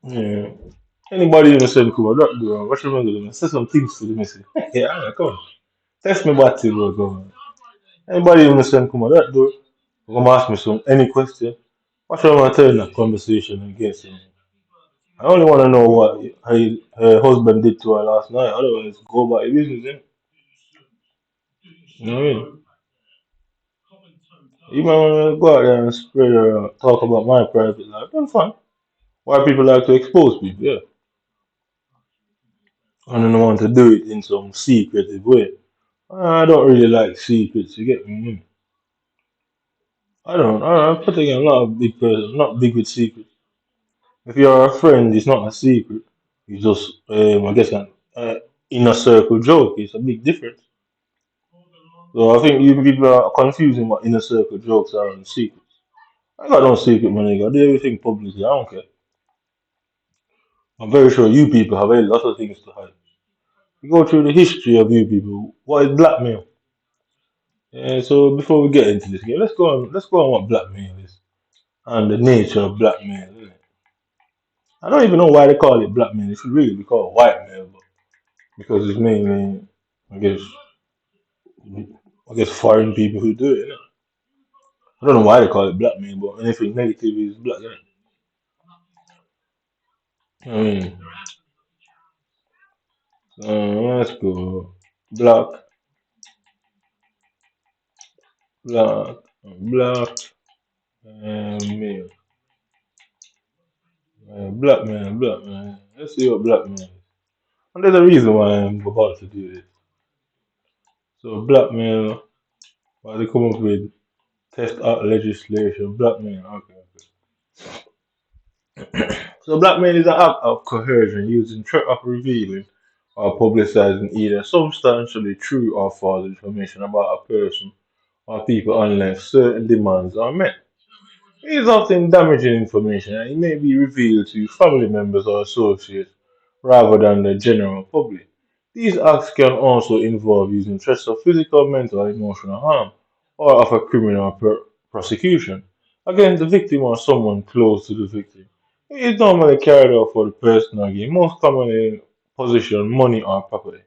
Yeah. Anybody even send come out that door, what you gonna do? Say some things to the message. Yeah, alright, come on. Text me back to bro, come on. Anybody even send come out that door, come ask me some any question. What you want to turn that conversation against him? I only want to know what her husband did to her last night. Otherwise, go about your business, innit? You know what I mean? You might want to go out there and spread talk about my private life. That's fine. Why people like to expose people, yeah. And then want to do it in some secretive way. I don't really like secrets, you get me? I don't, put again, I'm not a big person, I'm not big with secrets. If you're a friend, it's not a secret. It's just, I guess, an inner circle joke. It's a big difference. So I think you people are confusing what inner circle jokes are and secrets. I got no secret, my nigga. I do everything publicly. I don't care. I'm very sure you people have a lot of things to hide. You go through the history of you people. What is blackmail? Yeah, so before we get into this game, let's go on what blackmail is and the nature of blackmail. Innit? I don't even know why they call it blackmail. It should really be called whitemail, but because it's mainly, I guess, I guess foreign people who do it. Innit? I don't know why they call it blackmail, but anything negative is black. Innit? I mean, let's go black, black, black, mail, blackmail, blackmail. Let's see what blackmail is. And there's a reason why I'm about to do this. So blackmail, why they come up with test out legislation, blackmail. Okay, okay. So blackmail is an act of coercion using threat of revealing or publicizing either substantially true or false information about a person or people unless certain demands are met. It is often damaging information and it may be revealed to family members or associates rather than the general public. These acts can also involve using threats of physical, mental, or emotional harm or of a criminal prosecution against the victim or someone close to the victim. It is normally carried out for the personal gain, most commonly possession, money, or property.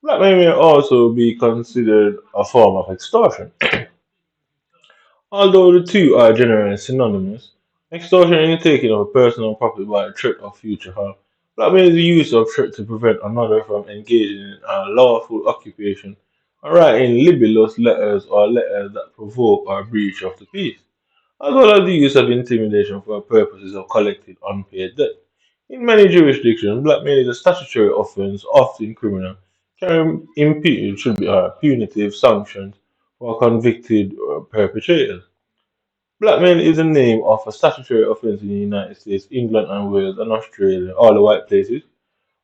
Blackmail may also be considered a form of extortion. Although the two are generally synonymous, extortion is the taking of a personal property by a threat of future harm. Blackmail is the use of threat to prevent another from engaging in a lawful occupation or writing libelous letters or letters that provoke or breach of the peace, as well as the use of intimidation for purposes of collecting unpaid debt. In many jurisdictions, blackmail is a statutory offence, often criminal, carrying impunity should be punitive sanctions for convicted perpetrators. Blackmail is the name of a statutory offence in the United States, England and Wales and Australia, all the white places,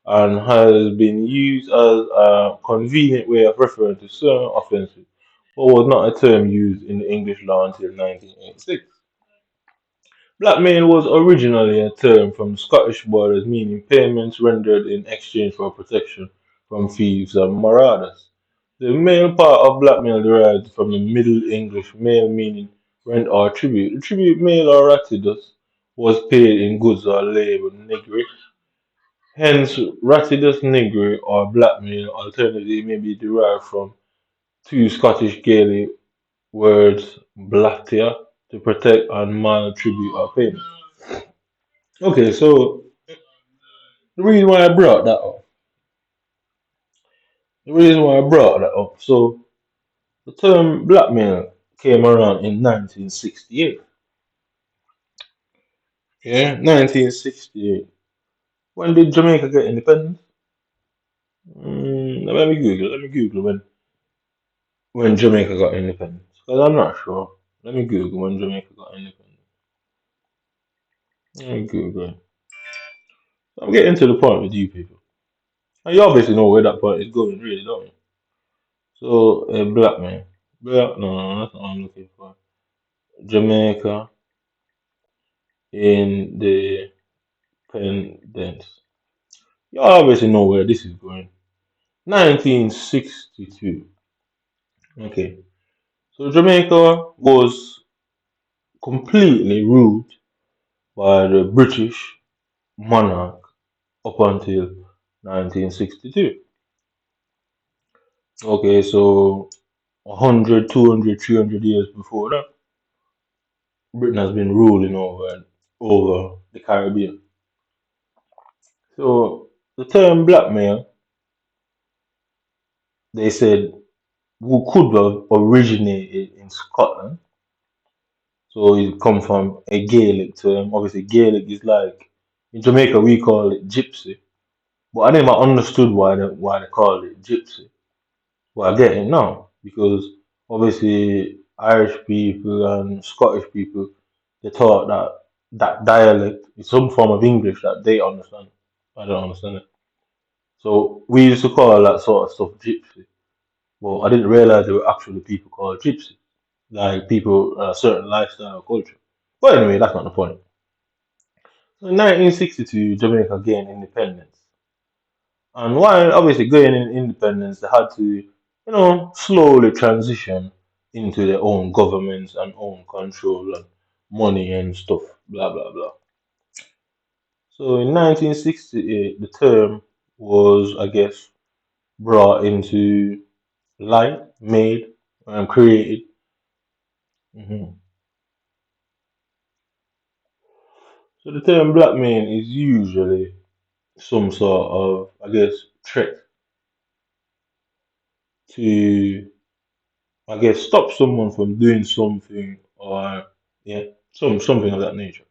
and has been used as a convenient way of referring to certain offences, but was not a term used in the English law until 1986. Blackmail was originally a term from Scottish borders meaning payments rendered in exchange for protection from thieves and marauders. The male part of blackmail derives from the Middle English male meaning rent or tribute. The tribute male or ratidus was paid in goods or labor negri. Hence, ratidus negri or blackmail alternatively may be derived from two Scottish Gaelic words blatia to protect and mal tribute or payment. Okay, so the reason why I brought that up, the reason why I brought that up, so the term blackmail came around in 1968. Yeah, 1968. When did Jamaica get independence? Let me Google when Jamaica got independence. Because I'm not sure. Let me Google when Jamaica got independence. Let me Google. I'm getting to the point with you people. And you obviously know where that point is going, really, don't you? So, blackmail. No, that's not what I'm looking for. Jamaica independence. You obviously know where this is going. 1962. Okay. So Jamaica was completely ruled by the British monarch up until 1962. Okay, so 100, 200, 300 years before that, Britain has been ruling over the Caribbean. So the term blackmail, they said, who could have originated in Scotland. So it come from a Gaelic term. Obviously, Gaelic is like in Jamaica we call it gypsy, but I never understood why they called it gypsy. Well, I get it now because obviously Irish people and Scottish people they thought that that dialect is some form of English that they understand. I don't understand it. So we used to call that sort of stuff gypsy. Well, I didn't realize there were actually people called gypsy, like people certain lifestyle or culture. But anyway, that's not the point. So in 1962, Jamaica gained independence. And while obviously gaining independence, they had to, slowly transition into their own governments and own control and money and stuff, blah, blah, blah. So in 1968, the term was, I guess, brought into light, made, and created. Mhm. So the term blackmail is usually some sort of, I guess, trick to, I guess, stop someone from doing something or yeah, something of that nature.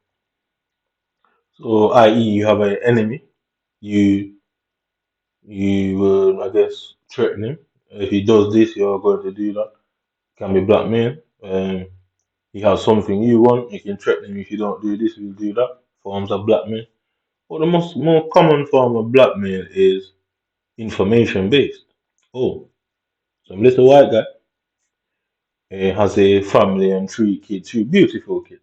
So, i.e., you have an enemy, you you will, I guess, threaten him. If he does this, you're going to do that. Can be blackmail. He has something you want, you can threaten him. If you don't do this, we'll do that. Forms of blackmail. But the most more common form of blackmail is information based. Oh, some little white guy has a family and three kids, three beautiful kids.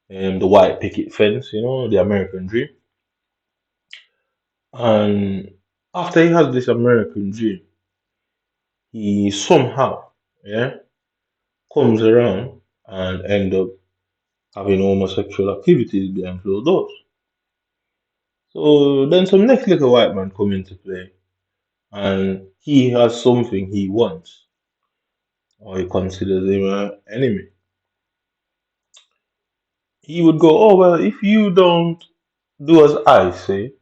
The white picket fence, the American dream. And after he has this American dream, he somehow, yeah, comes around and end up having homosexual activities behind closed doors. So then some next little white man come into play, and he has something he wants, or he considers him an enemy. He would go, oh well, if you don't do as I say,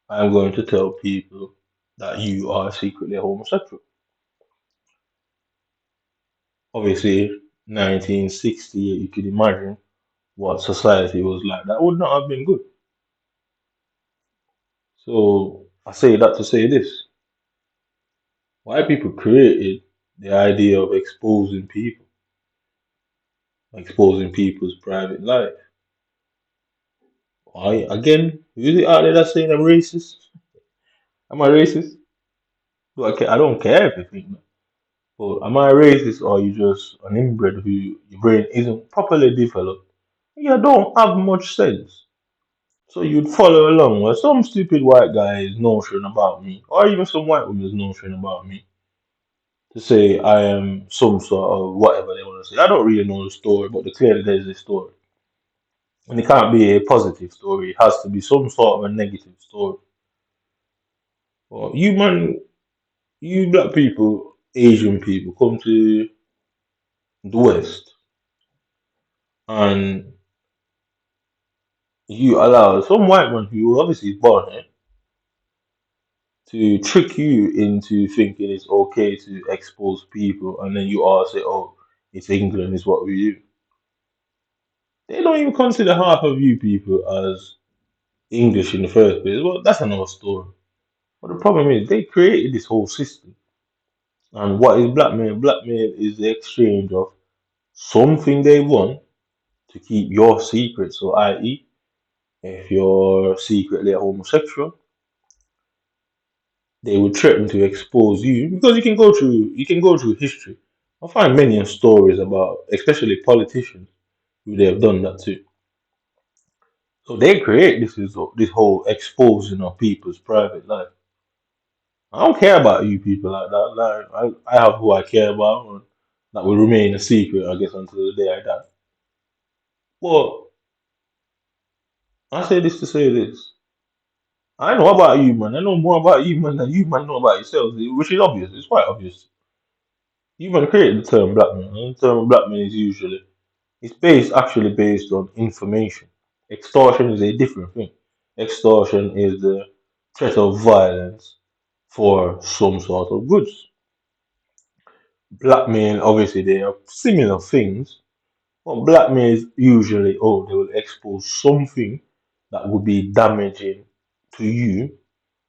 I'm going to tell people that you are secretly homosexual. Obviously, 1960, you could imagine what society was like. That would not have been good. So I say that to say this. White people created the idea of exposing people's private life. Again, who's it out there that's saying I'm racist? Am I racist? I don't care if you think that. But am I racist or you just an inbred who your brain isn't properly developed? You don't have much sense. So you'd follow along with some stupid white guy is notion about me, or even some white woman's notion about me, to say I am some sort of whatever they want to say. I don't really know the story, but clearly there's a story. And it can't be a positive story, it has to be some sort of a negative story. Well, you black people, Asian people, come to the West and you allow some white man who obviously is born here to trick you into thinking it's okay to expose people, and then you all say, "Oh, it's England, is what we do." They don't even consider half of you people as English in the first place. Well, that's another story. But the problem is they created this whole system. And what is blackmail? Blackmail is the exchange of something they want to keep your secret. So, i.e., if you're secretly a homosexual, they would threaten to expose you because you can go through history. I find many stories about, especially politicians, who they have done that to. So they create this whole exposing of people's private life. I don't care about you people like that. Like I have who I care about, and that will remain a secret, I guess, until the day I die. Well, I say this to say this. I know about you, man. I know more about you, man, than you, man, know about yourselves, which is obvious. It's quite obvious. You, man, created the term blackmail, and the term blackmail is usually it's actually based on information. Extortion is a different thing. Extortion is the threat of violence for some sort of goods. Blackmail, obviously, they are similar things, but blackmail is usually, oh, they will expose something that would be damaging to you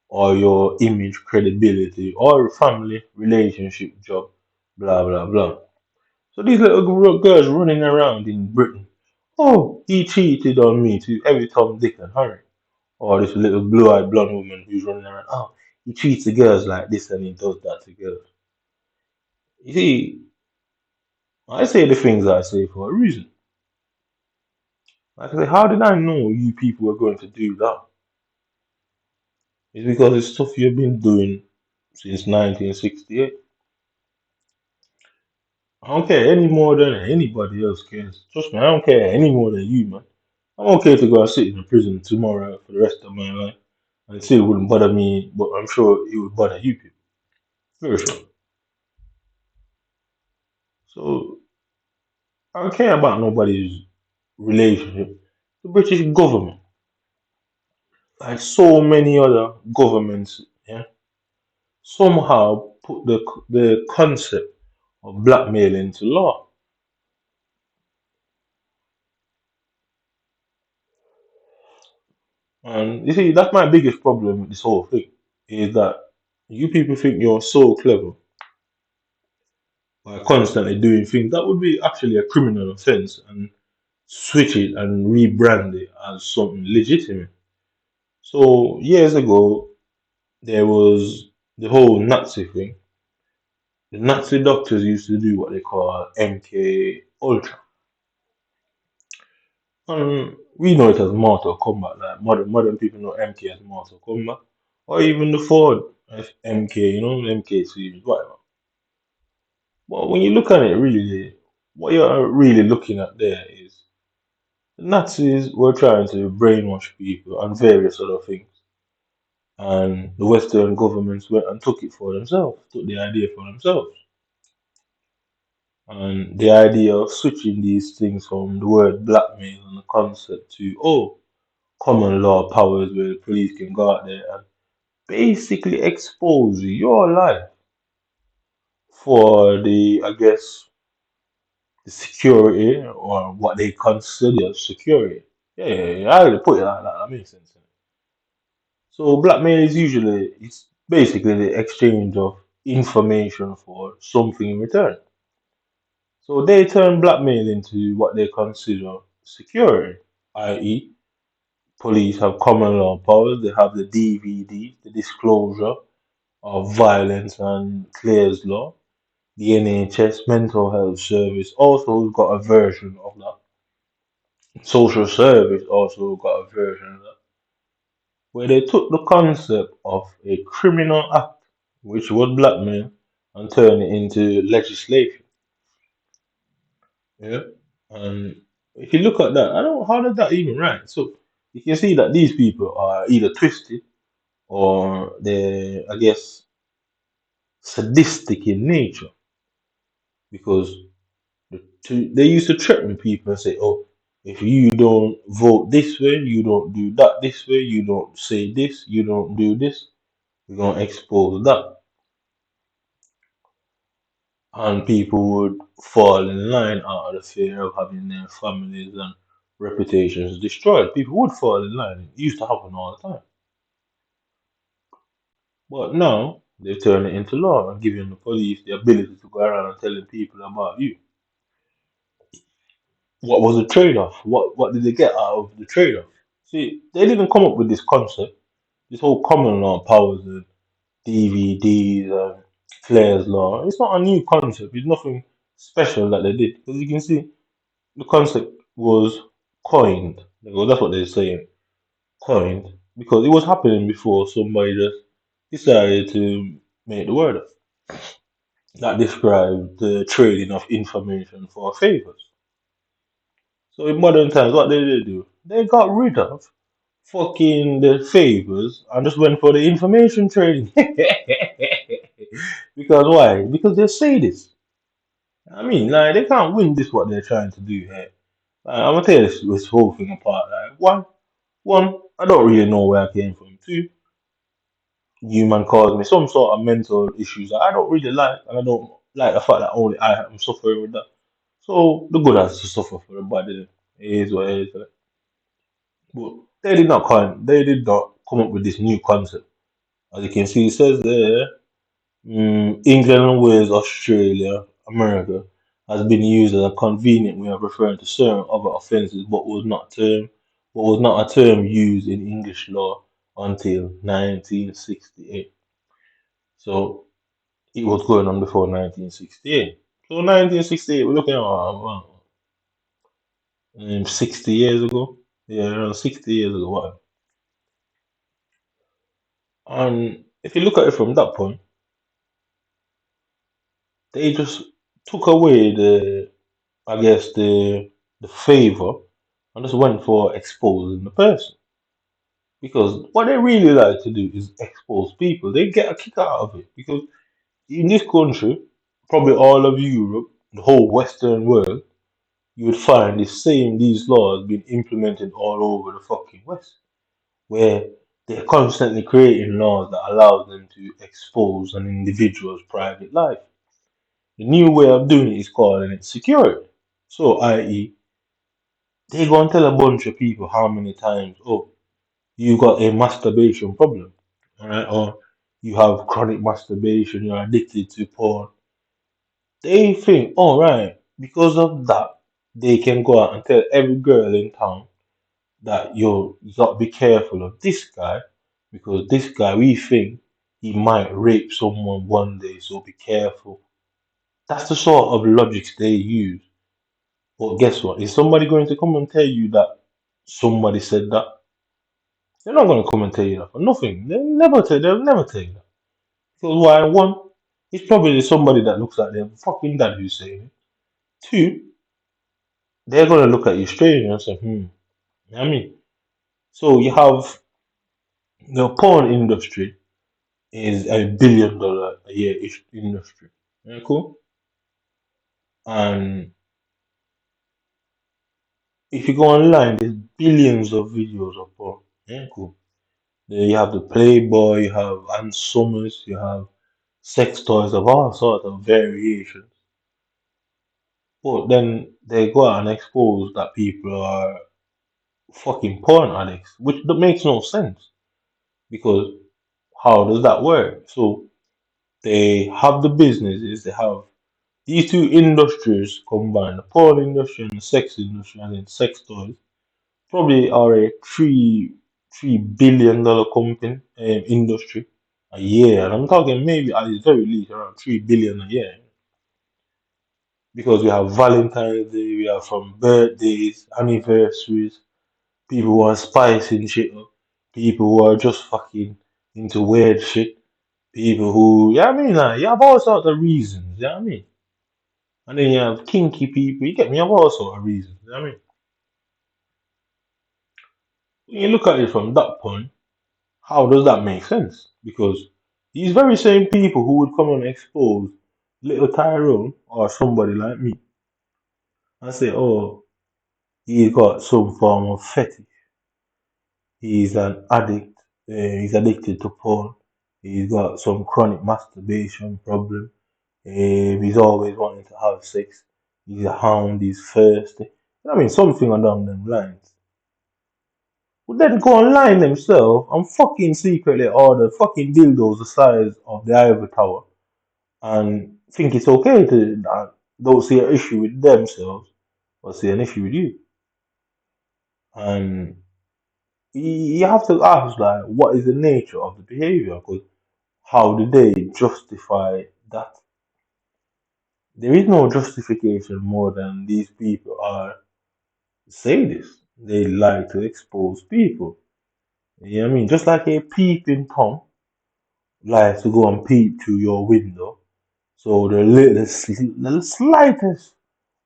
or your image, credibility, or family, relationship, job, blah, blah, blah. So these little girls running around in Britain, oh, he cheated on me to every Tom, Dick, and Harry. Or this little blue-eyed blonde woman who's running around, oh, he treats the girls like this and he does that to girls. You see, I say the things I say for a reason. Like I say, how did I know you people were going to do that? It's because it's stuff you've been doing since 1968. I don't care any more than anybody else cares. Trust me, I don't care any more than you, man. I'm okay to go and sit in a prison tomorrow for the rest of my life. And it still wouldn't bother me, but I'm sure it would bother you people. Very sure. So I don't care about nobody's relationship. The British government, like so many other governments, yeah, somehow put the concept of blackmail into law. And you see, that's my biggest problem with this whole thing, is that you people think you're so clever by constantly doing things that would be actually a criminal offense and switch it and rebrand it as something legitimate. So years ago, there was the whole Nazi thing. The Nazi doctors used to do what they call MK Ultra. And we know it as Mortal Kombat, like modern people know MK as Mortal Kombat. Or even the Ford MK, MK series, whatever. But when you look at it really, what you're really looking at there is the Nazis were trying to brainwash people and various other things. And the Western governments went and took it for themselves, took the idea for themselves. And the idea of switching these things from the word blackmail and the concept to, oh, common law powers where the police can go out there and basically expose your life for the, I guess, the security or what they consider security. Yeah, I already put it like that. That makes sense. So blackmail is usually it's basically the exchange of information for something in return. So they turn blackmail into what they consider security, i.e., police have common law powers, they have the DVD, the disclosure of violence and clears law. The NHS mental health service also got a version of that. Social service also got a version of that. Where they took the concept of a criminal act, which was blackmail, and turned it into legislation. Yeah. And if you look at that, I don't how does that even right? So you can see that these people are either twisted or they're, I guess, sadistic in nature because they used to threaten people and say, oh, if you don't vote this way, you don't do that this way, you don't say this, you don't do this, we're going to expose that. And people would fall in line out of the fear of having their families and reputations destroyed. People would fall in line. It used to happen all the time. But now they turn it into law and giving the police the ability to go around and telling people about you. What was the trade-off? What did they get out of the trade-off? See, they didn't come up with this concept, this whole common law powers and DVDs and Flair's law. It's not a new concept. It's nothing special that they did. Because you can see the concept was coined. Well, that's what they're saying, coined, because it was happening before somebody just decided to make the word up. That described the trading of information for favors. So in modern times, what did they do? They got rid of fucking the favors and just went for the information trading. Because why? Because they say this. I mean, like they can't win this what they're trying to do here. I'm gonna tell you this whole thing apart. Like one, I don't really know where I came from. Two, human caused me some sort of mental issues that I don't really like, and I don't like the fact that only I am suffering with that. So the good has to suffer for the bad. It is what it is. But they did not come up with this new concept. As you can see, it says there, England and Wales, Australia, America has been used as a convenient way of referring to certain other offences, but was not a term used in English law until 1968. So it was going on before 1968. So 1968, we're looking at 60 years ago. Yeah, around 60 years ago. What? And if you look at it from that point, they just took away I guess, the favor and just went for exposing the person. Because what they really like to do is expose people. They get a kick out of it. Because in this country, probably all of Europe, the whole Western world, you would find these laws being implemented all over the fucking West, where they're constantly creating laws that allow them to expose an individual's private life. The new way of doing it is calling it security. So, i.e., they go and tell a bunch of people how many times, oh, you got a masturbation problem, all right, or you have chronic masturbation, you're addicted to porn. They think, all right, because of that, they can go out and tell every girl in town that you got to be careful of this guy because this guy, we think he might rape someone one day, so be careful. That's the sort of logic they use. But guess what? Is somebody going to come and tell you that somebody said that? They're not going to come and tell you that for nothing. They'll never tell you that. Because why? One, it's probably somebody that looks like their fucking dad who's saying it. Two, they're going to look at you strange and say, you know what I mean? So you have the porn industry is $1 billion a year industry. Yeah, cool. And if you go online, there's billions of videos of porn. Yeah, cool. Then you have the Playboy, you have Ann Summers, you have sex toys of all sorts of variations. But then they go out and expose that people are fucking porn addicts, which makes no sense because how does that work? So they have the businesses, they have these two industries combined, the porn industry and the sex industry, and then sex toys, probably are a $3 billion company industry a year. And I'm talking maybe at the very least around 3 billion a year. Because we have Valentine's Day, we have from birthdays, anniversaries, people who are spicing shit up, people who are just fucking into weird shit, people who, yeah, I mean, like, you have all sorts of reasons, yeah, I mean. And then you have kinky people, you get me, you have all sorts of reasons, you know what I mean. When you look at it from that point, how does that make sense? Because these very same people who would come and expose little Tyrone or somebody like me and say, oh, he's got some form of fetish. He's an addict. He's addicted to porn. He's got some chronic masturbation problem. He's always wanting to have sex. He's a hound. He's thirsty. I mean, something along them lines. Would then go online themselves and fucking secretly order fucking dildos the size of the Ivory Tower and think it's okay to don't see an issue with themselves or see an issue with you. And you have to ask, like, what is the nature of the behavior? Because how do they justify that? There is no justification more than these people are sadists. They like to expose people. You know what I mean? Just like a peeping Tom likes to go and peep through your window. So the slightest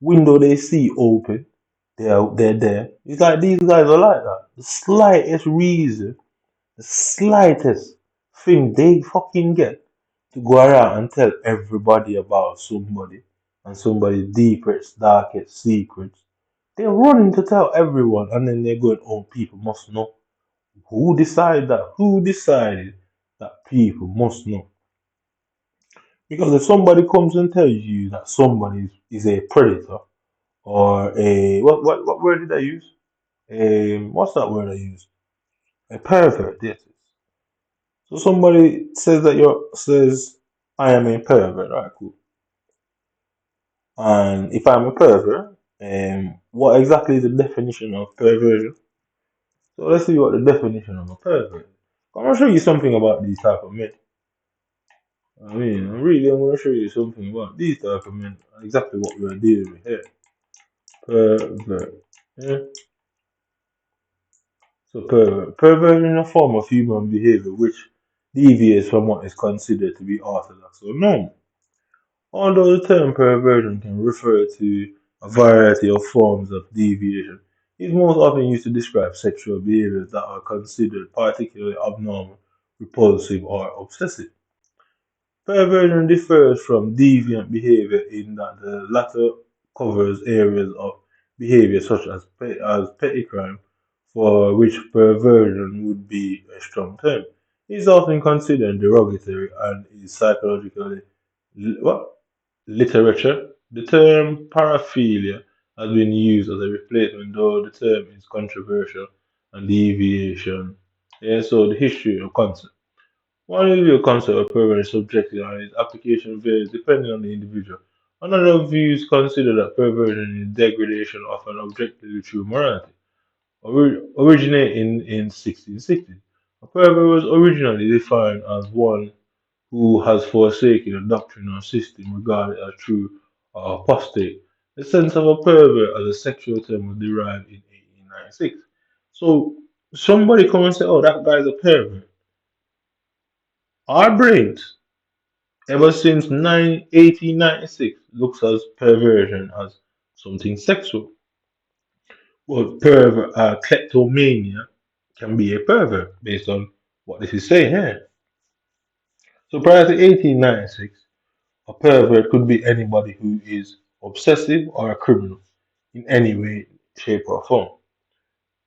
window they see open, they're there. It's like these guys are like that. The slightest reason, the slightest thing they fucking get to go around and tell everybody about somebody and somebody's deepest, darkest secrets. They're running to tell everyone, and then they're going, "Oh, people must know." Who decided that? Who decided that people must know? Because if somebody comes and tells you that somebody is a predator or a what word did I use? What's that word I use? A pervert. Yes. So somebody says that you says I am a pervert. All right, cool. And if I'm a pervert, what exactly is the definition of perversion? So let's see what the definition of a pervert is. I'm gonna show you something about these type of men. I'm gonna show you something about these type of men. Exactly what we're dealing with here. Pervert. Yeah. So perversion is a form of human behavior which deviates from what is considered to be orthodox or normal. Although the term perversion can refer to a variety of forms of deviation, it is most often used to describe sexual behaviors that are considered particularly abnormal, repulsive, or obsessive. Perversion differs from deviant behavior in that the latter covers areas of behavior such as petty crime, for which perversion would be a strong term. It is often considered derogatory and is psychologically what? Literature. The term paraphilia has been used as a replacement, though the term is controversial and deviation. Yeah, so the history of concept. One review concept of perversion is subjective and its application varies depending on the individual. Another views consider that perversion is degradation of an objectively true morality. Originating in 1660, a pervert was originally defined as one who has forsaken a doctrine or system regarded as true or apostate. The sense of a pervert as a sexual term was derived in 1896. So somebody come and say, "Oh, that guy's a pervert." Our brains, ever since 1896, looks at perversion as something sexual. Well, kleptomania can be a pervert based on what this is saying here. So prior to 1896, a pervert could be anybody who is obsessive or a criminal in any way, shape, or form.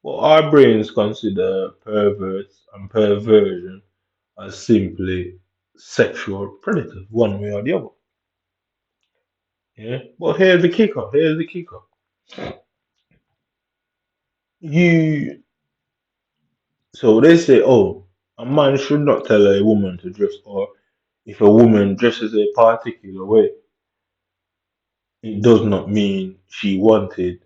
But our brains consider perverts and perversion as simply sexual predators, one way or the other. Yeah. But here's the kicker. Here's the kicker. You so they say, oh, a man should not tell a woman to dress, or if a woman dresses a particular way, it does not mean she wanted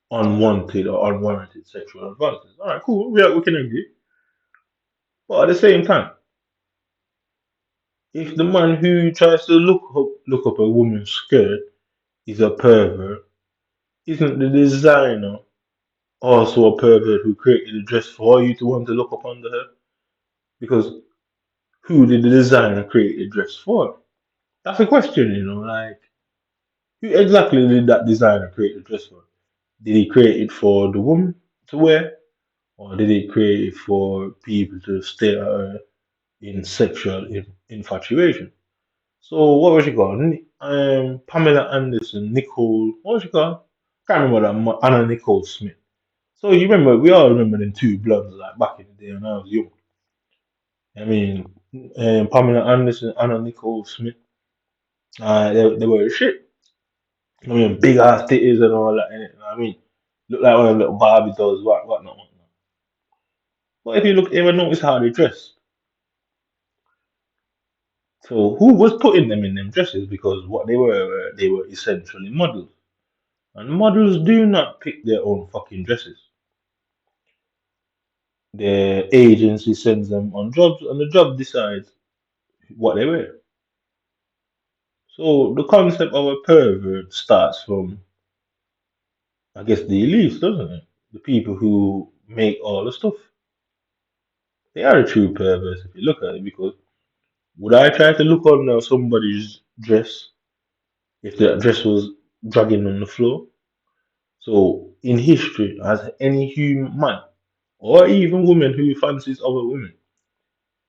unwanted or unwarranted sexual advances. All right, cool. We can agree. But at the same time, if the man who tries to look up a woman's skirt is a pervert, isn't the designer also a pervert who created the dress for you to want to look up under her? Because who did the designer create the dress for? That's a question, like who exactly did that designer create the dress for? Did he create it for the woman to wear? Or did he create it for people to stare at her in sexual infatuation? So what was she called? Pamela Anderson, Nicole. What was she called? Can't remember that. Anna Nicole Smith. So you remember? We all remember them two blondes like back in the day when I was young. I mean, Pamela Anderson, Anna Nicole Smith. They were shit. I mean, big ass titties and all that. Innit? I mean, look like one of the little Barbie dolls, whatnot, whatnot. But if you ever notice how they dress. So who was putting them in them dresses? Because what they were essentially models. And models do not pick their own fucking dresses. The agency sends them on jobs, and the job decides what they wear. So the concept of a pervert starts from, I guess, the elites, doesn't it? The people who make all the stuff. They are the true perverts if you look at it. Because would I try to look on somebody's dress if that dress was dragging on the floor? So in history, has any human man or even woman who fancies other women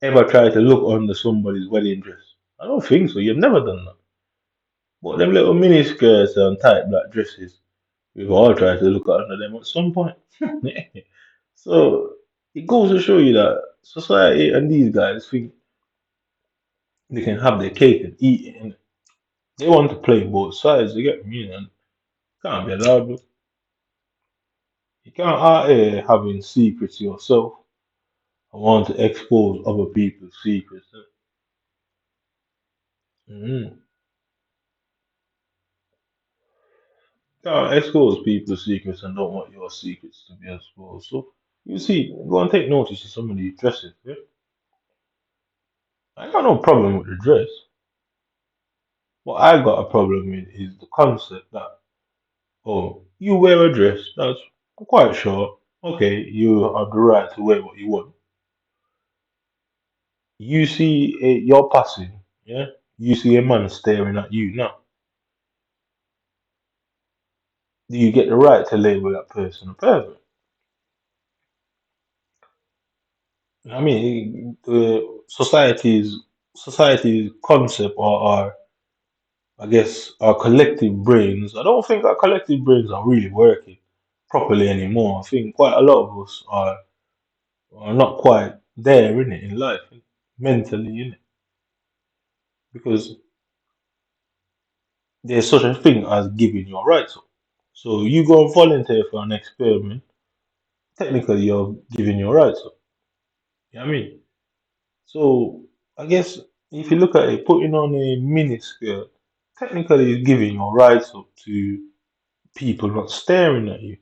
ever tried to look under somebody's wedding dress? I don't think so. You've never done that. But them little mini skirts and tight black dresses, we've all tried to look under them at some point. So it goes to show you that society and these guys think they can have their cake and eat it, and they want to play both sides. You get me? And can't be allowed. Bro. You can't out here having secrets yourself. I want to expose other people's secrets. Mm-hmm. Can't expose people's secrets and don't want your secrets to be exposed. So you see, go and take notice of some of these dresses. Yeah? I got no problem with the dress. What I got a problem with is the concept that, oh, you wear a dress that's quite short. Okay, you have the right to wear what you want. You see you're passing, yeah? You see a man staring at you now. Do you get the right to label that person a pervert? I mean, society's concept or our, I guess, our collective brains. I don't think our collective brains are really working properly anymore. I think quite a lot of us are not quite there in it in life, mentally in it, because there's such a thing as giving your rights up. So you go and volunteer for an experiment. Technically, you're giving your rights up. You know what I mean? So I guess if you look at it, putting on a miniskirt technically is giving your rights up to people not staring at you,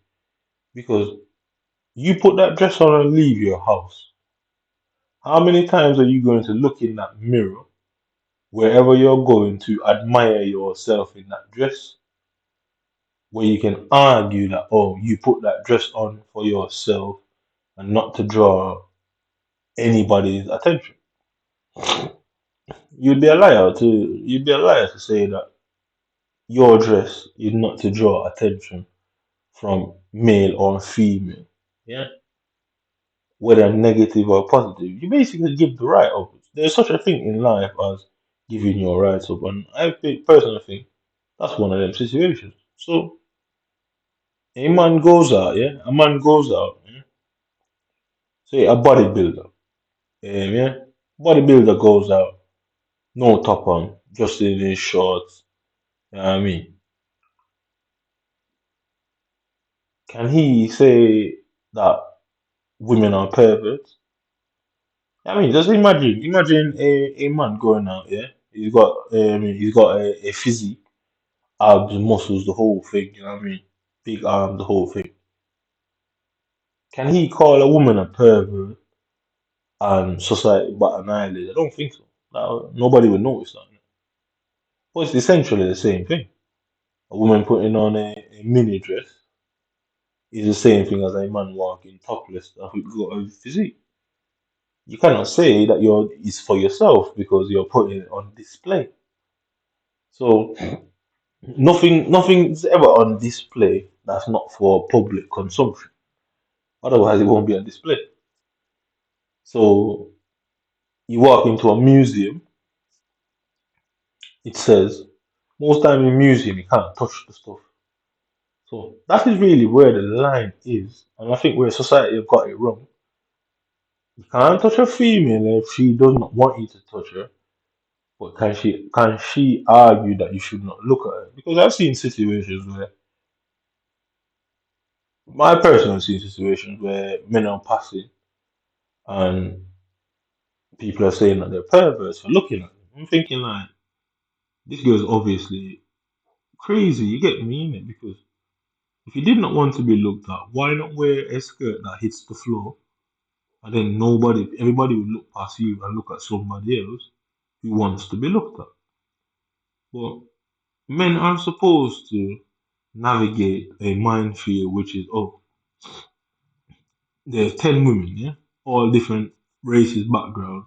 because you put that dress on and leave your house. How many times are you going to look in that mirror wherever you're going to admire yourself in that dress? Where you can argue that, oh, you put that dress on for yourself and not to draw anybody's attention. You'd be a liar to say that your dress is not to draw attention from male or female. Yeah. Whether negative or positive. You basically give the right up. There's such a thing in life as giving your rights up, and I think personally think that's one of them situations. So a man goes out, yeah, a man goes out, yeah? Say a bodybuilder, yeah, bodybuilder goes out, no top on, just in his shorts. You know what I mean? Can he say that women are perverts? I mean, just imagine a man going out, yeah. He's got a physique, abs, muscles, the whole thing. You know what I mean? Big arms, the whole thing. Can he call a woman a pervert and society but an eyelid? I don't think so. Nobody would notice that. But it's essentially the same thing. A woman putting on a mini dress is the same thing as a man walking topless that who's got a physique. You cannot say that it's for yourself because you're putting it on display. So nothing's ever on display that's not for public consumption. Otherwise, it won't be on display. So you walk into a museum, it says most time in museum you can't touch the stuff. So that is really where the line is, and I think where society have got it wrong. You can't touch a female if she does not want you to touch her. But can she argue that you should not look at her? Because I've seen situations where my personal seen situations where men are passing and people are saying that they're perverts for looking at them. I'm thinking like this girl's obviously crazy. You get me in it, because if you did not want to be looked at, why not wear a skirt that hits the floor, and then everybody will look past you and look at somebody else who wants to be looked at. But men are supposed to navigate a minefield, which is, oh, there's 10 women, yeah, all different races, background,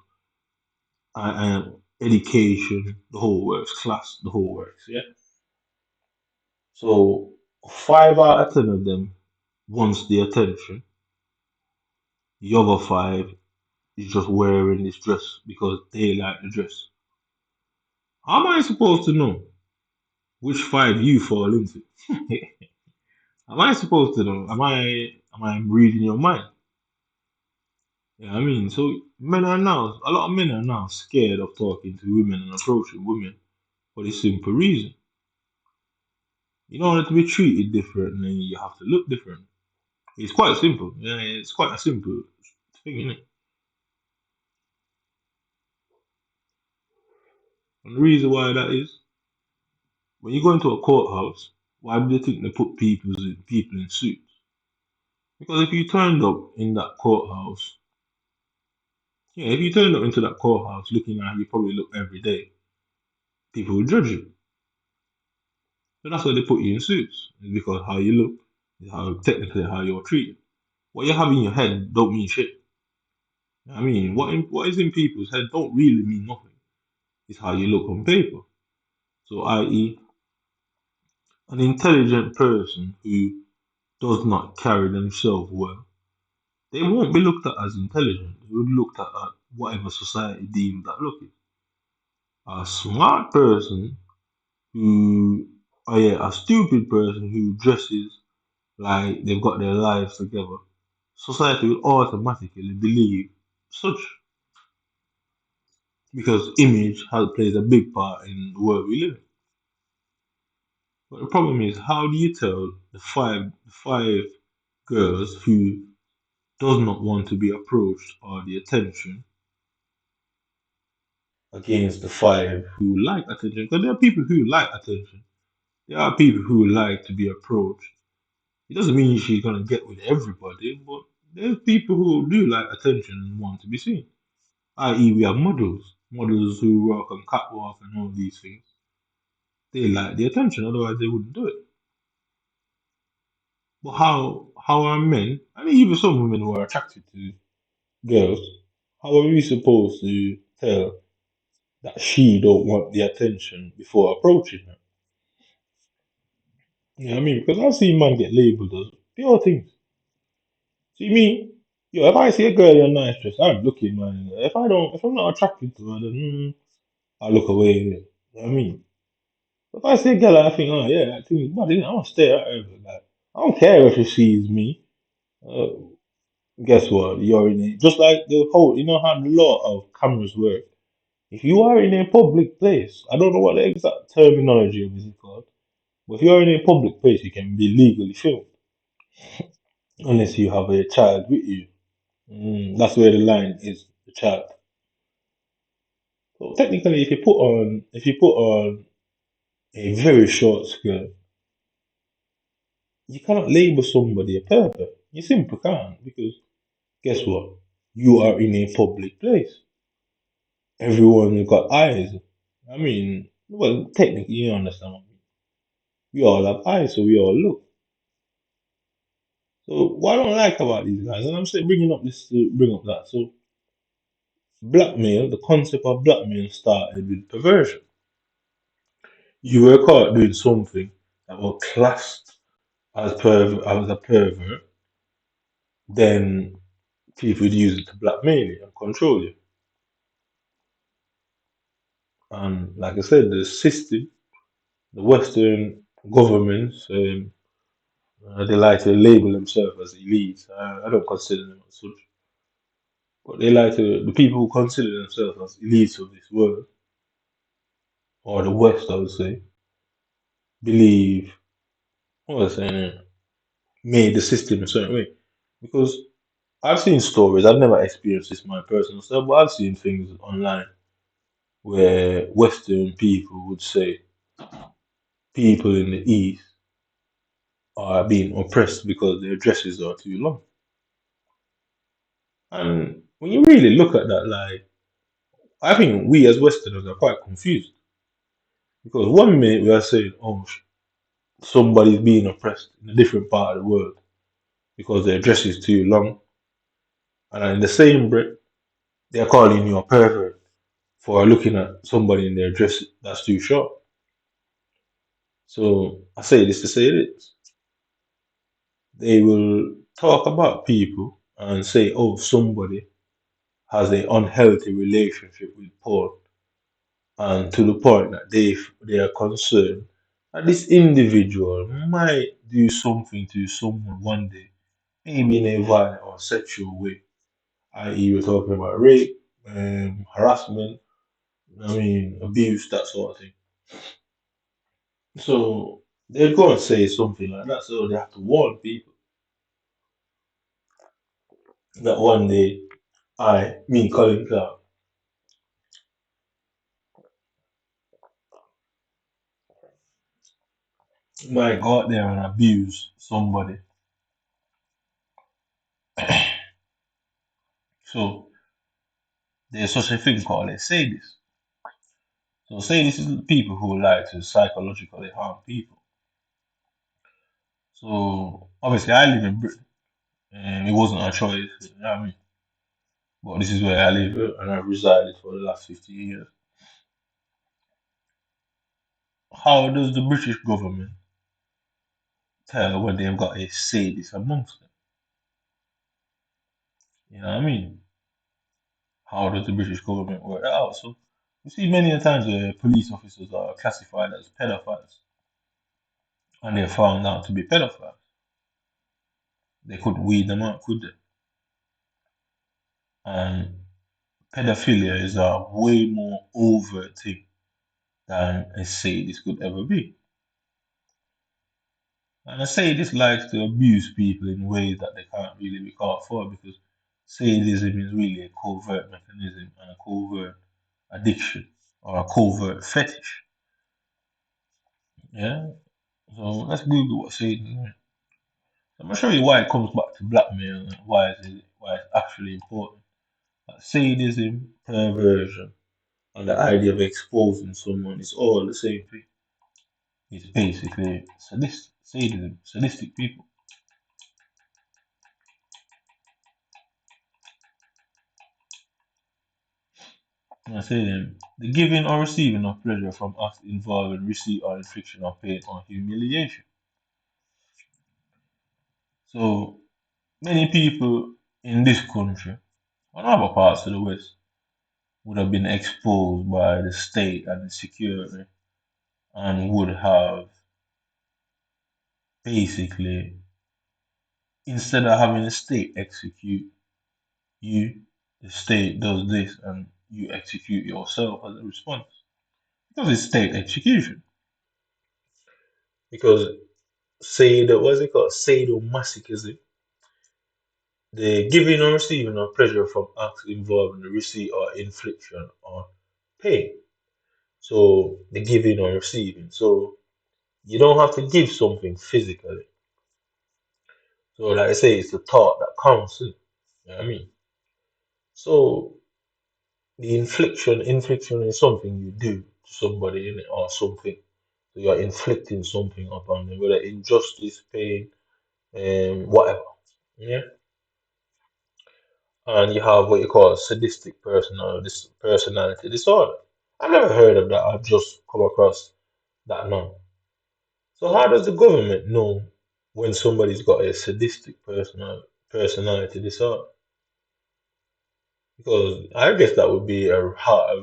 and education, the whole works, class, the whole works, yeah. So 5 out of 10 of them wants the attention. The other 5 is just wearing this dress because they like the dress. How am I supposed to know which 5 you fall into? Am I supposed to know? Am I reading your mind? Yeah, I mean, so a lot of men are now scared of talking to women and approaching women for this simple reason. In order to be treated differently, you have to look different. It's quite simple. Yeah, it's quite a simple thing, isn't it? And the reason why that is, when you go into a courthouse, why do they think they put people in suits? Because if you turned up in that courthouse, yeah, if you turned up into that courthouse looking like you probably look every day, people will judge you. So that's why they put you in suits. It's because how you look is how technically how you're treated. What you have in your head don't mean shit. I mean, what is in people's head don't really mean nothing. It's how you look on paper. So, i.e., an intelligent person who does not carry themselves well, they won't be looked at as intelligent. They would be looked at whatever society deems that look is. A smart person who, oh yeah, a stupid person who dresses like they've got their lives together, society will automatically believe such because image has plays a big part in the world we live in. But the problem is, how do you tell the five girls who does not want to be approached or the attention against the 5 who like attention? Because there are people who like attention. There are people who like to be approached. It doesn't mean she's gonna get with everybody, but there's people who do like attention and want to be seen. I.e., we have models who work on catwalk and all these things. They like the attention, otherwise they wouldn't do it. But how are men, and even some women who are attracted to girls, how are we supposed to tell that she don't want the attention before approaching her? You know what I mean? Because I've seen man get labeled as pure things. See me, yo, if I see a girl in a nice dress, I'm looking, man. If I'm not attracted to her, then I look away. You know what I mean? If I see a girl, I think, oh yeah, that thing is bad, innit? I'm gonna stare at her. Like, I don't care if she sees me. Uh, guess what? You're in it. Just like the whole, you know how the law of cameras work. If you are in a public place, I don't know what the exact terminology of it called, but if you're in a public place, you can be legally filmed unless you have a child with you. That's where the line is, the child. So technically, if you put on a very short skirt, you cannot label somebody a pervert. You simply can't because guess what? You are in a public place. Everyone got eyes. I mean, well, technically, you understand what I mean. We all have eyes, so we all look. So what I don't like about these guys, and I'm saying bringing up this to bring up that. So blackmail, the concept of blackmail started with perversion. You were caught doing something that was classed as a pervert, then people would use it to blackmail you and control you. And like I said, the system, the Western governments, they like to label themselves as elites. I don't consider them as such, but they like to. The people who consider themselves as elites of this world or the West, I would say, believe what was I saying, made the system a certain way. Because I've seen stories. I've never experienced this my personal stuff, but I've seen things online where Western people would say people in the East are being oppressed because their dresses are too long. And when you really look at that, like, I think we as Westerners are quite confused because one minute we are saying, oh, somebody's being oppressed in a different part of the world because their dress is too long, and in the same breath, they're calling you a pervert for looking at somebody in their dress that's too short. So I say this to say this. They will talk about people and say, oh, somebody has an unhealthy relationship with porn, and to the point that they are concerned that this individual might do something to someone one day, maybe in a violent or sexual way, i.e., we're talking about rape, harassment, abuse, that sort of thing. So they'll go and say something like that, so they have to warn people that one day Colin Clark, might go out there and abuse somebody. So there's such a thing called a sadist. So sadists is people who like to psychologically harm people. So obviously I live in Britain, and it wasn't a choice, you know what I mean? But this is where I live, and I've resided for the last 50 years. How does the British government tell when they've got a sadist amongst them? You know what I mean? How does the British government work that out? So you see many a times where police officers are classified as pedophiles and they're found out to be pedophiles. They couldn't weed them out, could they? And pedophilia is a way more overt thing than a sadist could ever be. And a sadist likes to abuse people in ways that they can't really be caught for, because sadism is really a covert mechanism and a covert addiction or a covert fetish. Yeah? So let's Google what sadism is. I'm gonna show you why it comes back to blackmail and why it's actually important. Like sadism, perversion, and the idea of exposing someone is all the same thing. It's basically sadism, sadistic people. And I say them, the giving or receiving of pleasure from acts involving receipt or infliction of pain or humiliation. So many people in this country and other parts of the West would have been exposed by the state and the security, and would have basically, instead of having the state execute you, the state does this and you execute yourself as a response. Because it's state execution. Because say that what's it called? Sadomasochism, the giving or receiving of pleasure from acts involving the receipt or infliction or pain. So the giving or receiving. So you don't have to give something physically. So like I say, it's the thought that counts. You know what I mean? So the infliction is something you do to somebody in it or something. So you're inflicting something upon them, whether injustice, pain, whatever. Yeah. And you have what you call sadistic personality disorder. I've never heard of that. I've just come across that now. So how does the government know when somebody's got a sadistic personality disorder? Because I guess that would be a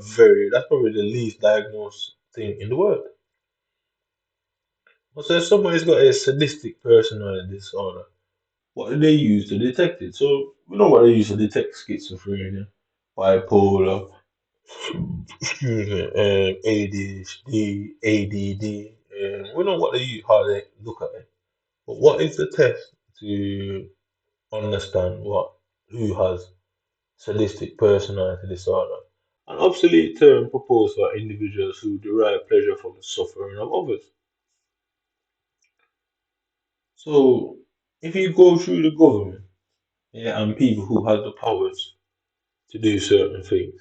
very, that's probably the least diagnosed thing in the world. But so if somebody's got a sadistic personality disorder, what do they use to detect it? So we know what they use to detect schizophrenia, bipolar, excuse me, ADHD, ADD. We know what they use, how they look at it. But what is the test to understand who has sadistic personality disorder? An obsolete term proposed for individuals who derive pleasure from the suffering of others. So if you go through the government, yeah, and people who have the powers to do certain things,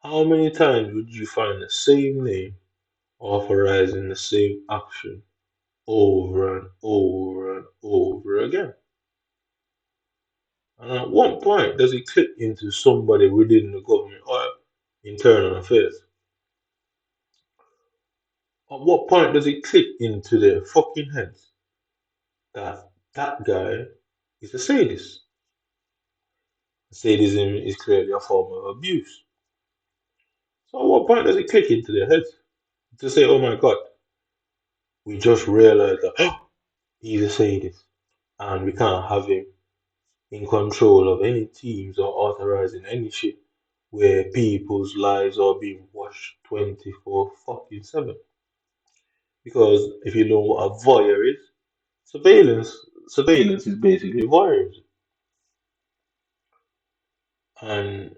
how many times would you find the same name authorizing the same action over and over and over again? And at what point does it click into somebody within the government or internal affairs? At what point does it click into their fucking heads that that guy is a sadist. Sadism is clearly a form of abuse. So at what point does it click into their heads to say, oh my god, we just realized that he's a sadist and we can't have him in control of any teams or authorizing any shit where people's lives are being watched 24 fucking 7. Because if you know what a voyeur is, surveillance surveillance is basically voyeurism. And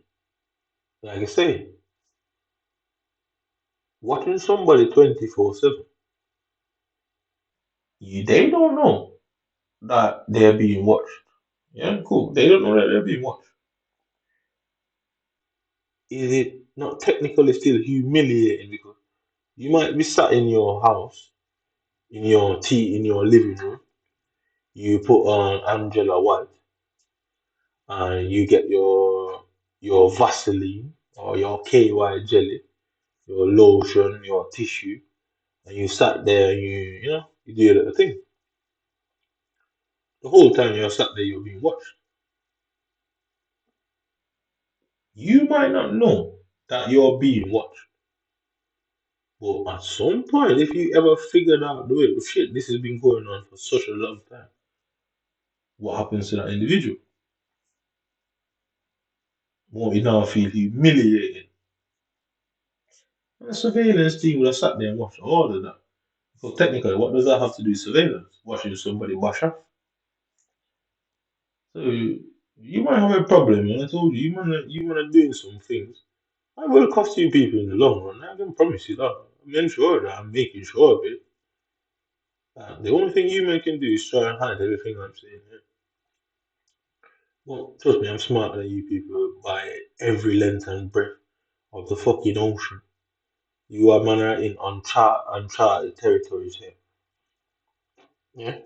like I say, watching somebody 24/7, they don't know that they're being watched. Yeah, cool. They don't know that they're being watched. Is it not technically still humiliating because you might be sat in your house, in your living room, you put on Angela White and you get your Vaseline or your KY jelly, your lotion, your tissue, and you sat there and you do your little thing. The whole time you're sat there, you're being watched. You might not know that you're being watched, but at some point, if you ever figured out the way, shit, this has been going on for such a long time, what happens to that individual? Won't you now feel humiliated? And the surveillance team would have sat there and watched all of that. So technically, what does that have to do with surveillance? Watching somebody wash off? So you might have a problem, and I told you, you wanna doing some things. I will cost you people in the long run. I can promise you that. I'm ensured that I'm making sure of it. The only thing human can do is try and hide everything I'm saying. Yeah. Well, trust me, I'm smarter than you people by every length and breadth of the fucking ocean. You are man are in uncharted territories here. Yeah.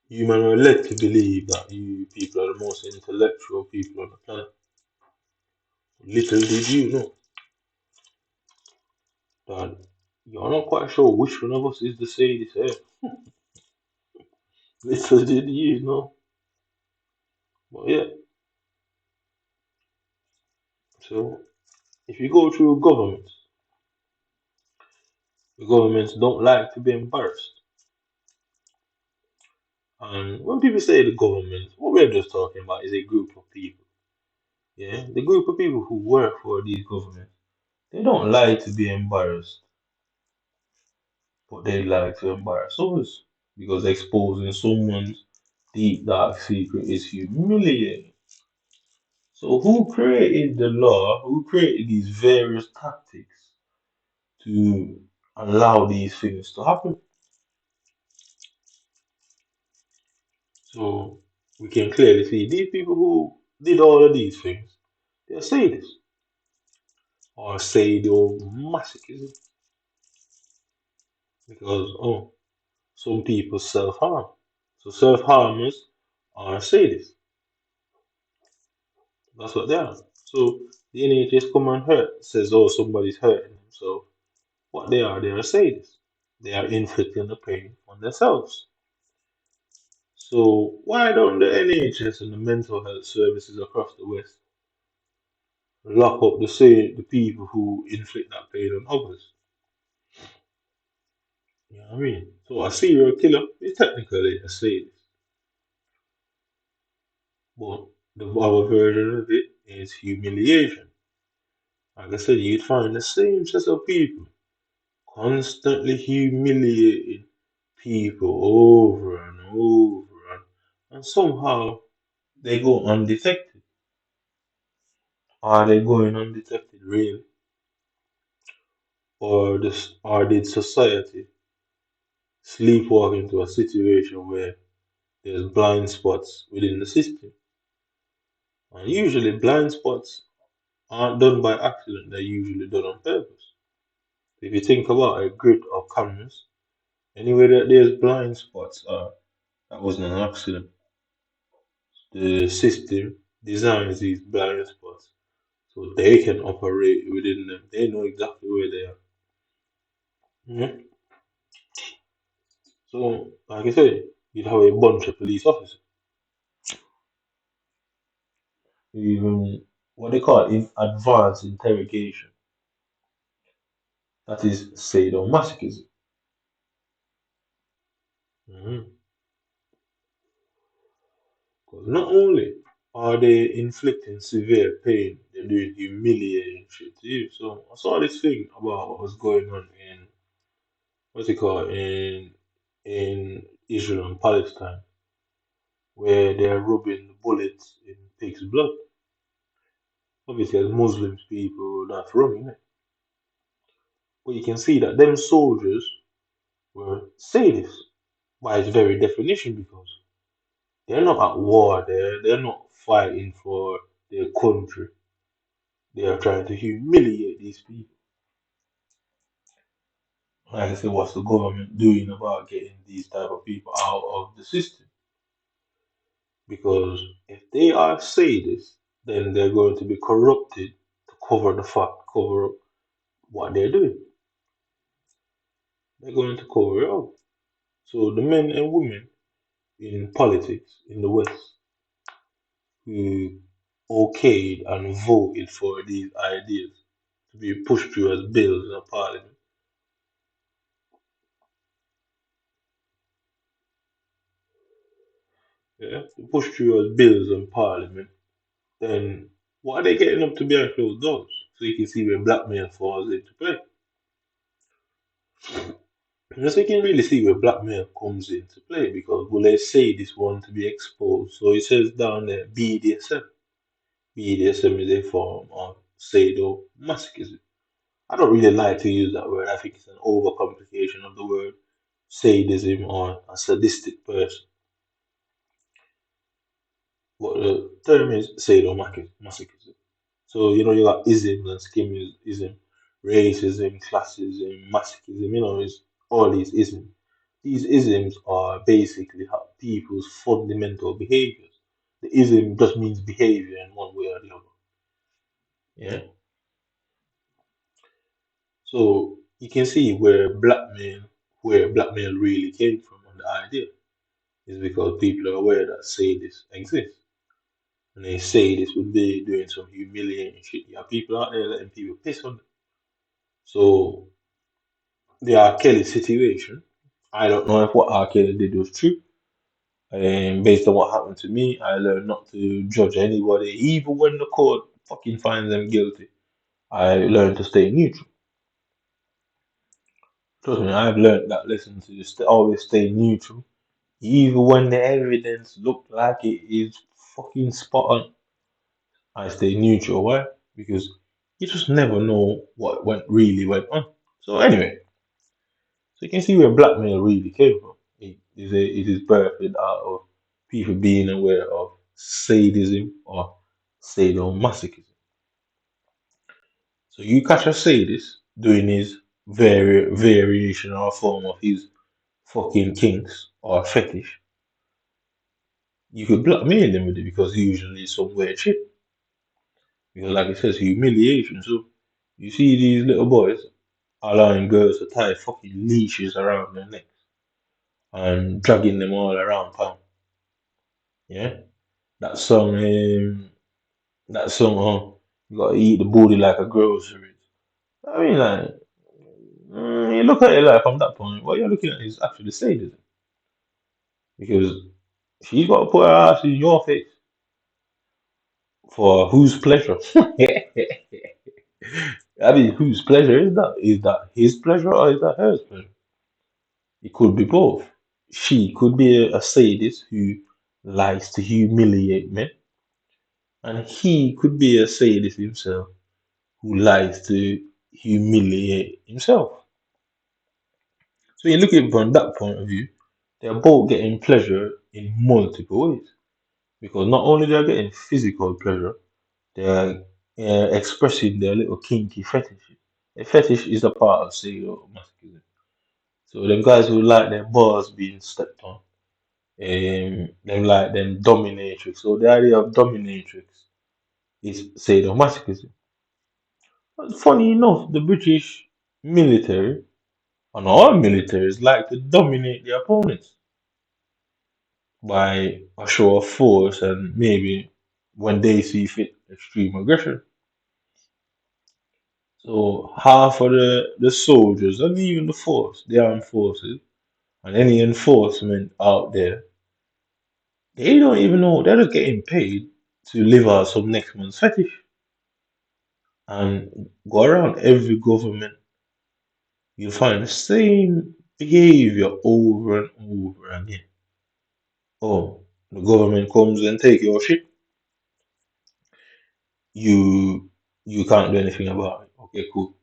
You man are led to believe that you people are the most intellectual people on the planet. Little did you know that you're not quite sure which one of us is the sadist here. Little did you know. But yeah, so if you go through governments, the governments don't like to be embarrassed. And when people say the government, what we're just talking about is a group of people. Yeah, the group of people who work for these governments, they don't like to be embarrassed, but they like to embarrass others because exposing someone's deep dark secret is humiliating. So who created the law? Who created these various tactics to allow these things to happen? So we can clearly see these people who did all of these things, they're sadists or sadomasochism because some people self harm. So self harmers are sadists. That's what they are. So the NHS come and hurt says somebody's hurting them. So what they are sadists. They are inflicting the pain on themselves. So why don't the NHS and the mental health services across the West lock up the people who inflict that pain on others? You know what I mean? So a serial killer is technically a sadist, but the other version of it is humiliation. Like I said, you'd find the same set of people constantly humiliating people over and over, and somehow they go undetected. Are they going undetected really? Or did society sleepwalk into a situation where there's blind spots within the system? And usually blind spots aren't done by accident, they're usually done on purpose. If you think about a grid of cameras, anywhere that there's blind spots, that wasn't an accident. The system designs these blind spots so they can operate within them. They know exactly where they are. Mhm. So, like I said, you'd have a bunch of police officers. Even what they call in advanced interrogation. That is sadomasochism. Mhm. 'Cause not only are they inflicting severe pain, they're doing humiliating shit to you. So I saw this thing about what was going on in what's it called in Israel and Palestine, where they're rubbing bullets in pigs' blood. Obviously, as Muslims, people that's wrong, innit? But you can see that them soldiers were sadists by its very definition because they're not at war there, they're not fighting for their country. They are trying to humiliate these people. Like I said, what's the government doing about getting these type of people out of the system? Because if they are sadists, then they're going to be corrupted to cover the fact, cover up what they're doing. They're going to cover it up. So the men and women in politics in the West who okayed and voted for these ideas to be pushed through as bills in Parliament, yeah, to push through as bills in Parliament, then what are they getting up to behind closed doors? So you can see where blackmail falls into play. And so you can really see where blackmail comes into play because will they say this one to be exposed? So it says down there BDSM. BDSM is a form of sadomasochism. I don't really like to use that word. I think it's an overcomplication of the word sadism or a sadistic person. But the term is sadomasochism. So, you got isms and schemism, racism, classism, masochism, it's all these isms. These isms are basically how people's fundamental behaviors. The ism just means behavior in one way or the other. Yeah. So you can see where blackmail really came from on the idea is because people are aware that sadists exist. And they say this would be doing some humiliating shit. You have people out there letting people piss on them. So the R. Kelly situation, I don't know if what R. Kelly did was true. And based on what happened to me, I learned not to judge anybody, even when the court fucking finds them guilty. I learned to stay neutral. Trust me, I've learned that lesson to just always stay neutral, even when the evidence looked like it is fucking spot on. I stay neutral. Why? Because you just never know what really went on. So anyway, so you can see where blackmail really came from. It is birthed out of people being aware of sadism or sadomasochism. So you catch a sadist doing his variation or form of his fucking kinks or fetish, you could blackmail them with it because usually it's some weird shit. Because like it says, humiliation. So you see these little boys allowing girls to tie fucking leashes around their necks and dragging them all around town. Yeah, that song, you gotta eat the booty like a grocery. I mean, like, you look at it like from that point, what you're looking at is actually sadism because she's got to put her ass in your face for whose pleasure? I mean, whose pleasure is that? Is that his pleasure or is that hers pleasure? It could be both. She could be a sadist who likes to humiliate men, and he could be a sadist himself who likes to humiliate himself. So you look at it from that point of view, they're both getting pleasure in multiple ways. Because not only they're getting physical pleasure, they're expressing their little kinky fetishes. A fetish is a part of sadomasochism. So them guys who like their balls being stepped on, them like them dominatrix. So the idea of dominatrix is sadomasochism. But funny enough, the British military and all militaries like to dominate their opponents. by a show of force and maybe when they see fit extreme aggression. So half of the soldiers and even the force, the armed forces, and any enforcement out there, they don't even know they're just getting paid to live out some next man's fetish and go around every government. You'll find the same behavior over and over again. Oh, the government comes and take your shit. You can't do anything about it. Okay, cool.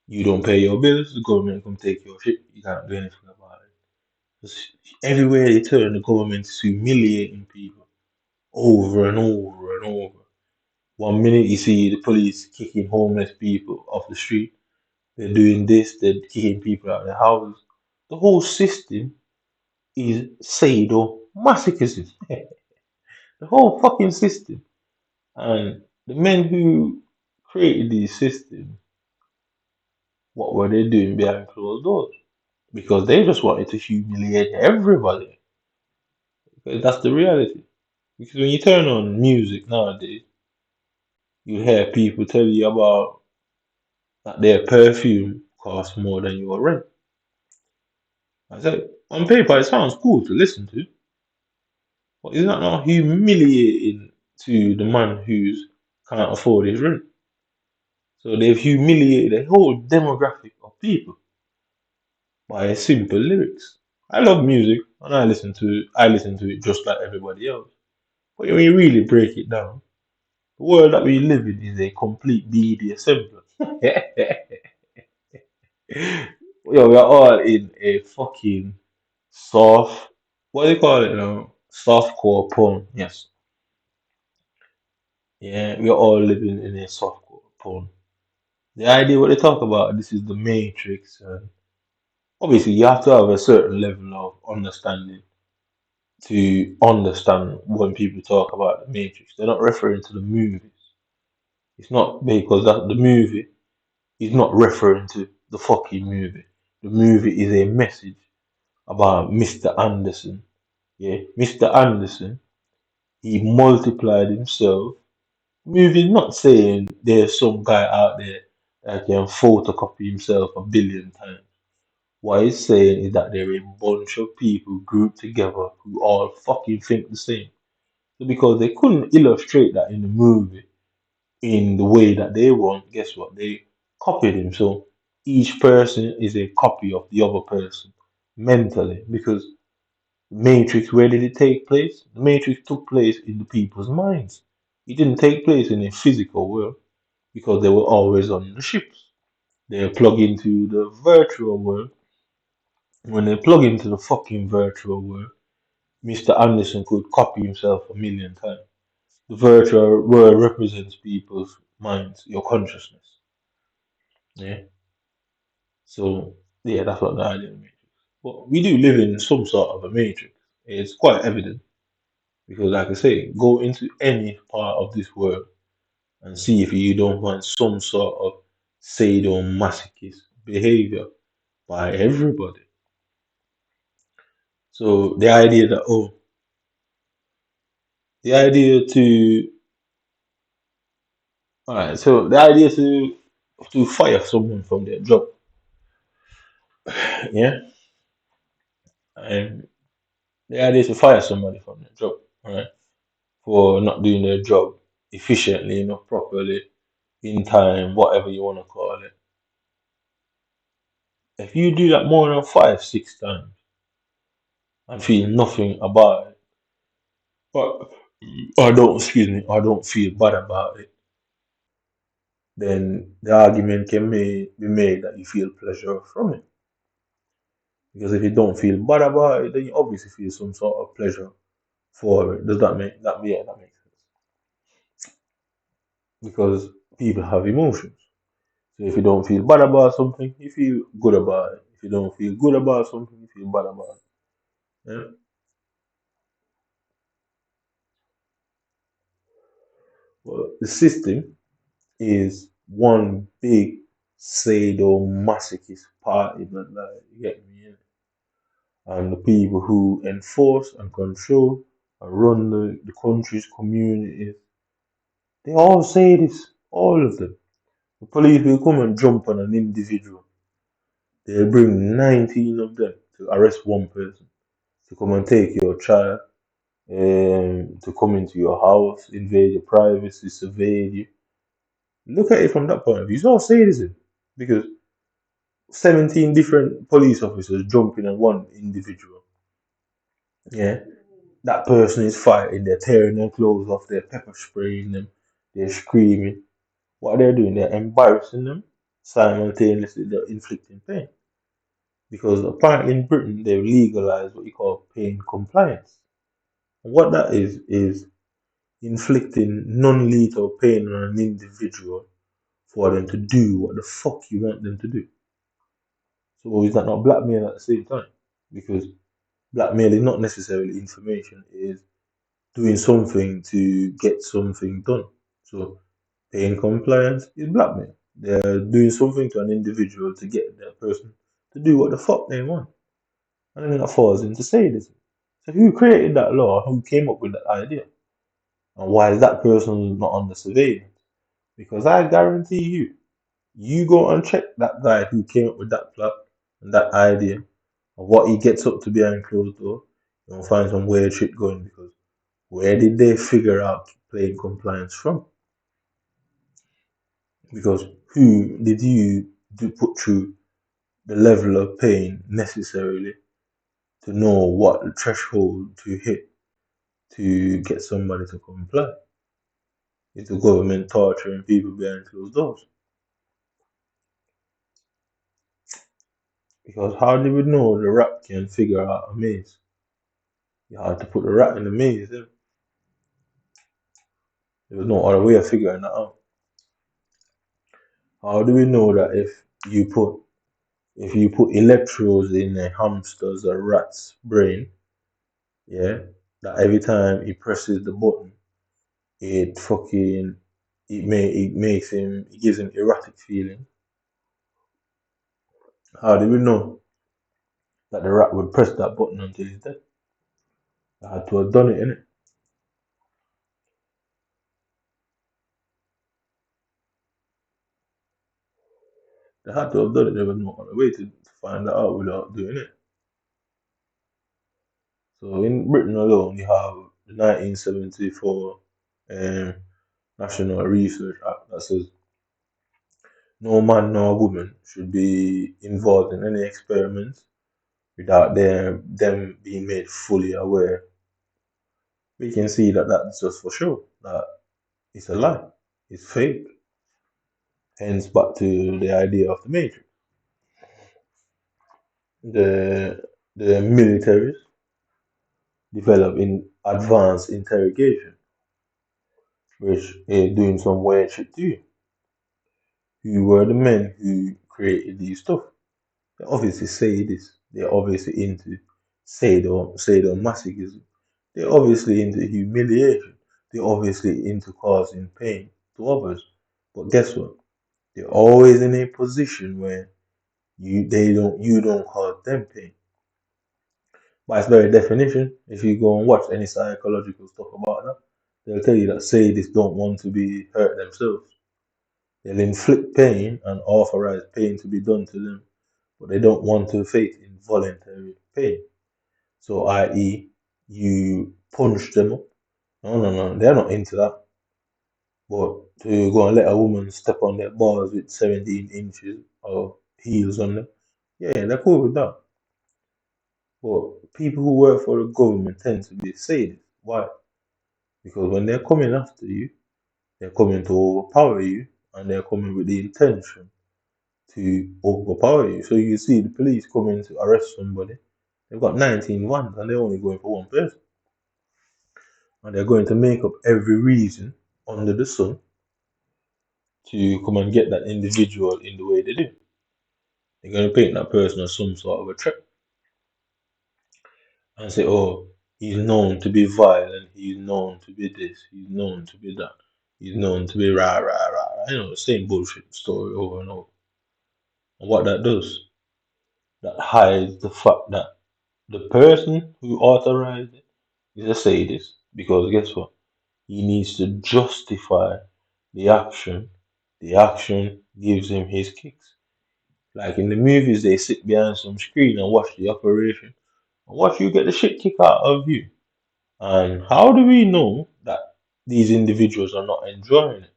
You don't pay your bills, the government come take your shit. You can't do anything about it. Just everywhere they turn, the government's humiliating people over and over and over. One minute you see the police kicking homeless people off the street. They're doing this, they're kicking people out of their houses. The whole system is sadomasochism. The whole fucking system. And the men who created these systems, what were they doing behind closed doors? Because they just wanted to humiliate everybody. Because that's the reality. Because when you turn on music nowadays, you hear people tell you about that their perfume costs more than your rent. I said, on paper, it sounds cool to listen to, but it's not humiliating to the man who's can't afford his rent. So they've humiliated a whole demographic of people by simple lyrics. I love music and I listen to it just like everybody else. But when you really break it down, the world that we live in is a complete BDSM. Yo, we are all in a fucking soft, what do you call it now? Softcore porn. Yes. Yeah, we are all living in a softcore porn. The idea what they talk about, this is the matrix. And obviously, you have to have a certain level of understanding to understand when people talk about the matrix. They're not referring to the movies. It's not because that the movie is not referring to the fucking movie. The movie is a message about Mr. Anderson. Yeah, Mr. Anderson, he multiplied himself. Movie not saying there's some guy out there that can photocopy himself a billion times. What he's saying is that there are a bunch of people grouped together who all fucking think the same. So because they couldn't illustrate that in the movie in the way that they want, guess what? They copied him. So each person is a copy of the other person mentally. Because Matrix, where did it take place? The Matrix took place in the people's minds. It didn't take place in a physical world because they were always on the ships. They plug into the virtual world. When they plug into the fucking virtual world, Mr. Anderson could copy himself a million times. The virtual world represents people's minds, your consciousness. Yeah. So yeah, that's what the idea of the matrix. But we do live in some sort of a matrix. It's quite evident because, like I say, go into any part of this world and see if you don't find some sort of sadomasochist behavior by everybody. So the idea that the idea to all right, so the idea to fire someone from their job, yeah, and the idea to fire somebody from their job, all right, for not doing their job efficiently, properly, in time, whatever you want to call it. If you do that more than five, six times and feel nothing about it, or, or don't feel bad about it, then the argument can be made that you feel pleasure from it. Because if you don't feel bad about it, then you obviously feel some sort of pleasure for it. Does that make that? Yeah, that makes sense. Because people have emotions. So if you don't feel bad about something, you feel good about it. If you don't feel good about something, you feel bad about it. Yeah? Well, the system is one big sadomasochist party, man. Like, you get me? Yeah? and the people who enforce and control and run the country's communities, they all say this, all of them. The police will come and jump on an individual. They'll bring 19 of them to arrest one person, to come and take your child, to come into your house, invade your privacy, surveil you. Look at it from that point of view. It's all sadism because 17 different police officers jumping on one individual. Yeah, that person is fighting, they're tearing their clothes off, they're pepper spraying them, they're screaming. What they're doing, they're embarrassing them, simultaneously they're inflicting pain. Because apparently in Britain they've legalized what you call pain compliance. And what that is inflicting non-lethal pain on an individual for them to do what the fuck you want them to do. So is that not blackmail at the same time? Because blackmail is not necessarily information, it is doing something to get something done. So paying compliance is blackmail. They're doing something to an individual to get that person to do what the fuck they want. And then that falls into sadism. So who created that law? Who came up with that idea? And why is that person not under surveillance? Because I guarantee you, you go and check that guy who came up with that plot and that idea of what he gets up to behind closed door, you'll find some weird shit going because where did they figure out playing compliance from? Because who did you put through the level of pain necessarily to know what threshold to hit to get somebody to comply? Is the government torturing people behind closed doors? Because how do we know the rat can figure out a maze? You had to put the rat in the maze. There was no other way of figuring that out. How do we know that if you put electrodes in a hamster's or rat's brain, yeah, that every time he presses the button, it fucking it gives him erratic feeling. How do we know that the rat would press that button until he's dead? They had to have done it, innit? They had to have done it. There was no other way to find that out without doing it. So in Britain alone, you have the 1974 um, National Research Act that says no man nor woman should be involved in any experiments without them being made fully aware. We can see that that's just for sure. That it's a lie. It's fake. Hence, back to the idea of the Matrix. The the militaries develop in advanced interrogation, which is doing some weird shit to you. Who were the men who created these stuff? They obviously say this. They're obviously into sadomasochism. They're obviously into humiliation. They're obviously into causing pain to others. But guess what? They're always in a position where you don't cause them pain. By its very definition, if you go and watch any psychological stuff about that, they'll tell you that sadists don't want to be hurt themselves. They'll inflict pain and authorize pain to be done to them, but they don't want to face involuntary pain. So, i.e., you punch them up. No, they're not into that. But to go and let a woman step on their balls with 17 inches of heels on them, yeah, they're cool with that. But people who work for the government tend to be sadists. Why? Because when they're coming after you, they're coming to overpower you, and they're coming with the intention to overpower you. So you see the police coming to arrest somebody, they've got 19 ones and they're only going for one person. And they're going to make up every reason under the sun to come and get that individual in the way they do. They're going to paint that person as some sort of a threat and say, oh, he's known to be violent, he's known to be this, he's known to be that, he's known to be rah, rah, rah. You know, the same bullshit story over and over. And what that does, that hides the fact that The person who authorized it is a sadist because guess what? He needs to justify the action. The action gives him his kicks. Like in the movies, they sit behind some screen and watch the operation and watch you get the shit kicked out of you. And how do we know that these individuals are not enjoying it?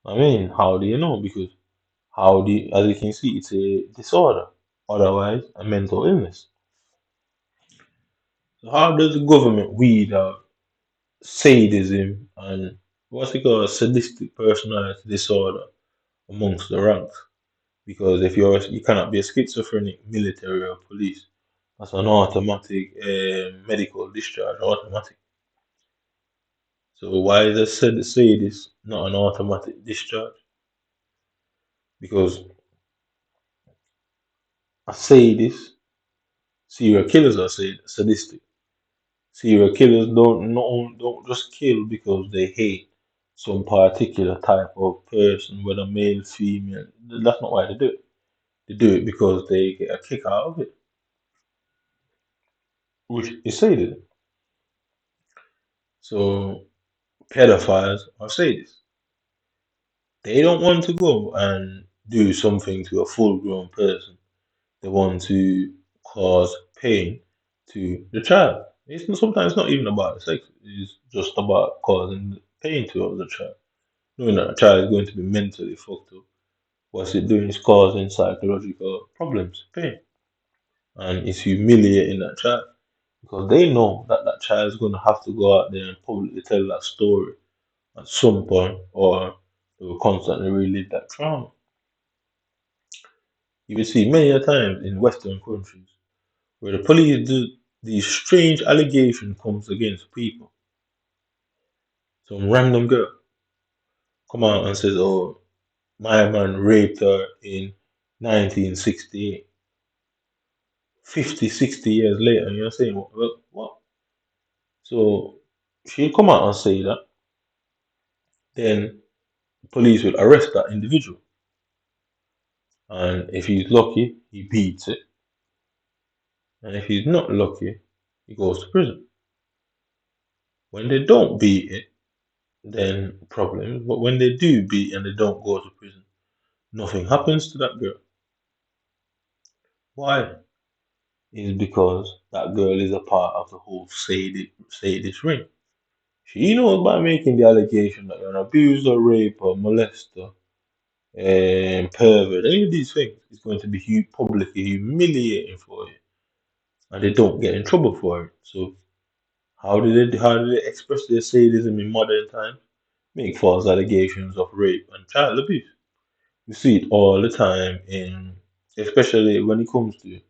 I mean, how do you know? Because as you can see, it's a disorder, otherwise a mental illness. So how does the government weed out sadism and what's it called, sadistic personality disorder amongst the ranks? Because if you cannot be a schizophrenic, military, or police, that's an automatic medical discharge, automatic. So why is a sadist not an automatic discharge? Because a sadist, serial killers are sadistic. Serial killers don't just kill because they hate some particular type of person, whether male, female. That's not why they do it. They do it because they get a kick out of it, which is sadism. So pedophiles are sadists. They don't want to go and do something to a full-grown person. They want to cause pain to the child. Sometimes not even about the sex. It's just about causing pain to the child. Knowing that the child is going to be mentally fucked up. What's it doing is causing psychological problems, pain. And it's humiliating that child. Because they know that that child is going to have to go out there and publicly tell that story at some point, or they will constantly relive that trauma. You will see many a times in Western countries where the police do these strange allegations comes against people. Some random girl come out and says, "Oh, my man raped her in 1968." 50, 60 years later, and you're saying, "Well, what?" So she'll come out and say that. Then police will arrest that individual, and if he's lucky, he beats it, and if he's not lucky, he goes to prison. When they don't beat it, then problems. But when they do beat and they don't go to prison, nothing happens to that girl. Why? Is because that girl is a part of the whole sadist ring. She knows by making the allegation that you're an abuser, raper, molester, and pervert, any of these things is going to be publicly humiliating for you, and they don't get in trouble for it. So how do they express their sadism in modern times? Make false allegations of rape and child abuse. You see it all the time in, especially when it comes to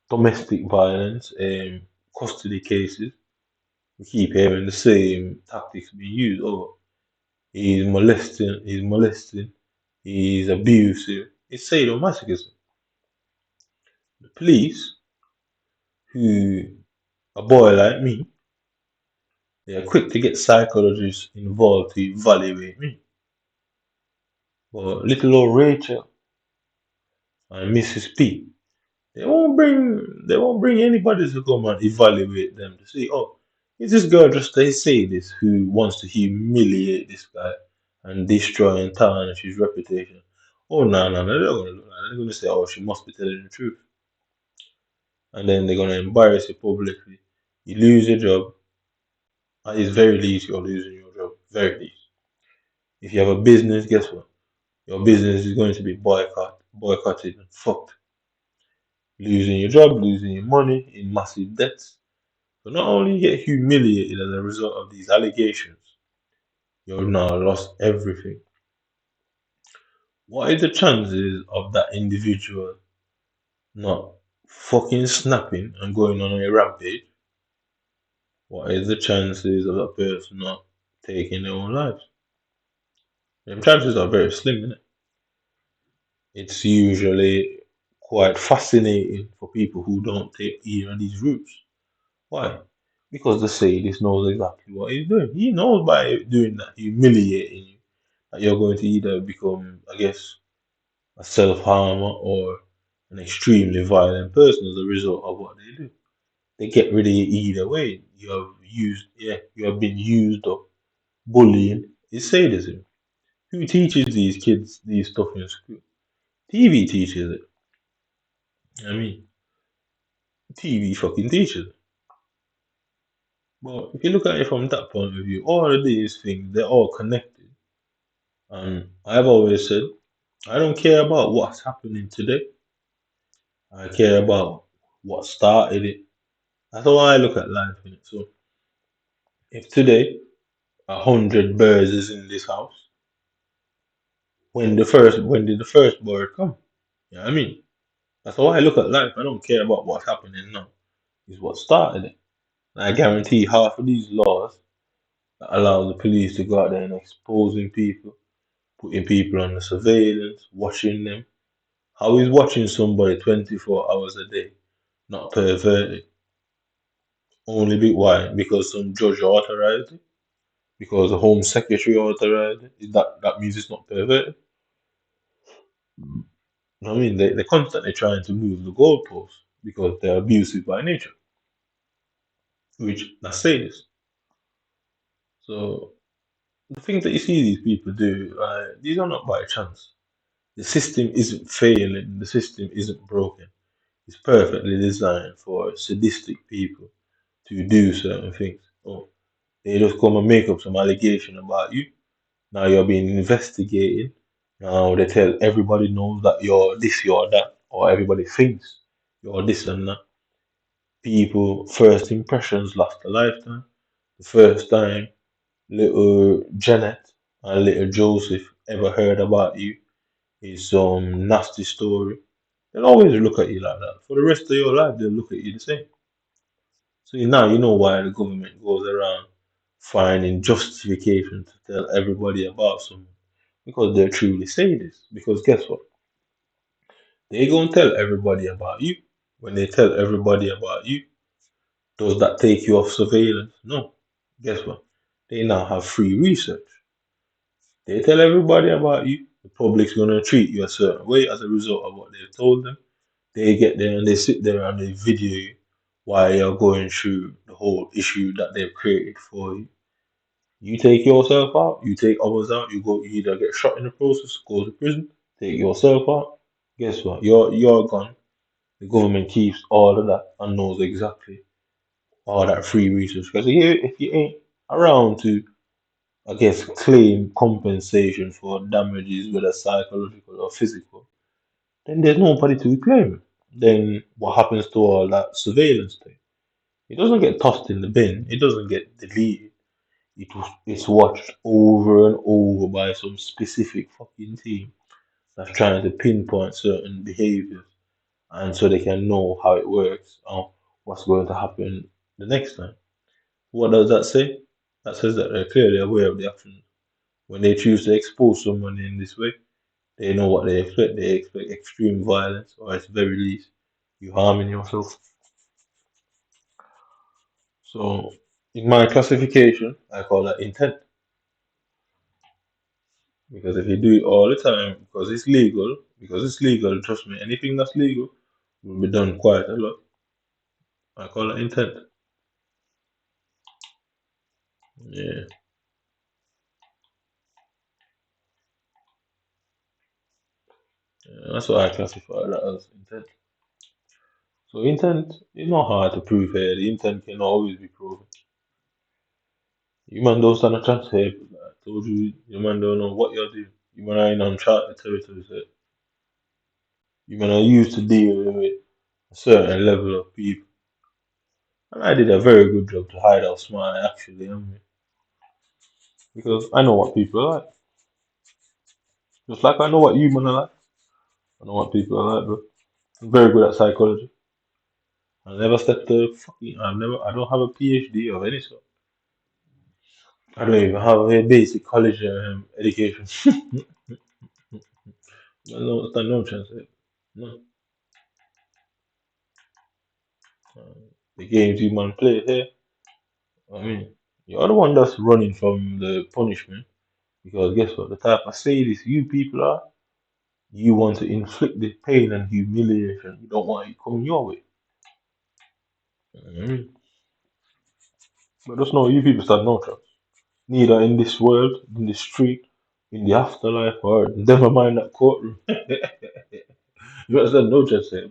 domestic violence and custody cases. We keep hearing the same tactics being used. Oh, he's molesting, he's abusive. It's sadomasochism. The police, who a boy like me, they are quick to get psychologists involved to evaluate me. But little old Rachel and Mrs. P, they won't bring anybody to come and evaluate them to see, oh, is this girl just a sadist who wants to humiliate this guy and destroy and tarnish his reputation? Oh no, they're not gonna do that. They're gonna say, oh, she must be telling the truth. And then they're gonna embarrass you publicly. You lose your job. At its very least, you're losing your job. Very least. If you have a business, guess what? Your business is going to be boycotted and fucked. Losing your job, losing your money in massive debts. So not only you get humiliated as a result of these allegations, you've now lost everything. What is the chances of that individual not fucking snapping and going on a rampage? What is the chances of that person not taking their own lives? Them chances are very slim, innit? It's usually quite fascinating for people who don't take either of these routes. Why? Because the sadist knows exactly what he's doing. He knows by doing that, humiliating you, that you're going to either become, I guess, a self harmer or an extremely violent person as a result of what they do. They get rid of you either way. You have been used up. Bullying is sadism. Who teaches these kids these stuff in school? TV teaches it. I mean, TV fucking teaches it. But if you look at it from that point of view, all of these things, they're all connected. And I've always said, I don't care about what's happening today. I care about what started it. That's how I look at life. Innit? So if today 100 birds is in this house, when did the first bird come? You know what I mean? That's how I look at life. I don't care about what's happening now. It's what started it. And I guarantee half of these laws that allow the police to go out there and exposing people, putting people under surveillance, watching them. How is watching somebody 24 hours a day not perverted? Only why? Because some judge authorized it? Because the Home Secretary authorized it? That means it's not perverted? I mean, they're constantly trying to move the goalposts because they're abusive by nature, which that's sadist. So the things that you see these people do, these are not by chance. The system isn't failing. The system isn't broken. It's perfectly designed for sadistic people to do certain things. Oh, they just come and make up some allegation about you. Now you're being investigated. Now they tell everybody knows that you're this, you're that, or everybody thinks you're this and that. People, first impressions last a lifetime. The first time little Janet and little Joseph ever heard about you is some nasty story. They'll always look at you like that. For the rest of your life, they'll look at you the same. So now you know why the government goes around finding justification to tell everybody about someone. Because they're truly sadists. Because guess what? They gonna tell everybody about you. When they tell everybody about you, does that take you off surveillance? No. Guess what? They now have free research. They tell everybody about you. The public's gonna treat you a certain way as a result of what they've told them. They get there and they sit there and they video you while you're going through the whole issue that they've created for you. You take yourself out, you take others out, you either get shot in the process, go to prison, take yourself out. Guess what? You're gone. The government keeps all of that and knows exactly all that free research. Because if you ain't around to, I guess, claim compensation for damages, whether psychological or physical, then there's nobody to claim. Then what happens to all that surveillance thing? It doesn't get tossed in the bin. It doesn't get deleted. It's watched over and over by some specific fucking team that's trying to pinpoint certain behaviors, and so they can know how it works or what's going to happen the next time. What does that say? That says that they're clearly aware of the action. When they choose to expose someone in this way, they know what they expect. They expect extreme violence, or at the very least, you harming yourself. So, in my classification, I call that intent. Because if you do it all the time, because it's legal, trust me, anything that's legal will be done quite a lot. I call it intent. Yeah, yeah, that's what I classify that as intent. So intent is not hard to prove here. The intent can always be proven. You man don't stand a chance here. I told you, you man don't know what you're doing. You man are in uncharted territory. So you man are used to dealing with a certain level of people. And I did a very good job to hide how smart I actually am. Because I know what people are like. Just like I know what you man are like. I know what people are like, bro. I'm very good at psychology. I never stepped to fucking. I don't have a PhD of any sort. I don't even have a basic college education. Stand no chance. No. The games you man play here. I mean, you're the one that's running from the punishment. Because guess what? The type of sadist you people are, You want to inflict the pain and humiliation. You don't want it coming your way. Mm. But just know you people stand no chance. Neither in this world, in the street, in the afterlife, or never mind that courtroom. You understand? No chance here.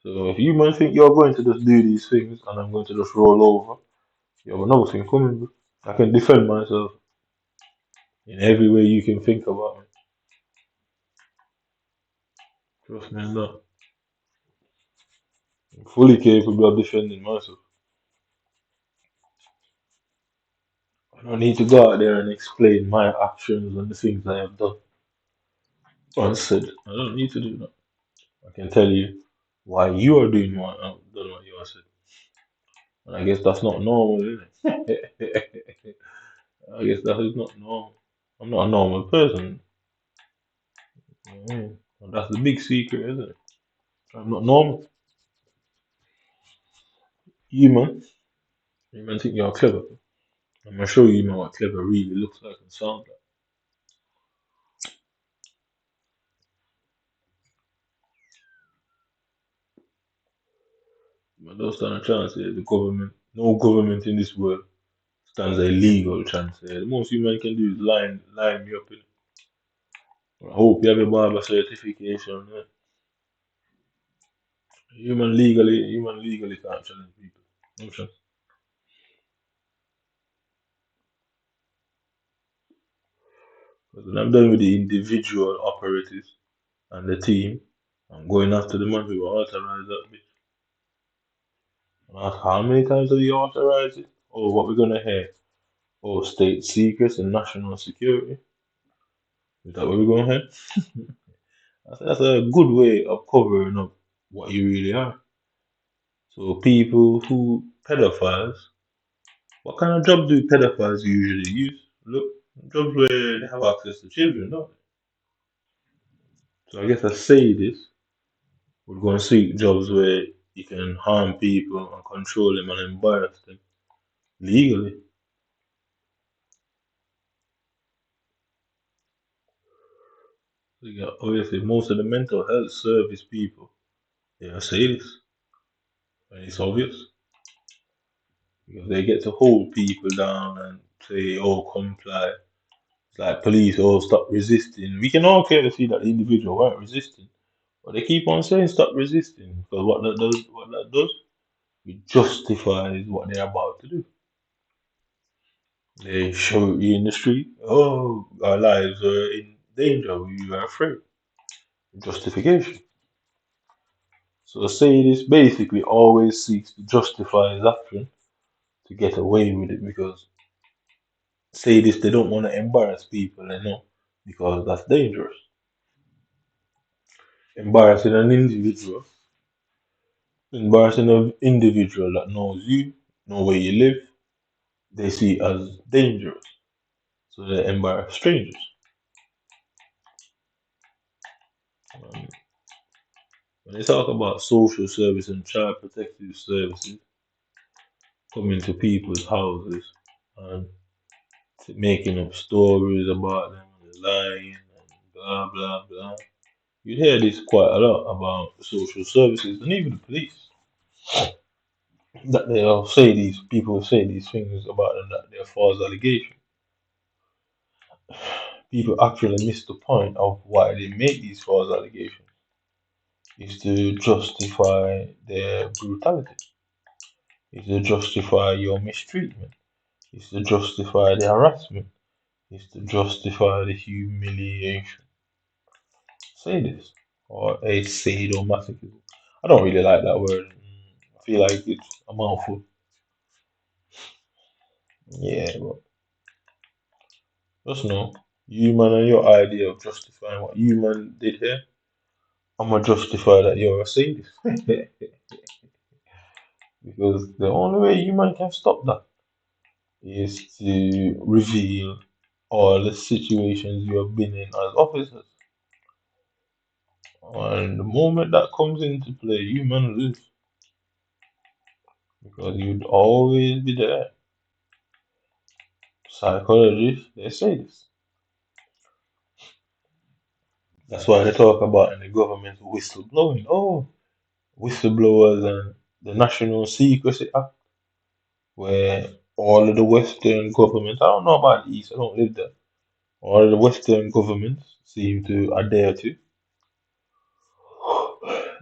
So if you man think you're going to just do these things and I'm going to just roll over, you have another thing coming, bro. I can defend myself in every way you can think about me. Trust me on that. I'm fully capable of defending myself. I don't need to go out there and explain my actions and the things I have done or said. I don't need to do that. I can tell you why you are doing what I've done what you have said. And I guess that's not normal, is it? I guess that is not normal. I'm not a normal person. Mm. And that's the big secret, isn't it? I'm not normal. You man, you man think you're clever. I'm gonna show you man what clever really looks like and sounds like. But don't stand a chance here. The government, no government in this world stands a legal chance here. The most you man can do is line me up in. I hope you have a barber certification. Yeah. Human legally can't challenge people. No chance. Because when I'm done with the individual operatives and the team, I'm going after the man who authorized that bitch. And ask how many times have you authorized it? Oh, what we're gonna hear? Oh, state secrets and national security. Is that what we're gonna hear? That's a good way of covering up what you really are. So people who pedophiles, what kind of job do pedophiles usually use? Look, jobs where they have access to children, don't they? So I guess a sadist would go and seek jobs where you can harm people and control them and embarrass them legally. So you got, obviously, most of the mental health service people, they are sadists, and it's obvious because they get to hold people down and say, "Oh, comply." It's like police, "Oh, stop resisting." We can all clearly see that the individual weren't resisting, but they keep on saying, "Stop resisting," because what that does, it justifies what they're about to do. They show you in the street, "Oh, our lives are in danger. We are afraid." Justification. So a sadist basically always seeks to justify his action to get away with it because sadists they don't want to embarrass people, because that's dangerous. Embarrassing an individual, embarrassing an individual that knows you, know where you live, they see it as dangerous. So they embarrass strangers. Um, when they talk about social service and child protective services coming to people's houses and making up stories about them and lying and blah blah blah. You hear this quite a lot about social services and even the police. That they'll say these people say these things about them that they're false allegations. People actually miss the point of why they make these false allegations is to justify their brutality, is to justify your mistreatment, is to justify the harassment, is to justify the humiliation. Say this. Or a sadomasochism. I don't really like that word. I feel like it's a mouthful. Yeah, but just know, you man and your idea of justifying what you man did here, I'm gonna justify that you're a sadist. Because the only way you man can stop that is to reveal all the situations you have been in as officers. And the moment that comes into play, you man lose. Because you'd always be there. Psychologists, they say this. That's why they talk about in the government whistleblowing. Oh, whistleblowers and the National Secrecy Act, where all of the Western governments, I don't know about the East, I don't live there. All of the Western governments seem to adhere to.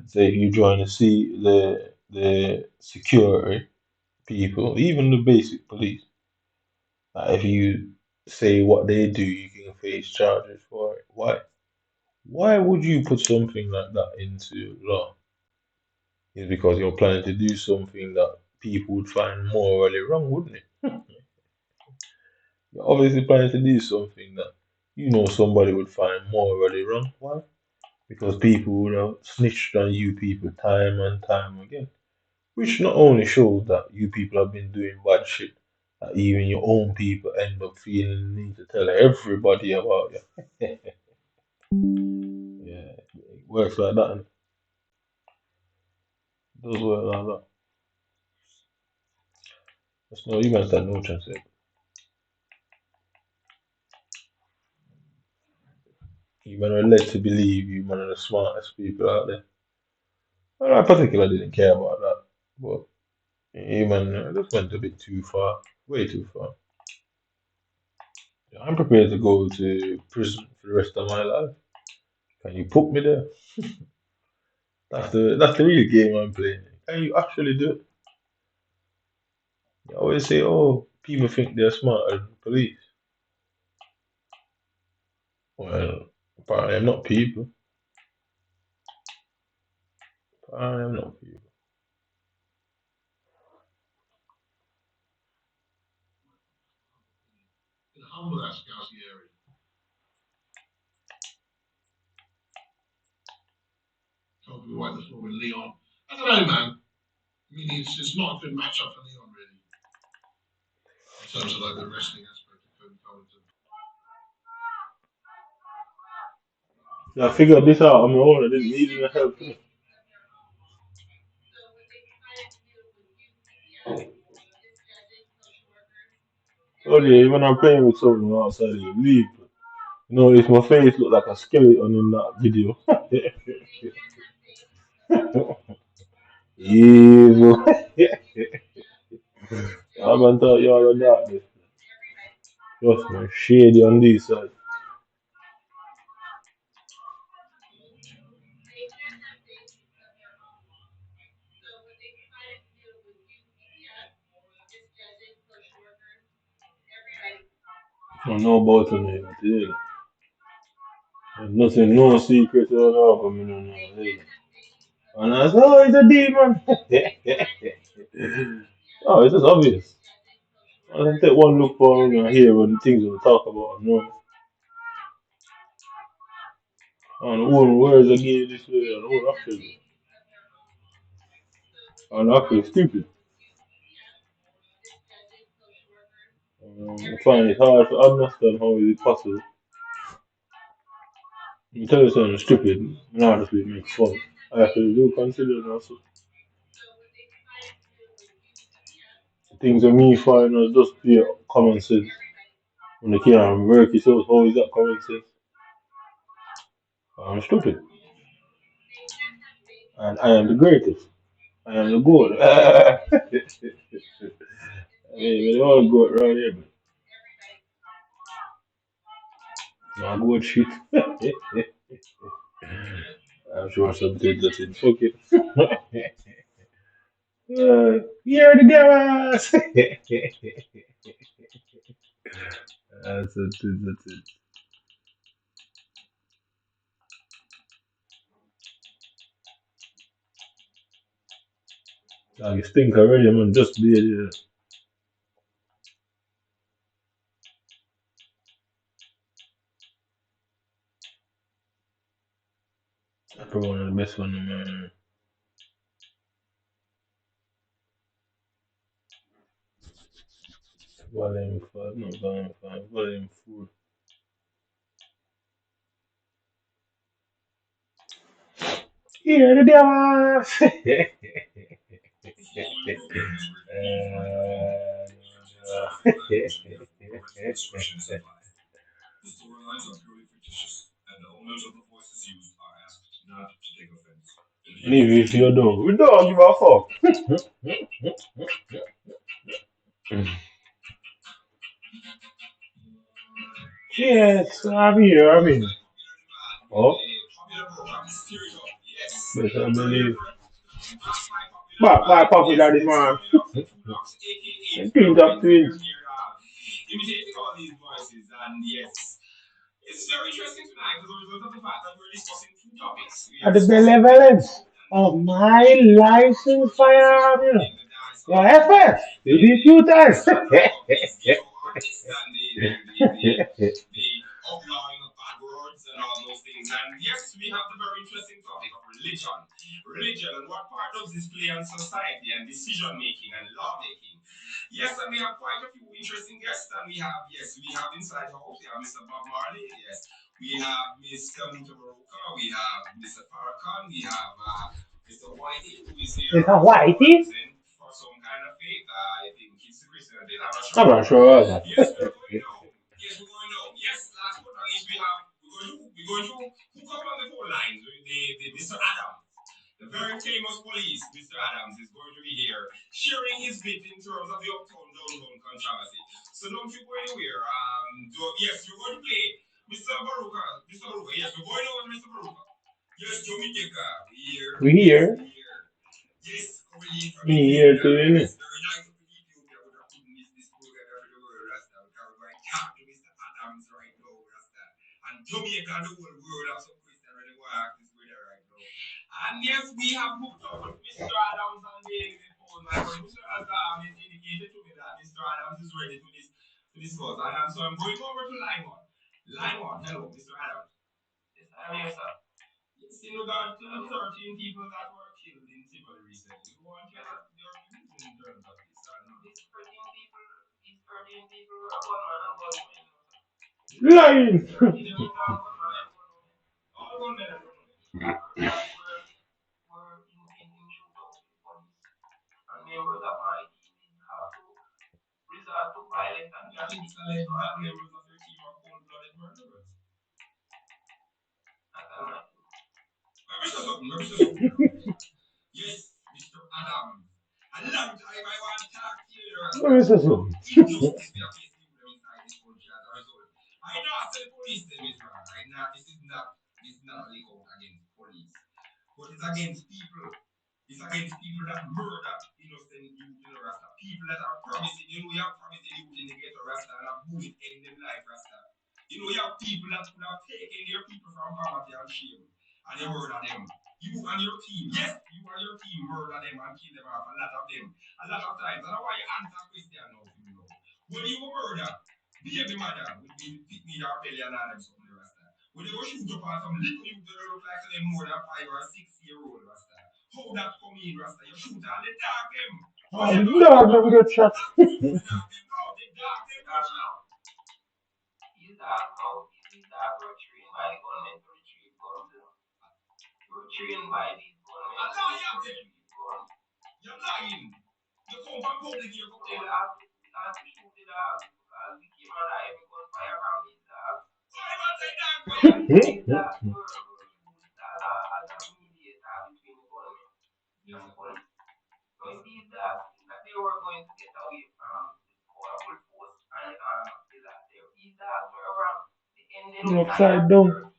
Say if you join the security people, even the basic police, that if you say what they do, you can face charges for it. Why? Why would you put something like that into law? Is because you're planning to do something that people would find morally wrong, wouldn't it? You're obviously planning to do something that you know somebody would find morally wrong. Why? Because people would have snitched on you people time and time again. Which not only shows that you people have been doing bad shit, that even your own people end up feeling the need to tell everybody about you. Yeah, it works like that. And it does work like that. There's no, you man stand no chance here. You man are led to believe you man are the smartest people out there. Well, I particularly didn't care about that, but you man just went a bit too far, way too far. I'm prepared to go to prison for the rest of my life. Can you put me there? That's the real game I'm playing. Can you actually do it? You always say, oh, people think they're smarter than police. Well, apparently I'm not people. Apparently I'm not people. Yeah, I figured this out on my own. I didn't need any help. Oh yeah, when I'm playing with someone outside of the league, you know, if my face look like a skeleton in that video. Evil. I'm gonna tell you all of that. Trust me, shady on this side. I know about it, man. I tell you. There's nothing, no secret at all for me, no, no. Yeah. And I said, oh, it's a demon. Oh, it's just obvious. I can take one look for and hear what the things we talk about. No, and one words again this way, and actually stupid. I find it hard to understand how is it possible. You tell you something stupid, and honestly it makes fun. I actually do consider it also. The things that me find are just pure common sense. When they can't work it out, how is that common sense? I'm stupid. And I am the greatest. I am the goat. Hey, we all goat around here, but no goat shit. I'm sure something that's in fuck it. You're the gas! That's it, that's it. Dog, you stink already, man. Just be there. That's probably one of the best one, man. Volume 5, not volume 5, volume 4. You're the gas! Leave it if you don't. We don't give a fuck. Yes, I'm here, I'm in. Oh, better believe. Back by Puffy Daddy, man. Twins of twins. At the benevolence of my licensed firearm, you know. Your FS, you be few times. It's a whitey. I'm not sure of that. We here. Me here too, innit? Lying. Let me say something. Oh, no, never get shot. Upside down.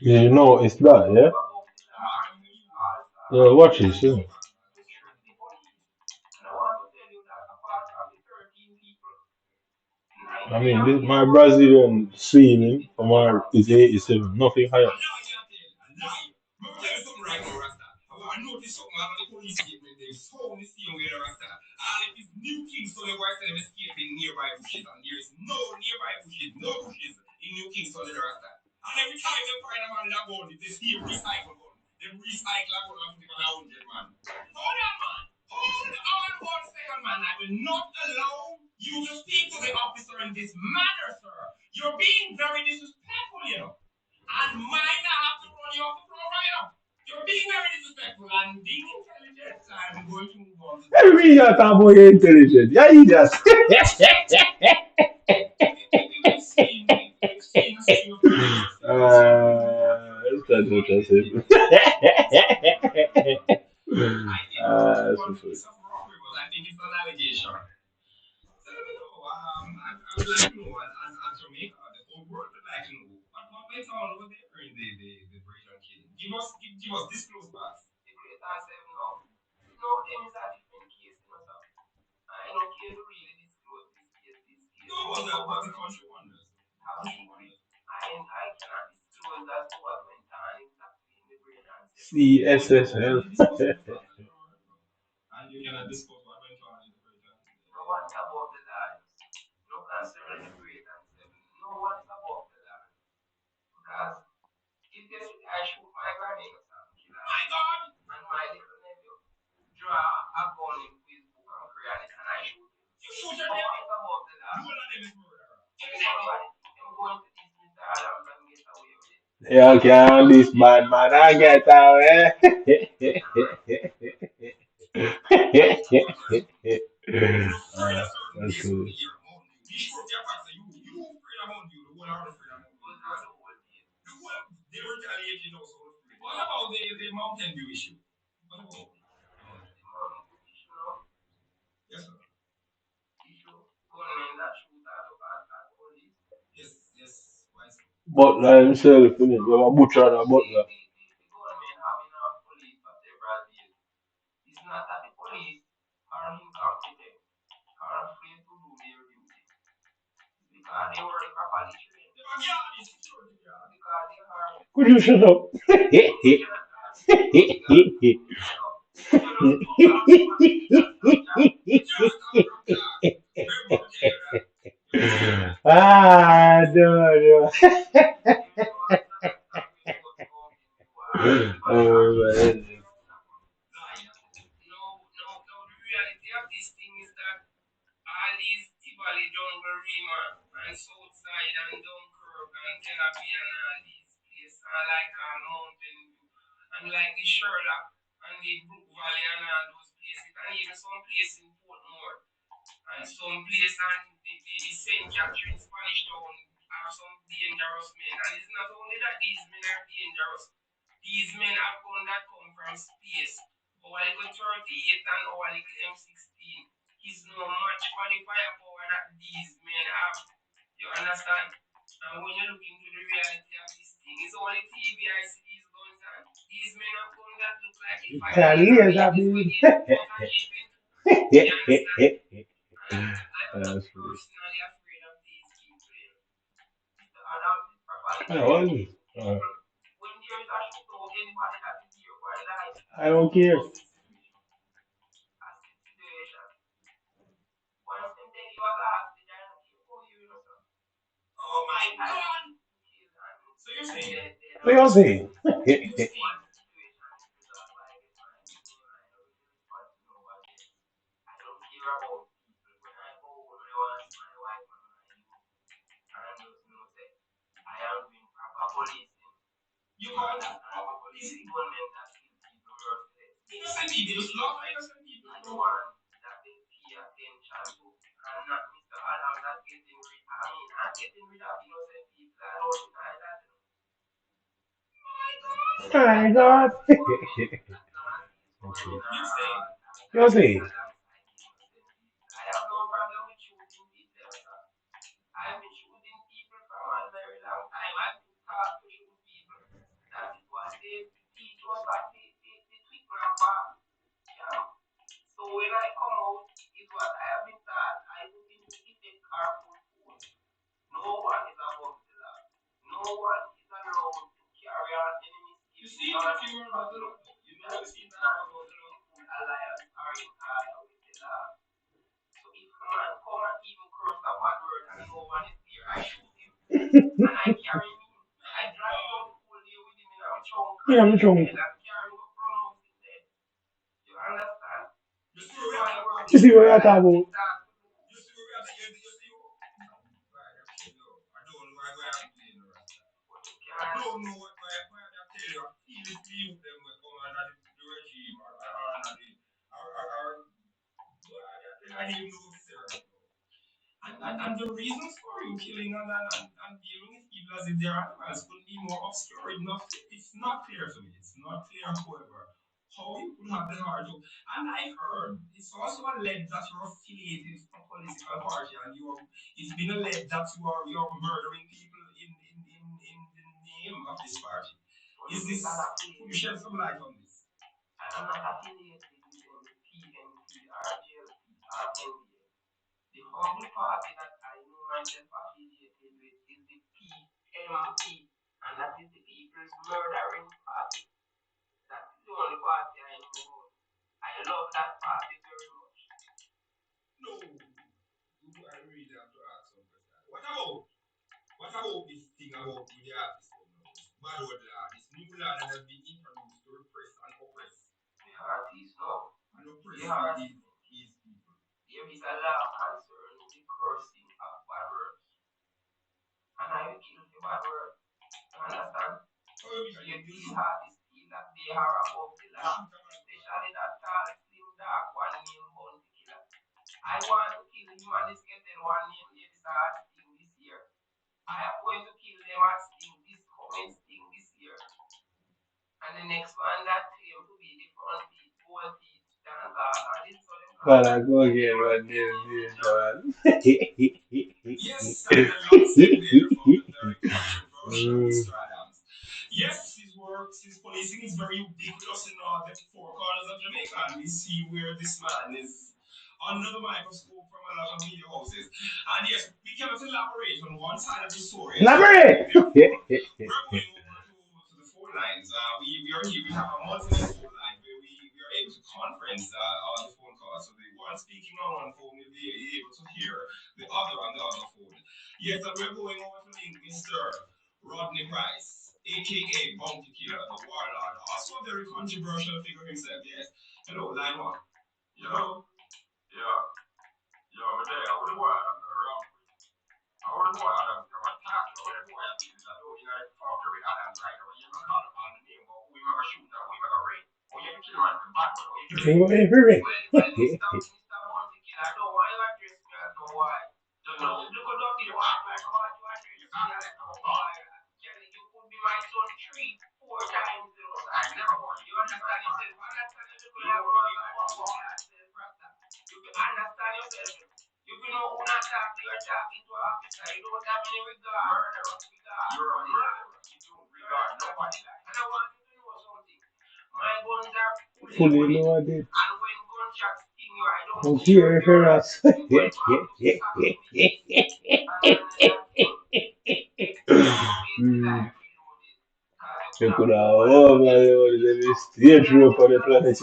Yeah, you know, it's that, yeah? Watch this, you know. I mean, this, my Brazilian ceiling from our is 87, nothing higher. I mean, you're talking about your intelligence. Yeah, you just. That's what I said. That's CSSL. Yeah, okay, this bad man, I get out, eh? That's good. Butler himself, you know, we have a butcher and a butler. Could you shut up? Ah, no, no. Oh, man. Italians, I mean. That's true. Oh, I don't care. What y'all saying? My God. Okay. Y'all saying? Yeah, I'm wrong. You see what you're talking about? Well, I go again one Elaborate! King of every fully loaded. Here for us. You could have all my lord, the stage rope on the planet.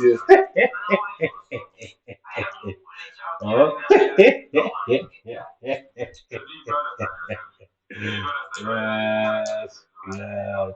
Huh? Yes, glad.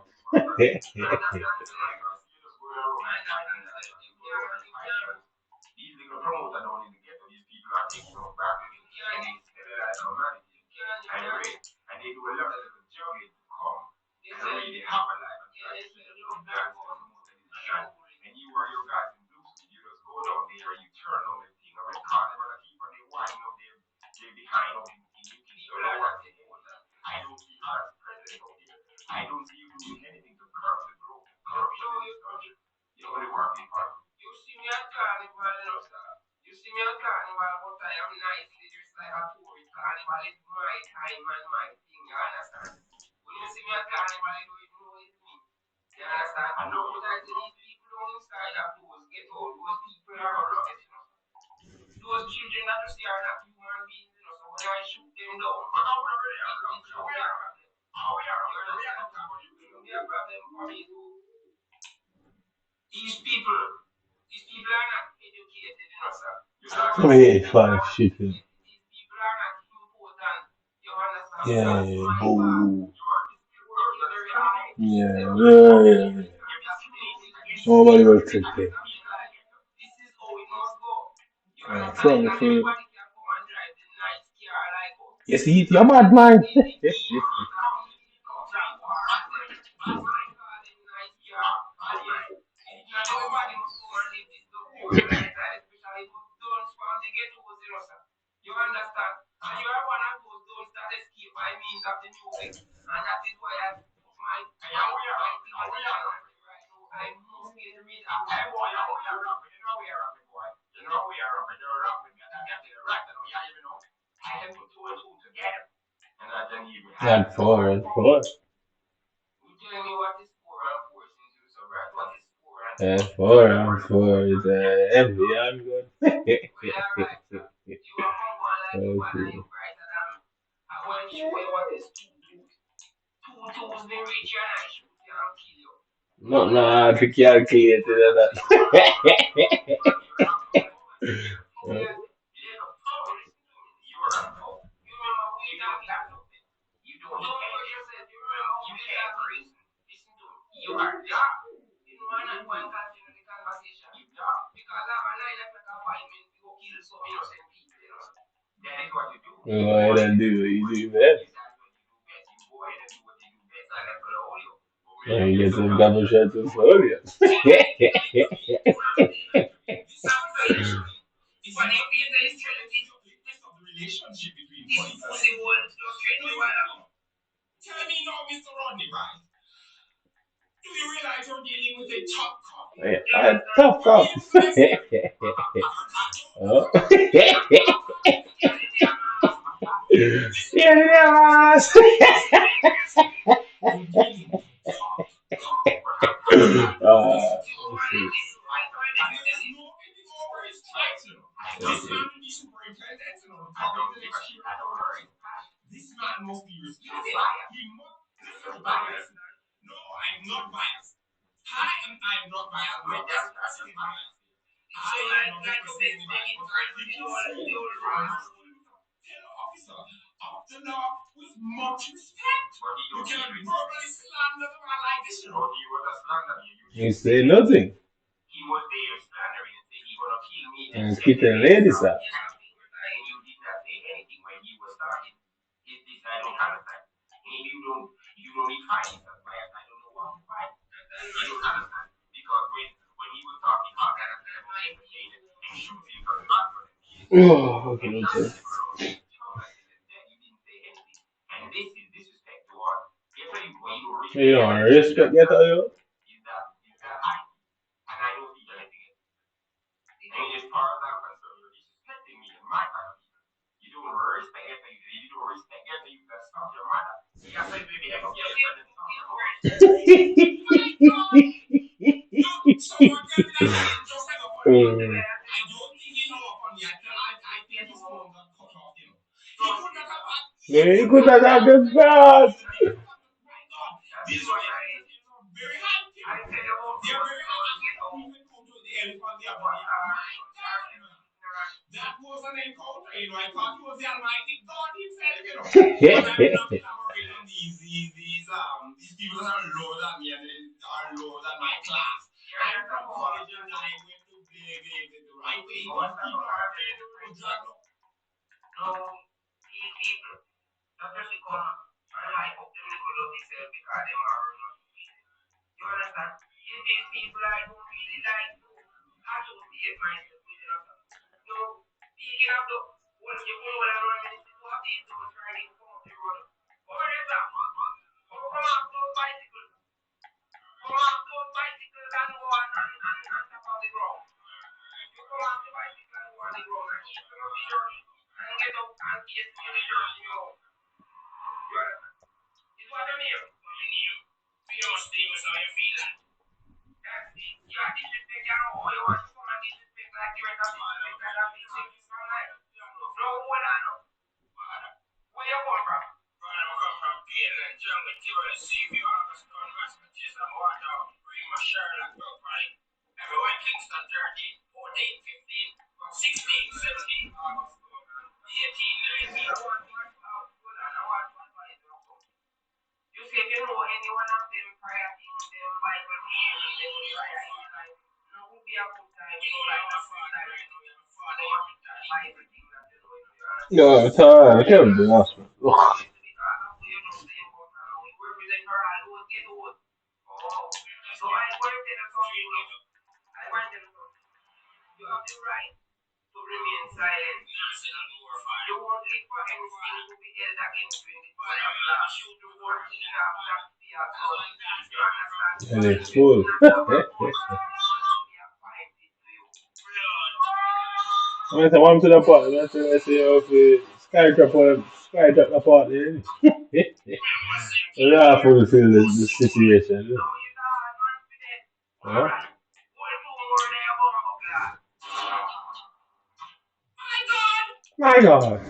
Come here, fine shit. Yeah, boo. Yeah. Nobody will trick you. From yes, you're mad man. Not four and four. Four and four is heavy and good. Okay. Not hard to calculate it and that. Go ahead and do what you do best. And you get some double shots of folio. Tough cop. Oh. Yes. You say nothing. And keeping ladies up. Oh, okay, okay. You don't respect that, you? Mm. Yeah, you could have done this bad. Yeah, it's alright. I can't do that. Ugh. And it's full. I said, one to the part. I say, okay, skytrap the part there. You have to feel the situation. Huh? My God.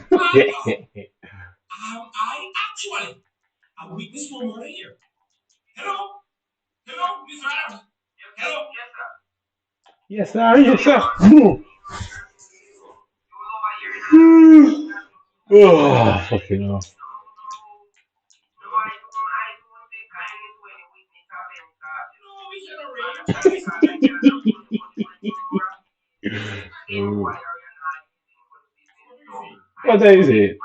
Yes, sir. Yes, sir. Oh, fucking hell. Mm. What is it?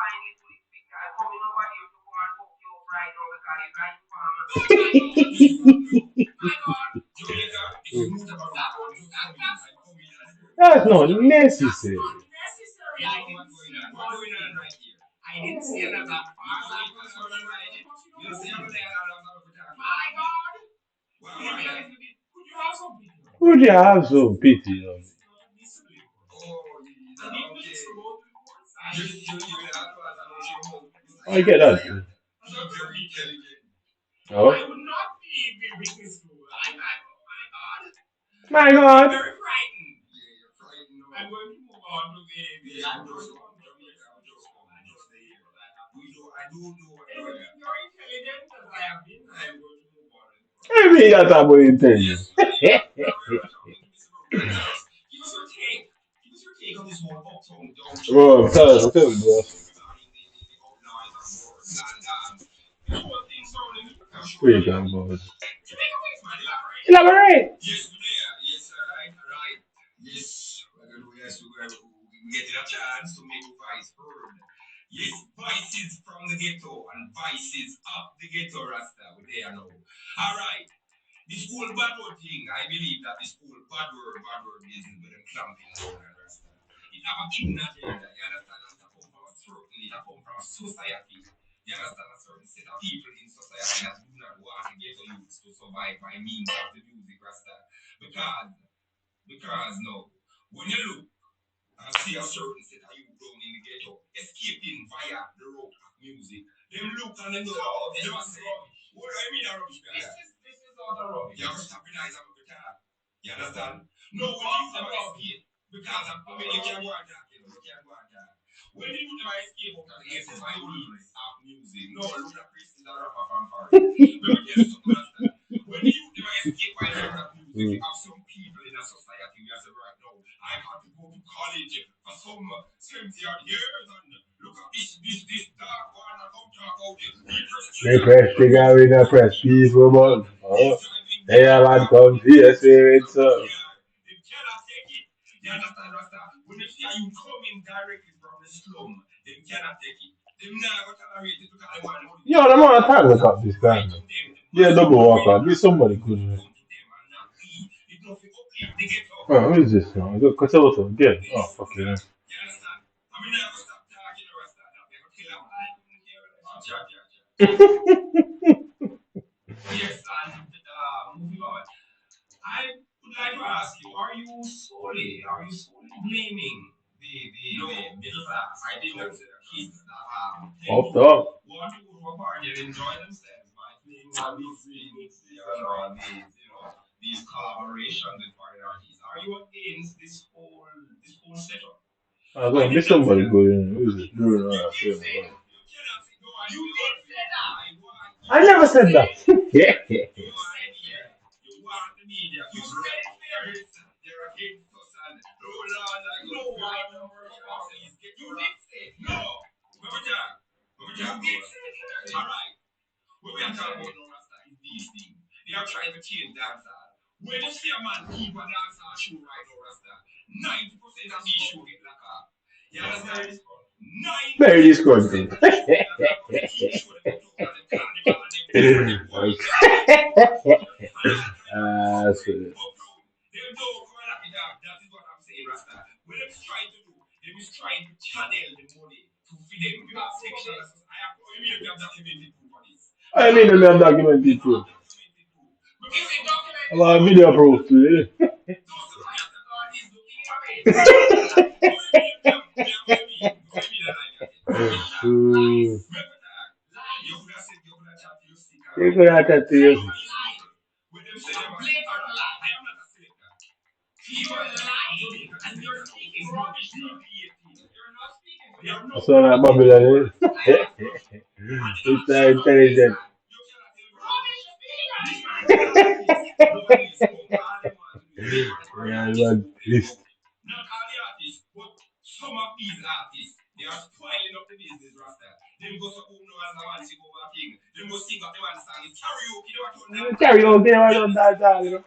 That's not necessary. Would you have some pity on me? I get that. Oh, my God. I mean, that's about intelligence. Bro, tell me, bro. Speak about. Elaborate. Mm. They press the guy in a press people, but they have had come here saying so. Yo, the amount of time look up this guy, man. Yeah, double walker. Be somebody good, man. Oh, who is this now? I got Kosovo again. Oh, fucking hell. Up top. I got be somebody good in. Who is it? Doing all that shit. I never said that. Yeah. Very disgusting. So, I mean, we have documented proof. About video proof too. Mm. You could have that to you. So that Babylon is. It's intelligent. Yeah, man. List. Karaoke, I don't dance all, you know.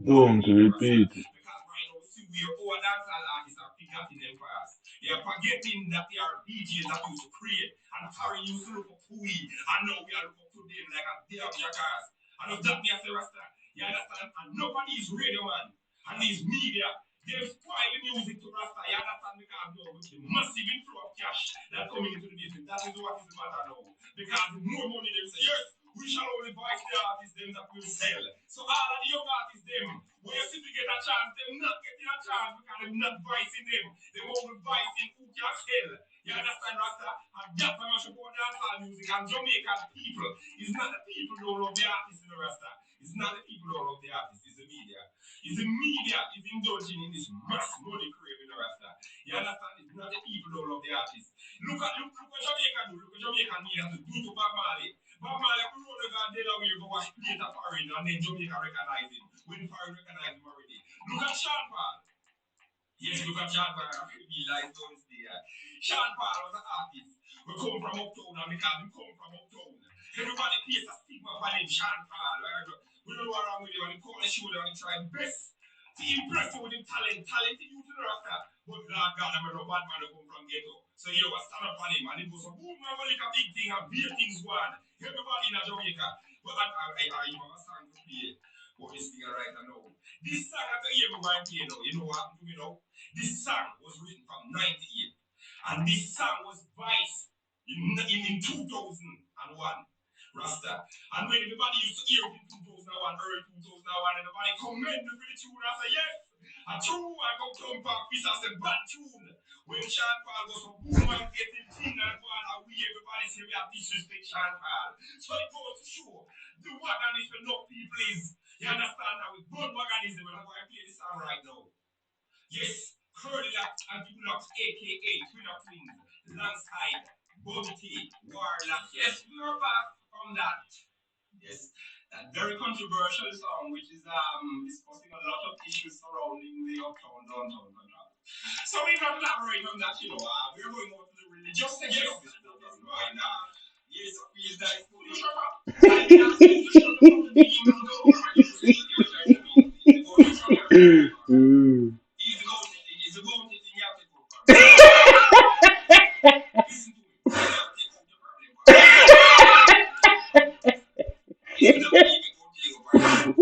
Don't repeat it.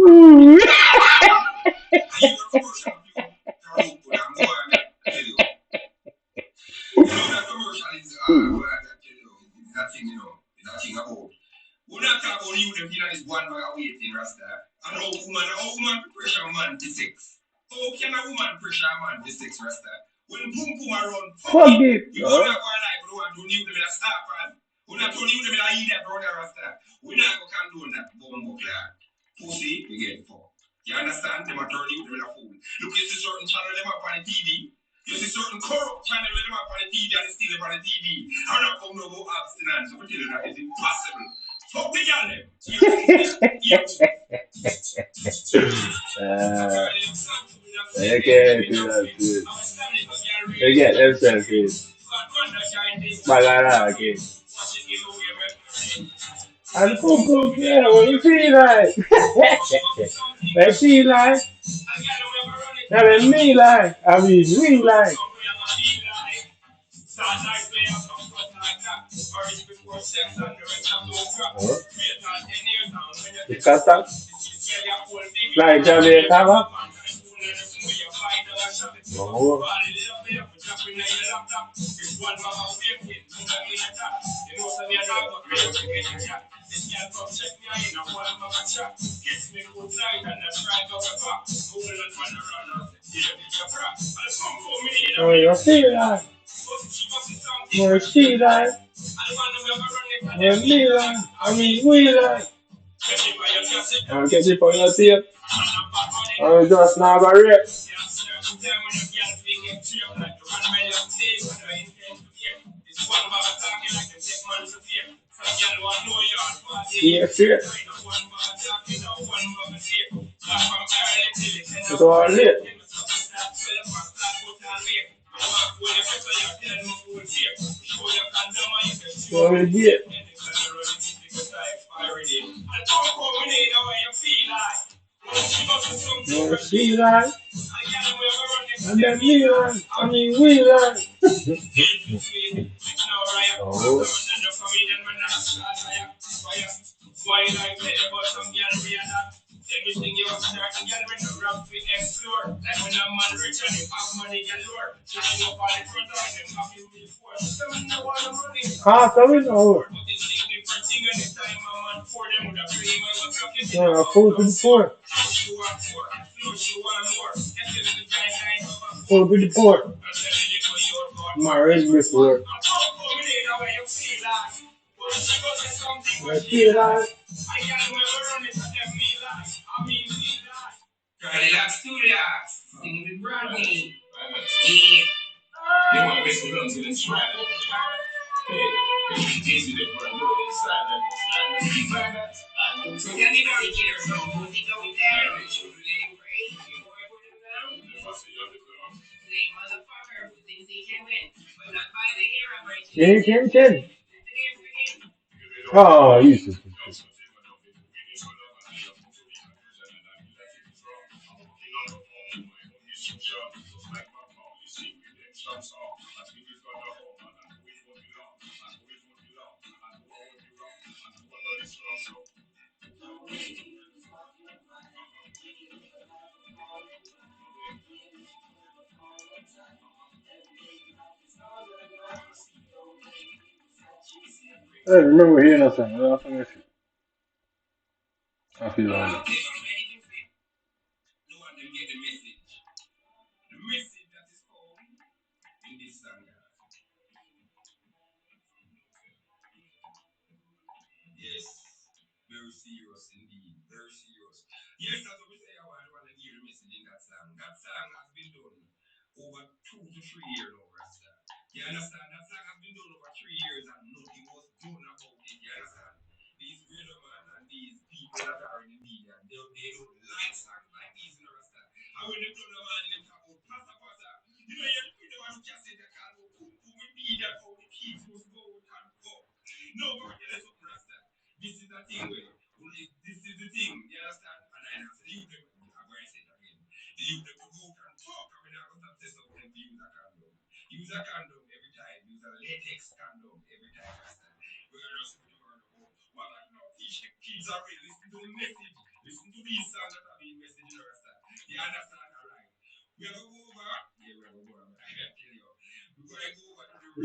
Mm. Fuck it. Huh? uh, they can't do that shit. They get themselves in. Bagara again. And Coco, yeah, what you feel like? They feel like, I mean, me like, I mean, we like. Huh? It's custom. Like Jamaica, man. Oh. Oh, you feel like, you see like, you me like, I mean, we like. I'm getting for your tape. I'm just not a rip. Yes, yes. It's all lit. So we get. You see like, and then me like, I mean, we like. Oh. Ah, so we know. Yeah, food to the poor. Food to the poor. Marriage before. Let's see that. Can. Oh, you should. I remember hearing that song. I think I feel like that.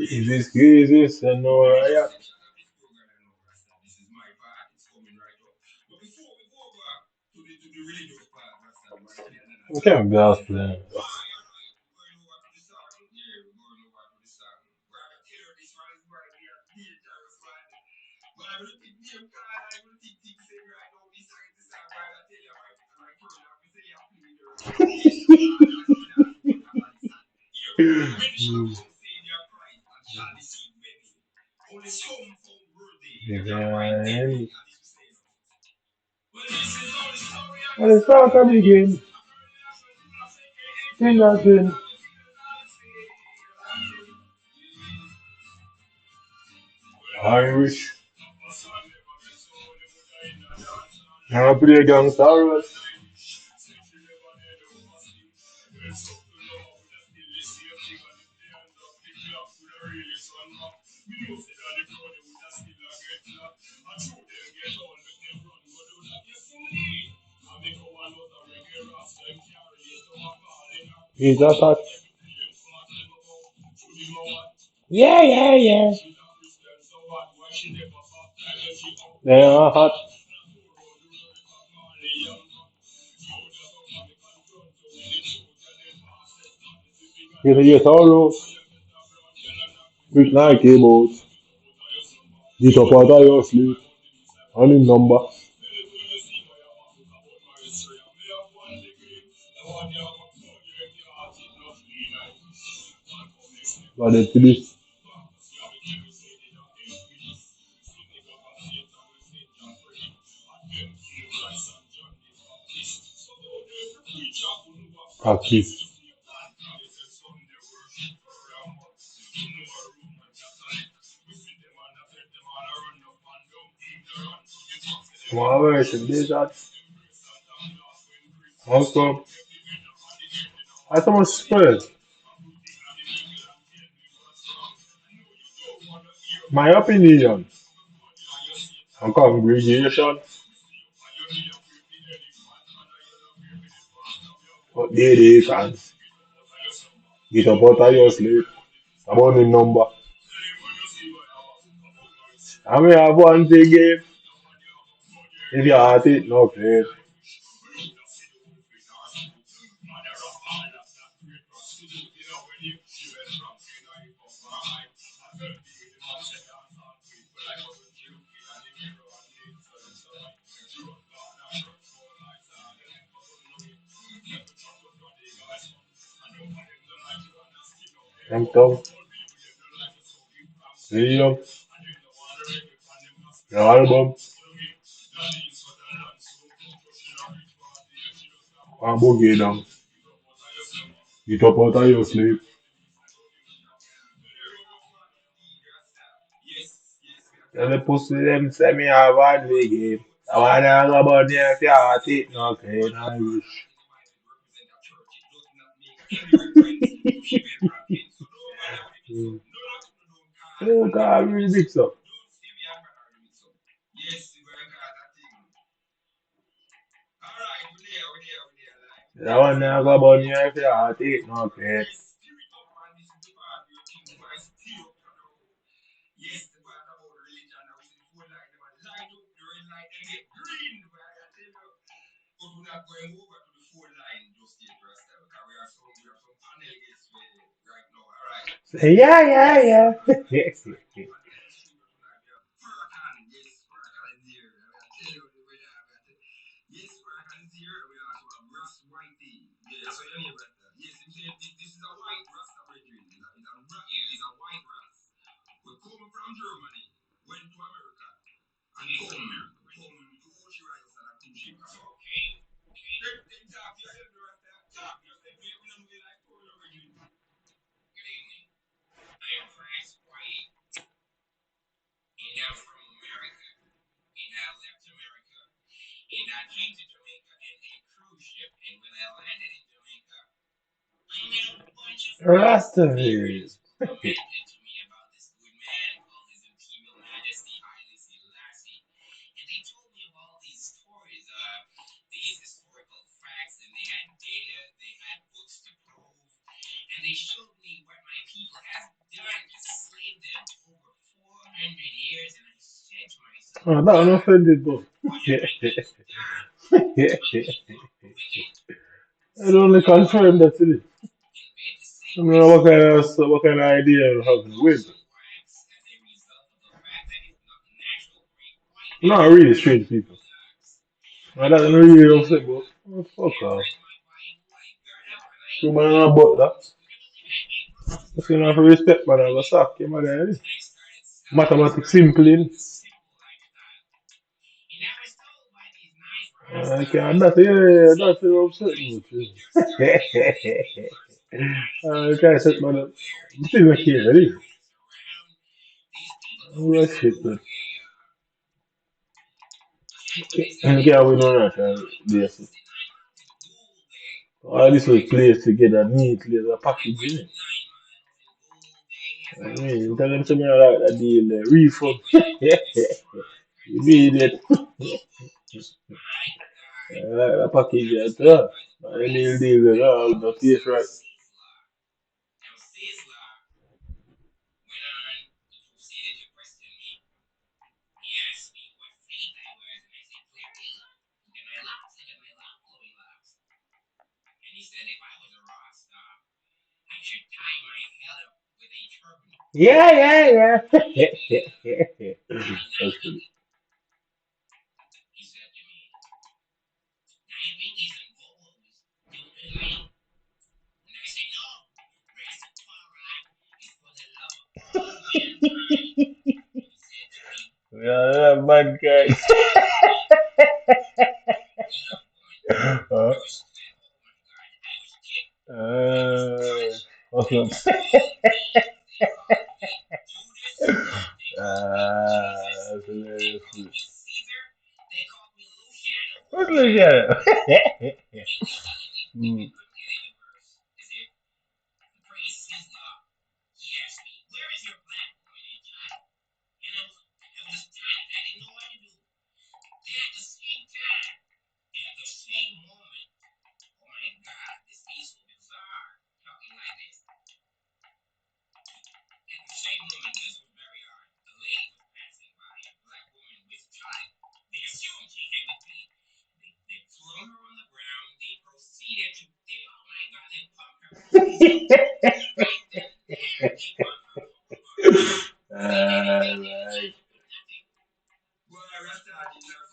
Is this good? Is this? I know where I am. What kind of gospel then? Yeah, And the start of the game, thing that thing. Irish. I play gangsters. He's a hot. Yeah, yeah, yeah. They are hot. He's a yes, all which night came out. The top part of your sleep. On his number. But the police. Practice. One version, this that. Also, I thought was spread. My opinion on congregation, but they can get up out of your sleep. About the number. I may have one thing game. If you at it, no play. Them tongue, William, the album, and boogie down. Get up out of your sleep. And the pussy them say me have one big game. I wanna go about there if you at it, no clean Irish. Mm. Oh God, really mix up. I wanna go about there if you at it, no clean. Yeah, yeah, yeah. Rastafari. Oh, that one offended, but I only confirm that today. I don't know what kind of idea you have with. Not really strange people. I don't really upset, but oh, fuck off. You man about that. If you don't have respect, man, I go sack you, man. Mathematics simple, in. Okay, yeah, nothing upset me. I can't set man up. I'm still not here, ready? Oh, shit, man. Okay, we know that, yes. All this was placed together neatly as a package, isn't it? I mean, tell them something like that deal, refund. You need it. A package, yeah. Any deal, all the taste right. Yeah, yeah, yeah. That's good. Yeah, bad guy. uh, awesome. That's hilarious. What's Luciano? Mm. Right.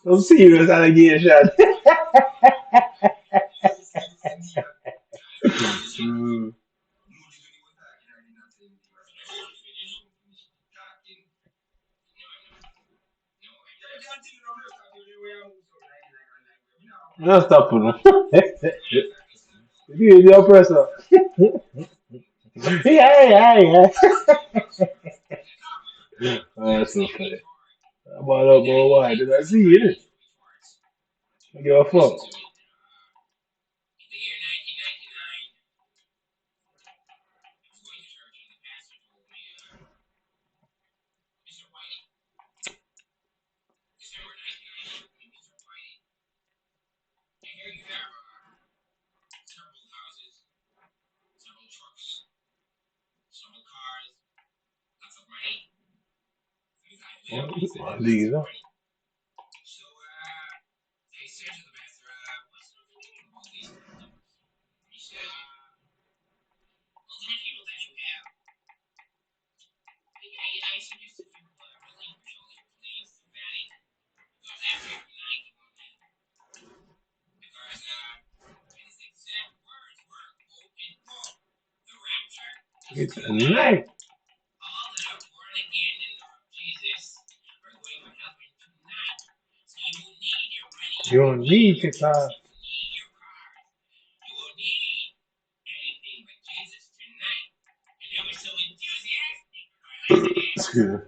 Some serious allegation. Mm. Just stop it. You the oppressor. Yeah, yeah, yeah. Oh, that's so funny. About up, boy, why did I see it? I give a fuck. What these are? It's tonight. You don't need to talk. Excuse me.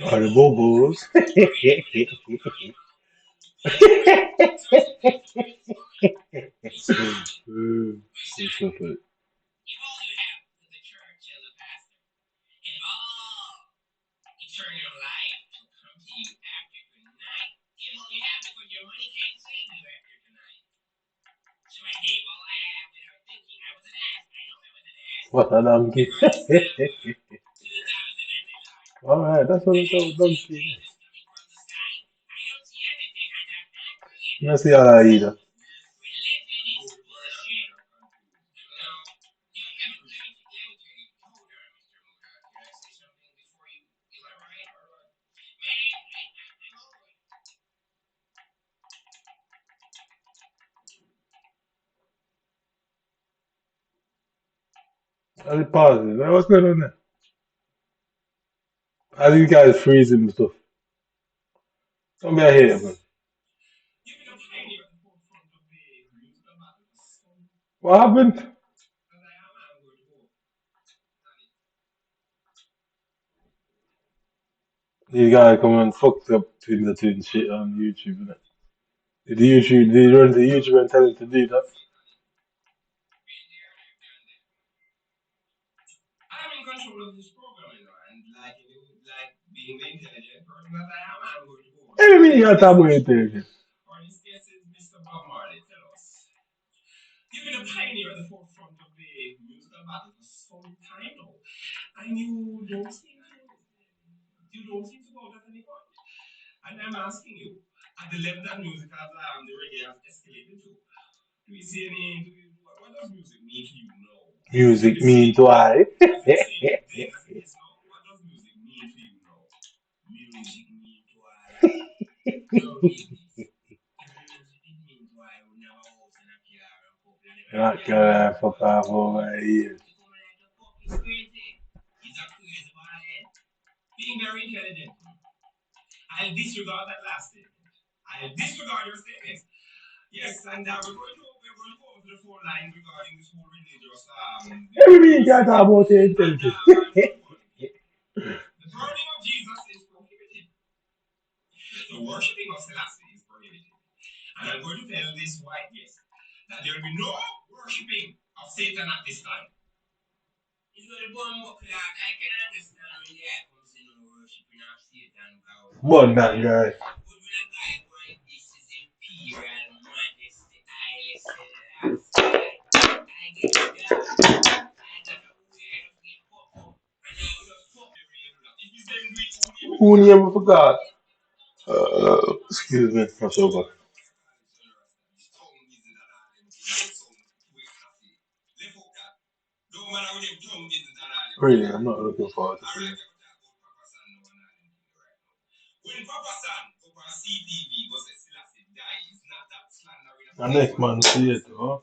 All the bobos. Mm, that's so funny. What a donkey. Alright, that's what it's all donkey. Let's see how that either. I'll pause it. What's going on there? How do you guys freezing and stuff? Don't be a hater, man. What happened? These guys come and fucked up between the twin shit on YouTube, innit? Did you run to YouTube and tell him to do that? Everything you got to talk about intelligence. Music mean to I. Not gonna fuck off over here. Everything you got to talk about intelligence. But that guy. Who name I forgot? Excuse me, I'm so bad. Really, I'm not looking forward to it. The next man see it, huh?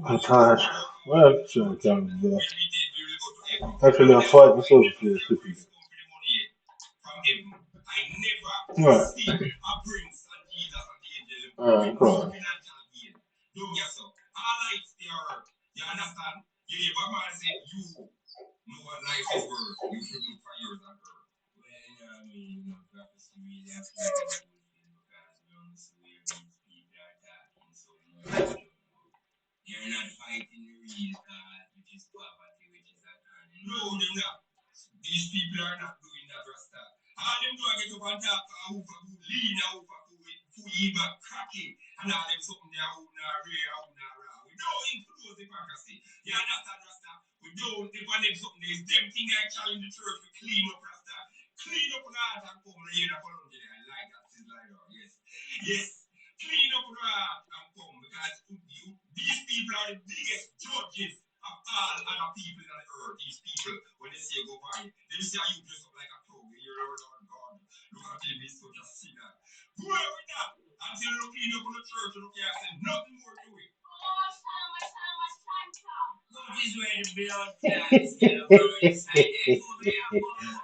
I'm tired. Well, sure, can't be actually, I fight myself for this stupid. Right. Alright, come on.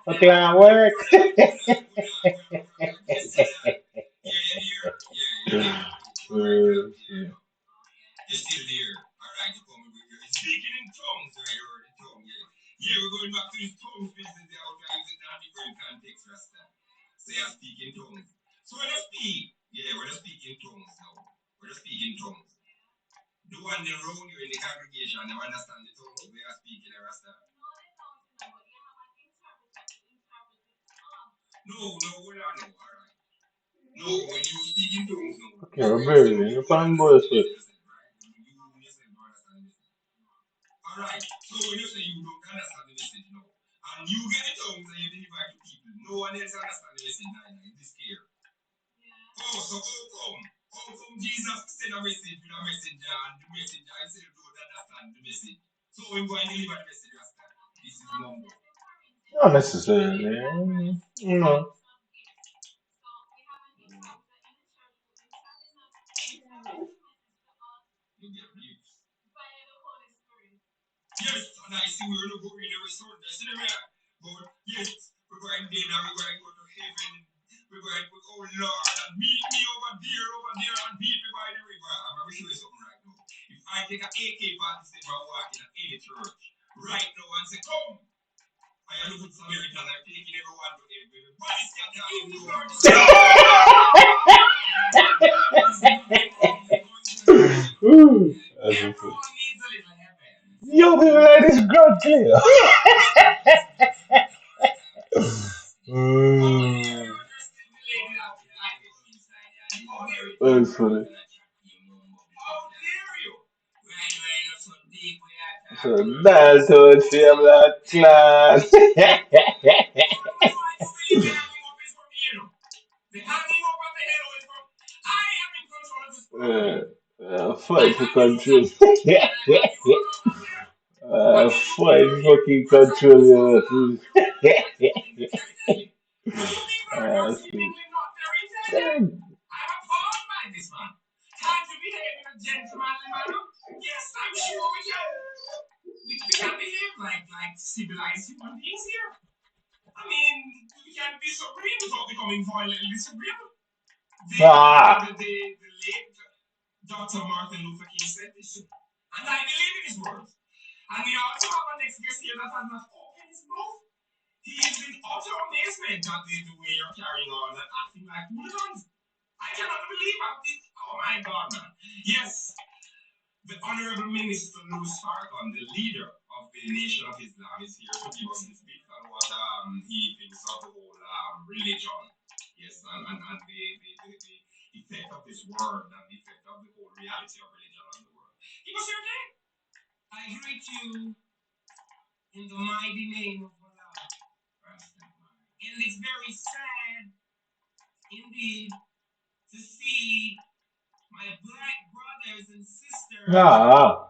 Okay, I work. Yeah. Okay, Roberto, you find boys with. Not necessarily. You know. Ooh, that's a fool. Yo, people like this girl clear. Mm, that's funny. So that's what feel like class. uh, fight for control. Fight fucking control your. Sweet. Ah. Ah.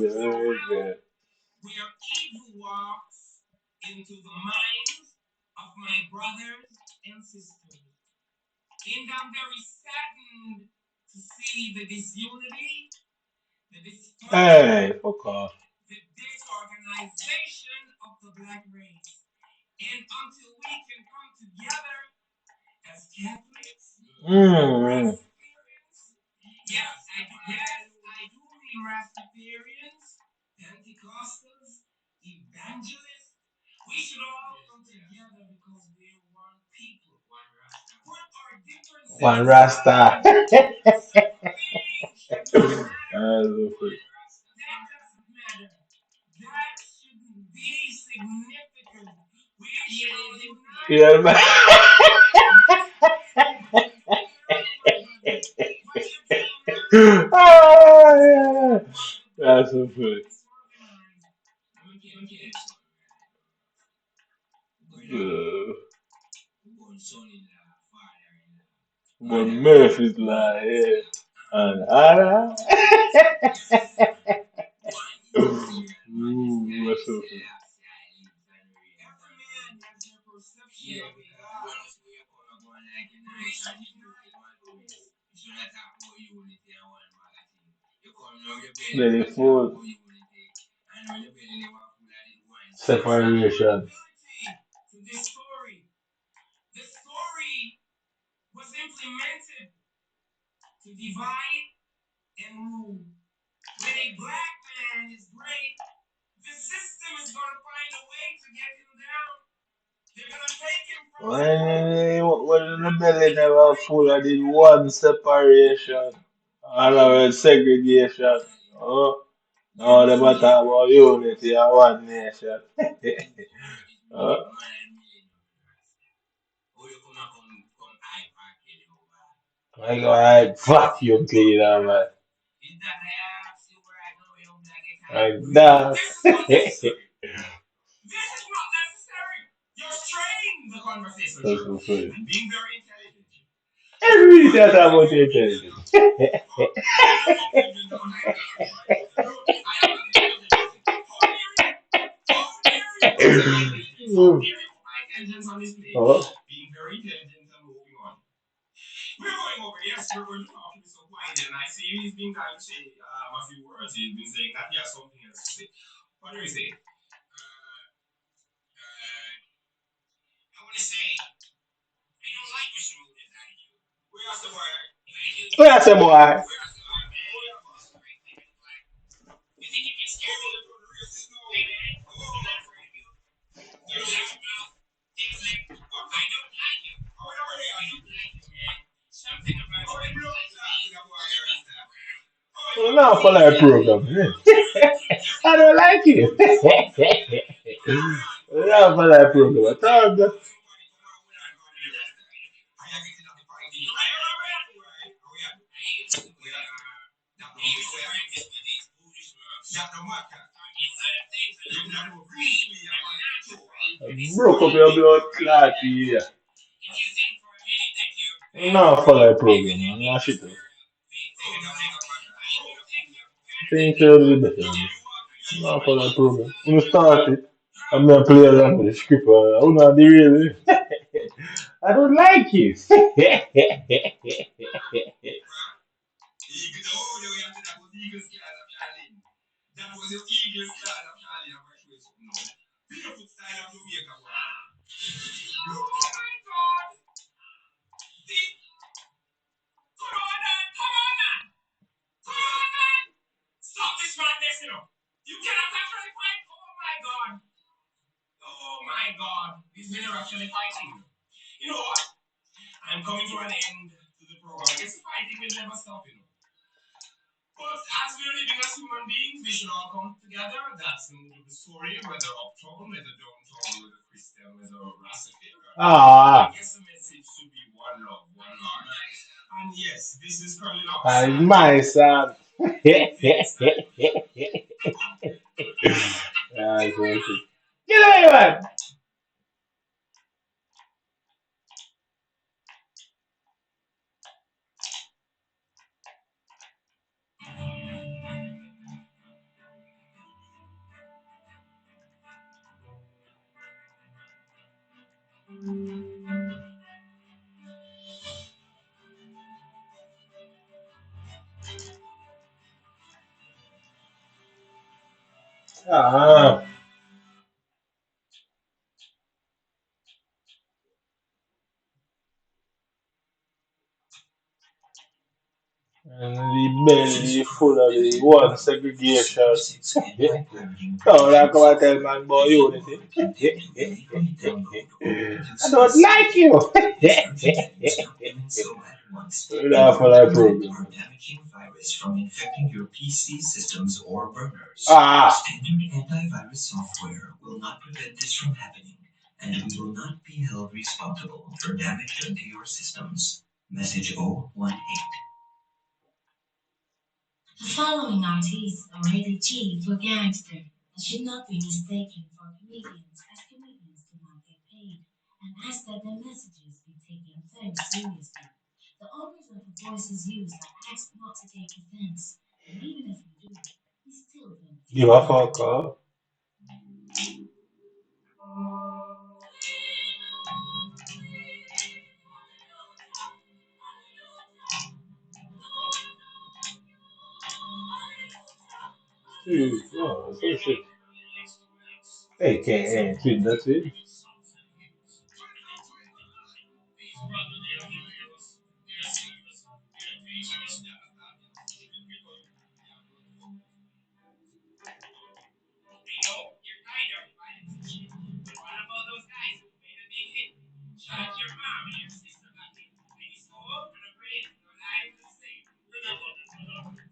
Very good. Hey, fuck off. Mm. One Rasta. Yeah, man. Ah, yeah. That's so funny. Uh, but Murphy's like, yeah. And Anna. Ooh, that's so funny. Then the food separation. When the belly never full, I did one separation. And I went segregation. Oh, now they talk about unity and one nation. Oh, I go, I vacuum cleaner, man. Like that. That's so funny. Every that about intelligence. Oh. What I say, boy? Well, now follow a program. I don't like you. Now follow a program. I told you. Broke up your blood clot here. Now follow a program. Man. Now shit up. Think you'll be better than this. Now follow a program. When you start it, I'm gonna play along with the script. I don't know the real. I don't like you. Ah, that's my son. That's okay. Get away, man. Ah, and the belly full of the one segregation. Oh, that come and tell man boy unity. I don't like you. Laugh for that program. Ah, and we will not be held responsible for damage done to your systems. Message 018. The following artists are rated G for gangster and should not be mistaken for comedians, as comedians do not get paid, and ask that their messages be taken very seriously. The owners of the voices used are asked not to take offense, and even if you do, we still don't Give a fuck off. Dude, oh, some shit. Hey, can't tweet, that's it.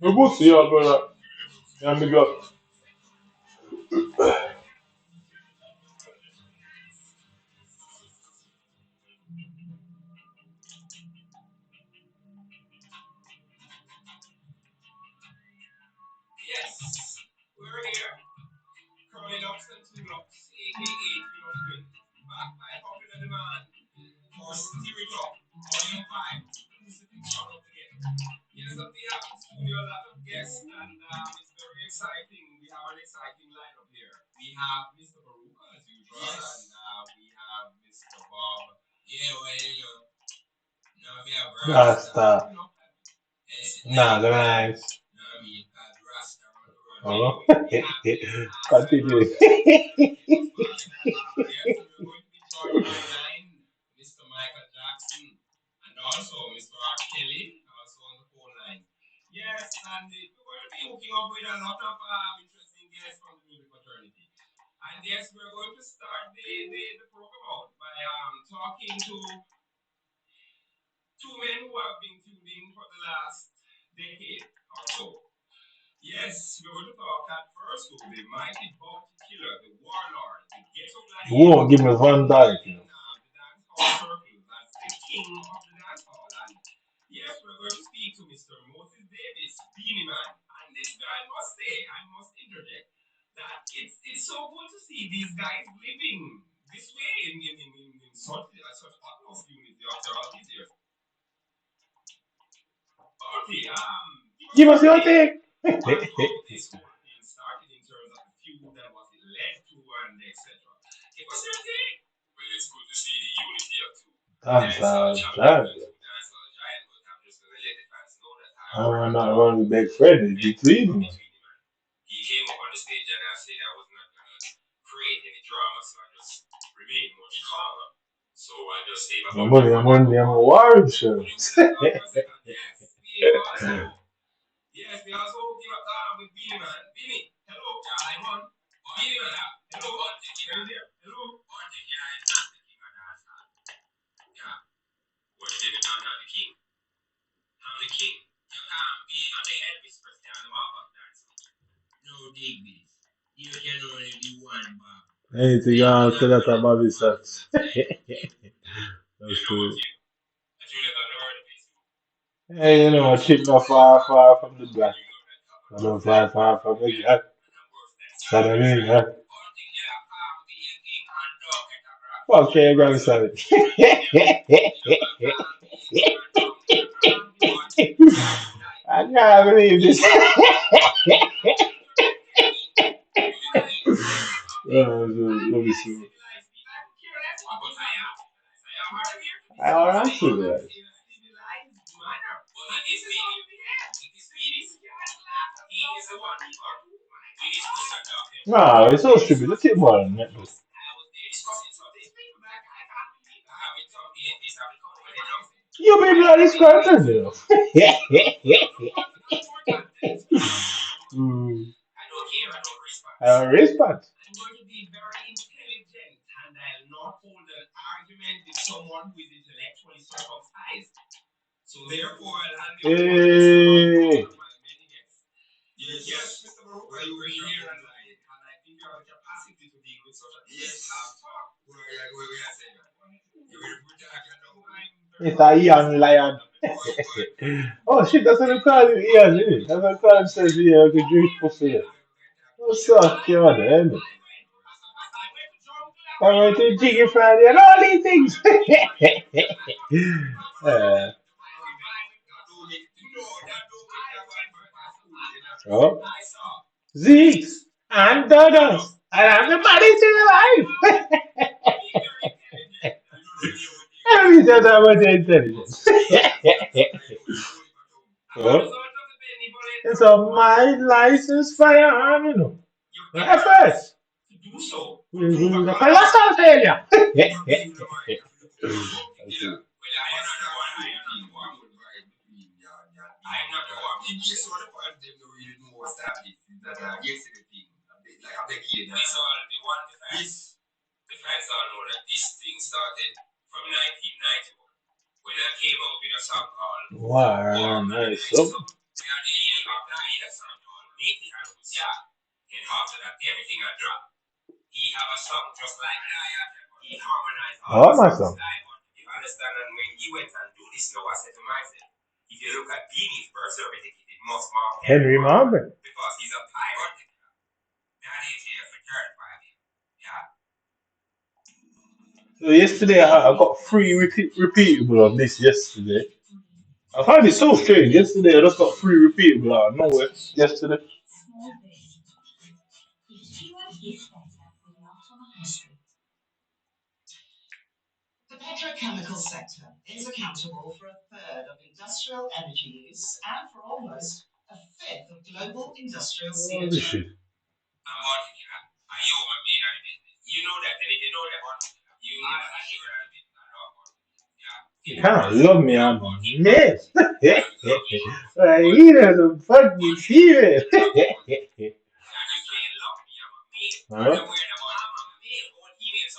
We'll see y'all, brother. Yeah, me go. Rasta. Nah, the nice. Oh. Continue. You won't give me Van Dyke, you know. Give us your take. Dancehall giant. I'm not running back Freddy between me. I'm a wild show. Anything else to that about this? That's true. Hey, you know, chip not far, far from the black. Not far, far from the black. Saturday, yeah. Fuck your grandson. I can't believe this. Let me see. I don't answer that. No, it's so stupid. Let's get more than that. You be bloody squirter, you know. Mm. I don't respect. Hey. It's a young lion. Oh shit, that's what they call him, Ian, isn't it? That's what they call himself, Ian, the Jewish pussy. What's up, God, isn't it? I went to Jiggy Friday and all these things. uh, oh, Zeeks and Dodos, and everybody still alive. Every time I went to intelligence. Oh, it's a my license firearm, you know. At first, the colossal failure. Wow, nice. So, oh, my son. Henry Marvin. So yesterday I got free repeatable on this yesterday. I find it so strange. Yesterday I just got free repeatable out of nowhere. Yesterday. The petrochemical sector is accountable for a third of industrial energy use and for almost a fifth of global industrial Oh, this CO2. shit. You can't love me on this. He doesn't fucking feel it. Huh?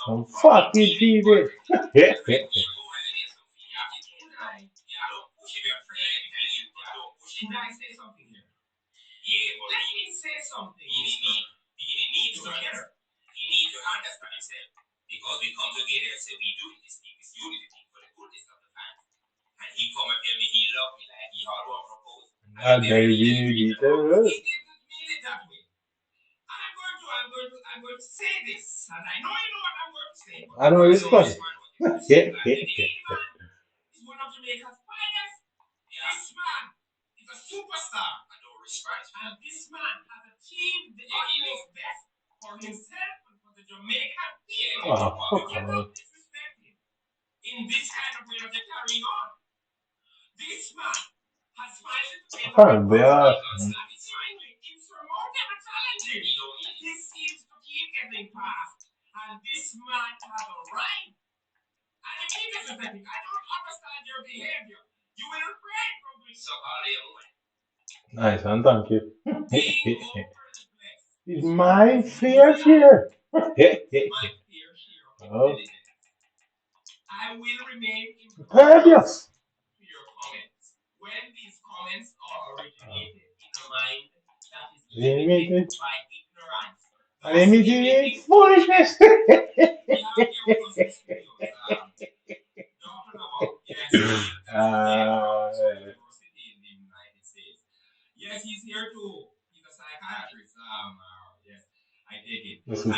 I'm fucking feel it. I gave you the I know it's funny. Oh, fuck on. I can't be arsed, man. Nice, and thank you. It's my fair share. Oh, pervious. Limited. Limited foolishness. uh, listen.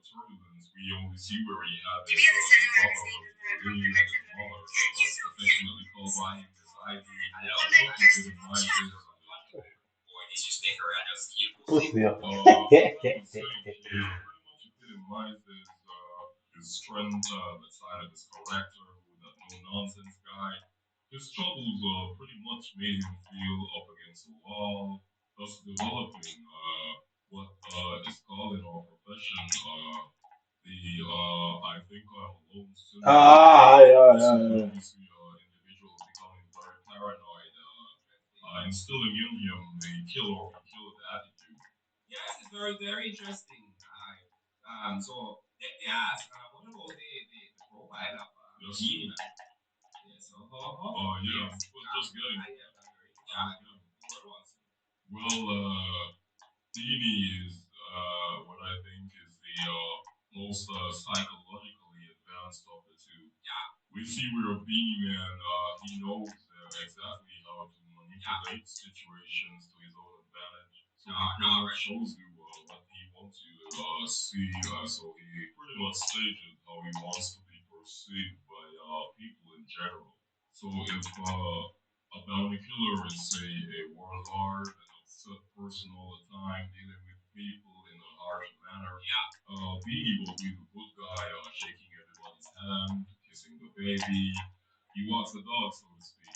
turbulence, we only see where he had his brother from Italy and his mother, affectionately called by him as Ivy. What you could imagine is, Pussy up. I would say, yeah, pretty much you could imagine his strength, the side of his character, with that no nonsense guy. His troubles pretty much made him feel up against the wall, thus developing what is called in our profession I think alone syndrome. Ah, yeah, This is yeah, when yeah. we see individuals becoming very paranoid, instilling in him a kill or be killed attitude. Yeah, this is very, very interesting. So let me ask, what about the profile of yes. Gene? Yes, yeah, but just getting well, Dini is what I think is the most psychologically advanced of the two. Yeah. We see where Beanie Man, he knows exactly how to manipulate situations to his own advantage. So he pretty much shows you what he wants you to see. So he pretty much stages how he wants to be perceived by people in general. So if a bounty killer is, say, a warlord, an upset person all the time, dealing with people in a harsh manner, Beanie will be the good guy, shaking everybody's hand, kissing the baby. He walks the dog, so to speak.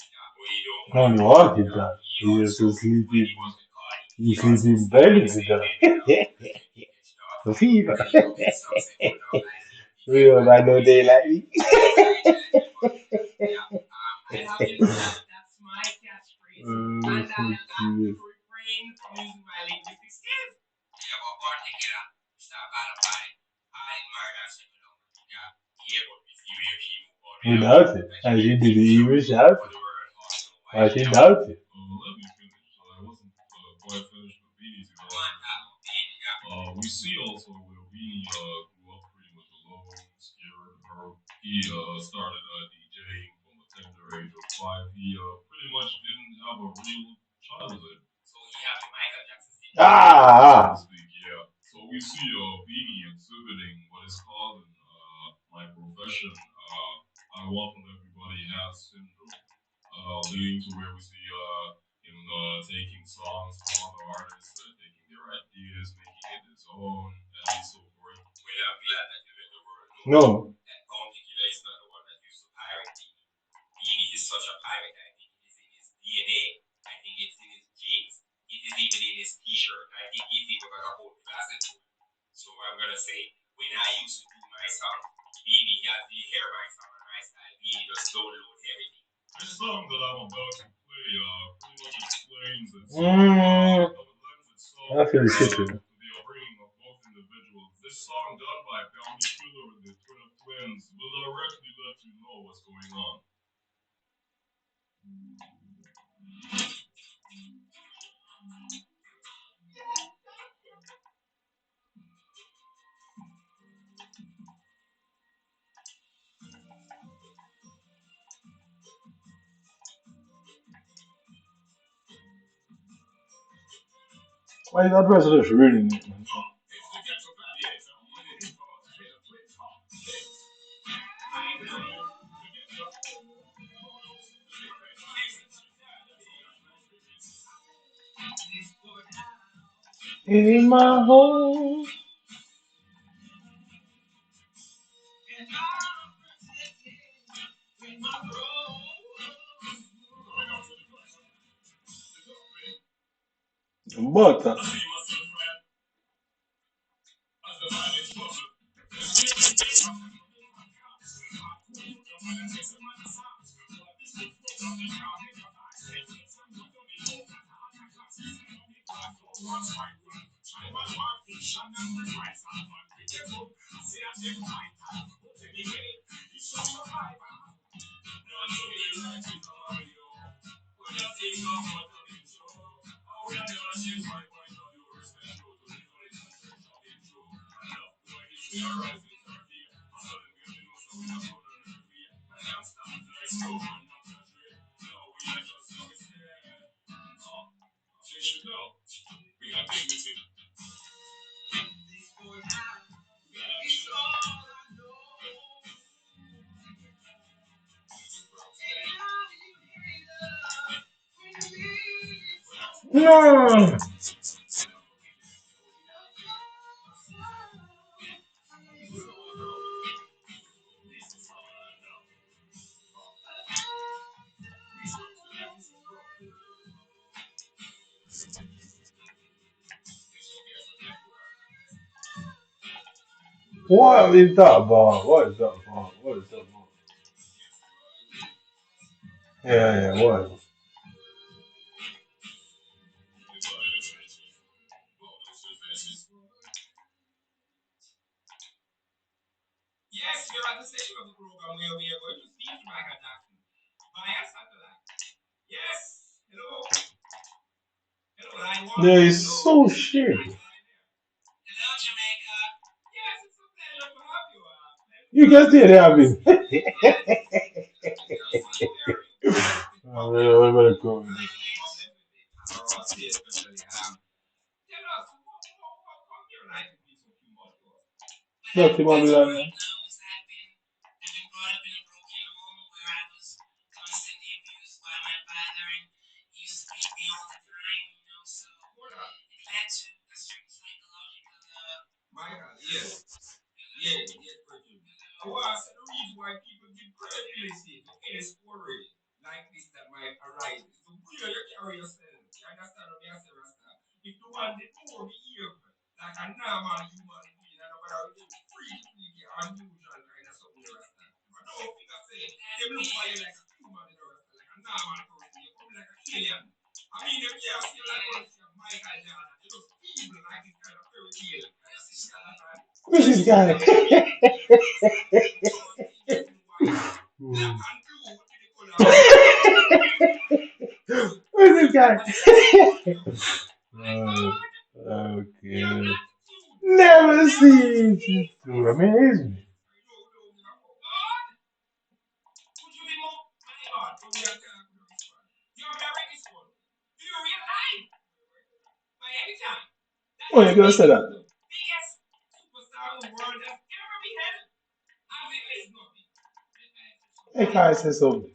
No, you wanted that. You used to sleep in. You sleep in bed with that. The fever. Real by no daylight. That's my catchphrase. And Fuck I you. refrain from using my linguistic skills. Yeah, but particular, stop by. I admire that second number. Yeah, yeah, but if you hear she move on, yeah. Without it. And she didn't even shout it. Why she doubt it? Let me finish. I wasn't quite finished with Beanie's evaluation. We see also where Beanie grew up pretty much alone, scared, hurt. He started DJing from a tender age of 5. He pretty much didn't have a real childhood. So he had the Michael Jackson so Ah, to speak, yeah. So we see Beanie exhibiting what is called in my profession, I welcome everybody has syndrome, leading to where we see him taking songs from other artists, taking their ideas, making it his own, and so forth. Well, I'm glad that you let the world know no. that Bounty is not the one that used to pirate Beanie. Beanie is such a pirate. I think it is in his DNA. I think it's in his genes. It is even in his T-shirt. I think he's even got a whole facet to it. So I'm gonna say, when I used to do my song, Beanie got the hair my song and my style. Beanie just download everything. This song that I'm about to play pretty much explains itself. Mm, How it lends itself I feel shitty. to the upbringing of both individuals. This song done by Bounty Killer and the Twins will directly let you know what's going on. Why is that resolution reading it, man? In my home. But No. What is that about? What is that about? What is that about? Yeah, yeah, what? Yeah, it's so shit. You can still have it. Oh, yeah, we better go. Nothing about that. Who's this guy? Hmm. Who's this guy? Okay. Never seen it. Amazing. Oh, you gonna say that? Hey, guy say something.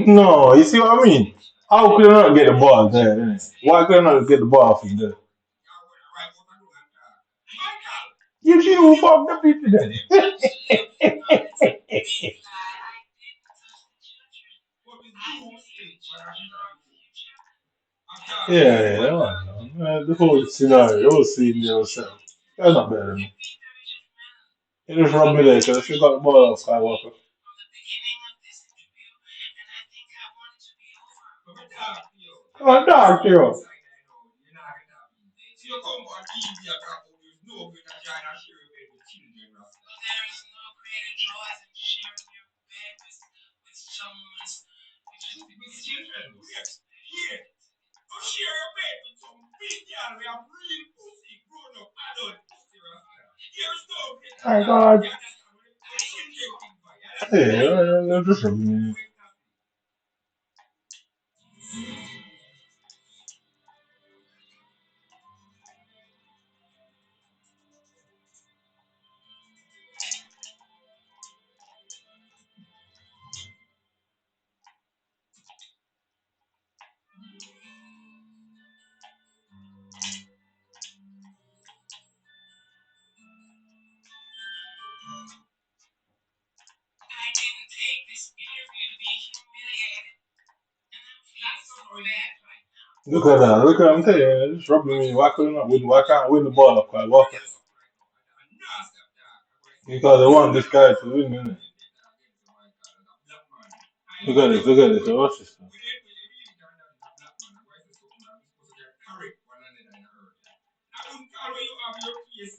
No, you see what I mean? How could I not get the ball there? Innit? Why could I not get the ball from there? You fucked up people then. Yeah, yeah, that one. The whole scenario, the whole scene there yourself. That's not better than me. It just rubbed me there because I should got the ball off Skywalker. Oh, dark, yo. My God. Yeah, just rubbed me. Look at that. Look at I'm telling you, just rubbing me. Why couldn't I win? Why can't I win the ball off Skywalker? Because they want this guy to win, innit? Look at this, watch this.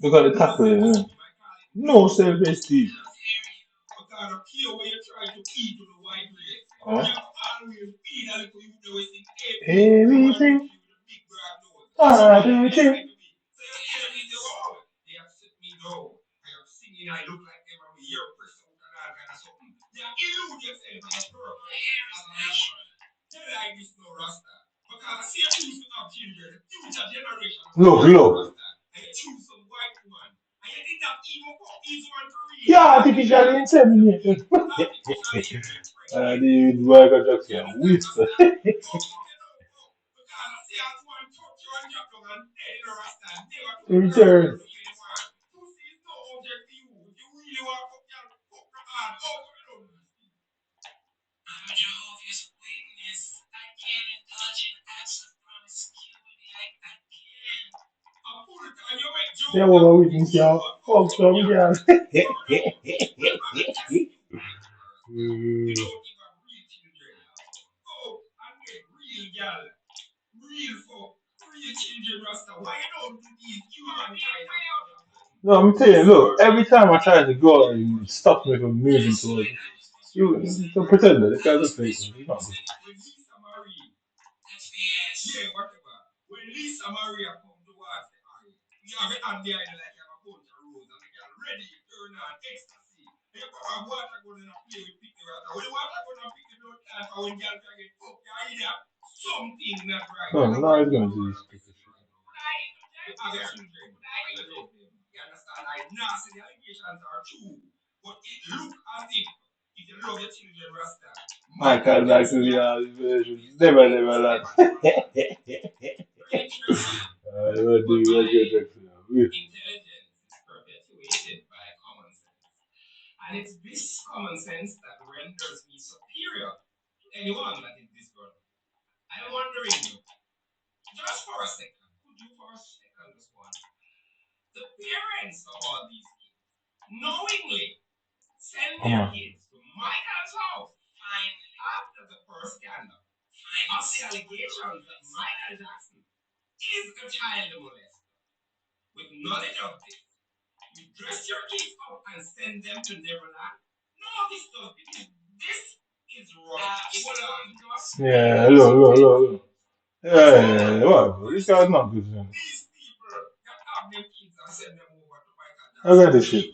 Look at the tackling, innit? No self-esteem. Huh? Everything I do. Look. Yeah, artificial insemination. The Viagra drugs, yeah. Whisper. Return. Yeah, what are witness, y'all? Fuck some girl. No, I'm telling you, look, every time I try to go out and stop me from moving towards it, you don't pretend that this guy's a fake one. He's not good. No, no, he's gonna do this stupid shit. Michael back to the version. Never, never land. Never do regular Jackson. Come on. Yeah, look. Yeah, what? This guy's not good, man. Look at this shit.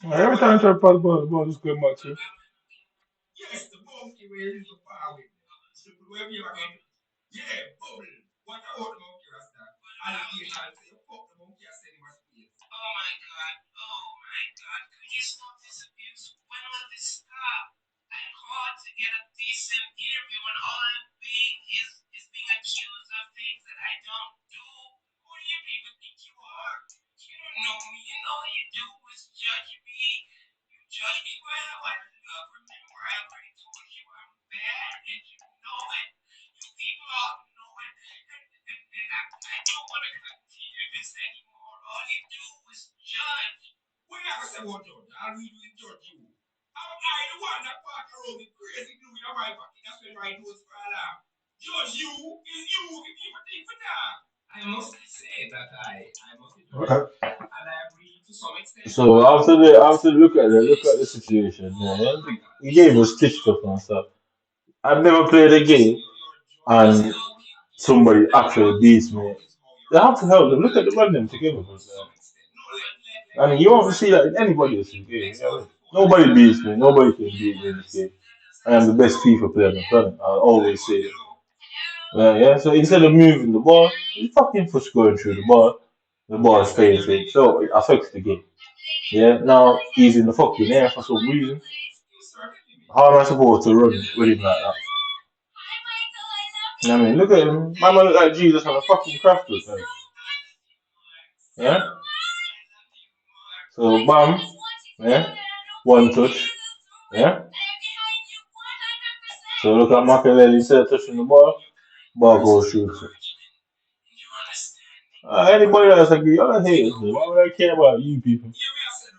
Every time I try to pass the ball just going back to. So after look at the situation. Yeah, the game was stitched up and stuff. I've never played a game and somebody actually beats me. They have to help them. Look at the run them together. And you won't see that in anybody else's game. You know what I mean? Nobody beats me. Nobody can beat me in this game. I am the best FIFA player on the planet. I'll always say it. Yeah. So instead of moving the ball, you fucking push going through the ball is staying through. So it affects the game. Yeah. Now he's in the fucking air for some reason. How am I supposed to run with him like that? You know what I mean? Look at him. My man look like Jesus on a fucking craft hook, like. Yeah? So bam, yeah, one touch, yeah. So look at Machiavelli instead of touching the ball goes through. Anybody else agree? All I hate is me. Why would I care about you people?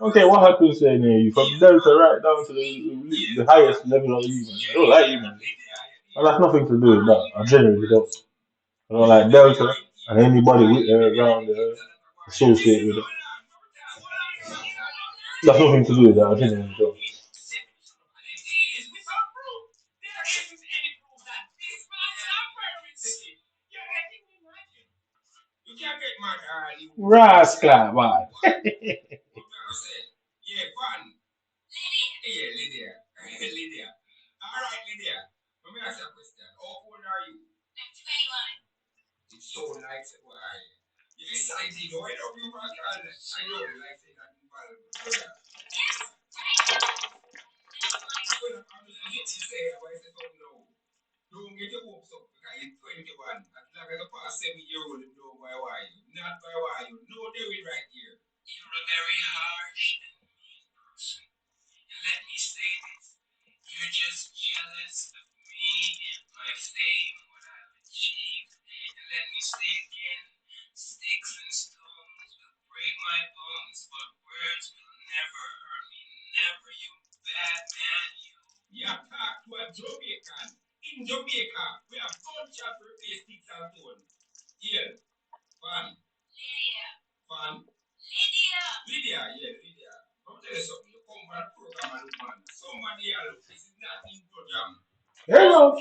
Okay, what happens to any of you? From Delta right down to the highest level of you, man. I don't like you, man. And that's nothing to do with that. I genuinely don't. I don't like Delta and anybody with around associated with it. That's nothing to do with that. I genuinely don't. Rascal, man. Hello.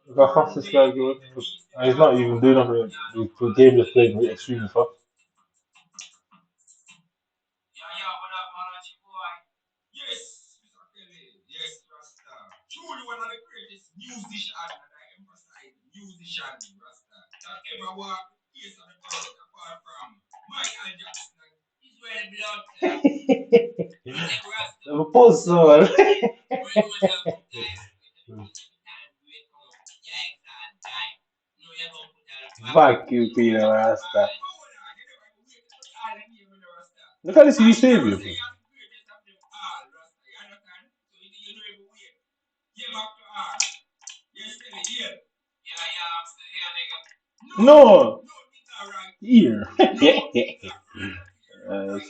Look how fast this guy goes. And he's not even doing nothing. The game is playing extremely fast. Pause, man. Fuck you, Peter Rasta. Look at this you save you. No. Here. That's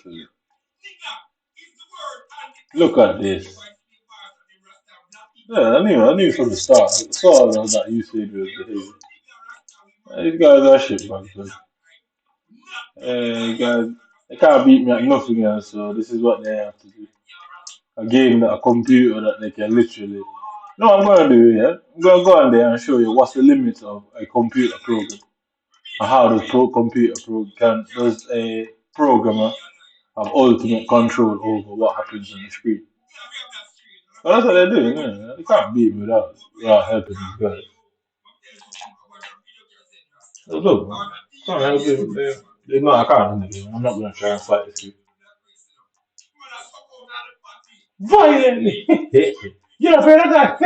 it. Look at this. Yeah, I knew from the start. I saw that you said was behavior. These guys are shit, man. Guys, they can't beat me at nothing else, so this is what they have to do. A game that a computer that they can literally. No, I'm gonna do, yeah. I'm gonna go on there and show you what's the limits of a computer program and how the computer program does a programmer have ultimate control over what happens on the screen. Well, that's what they're doing, yeah. They can't beat me without helping these guys. Look, man. Can't help them. They know I can't win the game. I'm not gonna try and fight this game. Violently! You're afraid of that?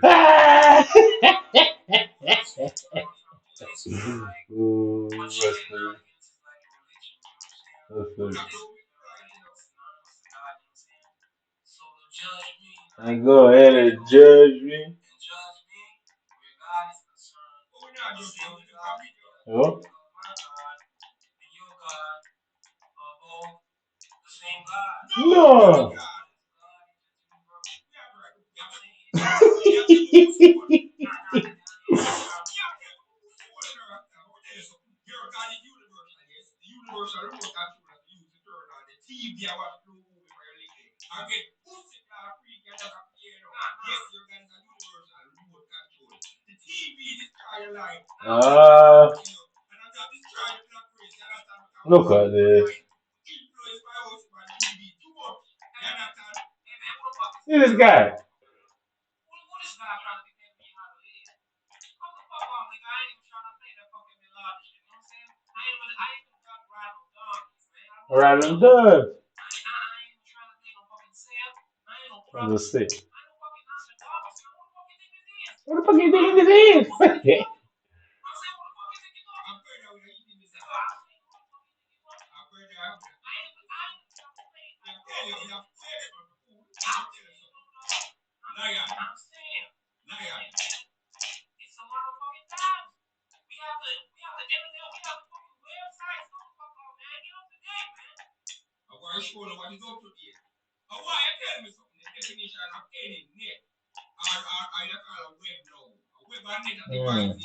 Ah! Oh, that's funny. And go ahead and judge me. Oh? No! Ah, look at this. See this guy. Random done. I'm just saying. What the fuck you think this is? Mm.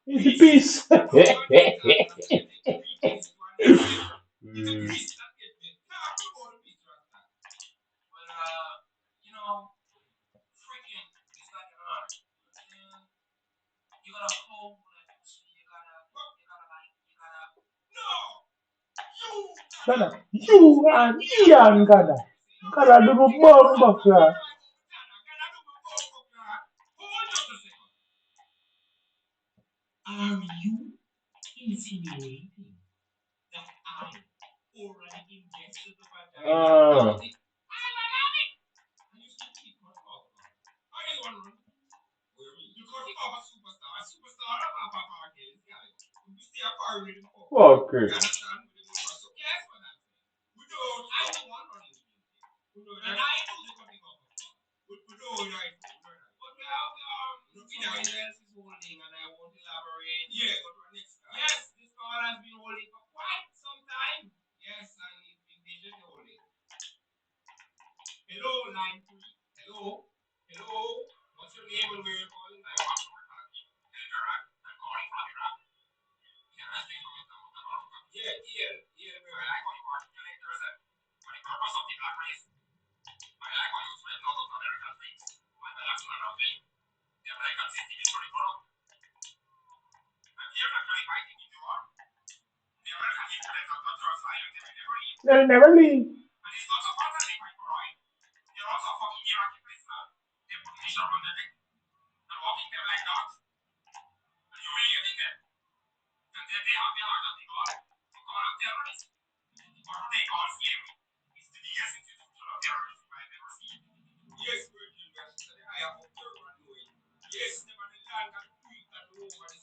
It's a piece. Mm. Gada, you and Ian Gada. Gada do the bomb buckler. Ah. Okay. They'll never leave.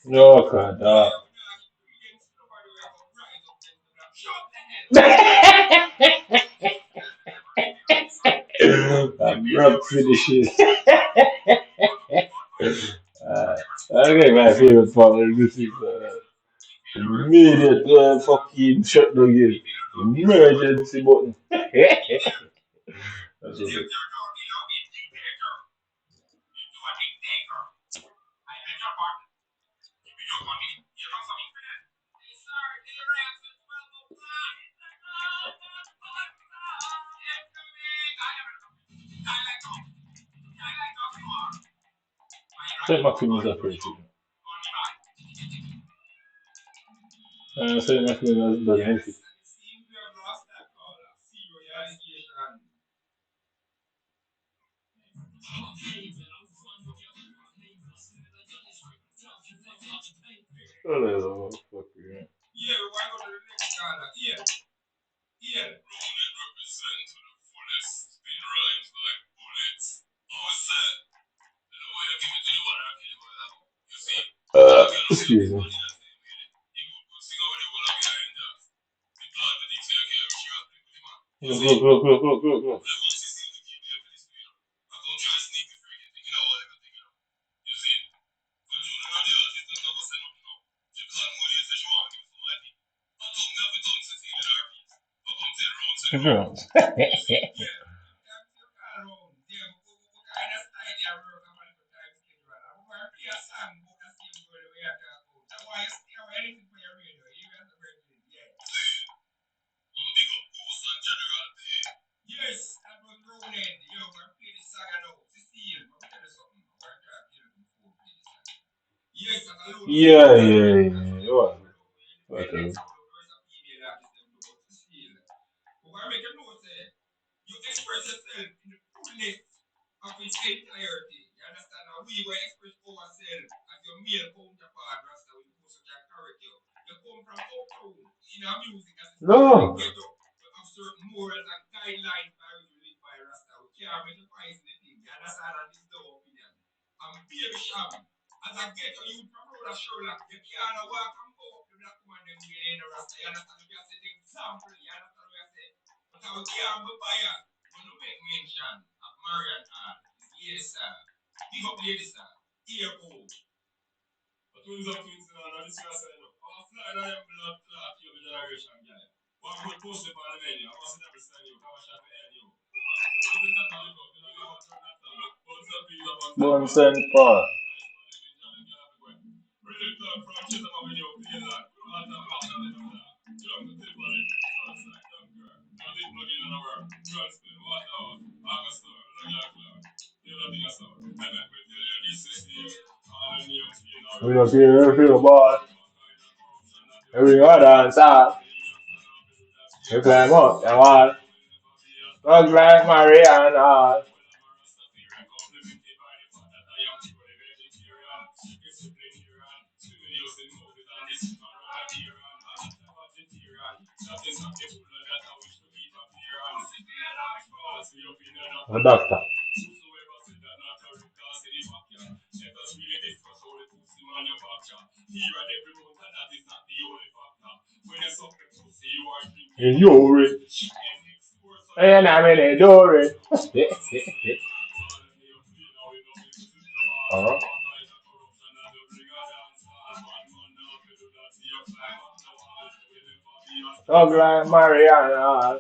No, God, abrupt finishes. I think my favorite part of this is immediate fucking shutdown again. Emergency button. That's what it. Saint Maxim is a pretty. Saint Maxim doesn't anything. Oh, fuck you. Excuse me. Go. Girls. Yeah. Whatever. No. Bunsen Park. We don't care if you're boy. Every other side. You climb up and wall. Look like Mariana. A doctor. In Yuri. And I'm in a Dory. Uh-huh. Look like Mariana.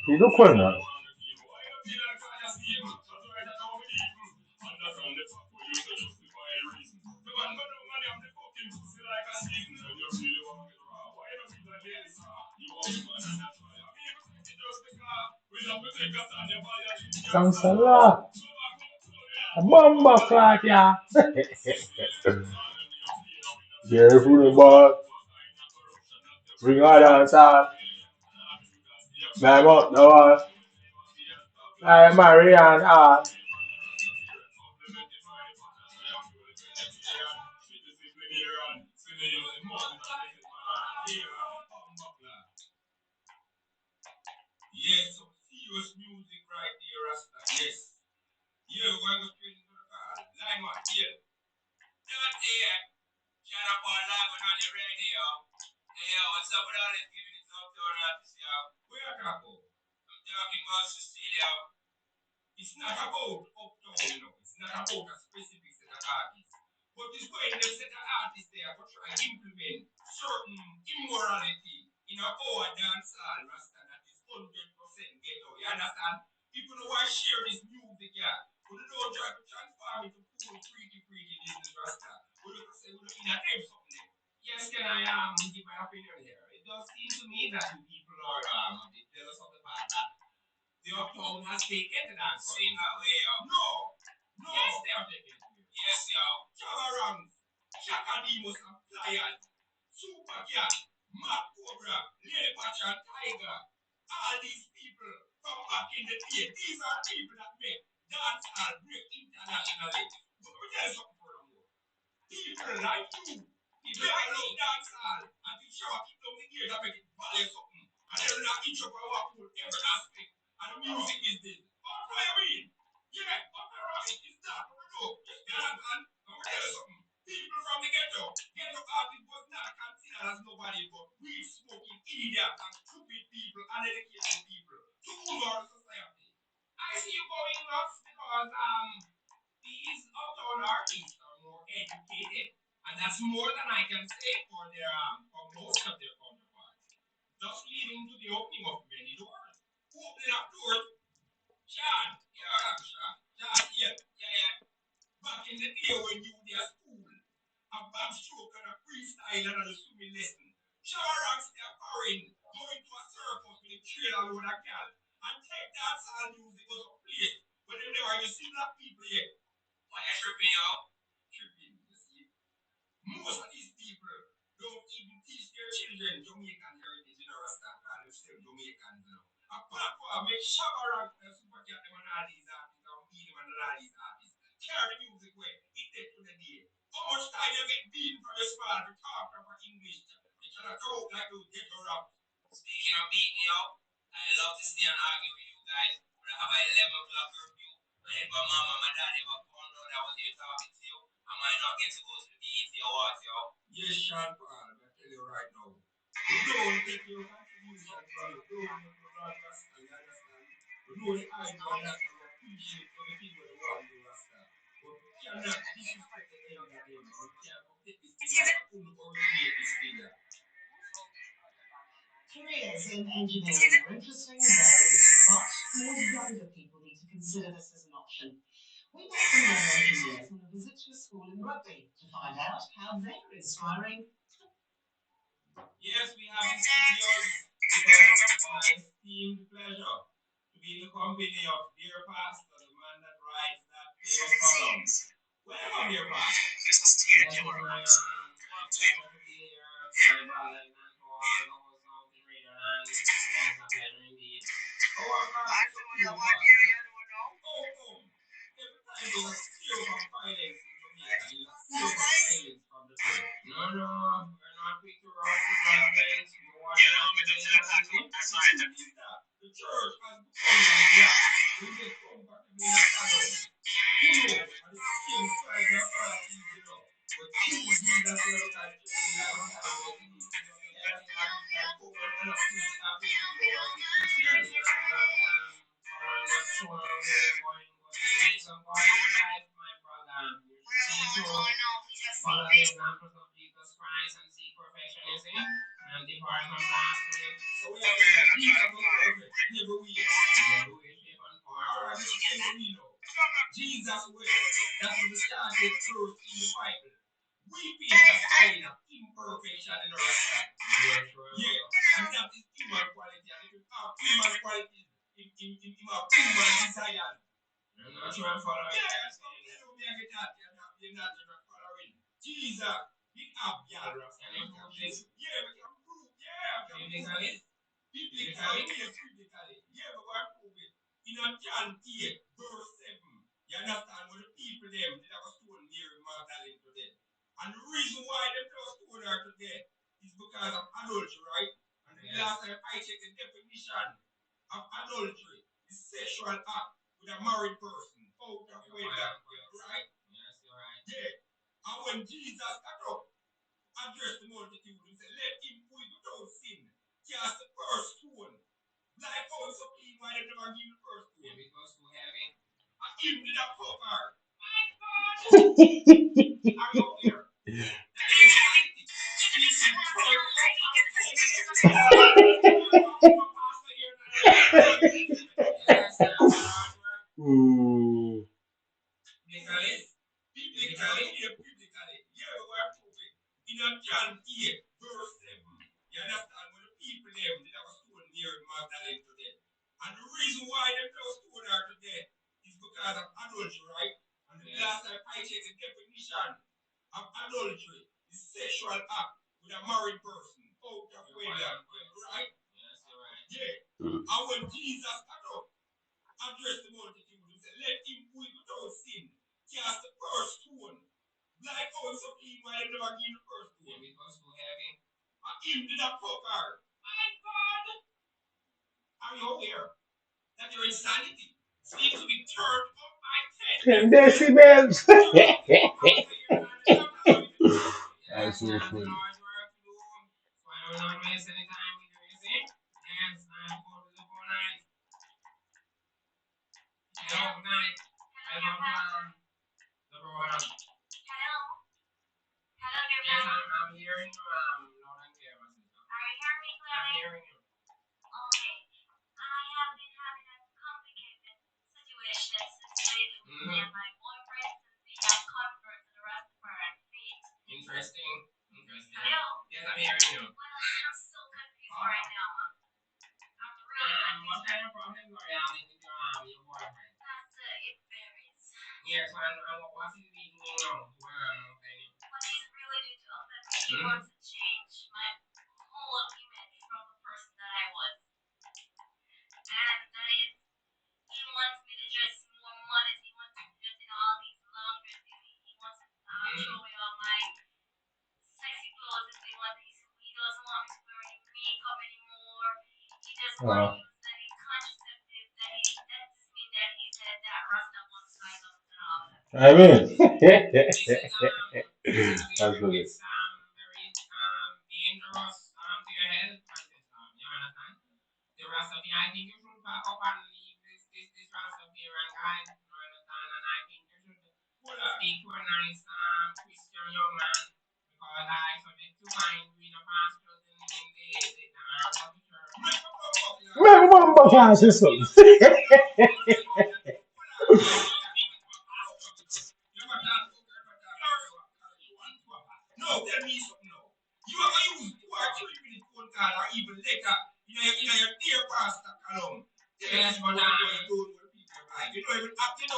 You look well now. Thanks a lot. A bomba clock, yeah. Jerry Food and Bar, bring all down south, man, up the wall, like Marianne Hall. Yes, some serious music right there, Rasta. Yes. Yeah, we're going to go straight into the car. Line one, yeah. Dirty, shut up all live on the radio. Hey, yo, what's up with all this giving it up to our artists, yo? Where are you? I'm talking about Cecilia. It's not about uptown, you know. It's not about a specific set of artists. But it's when the set of artists there to try and implement certain immorality in our dance hall, Rasta, that is 100% ghetto. You understand? People who want to share this music, yeah. But they don't try to transform it to cool, freaky business, Rasta. We look to say, we look in a them something. Yes, can I give my opinion here? It does seem to me that you people are a bit jealous of the party. The uptown has taken the dance. Sing that way, yo. No. No. Yes, they are taking it. Yes, yo. Chavarans, Chakadimos, and Flyers, Super Cat, Mac Cobra, Lady Patch, and Tiger. All these people from back in the day, these are people that make dance hall break internationally. But let me tell you something furthermore. People like you, people like love dance hall, and the show keep down the ears and make it value something. And they will not inch up and walk through every aspect and the music business. What do you mean? Yeah, what the right is that what we do. Just get on and we tell you something. People from the ghetto artists was not considered as nobody but weed smoking idiots and stupid people, uneducated people to move our society. I see you going nuts because these uptown artists are more educated, and that's more than I can say for their for most of their counterparts. Thus leading to the opening of many doors. Opening up doors, John, yeah, John, yeah. Back in the day when you were at school, a backstroke and a freestyle and a swimming lesson. Shower rocks their foreign, going to a circus with a trailer load of gal, and take that sound music was a place where they never you see black people yet. Why you tripping, yo? Tripping, you see. Most of these people don't even teach their children Jamaican heritage in Rasta, call them still Jamaicans, you know. Apart from make Shabba and Super Cat them and all these artists and Medium and all these artists carry the music way, it take to the day. How much time you get beaten from your small to talk proper English? You cannot talk like those ghetto raps. Speaking of beating, yo, I love to stay and argue with you guys, but I have a 11 o'clock curfew. And if my mom and my dad ever found out I was here talking to you, I might not get to go to the BET Awards, yo. Yes, Sean Paul, I'm tell you right now. We don't take your contribution from you. Don't make no wrong Rasta, you understand? We know the idea that we appreciate everything with the one do Rasta. But we cannot disrespect the elder them. We can't take this thing like unoriginate this thing. Careers in engineering are interesting and varied, but more younger people need to consider this as an option. We met some young engineers on a visit to a school in Rugby to find out how they're inspiring. Yes, we have the studios because it's my esteemed pleasure to be in the company of dear pastor, the man that writes that famous column. Welcome, dear pastor. Yes, it's my pleasure to be here. My brother and mentor, knows something reader, and it's a pleasure indeed. Oh, I'm not so oh. Every time there's a fear of violence in Jamaica, there's a fear of silence from the church. No, we're not quick to rush to judgment. No one accusations. The truth is that the church has become like that. We get comfortable in a shadow. Who knows? And the same scribes and Pharisees, you know. But true Jesus will look at you like a highway. Yes, and forward and up to the avenue. Yes, so we're going to some part of your life, my brother. You need to follow the examples of Jesus Christ and seek perfection, you see? And depart from blasphemy. So we have to say, Jesus was perfect in every way. In every way, shape, and form. Alright, this is the we know. Jesus way. That was the started first in the Bible. Weeping is a sign of imperfection in our life. Yeah, sure. Yeah, and that is human quality. And if you have human qualities, in have human desires. I'm not sure I'm following. Yeah, so you know me, I get that. You're not following. Jesus did have, yeah, Yeah, we can prove. Yeah, biblically. Biblically, yes, biblically. Yeah, we can prove it. In a John 8, verse 7, you understand what the people them did have a stone near Magdalene to death. And the reason why them throw stone her to death is because of adultery, right? And the last time I checked the definition of adultery is sexual act with a married person out of wedlock, right? Yes, you're right. Yeah. And when Jesus got up, addressed the multitude and said, let him who is without sin cast the first stone. Like how it's so clean, why they never give the first stone? Yeah, because who having a him did a cover. My God! Are you aware? That there is sanity. Mm. Biblically, here we are proving in a John 8, verse 7. You understand when the people them did have a stone near Magdalene to death. And the reason why they throw stone her to death is because of adultery, right? And the last time I checked the definition of adultery is sexual act with a married person out of wedlock, right? Yes, you're right. Yeah. And when Jesus got up, addressed the multitude and said, let him who is without sin cast the first stone. Like how it's so clean, why they never give the first stone? Yeah, because who having him did a cover. My God! Are you aware that your insanity needs to be turned up by 10 decibels. That's so funny. Why don't we waste any time with you, see? Yes, I'm going to the phone night. Hello, good night. Welcome to the program. Hello. Hello, dear. Yes, I'm hearing you loud and clear, my sister. Are you hearing me clearly? I'm hearing you. Okay. I have been having a complicated situation since lately with me and my boyfriend since we have converted to the Rastafarian faith. Interesting. Interesting. Hello. Yes, I'm hearing you. Well, I'm so confused right now. I'm really confused. What kind of problems are you having with your boyfriend? It varies. Yes, and what is he doing now? What he's really doing to affect me, he wants to change my whole image from the person that I was. And that is, he wants me to dress more modest. He wants me to dress in all these long dresses. He wants to throw away all my sexy clothes. He doesn't want me to wear any makeup anymore. He doesn't want to use any contraceptives. That just means that he said that Rasta wants my love and all that. I mean, This is that's funny. very dangerous to your health, my sister. You understand? The Rasta, I think you should back up and leave this Rasta and guide. You understand? And I think you should speak to a nice Christian young man because I suggest to find you in a pastors in the arms of the church. Remember, Francis. No, tell me something now. You ever use 2 or 3 minute phone call or even later in your dear pastor column? Yes, but I don't know what people like. You know, even after the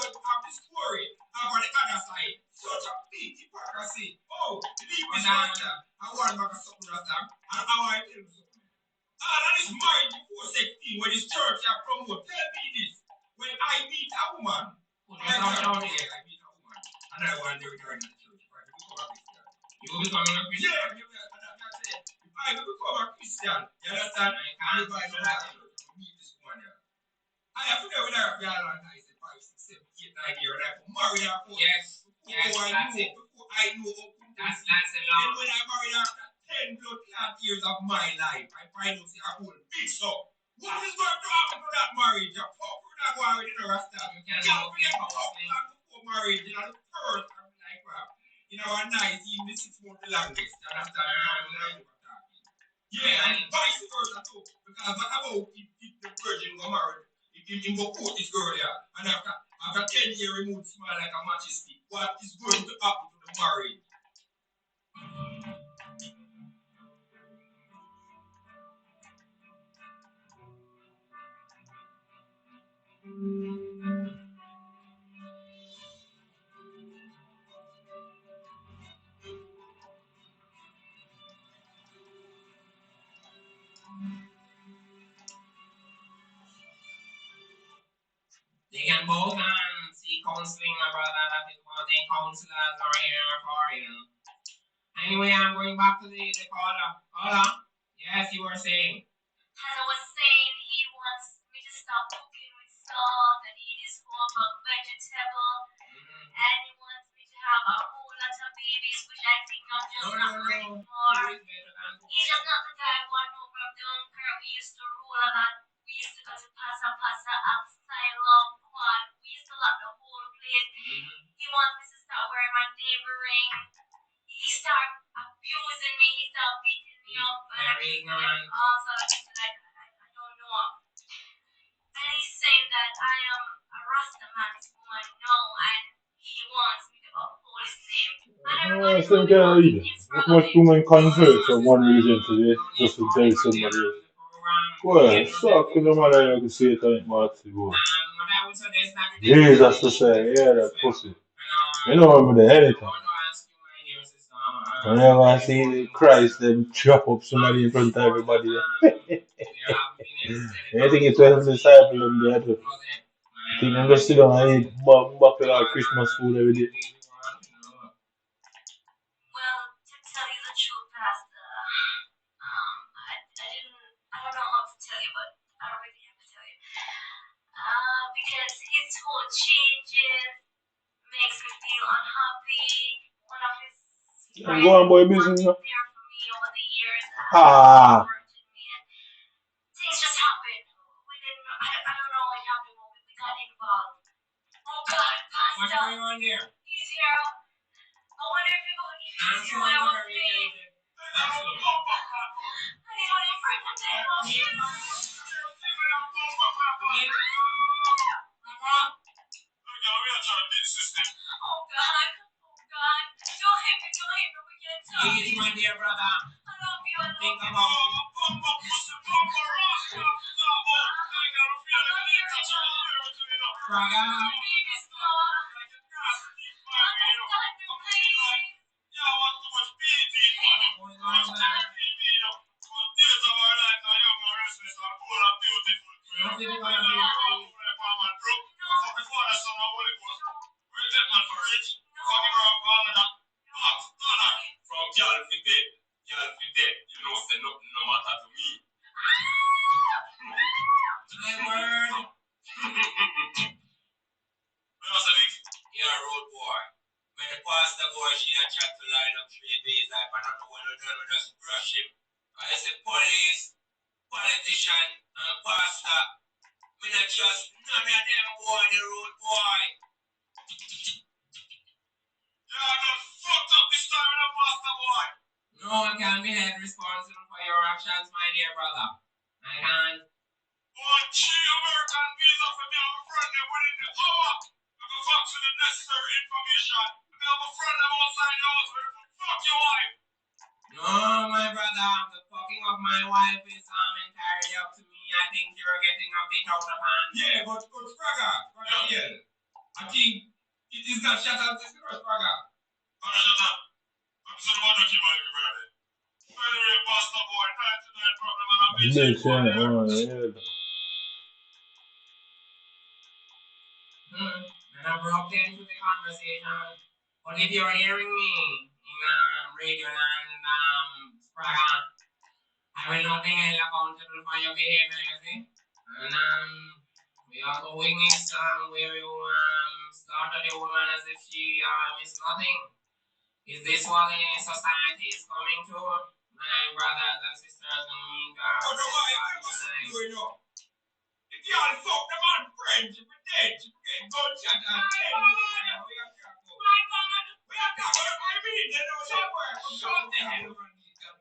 story about the other side. Such a big hypocrisy. Oh, leave this pastor. I want to make a something rasta. And I want to tell you something. That is married before 16 when his church have promote. Tell me this. When I meet a woman, I meet a woman, and I want to return to the church. If I become a Christian. You will become a Christian? Yeah, if I become a Christian, you understand? I can't buy no church. I meet this woman here. I have to know with her for a long time. I said 5, 6, 7, 8, 9 years. And I married her for before I know that's a lot. Then when I married her after 10 blood clot years of my life, I find out say I hold big so. What is going to happen to that marriage? You're fucking that marriage in the Rasta. You can't before marriage, you know, the first I'm like that. You know, a nice, even the 6 months the longest. You understand? Yeah, and vice versa too. Because what about if the virgin got married? If him go court this girl here, and after 10 years remove smile like a matches stick, what is going to happen to the marriage? They can both seek counseling, my brother. That is what they counselors are here for, you know. Anyway, I'm going back to the caller. Caller? Yes, you were saying. As I was saying, he wants me to stop cooking with salt and eat his whole vegetable. And he wants me to have a whole lot of babies, which I think I'm just not ready for. He's just not the guy I want over from Dunker. We used to rule a lot. We used to go to Pasa Pasa, Asylum, Quad. We used to lock the whole place. He wants me to start wearing my neighbor ring. He started abusing me. He started beating me up. And also, like, I don't know. And he's saying that I am a Rastaman's woman now, and he wants me to uphold his name. I think not much women convert from one religion to the just to tell somebody else. Well, suck in the mother you can say it on it, Marty, boy. Jesus to say, yeah, that pussy. You know I'm the editor. Whenever I see Christ, them chop up somebody in front of everybody. I think it's 12 disciples them there too. I think them just sit down and eat bucket of Christmas food every day. Well, to tell you the truth, Pastor, I don't know how to tell you, but I don't really have to tell you. Because his whole changes makes me feel unhappy. One of his friends Go on, boy, business. There for me over the years. Ah. Things just happened. We didn't. I don't know what happened, but we got involved. Oh God, Pastor. What's going on there? He's here. I wonder if you're going to hear what I was saying. I need all your friends to tell you. Oh God. Don't hit me. We can't talk. Please, my dear brother. I love you. Think about it. Yeah, road boy. When the pastor boy, she had chat to line up 3 days, I found out what we just brush him. I said, police, politician, and pastor, me not just none of them boy, the road boy. Yeah, I got fucked up this time with a pastor boy. No one can be held responsible for your actions, my dear brother. I can't. One cheap American visa for me, I'm a friend them within the hour. I can fax you the necessary information. I have a friend them outside the house where they fuck your wife. No, my brother, the fucking of my wife is entirely up to me. I think you're getting a bit out of hand. Yeah, but Spraga, yeah. I think it is not shut up this girl, Spraga. Shut up. I'm sorry about that, my brother. By the way, Pastor Boy, 99 problem and I'm busy. And I brought into the conversation. But if you're hearing me in radio and Spraga, I will not be held accountable for your behavior, you see. And we are going is where you slaughtered a woman as if she is nothing. Is this what the society is coming to? My brothers and sisters and if y'all fuck them on French, if we dead, if we get gunshot and dead, we are talking. We are talking. I mean, they know somewhere. Shut the hell up on these guys.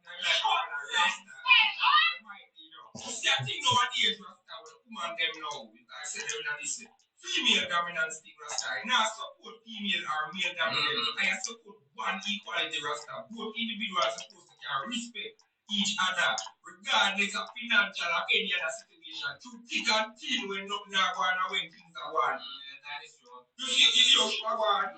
See, I think nowadays, Rasta, with the woman them now, I said them not listen. Female dominance thing, Rasta. I now support female or male dominance. I support one equality, Rasta. Both individuals are supposed to can respect each other, regardless of financial or any other situation. To thick and thin when nothing are going and when things are going. That is true. You see, you're sure one.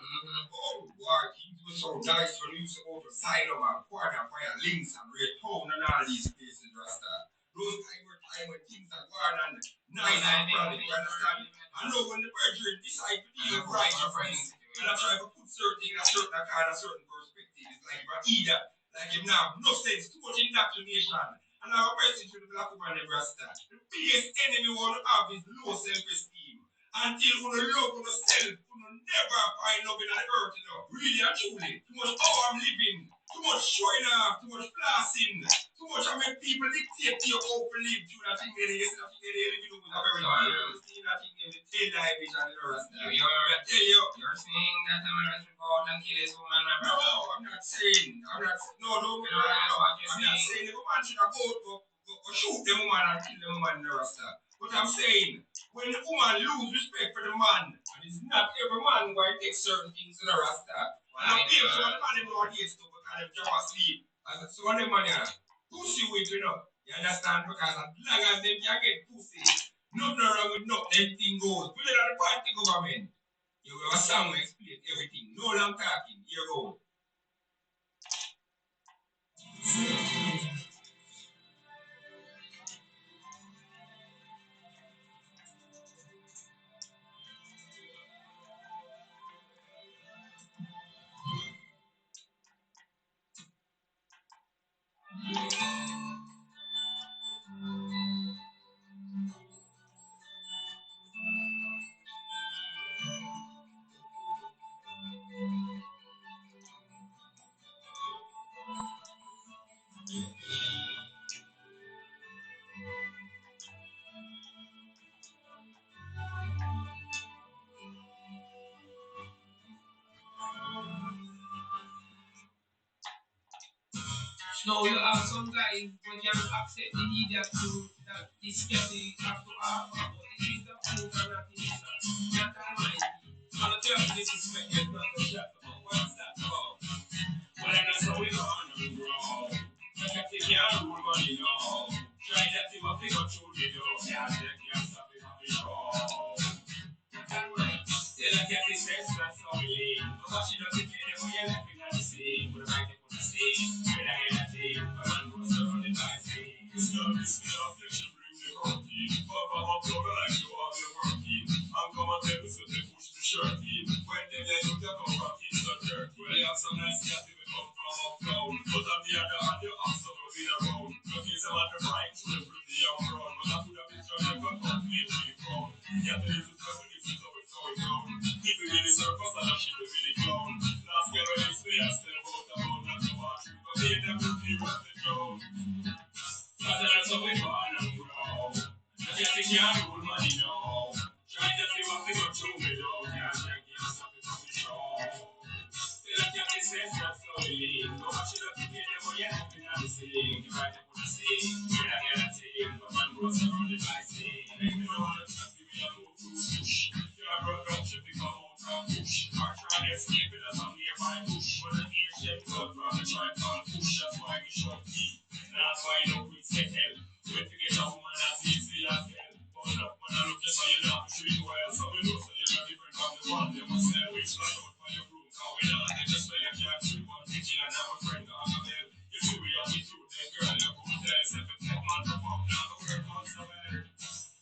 Oh, boy, things were so nice when you used to go to Asylum and Quarter Fire, Links and Red Town and all these places, Rasta. Those nice and frolic, you understand? I know when the brethren decide to deal with righteousness, and I try to put certain things in a certain kind of certain perspective, it's like either, like him now, no sense, too much indoctrination. And our message to the black woman never start. The biggest enemy we want to have is low self-esteem. Until we love ourselves, we never find love in the earth, you know. Really and truly. Too much how I'm living, too much showing off, too much flossing, too much I make people dictate to you how to live through that thing they living with a very thing that thing they tell life is and the rest. You're saying that a man should go out and kill his woman, my brother? No, I'm not saying. I'm not saying if a man should go shoot the woman and kill the woman and the rest. But I'm saying, when the woman lose respect for the man, and it's not every man going to take certain things to the rasta. And I'm here to the man in nowadays too, because they jump asleep. And so one of them man, pussy with you know. You understand? Because as long as they can get pussy, nothing wrong with nothing, everything goes. Put it on the party government. You have a song to explain everything. No long talking. Here goes. No, you have some guys when you accept the idiot truth that this skeptic have to offer, but it is the truth and not the issue. Not the mind. I'm not telling you disrespect your brother, shut up. What's that about? Well, that's how we gonna grow. Skeptic can't rule money, no. Try that you will figure through the door. Yeah, they can't stop it from the show. Still, I get this sense, that's how we live. But she doesn't care if we're laughing at the same. But I can put the same. When I get a team, but I'm going to surround the night scene. It's not this affliction brings the hurting. Papa, I'm glad like you are the working. I'm gonna tell you so they push the shirt in. When they look at come from kids so dirty. Well, they have some nice cat if they come from uptown. But on the other hand, you have some of it around. Look, it's about the right to the pretty young brown. But I put a picture of them completely from. Yeah, the little person is so it's going down. People in the circus and she was really clown. Last girl when you say I still about not to watch you. But they never feel what they do. That's how we born and grow. I guess they can't rule money now. Try to see what they go through me though. Can't take it, something from the show. Still I can't be safe, that's how we live. No one should have to get them, but you're happy not to sing. You might have put a sing. When I get a team, but man goes around the night scene. Make me know how to trust me, I'm going to push. Can't run up, should become out and push. Or try to escape it as I'm nearby bush. But the ancient blood from the tribe called push. That's why we short teeth. That's why you don't quit set hell. When to get a woman as easy as hell. But enough man, I look just so you know to treat well. So we know so you're not different from the one they must sell. Which line out for your room. Cause we know they just well you can't treat one teaching and have a friend on the bell. You see we are the truth, then girl, you could tell yourself if that man to fuck now the work on so well.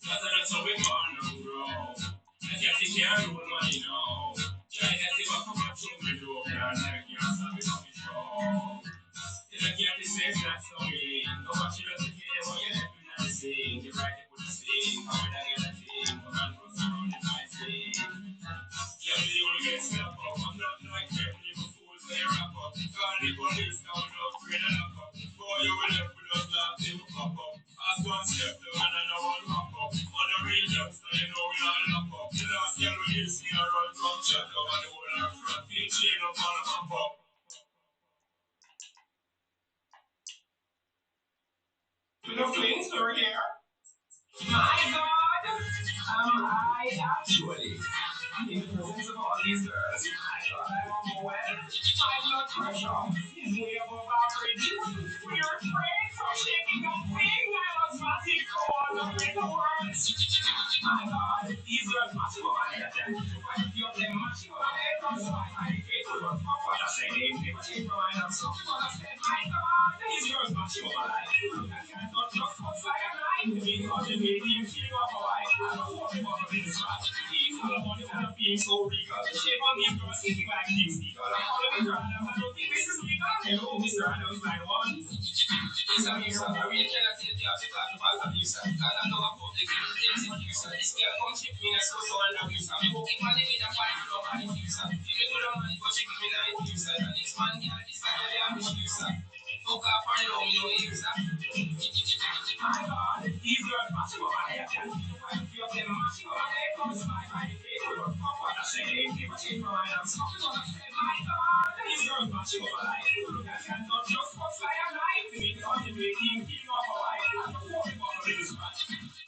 That's how we born and grow. I guess you can't rule money now. Try to see what come up to me though. Can't stop it from the show. I can't be safe, that's how we live. No one should have to care what you're happy not to sing. You're right to put the sing. How would I get a team? Come on, go surround the night scene. Yeah, the only get snapped up. I'm not like them, little fools, they wrap up. Call the police now, without afraid of lock up. Boy, you will left with us last day will pop up. As one step down and another one hop up. On the real youngster, you know we all lock up. The last girl we did see her run from chat up. And the whole of her front feet chain up on the hop up. The flings are here. My God, I actually, in the presence of all these girls, I thought I was overwhelmed. My blood pressure is way above average. We are afraid from shaking a thing. I was massive cold up in the world. My God, these girls match over my head. I feel them matching over my head. I'm so I hate to run for what I say. They never change my mind. I'm so what I said. My God, these girls matching over my life. I can't touch your foot like a knife. Because you made him feel up a while. Being so regal, the shape on me, from a city like New Speaker. I don't think this is legal. Hello, Mr. Adams, line one. Yes, I'm here, sir. I really cannot tell you how to classify abuse, sir. Because I know a public executive, sir. This girl comes to me and so and abuse, sir. I'm hoping my name is a fight for nobody, sir. If you do not money for chicken, I abuse, sir. And this man can't decide that I'm abuse, sir. Fuck off and long, you know, sir. My God, these girls mashing up my head, yeah. I feel them mashing up my head, comes my face, fuck what I say, they give a shit for my hands. My God, these girls mashing up my head. Look at that, not just what's like a knife. To me, contemplating, keeping off a life. I'm not worried about this much.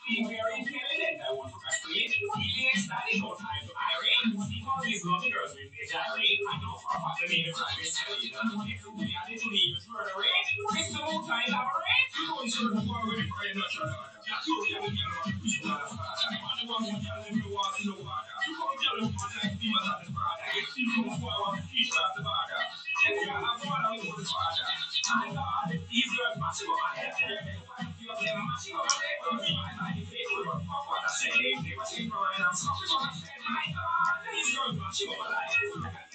Being very intelligent, I want to procrastinate. Eating and studying, no time to irate. See all these lovely girls with their gyrate. I know for a fact they made a crime is telling. I know if you I didn't leave it murder rate. It's the most I elaborate. You know, it's sure to go away for a natural order. Yeah, you can get on the push on the father. I'm the one who tells them you want to know water. You come tell them what like demons at the father. Get seen from who I want to teach past the border. Then you have one of the father. My God, these girls mashing up my head. I feel them mashing up my head. My face will fuck what I say. They were saying for and I'm suffering what I said. My God, these girls mashing up my life.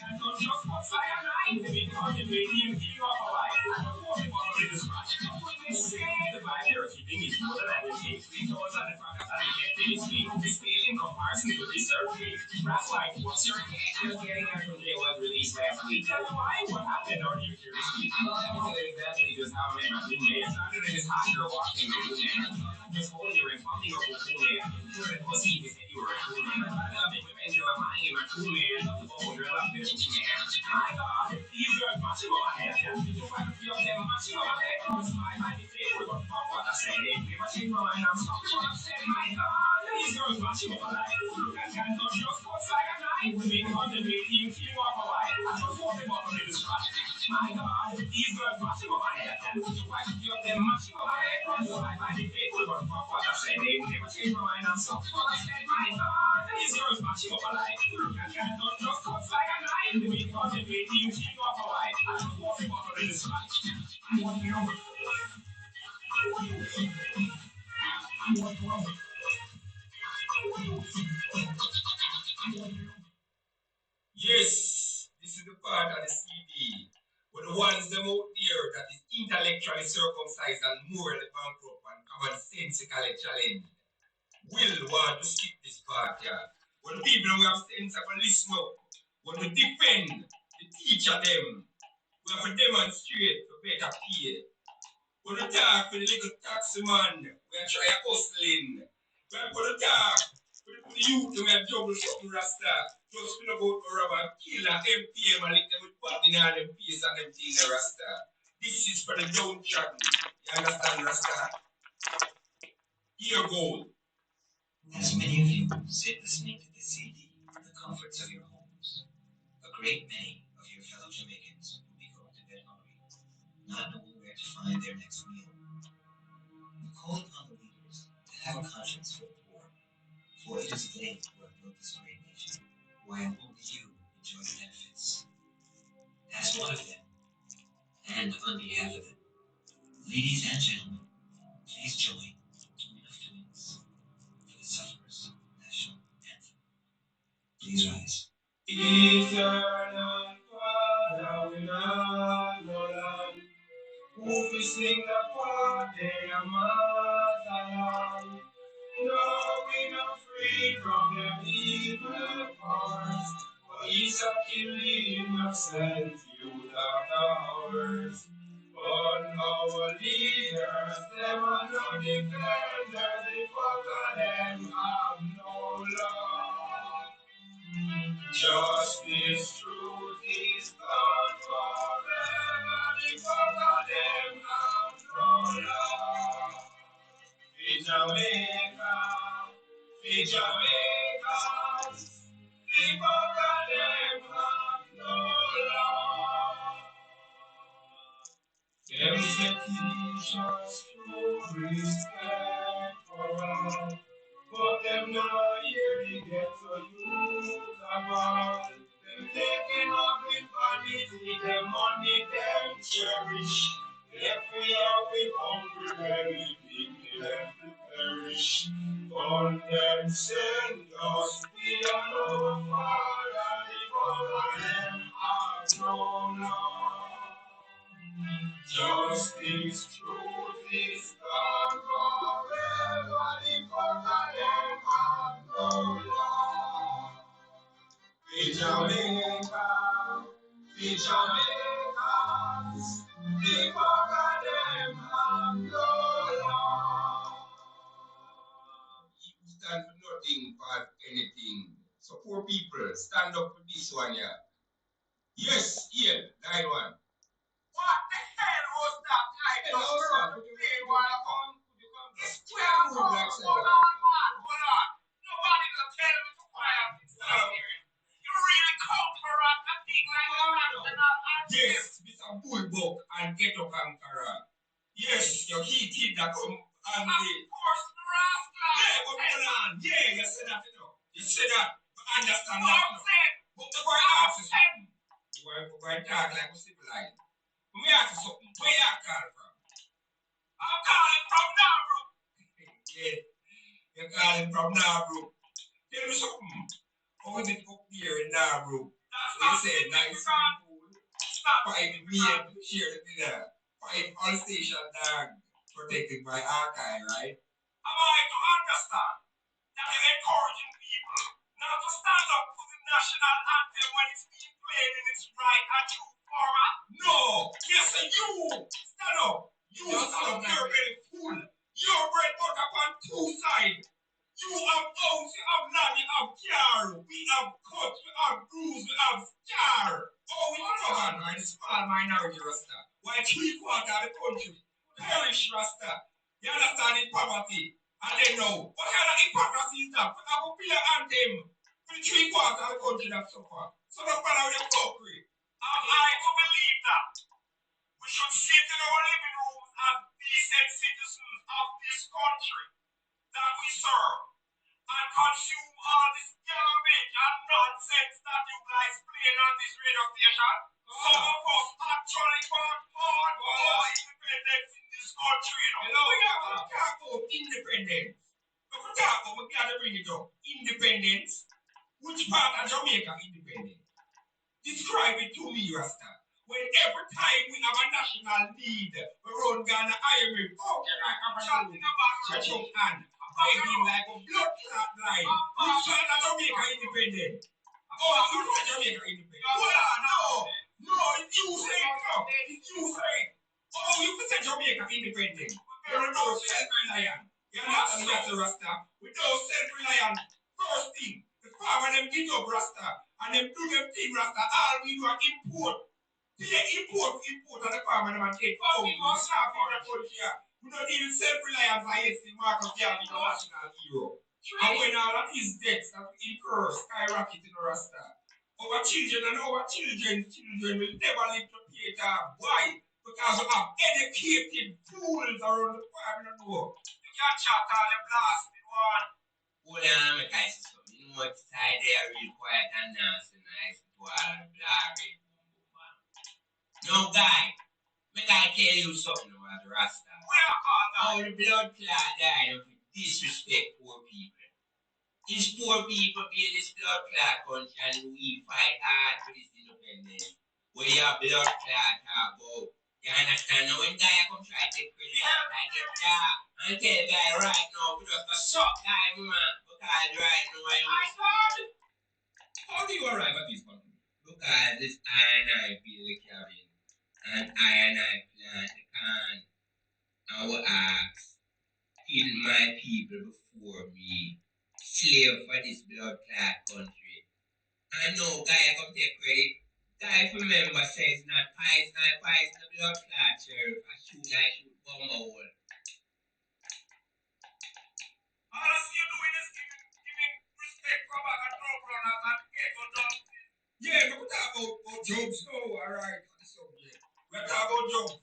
I don't just what's like a knife. They contemplating, keeping off a life. I don't want to bother with this match. They say the vibe they're keeping is more than everything. We know that the fact that I get this week. This pale in comparison to this surgery. That's like, what's your case? Just getting out from jail was released last week. Tell me why? What happened? Or do you hear this week? Well, let me tell you exactly just how I met my roommate. I started in this hot girl walking my roommate. Just holding her and pumping her with roommate. You were a pussy if you said you were a cool man. I love it. Women do my mind and my cool man. Oh, girl, I'm this man. My God, these girls matching on my head. You find a few of them matching on my head. My face with what I say. They matching on my hands. What I say, my God, these girls matching on my life. Look at that, not just what's like a knife. Women contemplating, killing off a life. I just want them all to live this life. My God, these girls matching on my head. You find a few of them matching on my head. My face with what I say. They matching on my hands. What I say, my God, these girls matching on my life. Look at that, not just what's like a knife. Women contemplating, killing off a life. I just want them all to live this life. Yes, this is the part of the CD where the ones them out there that is intellectually circumcised and morally bankrupt and commonsensically challenged will want to skip this part here. When people who have sense have to listen up, when to defend the teacher them, we have to demonstrate for better pay. When to talk for the little taxi man, we are trying hustling. We are going to talk for the youth who are juggle something rasta. Just feel about to rob and kill and MPM and let them with pop in all them face and them thing rasta. This is for the downtrodden. You understand rasta? Here goes. As many of you sit listening to this CD in the comforts of your homes, a great many of your fellow Jamaicans will be going to bed hungry, not knowing where to find their next meal. We call upon the leaders to have a conscience for the poor, for it is they who have built this great nation, while only you enjoy the benefits. As one of them, and on behalf of them, ladies and gentlemen, please join Twin of Twins for the Sufferers National Anthem. Please rise. Eternal Father, we love your land. Who we sing the party, a motherland. No, we not free from the evil powers. For each of killing innocent youth of ours. On our leaders, them are no defenders, the fuck of them have no love. Justice, truth is gone forever. The fuck of them have no love. In Jamaica, in Jamaica, the fuck of them have no love. Them say teach us to respect for all. But them now hear the ghetto youth of all. Them taking up with vanity, them money them cherish. If we are with hungry belly, people left to perish. For on them send us, we are no father, because them have no law. Justice, truth is gone forever, because them have no law. We Jamaica, we Jamaicans, because them have no law. You stand for nothing, for anything. So poor people, stand up for this one, yeah. Yes, Ian, 9-1. What the hell was that? I don't know. Could you come? It's 12 o'clock. Hold on. Nobody will tell me to quiet. It's not here. You really come for a thing like that? Yes, Mr. Bullbuck and Ghetto Conqueror. Yes, your kid that come and of course, the rascal. Yeah, but hold on. Yeah, you said that, you know. You said that. But I understand that. But the boy asks you. You want to go and talk like a civilized. But me ask you something. Where you call from? I'm calling from Narbrook. Yeah, you're calling from Narbrook. Tell me something. How is it up here in Narbrook? That's what you said. Nice and cool. Stop. 5 million to share the dinner. 5 all station dog. Protected by archive, right? Am I to understand that you're encouraging people not to stand up to the national anthem when it's being played in its right and true format? No! Yes, and you stand up. You stand up, you're very full. You're bread butter on 2 sides. You have house, you have land, you have car. We have cut, we have bruise, we have scar. Oh, we talk on the small minority Rasta. Why 3/4 of the country perish Rasta. You understand in poverty. And they know. What kind of hypocrisy is that? We have a play anthem for the 3/4 of the country that suffer. So don't follow your fuckery. I do believe that we should sit in our living rooms as decent citizens of this country that we serve and consume all this garbage and nonsense that you guys playing on this radio station. Some of us actually want more independence in this country. Hello, we have to talk about independence. If we talk about, we got to bring it up. Independence. Which part of Jamaica independent? Describe it to me, Rasta. When every time we have a national need, we run Ghana IMF. Oh, can I have a shot in the back? Stretch your hand. Begging like a blood clot line. Which part of Jamaica independent? Oh, you know Jamaica independent. No, it's you say it now. It's you say it. Oh, you say Jamaica independent. You're not self-reliant. You're not a Rasta. Without self-reliant, first thing, the farmer them get up Rasta. And them do them thing Rasta. All we do is import. Import, and the farmer them take. Oh, we must have in the country. We don't need self-reliance against the Marcus Garvey, the national hero. And when all of these debts that we incur skyrocket in Rasta, our children and our children's children will never live to pay it off. Why? Because we have educated fools around the farm and know. You can't chat all the blasted one. Hold on, make I say something. You know what side they are real quiet and nice and nice to all the blurry. No guy, make I tell you something about the Rasta. All the blood clot died of disrespect poor people. These poor people build this blood clot country and we fight hard for this independence. Where your blood clot talk about. You understand? Now when guy come try to take credit, I get that. And tell the guy right now, we just a suck guy, man. Because right now I am. How do you arrive at this country? Because this I and I build the cabin. And I plant the can. I will ask, kill my people before me. Slave for this blood clot country. I know guy come take credit. Guy remember says not pies, the blood clot sheriff. I shoot bomb hole. All I see you doing is giving respect for back and drug runners and ghetto donkeys. Yeah, we talk about jobs now, alright, on the subject. We talk about jobs.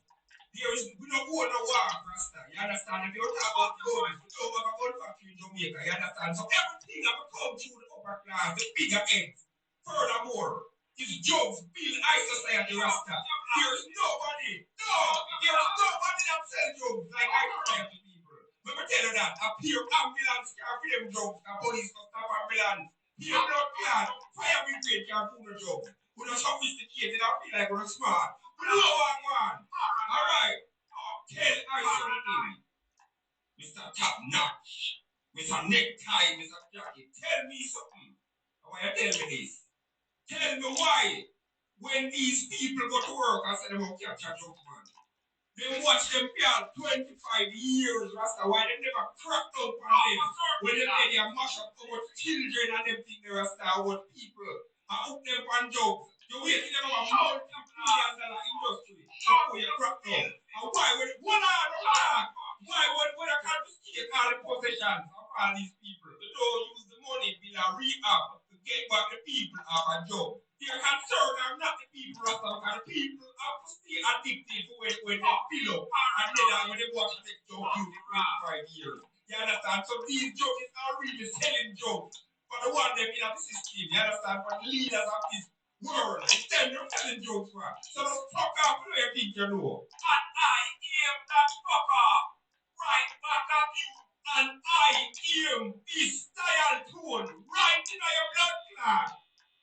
We don't own no war, Rasta. You understand? If you talk about jobs, we don't have a gun factory in Jamaica, you understand? So everything that will come through the upper class, the bigger ends. Furthermore, is jobs build high society, Rasta. There's nobody that sells jobs like I tell people. When we tell you that. A pure ambulance can't for them drugs. The police can stop ambulance. Here blood clot. Fire brigade can't do the job. We're not sophisticated. I feel like we're smart. We don't know what one. Alright. Tell I something. Mr. Top Notch. Mr. Necktie, Mr. Jackie. Tell me something. Why you tell me this? Tell me why when these people go to work and say they won't capture drugs, man. They watch them pay 25 years, Rasta. Why they never cracked up on them? When they mash up about children and them things, Rasta, about people. And hook them on jobs. You wait till them have a multi-billion-dollar industry before you crack down. And why when when I confiscate all the possessions of all these people? They don't use the money to build a rehab to get back the people off a job. They're concerned are not the people, Rasta, because the people have to stay addicted to when they fill up and then when they watch the job for 25 years. You understand? So these jokes are really selling jokes for the one them in the system. You understand? For the leaders of this world. It's them they're selling jokes for. So just fuck off where you think you know. And I am that fucker. Right back at you. And I am this style tone right in your blood clot.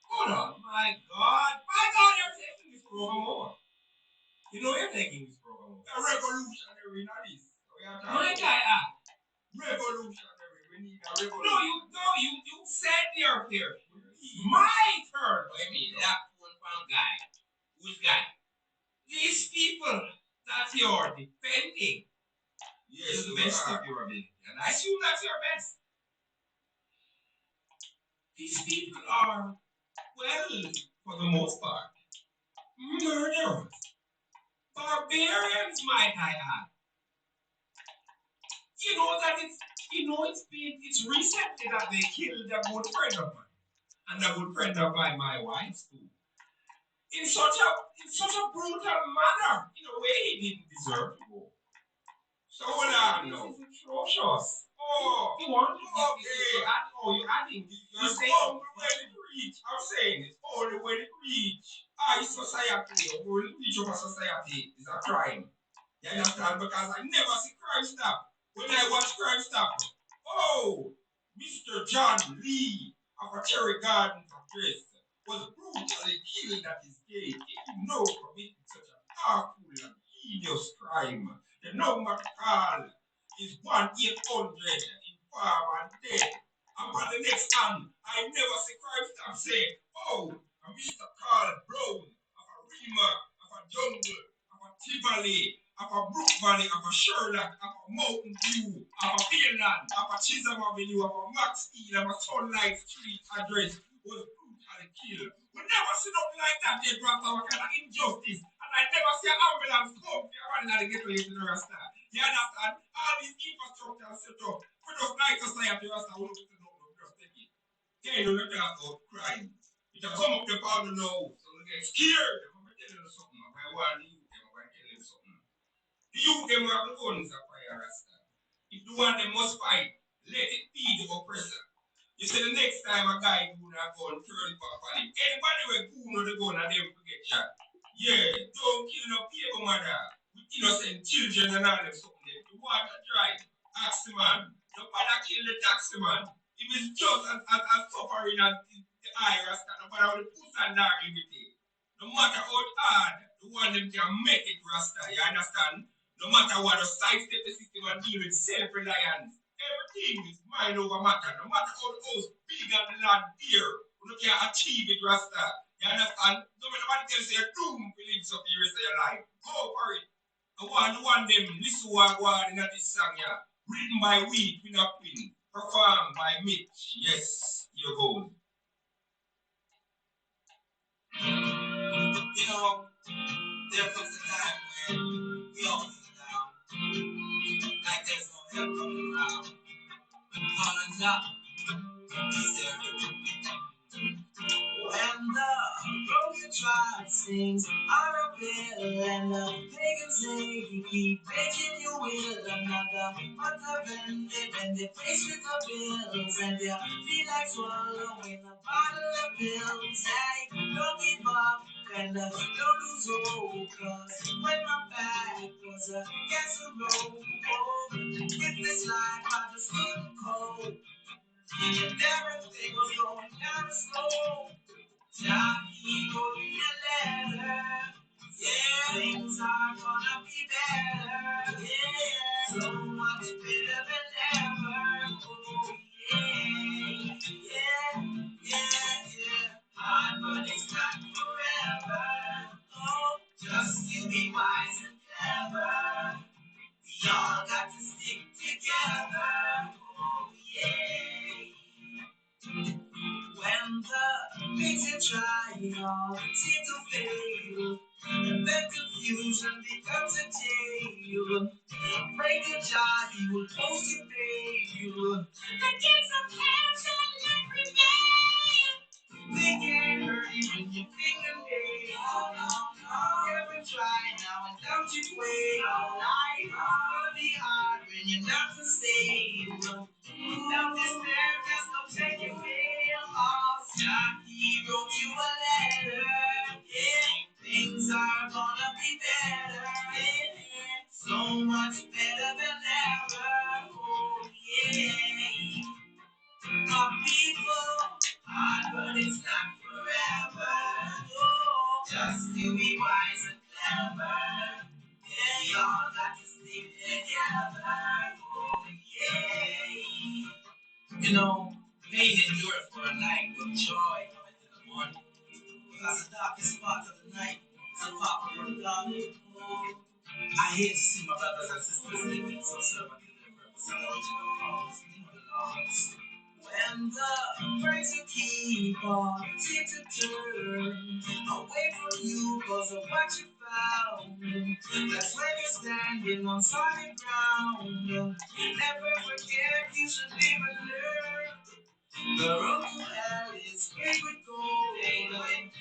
Hold on, my God, you're taking this program over. You know you're taking this program over. A revolutionary, not this. My guy, revolutionary. We need a revolution. No, you said you're here. My turn. I mean, that one guy. Which guy? These people that you're defending. Yes, the best of your ability. And I assume that's your best. These people are, well, for the most part, murderers. Barbarians, might I add. You know that it's recently that they killed a good friend of mine. And a good friend of mine, my wife's too. In such a brutal manner, in a way he didn't deserve to go. So hold on now. This is atrocious. Oh, you want to you're adding. You're saying only when it reach. I'm saying it's only when it reach. Society, or reach of a society is a crime. You understand? Because I never see crime stop. When I watch crime stop, oh, Mr. John Lee of a Cherry Garden address was brutally killed at his gate. If you know committed such a powerful and heinous crime, the number to call is 1-800 inform and dead. And by the next hand, I never see crime stop say, oh, a Mr. Carl Brown of a Rima, of a Jungle, of a Tivoli, of a Brook Valley, of a Sherlock, of a Mountain View, of a Pearland, of a Chisholm Avenue, of a Max Eel, of a Sunlight Street address was brutally killed. We never see nothing like that, they brought our kind of injustice. And I never see an ambulance come to one of the gateway to the Rasta. You understand? All these infrastructure set up for those night society Rasta will look to know just take it. They don't look about crime. It will come up the powder now, so we get scared. I'm going to tell you something. I want you, I'm going to tell you something. The youth them have the guns of fire Rasta. If the one them must fight, let it be the oppressor. You say the next time a guy go and go and turn it back on him. Anybody will go on the gun and them forget shot. Yeah, don't kill no paper mother with innocent children and all them something. If you want to drive, ask the man. Nobody kill the taxi man. If it's just as suffering as the eye Rasta, nobody will put and dog in it. No matter how hard, the one them can make it Rasta, you understand? No matter what, the sidestep the system and deal with self-reliance. Everything is mind over matter. No matter how the house big and the land here, you can achieve it, Rasta. You understand? No matter what it tells you, you're doomed to live so for the rest of your life. Go for it. I want them listen what I in this song here. Written by We, Queen of Queen. Performed by Mitch. Yes, here goes. You know, there comes a time when we all feel down. Like there's no help coming around. On and up, is there? When the broken tribe sings on a bill and the pagan say you keep making your will another mother when they face with the bills and they feel like swallowing a bottle of pills. Hey, don't give up and don't lose hope, cause when my back was against the road, oh, with this like I just couldn't cope. And everything was going down slow. Johnny wrote me a letter. Yeah, things are gonna be better. Yeah, so much better than ever. Oh, yeah, yeah, yeah. Hard, but it's not forever. Oh, just you be wise and clever. We all got to stick together. Oh, yeah. When the things you try all seem to fail, and then confusion becomes a tale. Break a jar, he will post your bail. But get some cash and let remain. They can't hurt you when your fingernails. Oh, no, no. Never try now and don't you wait. Life will be hard when you're not the same. Don't despair, just don't take your fail off. He wrote you a letter. Yeah, things are gonna be better. Yeah, so much better than ever. Oh, yeah. My people, hard, but it's not forever. Oh, just to be wise and clever. Yeah, y'all got to stick together. Oh, yeah. You know, pain endure for a night, but joy cometh in the morning. Because the darkest spot of the night is a pop of the dawn. Oh, I hate to see my brothers and sisters living so servant to their purpose and original cause. You know the laws. When the praise you keep on seem to turn away from you because of what you found. That's when you're standing on solid ground. Never forget you should live and learn. The road to hell is paved with gold. The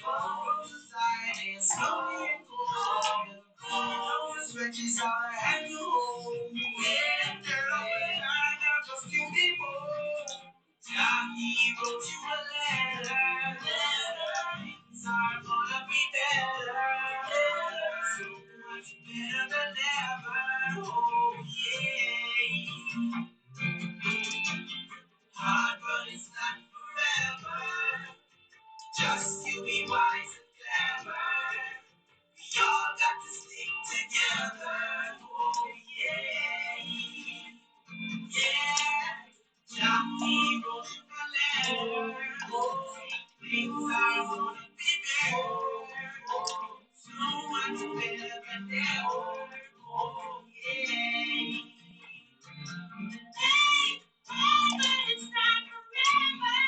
road to Zion is lonely and cold. No one stretches out a hand to hold. Yeah, they're all behind, now just you people. Johnny wrote you a letter. Things are gonna be better. So much better than ever. Oh, yeah. Hard, but it's not forever. Just you be wise and clever. We all got to stick together. Oh, yeah. Yeah. Johnny wrote you a letter. Oh, things are gonna be better. Oh, so much better than ever. Oh, yeah. Hey, oh, but it's not forever.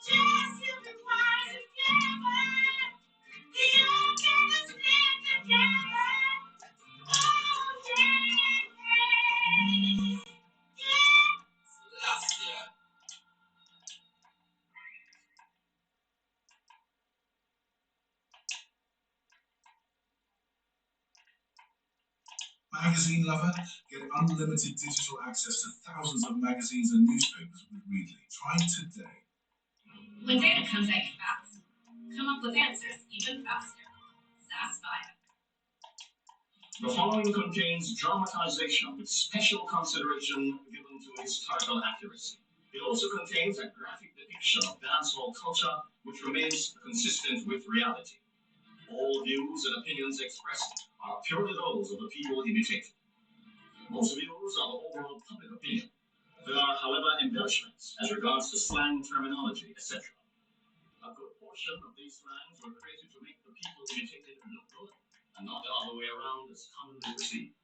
Just you be wise and clever. We all gotta stand together. Oh, yeah. Yeah. Last year. Magazine lover, get unlimited digital access to thousands of magazines and newspapers with Readly. Try today. When data comes at you fast, come up with answers even faster. Satisfied. The following contains dramatization with special consideration given to historical accuracy. It also contains a graphic depiction of dancehall culture which remains consistent with reality. All views and opinions expressed are purely those of the people imitated. Most views are the overall public opinion. There are, however, embellishments as regards to slang terminology, etc. A good portion of these slangs were created to make the people imitated look good, and not the other way around as commonly perceived.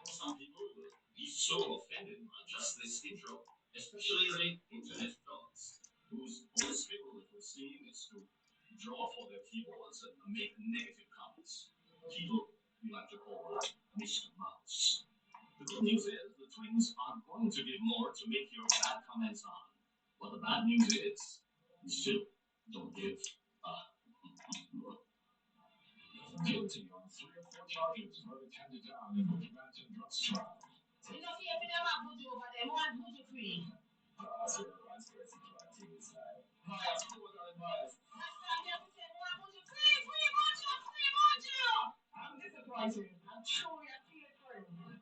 Some people will be so offended by just this intro, especially the internet fellas, whose only skill, it would seem, is to draw for their keyboards and make negative comments. People we like to call Mr. Mouse. The good news is the twins are going to give more to make your bad comments on. But the bad news is, you still don't give. Guilty on 3 or 4 charges, murder handed down in Wilmington drugs trial. You know, if you have voodoo over there, one voodoo free. That's where conspiracy to activities like. Bias, who was on bias? That's why I'm here to say, one voodoo free, free voodoo! I'm disappointed. I'm truly a fear for him.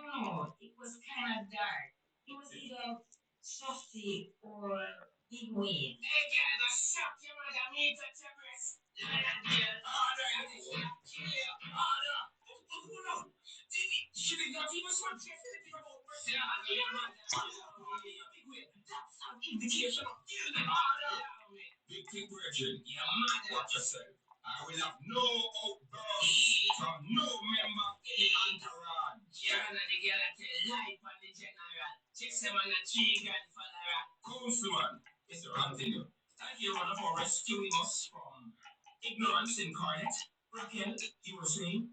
don't know. It was kind of dark. It was either softy or big wind. Hey, girl, go shop your mother, meet at your breast. Lion girl, order, you kill you, order. Hold on. She did not even want to think about breast. Yeah, your mother. Big wind. That's an indication of kill the order. Big thing, virgin. Your mother. Watch yourself. I will have no outbursts from no member of any entourage. You're not the girl that tell lie for the general. Check them on the tree, grandfather. Councilman, it's the wrong thing. Thank you, Honor, for rescuing us from ignorance incarnate. Raquel, you were saying?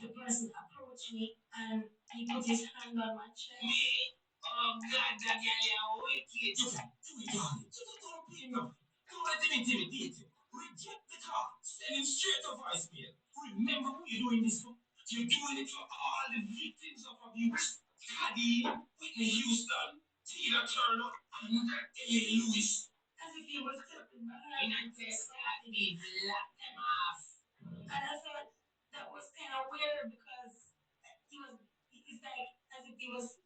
The person approached me and he put his hand on my chest. Me? Oh, God, that girl, you're wicked. Do it, darling. Don't play me. Don't let him intimidate you. Reject the car. Send him straight to voicemail. Remember who you're doing this for. You're doing it for all the victims of abuse. Caddy, Whitney Houston, Tina Turner, and A. Lewis. As if he was stepping behind and just starting to block them off. And I thought that was kind of weird because it's like as if he was.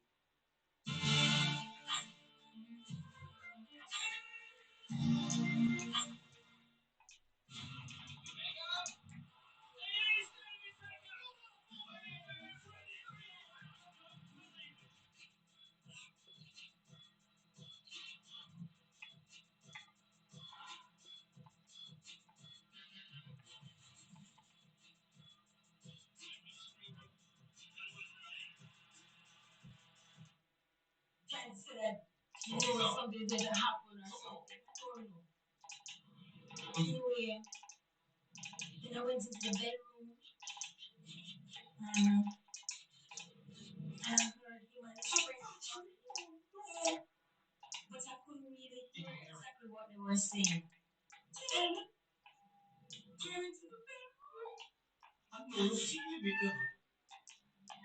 Trying to say that something didn't happen or something. I don't know. Anyway, then I went into the bedroom and I heard him and but I couldn't really hear exactly what they were saying. Then came into the bedroom. I know you feel it because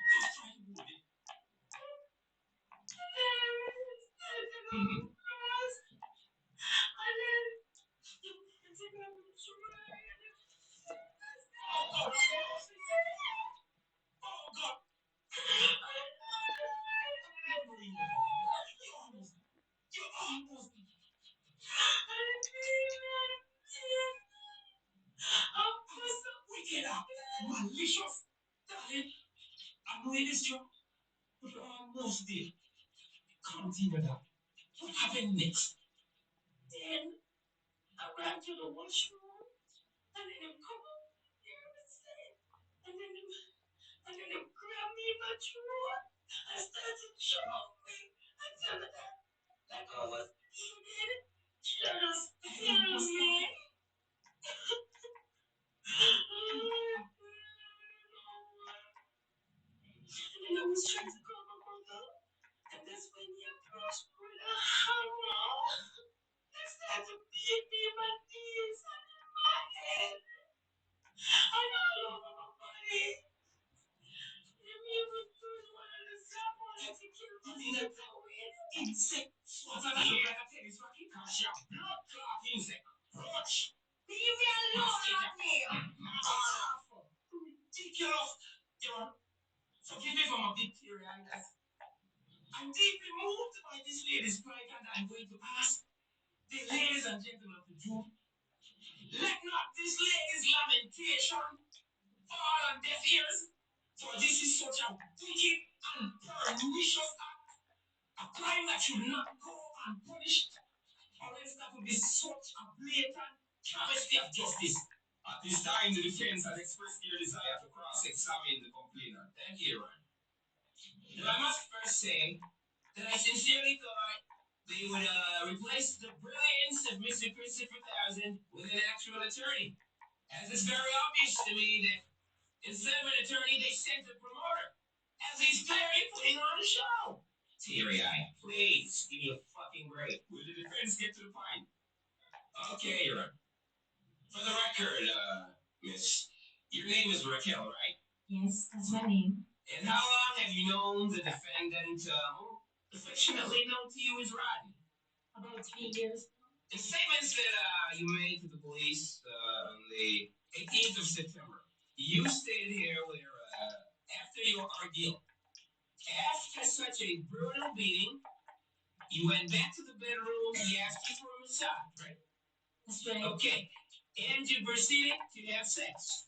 just try to hold it. And then oh God! You almost wicked up, malicious, darling. I know it is true, but you almost did. Continue that. What happened next? Then I ran to the washroom, and then him come up there and say, and then him grab me in my throat and started to choke me and tell me that like I was eating. She just feel me. And then I was trying to call my mother, and that's when he approached me with a hammer. He started to beat me in my knees and in my head and all over my body. He even threw one of the samples to kill me in the with. Insect. What an idea to tell his fucking cash out. Blood clot insect. Roach. Leave me alone out here. Awful. Ridiculous. John, forgive me for my big theory, guys. I'm deeply moved by this lady's pride and I'm going to ask the ladies and gentlemen of the jury, let not this lady's lamentation fall on deaf ears, for this is such a wicked and pernicious act, a crime that should not go unpunished, or else that would be such a blatant travesty of justice. At this time, the defense has expressed their desire to cross-examine the complainant. Thank you, Ron. Now, I must first say that I sincerely thought they would replace the brilliance of Mr. Christopher Thousand with an actual attorney, as it's very obvious to me that instead of an attorney, they sent a promoter, as he's clearly putting on a show. Teary-eyed, please, give me a fucking break. Will the defense get to the point? Okay, Your Honor. For the record, miss, your name is Raquel, right? Yes, that's my name. And how long have you known the defendant, affectionately known to you as Rodney? About 3 years. In statements that you made to the police on the 18th of September, you stated here where after your ordeal, such a brutal beating, you went back to the bedroom, he asked you for a massage, right? That's right. Okay. And you proceeded to have sex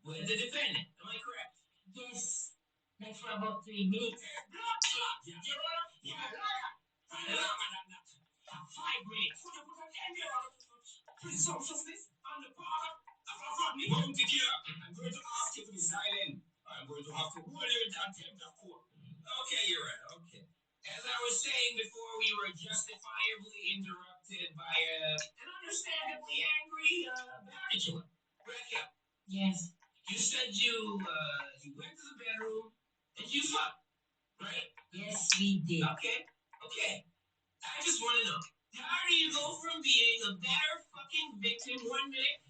with the defendant. Am I correct? Yes. Like for about 3 minutes. Your Honor? Yeah, liar. Longer than that. 5 minutes. Would you put an end, Your Honor, to presumptuousness on the part of a Rodney? Montequilla, I'm going to ask you to be silent. I'm going to have to hold you in contempt of court. Okay, Your Honor, okay. As I was saying before, we were justifiably interrupted by an understandably angry barricade. Rebecca. Yes. You said you went to the bedroom and you fucked, right? Yes, we did. Okay, okay. I just want to know, how do you go from being a better fucking victim 1 minute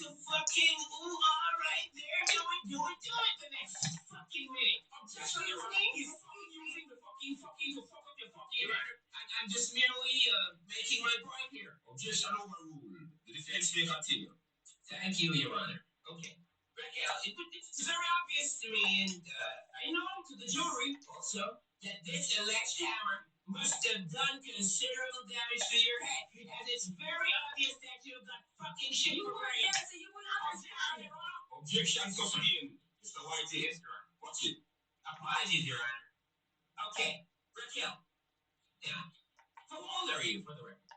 to fucking ooh all right there, do it the next fucking minute? Objection, Your Honor. He's fucking using the fucking to fuck up your fucking Your Honor. I'm just merely making my point here. Objection overruled. The defense may continue. Thank you, Your Honor. Okay. Raquel, it's very obvious to me, and I know to the jury also, that this alleged hammer must have done considerable damage to your head, as it's very obvious that you've got fucking shit for brain. Yes, you will not. Objection sustained. Mr. White is Your Honor. Watch it. Apologies, Your Honor. Okay. Raquel, now, how old are you, for the record?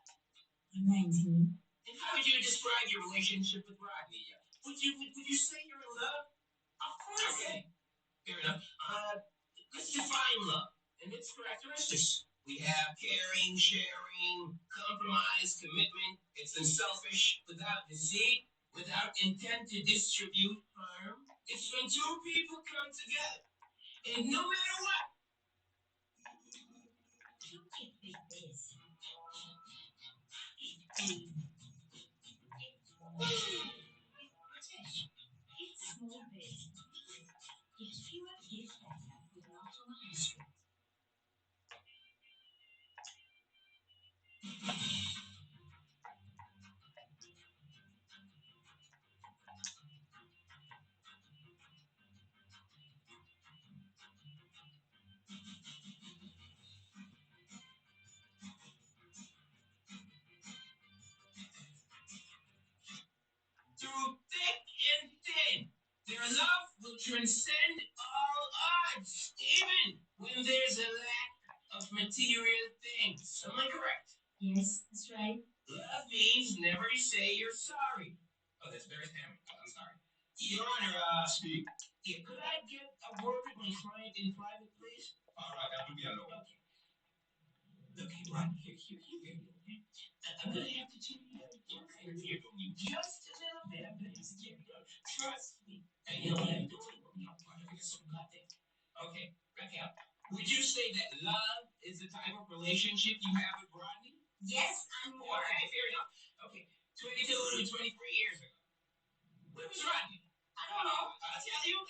I'm 19. And how would you describe your relationship with Rodney? Would you say you're in love? Of course. Okay, fair enough. Let's define love and its characteristics. We have caring, sharing, compromise, commitment. It's unselfish, without deceit, without intent to distribute harm. It's when two people come together, and no matter what, you keep this. It's small bit. Get fewer gifts better with NOTVOLUNTEERED. Through thick and thin, their love will transcend all odds, even when there's a lack of material things. Am I correct? Yes, that's right. Love means never to say you're sorry. Oh, that's very damning. I'm sorry. Your Honor, speak. Yeah, could I get a word with my client in private, please? All right, that will be alone. Okay. Look, Ron, here, okay? I'm gonna have to change your here from you just a little bit. I'm gonna have to get trust me. And you know what I'm doing? I'm part of some goddamn. Okay, Raquel, would you say that love is the type of relationship you have with Rodney? Yes, I'm more. Okay, fair enough. Okay, 22 to 23 years ago. Where was Rodney? I don't know. I'll tell you.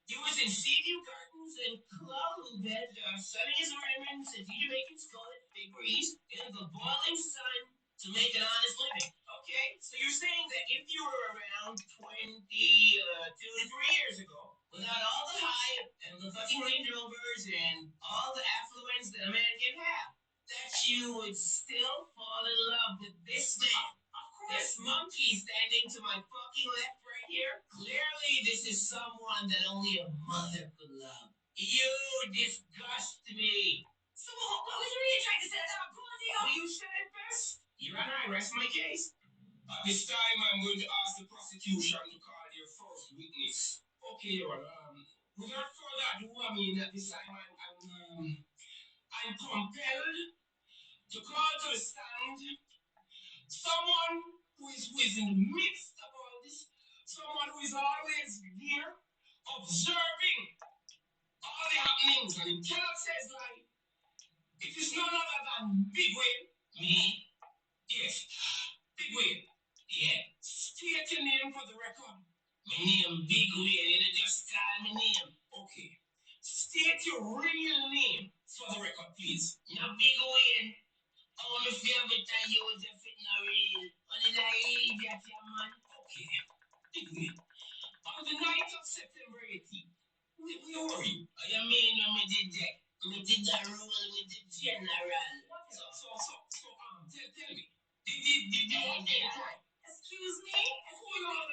You was in Seaview Gardens and Cloudbed, sunning his ornaments and making scarlet fig breeze in the boiling sun to make an honest living. Okay, so you're saying that if you were around 22 to 3 years ago, without all the hype and the fucking Range Rovers and all the affluence that a man can have, that you would still fall in love with this man? This monkey standing to my fucking left right here? Clearly, this is someone that only a mother could love. You disgust me. So, what was you really trying to say? That I'm calling you? You said it best. Your Honor, I rest my case. At this time, I'm going to ask the prosecution to call your first witness. Okay, Your Honor. Without further ado, I mean, at this time, I'm compelled to call to the stand someone who is in the midst of all this, someone who is always here, observing all the happenings, and he cannot say it's like, it is none other than Big Win. Me? Yes, Big Win. Yeah, state your name for the record. My name Big Win, and just call my name. Okay. State your real name for the record, please. Now, Big Win. Oh, my favorite I use if it's not real. What did I eat that, man? Okay. Big Win. On the night of September 18th, where were you? I mean, when we did that. Me did a roll with the general. Tell me. Did you want to try? Excuse me? Hold on.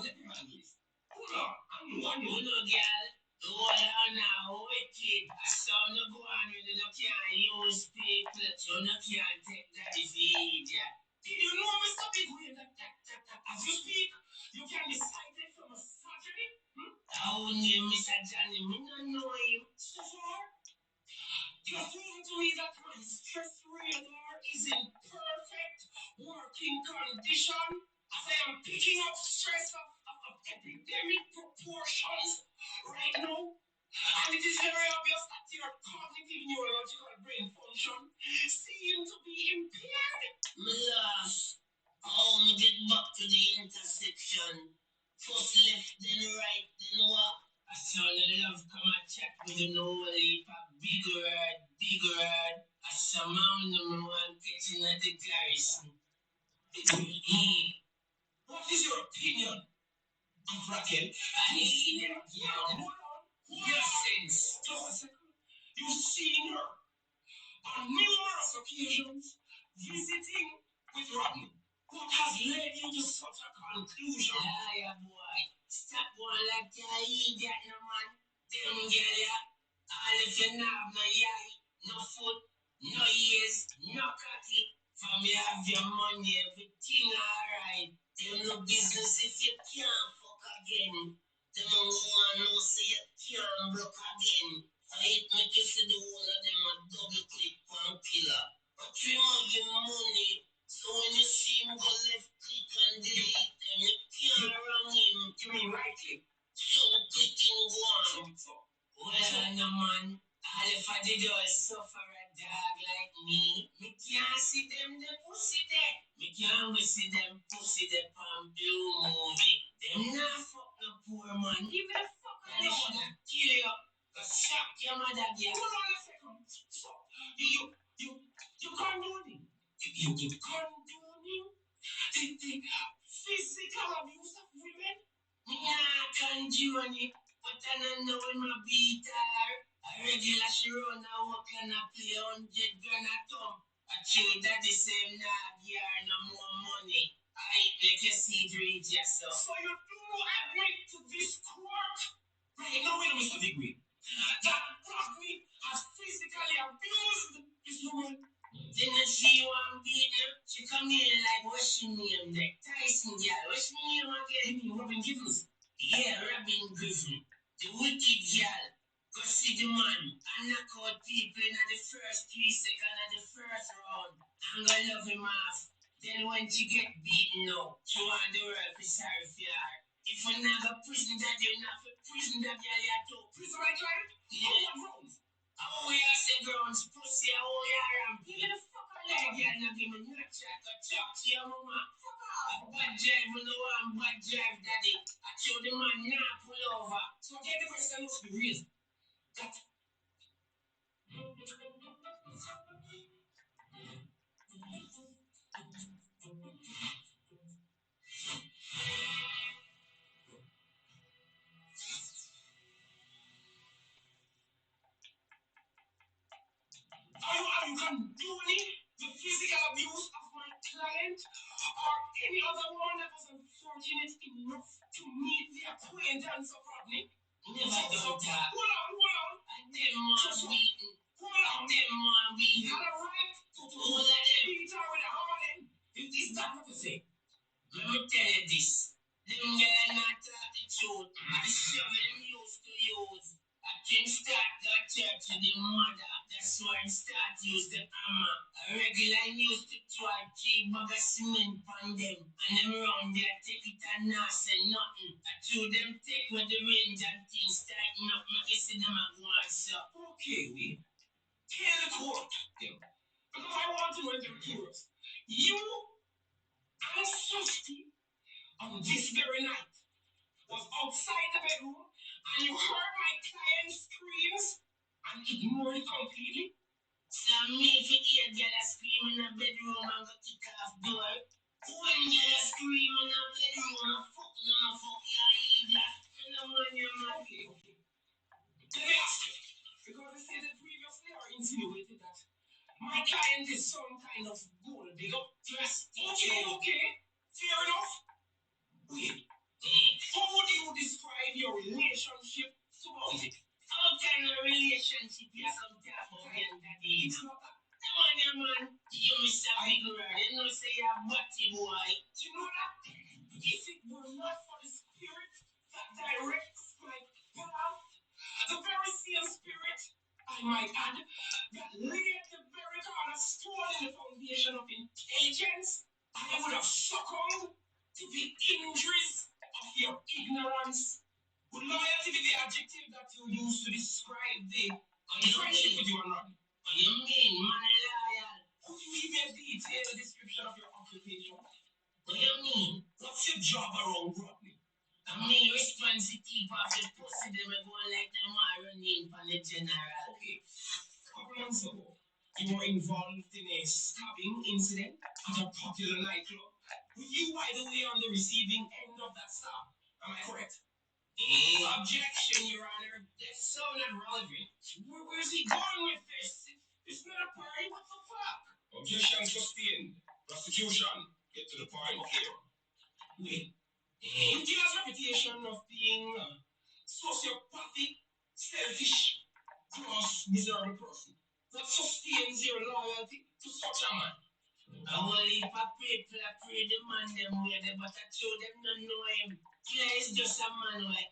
Let me handle this. Hold on. I know, girl. Hold on now, wicked. I saw no go on with no can't use people. So no can't take that defeat, yeah. Did you know Mr. Big Wheel that as you speak, you can be cited for misogyny? Oh, name Mr. Johnny, me not know him. So far, you're proving to me that my stress radar is in perfect working condition as I am picking up stress of epidemic proportions right now. And it is very obvious that your cognitive neurological brain function seem to be impaired. Melas, how me get back to the intersection? First left, then right, then what? I saw the love come and chat with the no leap, big word. I saw my number one catching at the garrison. What is your opinion of Raquel? I need your sense. Just a second. You've seen her on numerous occasions visiting with Rodney. What has led you to such a conclusion? Yeah, boy. Stop one like that idiot, no man. Them girl, yeah. All if you have no eye, no foot, no ears, no cocky. From you have your money, everything alright. Them no business if you can't fuck again. Them no one no say you can't broke again. I make you see the whole of them a double click one pillar. But you have your money. So when you see him go left click and delete them, you can't wrong him. You mean right click? So clicking one. Well, no man. All if I did was suffer a dog like me. Me can't see them the pussy there. Me can't see them pussy the pan blue movie. Them not fuck no poor man. Give a fuck and they should have kill you. Go shock your mother, girl. Hold on a second. So, you condoning? You condoning the physical abuse of women? Nah, condone it. But I don't know when my beat her. A regular she run a walk and a play 100 grand a thumb. I chew that the same nah, give her no more money. I make you see it reach yourself. So you do agree to this court? Right, now wait a Mr. Bigwig. That Rodney has physically abused this woman. Didn't see one beat her? She come in like what's she name there? Tyson girl. What's she name again? You mean Robin Givens? Yeah, Robin Griffin. The wicked girl. Go see the man and knock out people in the first 3 seconds of the first round. I'm gonna love him off. Then when she get beaten out, she want the world to sorry for her. If we never prison that, you not for prison that girl you too. Prison my child? Yeah. What grounds? Oh, yeah, say grounds. Pussy, oh, yeah, I'm give the fuck out of here. Girl, not give me no chat or talk to your mama. Fuck off. Bad drive, you know I'm bad drive, daddy. I show the man now pull over. So get the question must be real. That are you condoning the physical abuse of my client or any other one that was unfortunate enough to meet the acquaintance of Rodney? Never done that. Hold on. And them man beaten. Hold on. Them man beaten. You had a right to hold them. Beat her with a hammer then. Is that what you say? Let me tell you this. Them girl not talk the truth. I shovel them used to use. I can start that church with the mother. That's why I start use the hammer. A regular used to try 3 bag of cement on them. And them round there take it and not say nothing. I threw them take with the range and things starting up. Make you see them at once. So. Okay, we tell the court. Because I want to enter the court. You and Susty on this very night was outside the bedroom and you heard my client's screams and ignored it completely. So me if you hear girl scream in the bedroom and go kick off door. When girl scream in the bedroom and fuck you idiot. You know when you're okay. Let me ask you. Because I said it insinuated that my client is some kind of gold digger. Just okay, fair enough. Wait, how would you describe your relationship to Bounty? Some kind of relationship, yeah, some type of daddy. It's not that. Man, you miss a big word. You know, say you're a batty boy. You know that? If it were not for the spirit that directs my path, the very same spirit, I might add, that laid the very cornerstone in the foundation of intelligence, I would have succumbed to the injuries of your ignorance. Would loyalty be the adjective that you use to describe the friendship with you and Rodney? What do you mean, man, loyal? Could you give me a detailed description of your occupation? What do you mean? What's your job around Rodney? I mean, responsibility of the pussy, them going like them are running for the general. Okay. A couple months ago, you were involved in a stabbing incident at a popular nightclub. Were you, by the way, on the receiving end of that stab? Am I correct? Objection, Your Honor. That sounded relevant. Where's he going with this? It's not a party. What the fuck? Objection sustained. Prosecution. Get to the point here. Wait. The killer's reputation of being sociopathic, selfish, gross, miserable person. What sustains your loyalty to such a man? I will leave a people that pray the man them way, but I show them don't know him. Killer is just a man way.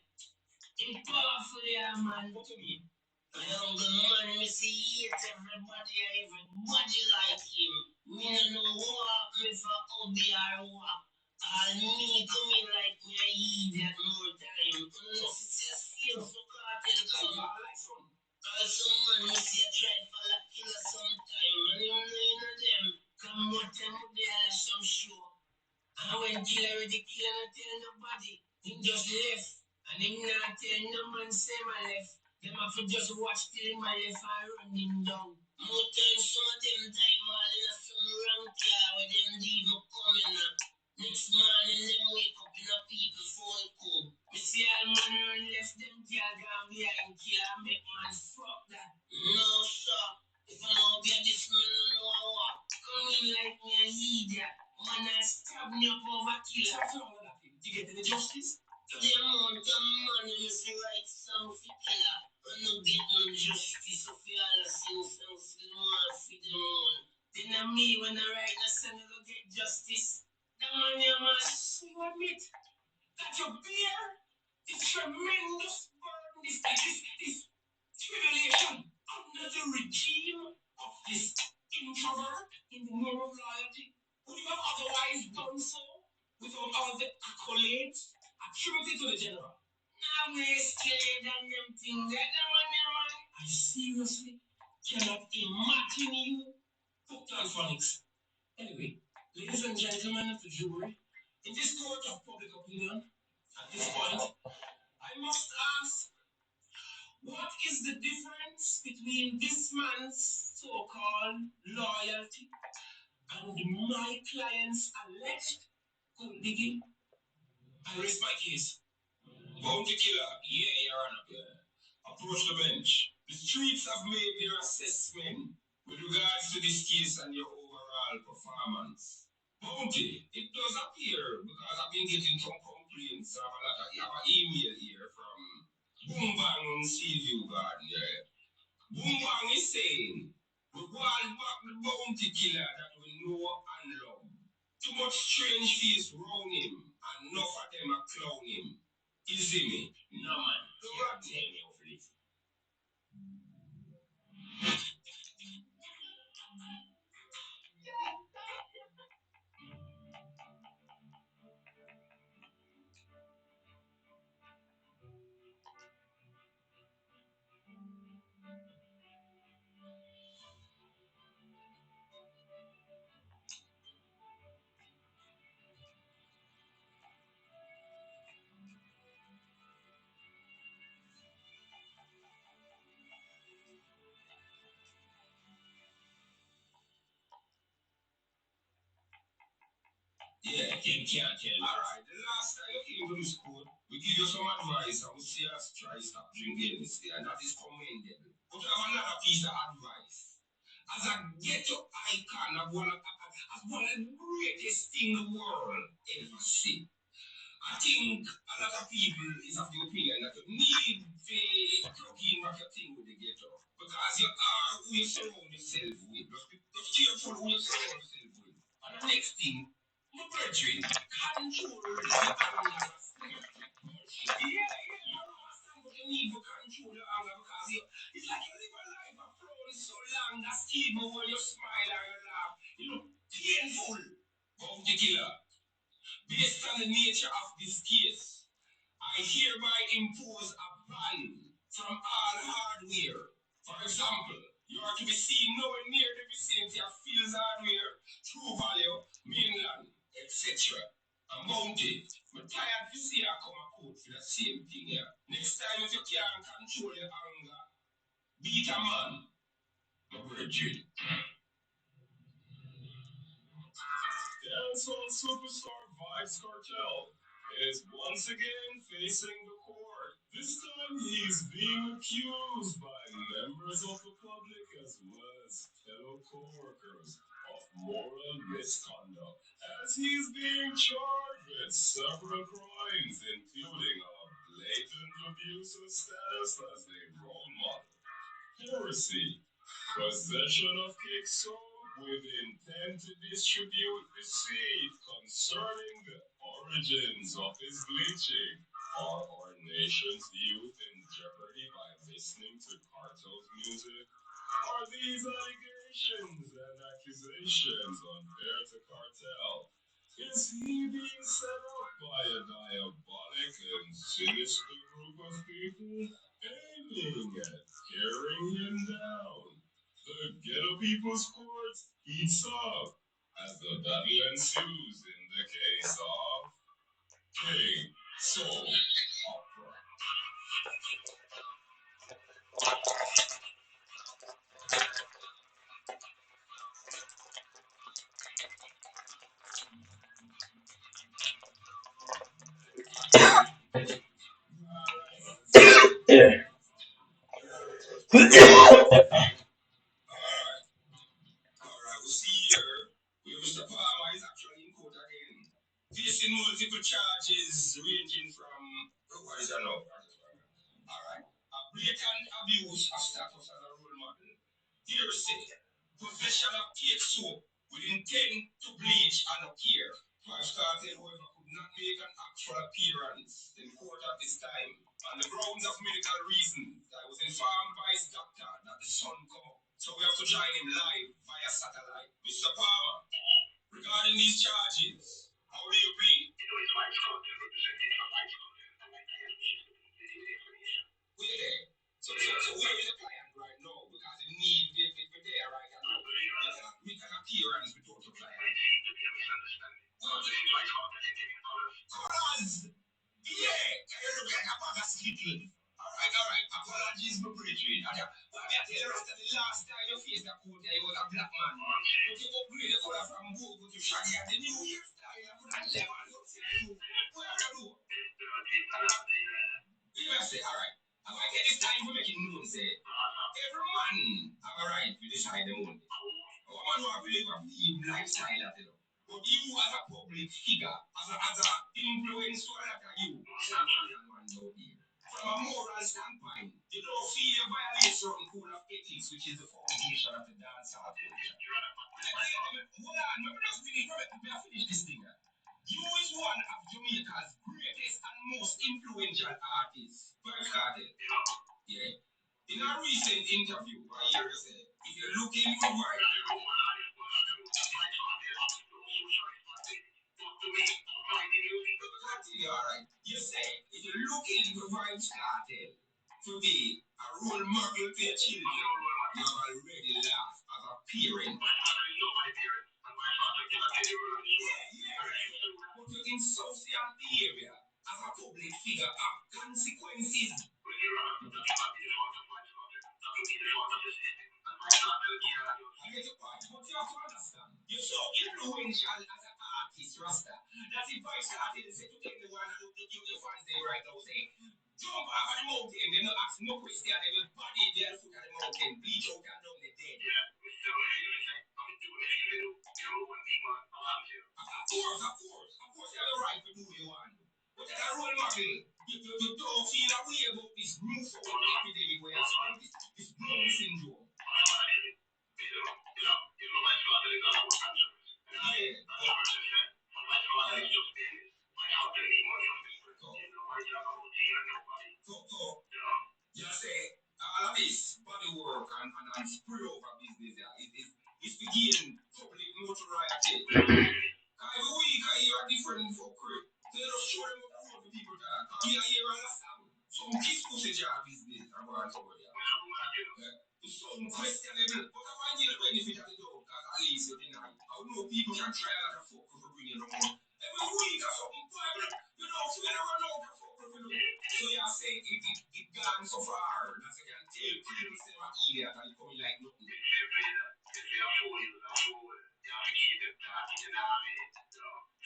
Him powerful, yeah, man. What do you mean? I am the man we see hate everybody, everybody like him. Me no know what me for hobby or what. All me come in like me a idiot more time. Unless it's a sales so cartel come. All some man me see a try for a killer sometime. And you know you know them. Come with them with the some show. And when killer already kill and tell nobody, he just left. And him not tell no man say my left. Them have to just watch till my left and run him down. More time some of them time all in a some wrong car where them leave no coming up. Next morning them wake up in a people phone come. Me see all man run left them car gone behind kill and make man fuck that. No sir. If I know be this man no know what. Come in like me a idiot. Man I stab me up over kill. What's wrong with that? You get any justice? The amount of money is right some for killer. I no get no justice of all the sins and still want for them own. Then me when I write the son I go get justice. The man you must you admit that you bear this tremendous burden, this tribulation under the regime of this introvert in the name of loyalty. Would you have otherwise done so without all the accolades attributed to the general? Now me scared and them things that the man. I seriously cannot imagine you hooked on phonics. Anyway, ladies and gentlemen of the jury, in this court of public opinion, at this point, I must ask, what is the difference between this man's so-called loyalty and my client's alleged gold digging? I raise my case. Bounty killer, yeah, Your Honor. Yeah. Approach the bench. The streets have made their assessment with regards to this case and your overall performance. Bounty, it does appear, because I've been getting some complaints, I have an email here from Boom Bang Seaview Garden, yeah. Boom Bang is saying, we want back the bounty killer that we know and love. Too much strange face round him, and enough of them are clown him. You see me? No man, you can't tell me of this. Yeah, you can't tell me. Alright, the last time you came to this court, we give you some advice and we see us try stop drinking this day, and that is commendable. But I have another piece of advice. as a ghetto icon of as one of the greatest thing the world ever seen. I think a lot of people is of the opinion that you need to plug in what you think with the ghetto. Because you are who you surround yourself with. Just careful who you surround yourself with. And the next thing, my brethren, control your anger. Yeah, I understand what you need to control your anger because it's like you live a life of flowing so long that even when you smile or you laugh, you look painful. Bounty killer. Based on the nature of this case, I hereby impose a ban from all hardware. For example, you are to be seen nowhere near the vicinity of Fields Hardware, True Value, Mainland, etc. I'm bounty. I'm tired to see I come a court for the same thing here. Next time, if you can't control your anger, beat a man. My virgin. Dancehall superstar Vibes Cartel is once again facing the court. This time he's being accused by members of the public as well as fellow co-workers of moral misconduct, as he's being charged with several crimes, including a blatant abuse of status as a role model, heresy, possession of cake soap with intent to distribute deceit concerning the origins of his bleaching. Are our nation's youth in jeopardy by listening to cartel's music? Are these allegations and accusations unfair to cartel? Is he being set up by a diabolic and sinister group of people aiming at tearing him down? The Ghetto People's Court heats up as the battle ensues in the case of King Soul Opera. Alright, we see here where Mr. Palmer is actually in court again, facing multiple charges ranging from what is that now? Alright, a blatant abuse of status as a role model, hearsay, possession of cake soap with intent to bleach and appear. Five started, however, could not make an actual appearance in court at this time. On the grounds of medical reasons, I was informed by his doctor that the sun come up. So we have to join him live via satellite. Mr. Palmer, regarding these charges, how will you be? It's my fault to represent it from my fault, and I can't give information. We're there. So where is the client right now? Because the need we're there right now. We cannot make an appearance without the client. It seems to be a misunderstanding. Well, this is my fault that you're taking colors. Colors! Yeah! You're looking like a bag of skittles. Alright. Apologies, my brethren. But I tell you, the last time you faced the court, you was a black man. But you upgrade the color from Bobo to Shaggy and the new hairstyle. You could have never looked at you. What are you doing? You say, alright. I might get this time for making known, say, every man have a right to decide the money. A woman who have live a lifestyle at it. But you as a public figure, as a influencer like you, from a moral standpoint, you don't feel you violate certain code of ethics, which is the foundation of the dancehall culture. Hold on, let me just finish this thing. You is one of Jamaica's greatest and most influential artists. Very started. Yeah. In a recent interview, I hear you say, if you're looking for work, alright. You say, if you're looking for Vibes Cartel to be a role model to your children, you have already laughed as a parent. But you're in social behavior as a public figure have consequences. I get your point, but you have to understand. You're so influential as an artist, Rasta, that if I started to say to anyone who you fans there right now, say, jump off of the mountain, they don't ask no question, they will body their foot at the mountain, bleach out and down the dead. gain public notoriety. Every week I hear a different fuckery. So you just show them up the people that. I hear a last time. Some kiss pussy job business. I'm going to tell you. Some questionable. But I want you to benefit of the doubt. Because at least you deny. I know people can try a lot of fuck for bringing them on. Every week or something, you know, if you never know the fuck with you. So you say it gone so far. As I can tell, people say I'm an idiot and it coming like nothing.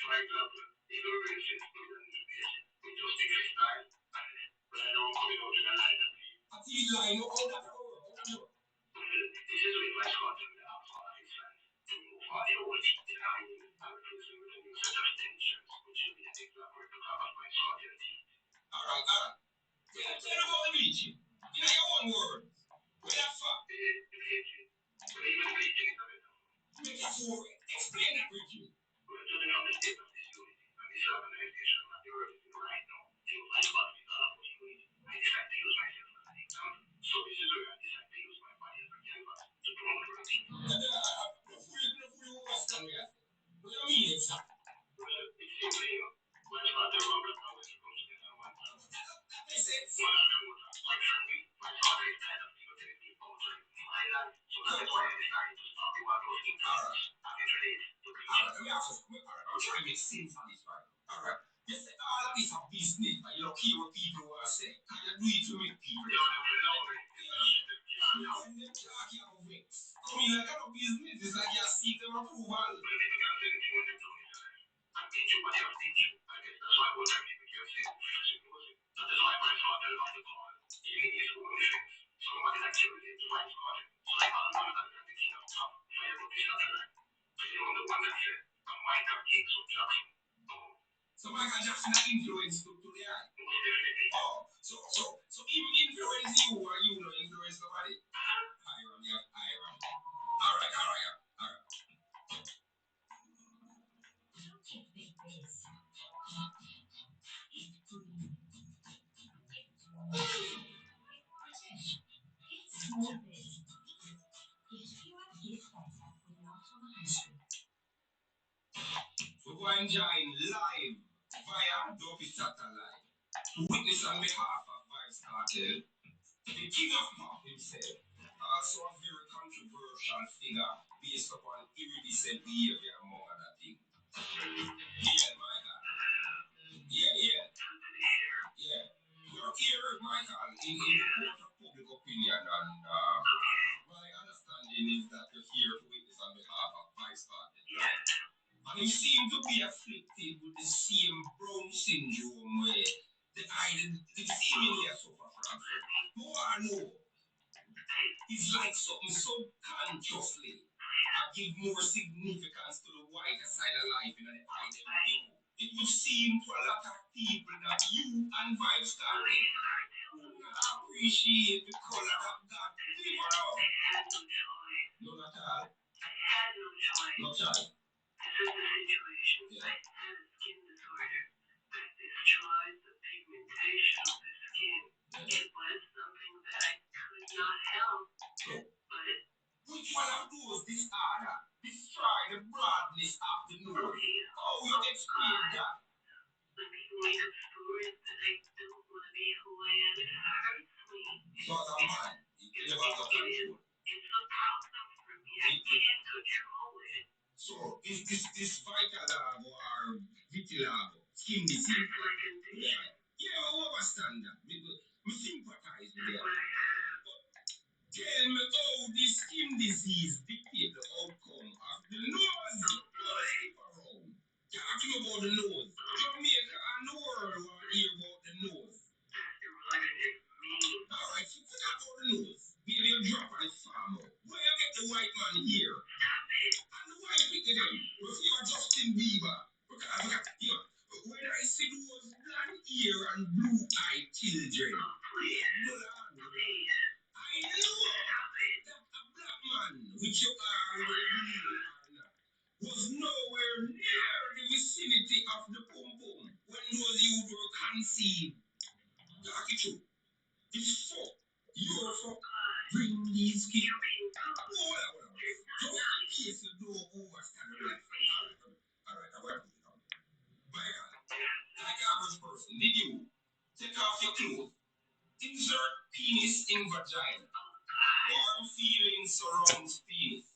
For example, ignorance is pronunciation. We just take this time, but I don't come out in a line and see. I feel like you all that over. This is when my father asked all of his friends to move all the old teeth in hiding and replace them with a new set of tensions, which will be an example to cover my father's teeth. Alright. Tell about the bleaching. In your own words. Where that fuck? But even bleaching is a metaphor. Metaphor? Explain that, Richie. We're judging on the state of disunity and this organization and the world is in right now. Things like what we all about unity. I decide to use myself as an example. So this is where I decide to use my body as a canvas to promote world peace. What do you mean exactly? Well, it's simply, my father Robert always comes together at one time. That makes sense. One of them was quite frankly, my father is kind of negative people outside my life. So that's why I decided to start doing those things. And it relates to peace. Alright, let me ask you. I'm trying to make sense of this right now. Alright. You say all of this a business, and you don't care what people want to say. And you do it to make people. You know, when they talk, you have a vex. I mean, like, kind of business is like you seek them approval. I teach you what you teach you. I guess that's why one time people can say, that is why my father loved the call. Even his own defense. Somebody like you relate to my father. So I call him another than the king of top. Fire up this other line. So you know the one that said, I might have cakes of Jackson. So Michael Jackson that influence to the eye. Most definitely. Oh, so even influence you or you don't influence somebody. Iron. Alright. Take this. It's small bit. If you are this better with NOTVOLUNTEERED. We're going to join live via Dopey Satellite to witness on behalf of Vice Cartel, the king of pop himself, also a very controversial figure based upon iridescent behavior among other things. Yeah, Michael. Yeah. You're here, Michael, in the court of public opinion, and my understanding is that you're here to witness on behalf of Vice Cartel. And you seem to be afflicted with the same Brown syndrome where the seemingly suffer from. More I know, it's like something subconsciously I give more significance to the whiter side of life in the identity. It would seem to a lot of people that you and Vibes do not appreciate the color of God. People know. No, not all. No child. This is the situation. Yeah. I had a skin disorder that destroyed the pigmentation of the skin. Yeah. It was something that I could not help. No. But which one of those disorder destroy the broadness of the nose? Oh, you explain that. When people make up stories that I don't want to be who I am, it hurts me. Not a man. You never got control. It's a problem for me. I can't control it. So, this vitiligo or vitiligo, skin disease? It's like a condition. Yeah, I understand that. We sympathize with that. But tell me how this skin disease dictate the outcome of the nose. Slip around. Talking about the nose. Jamaica and the world want to hear about the nose. Alright, so forget about the nose. Maybe you drop on the farm out. Where you get the white man here? And the white people them. If you are Justin Bieber. Because, when I see those blonde ear and blue-eyed children. I know that a black man, which you are, was nowhere near the vicinity of the pum pum when those youth were conceived. Talk it true. It's fuck. Your fuck. Bring these kids. Just in case vagina. Warm feeling surrounds penis.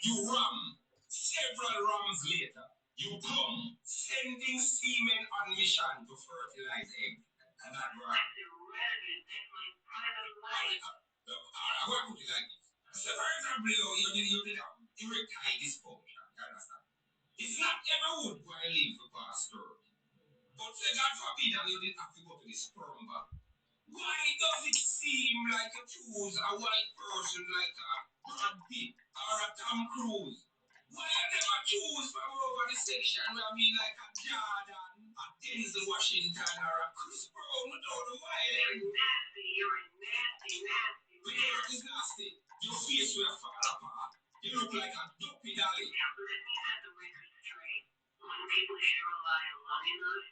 You ram. Several rams later, you come, sending semen on mission to fertilize egg. And that right. That's my private life. I want to put it like this. So for example, you did a erectile dysfunction. You understand? It's not every wood where I live for pastor. But say God forbid and you did have to go to the sperm bank. Why does it seem like you choose a white person like a Brad Pitt or a Tom Cruise? Why you never choose from over the section where I mean like a Jordan, a Denzel Washington, or a Chris Brown without the violence? You're a nasty, nasty. But it's nasty. Your face will fall apart. You look like a dopey dolly. Yeah, but let me set the record straight. When people share a lie long enough,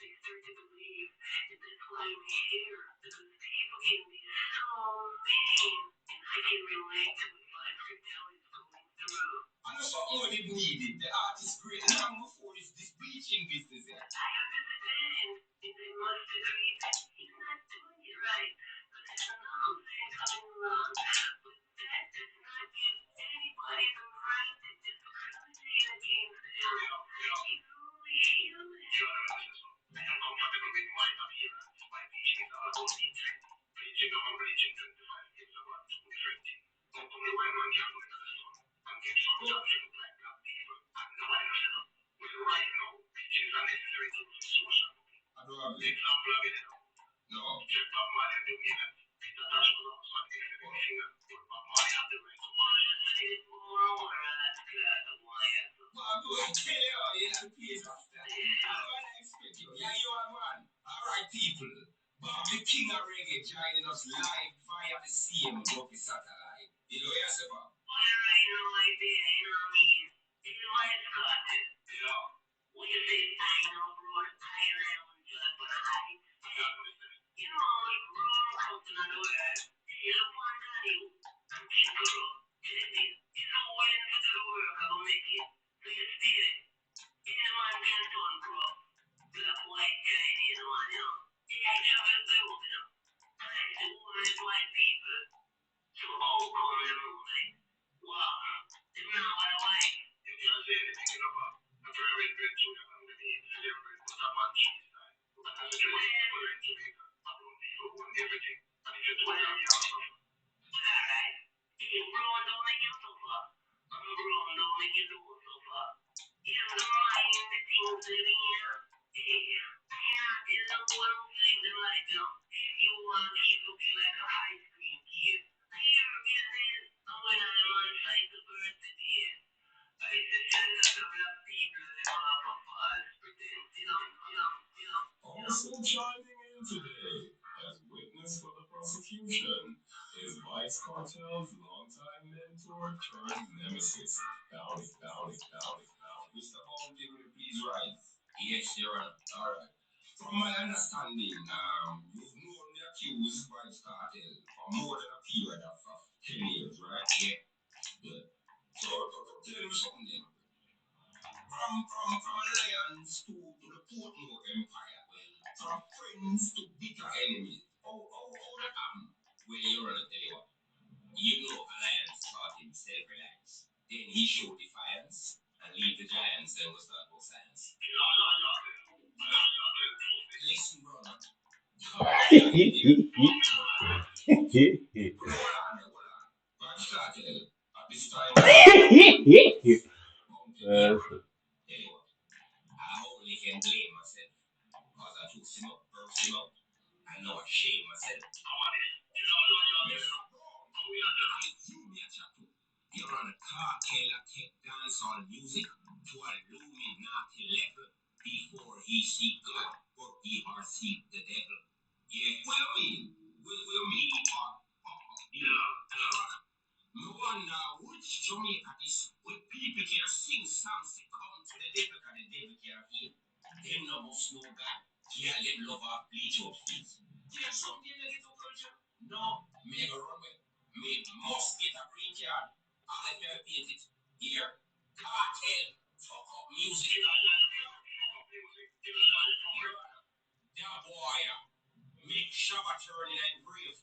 they start to believe that that's why I'm here. Because people can be so mean. And I can relate to what my crypto is going through. I know something what it needed. The art is great long before this bleaching business here. I understand. And they must agree that he's not doing it right. But there's another thing coming along. But that does not give anybody the right to discriminate against him. He's only human. I am comfortable with my appearance. My teachings are only trendy. Preaching or preaching 25 years ago, I'm too trendy. Not only when I'm young with the sun, I'm getting some judgment like black people. I'm no myself. Well, right now, preaching is a necessary tool for social. I don't have the example of it. No. Check out my document. International outside the everything. But my other way. Well, just say it more or less. Well, I'm going to tell you, yeah, please. I expect you. Yeah, you are one. All right, people. Bob the King of Reggae joining us live via the same Lucky satellite. You know, yes, Bob? Well, there ain't no idea, you know what I mean? It's my Scott. Yeah. When you say I know Rhode Island, just for the heights. You know how much room comes in the world. You don't want that, you. I'm King Girl. You know when you do the work, I will make it. So you steal it. Any man can turn pro. Black, white, Chinese, man, you know. Yeah, I travel the globe, you know. And I see women and white people. So how come you know, like, wow, if you know my wife, you can't say anything, you know, I'm very, very good to you, I'm very, very good, but I'm on cheese side. But I'm still very Jamaica. I don't need to own everything. And if you don't have the answer. Alright. Hey, Brown don't make you suffer. And Brown don't make you do suffer. You don't mind the things that we have. Hey, I have this one who lives in like, you know, you want to keep looking like a ice cream kid. I hear business. And when I'm on site to birth today, I just tell that the black people they want to false pretense. Also chiming in today as witness for the prosecution is Vice Cartel's longtime mentor turned nemesis, Bounty. Mr. Bounty, will you please rise? Yes, Your Honor. All right. From my understanding, you've known the accused Vice Cartel for more than a period of 10 years, right? Yeah. Good. So, tell me something then. From alliance to the Portmore Empire, from friends to bitter enemies. Oh, that happened. Well, Your Honor, tell you what. You know Alliance taught him self-reliance. Then he showed defiance and leave the giants and was start with science. Listen, brother. But started at this time. Anyway, I only can blame myself because I took him up, burst him up. I know I shame myself. You're on a cartel tech dancehall music to a Illuminati level before he see God or he or see the devil. Yeah, what do you mean? What do you mean? Yeah. No wonder which Jamaica is with people can sing songs to come to the devil and the devil can't hear. Them no must know God. Can't let love off bleach up feet. Yeah, something in the ghetto culture? No, me go run with. Me must get a green card. I can paint it here. Cartel. Fuck up music. Yeah, boy. Make Shabba turn in and brave.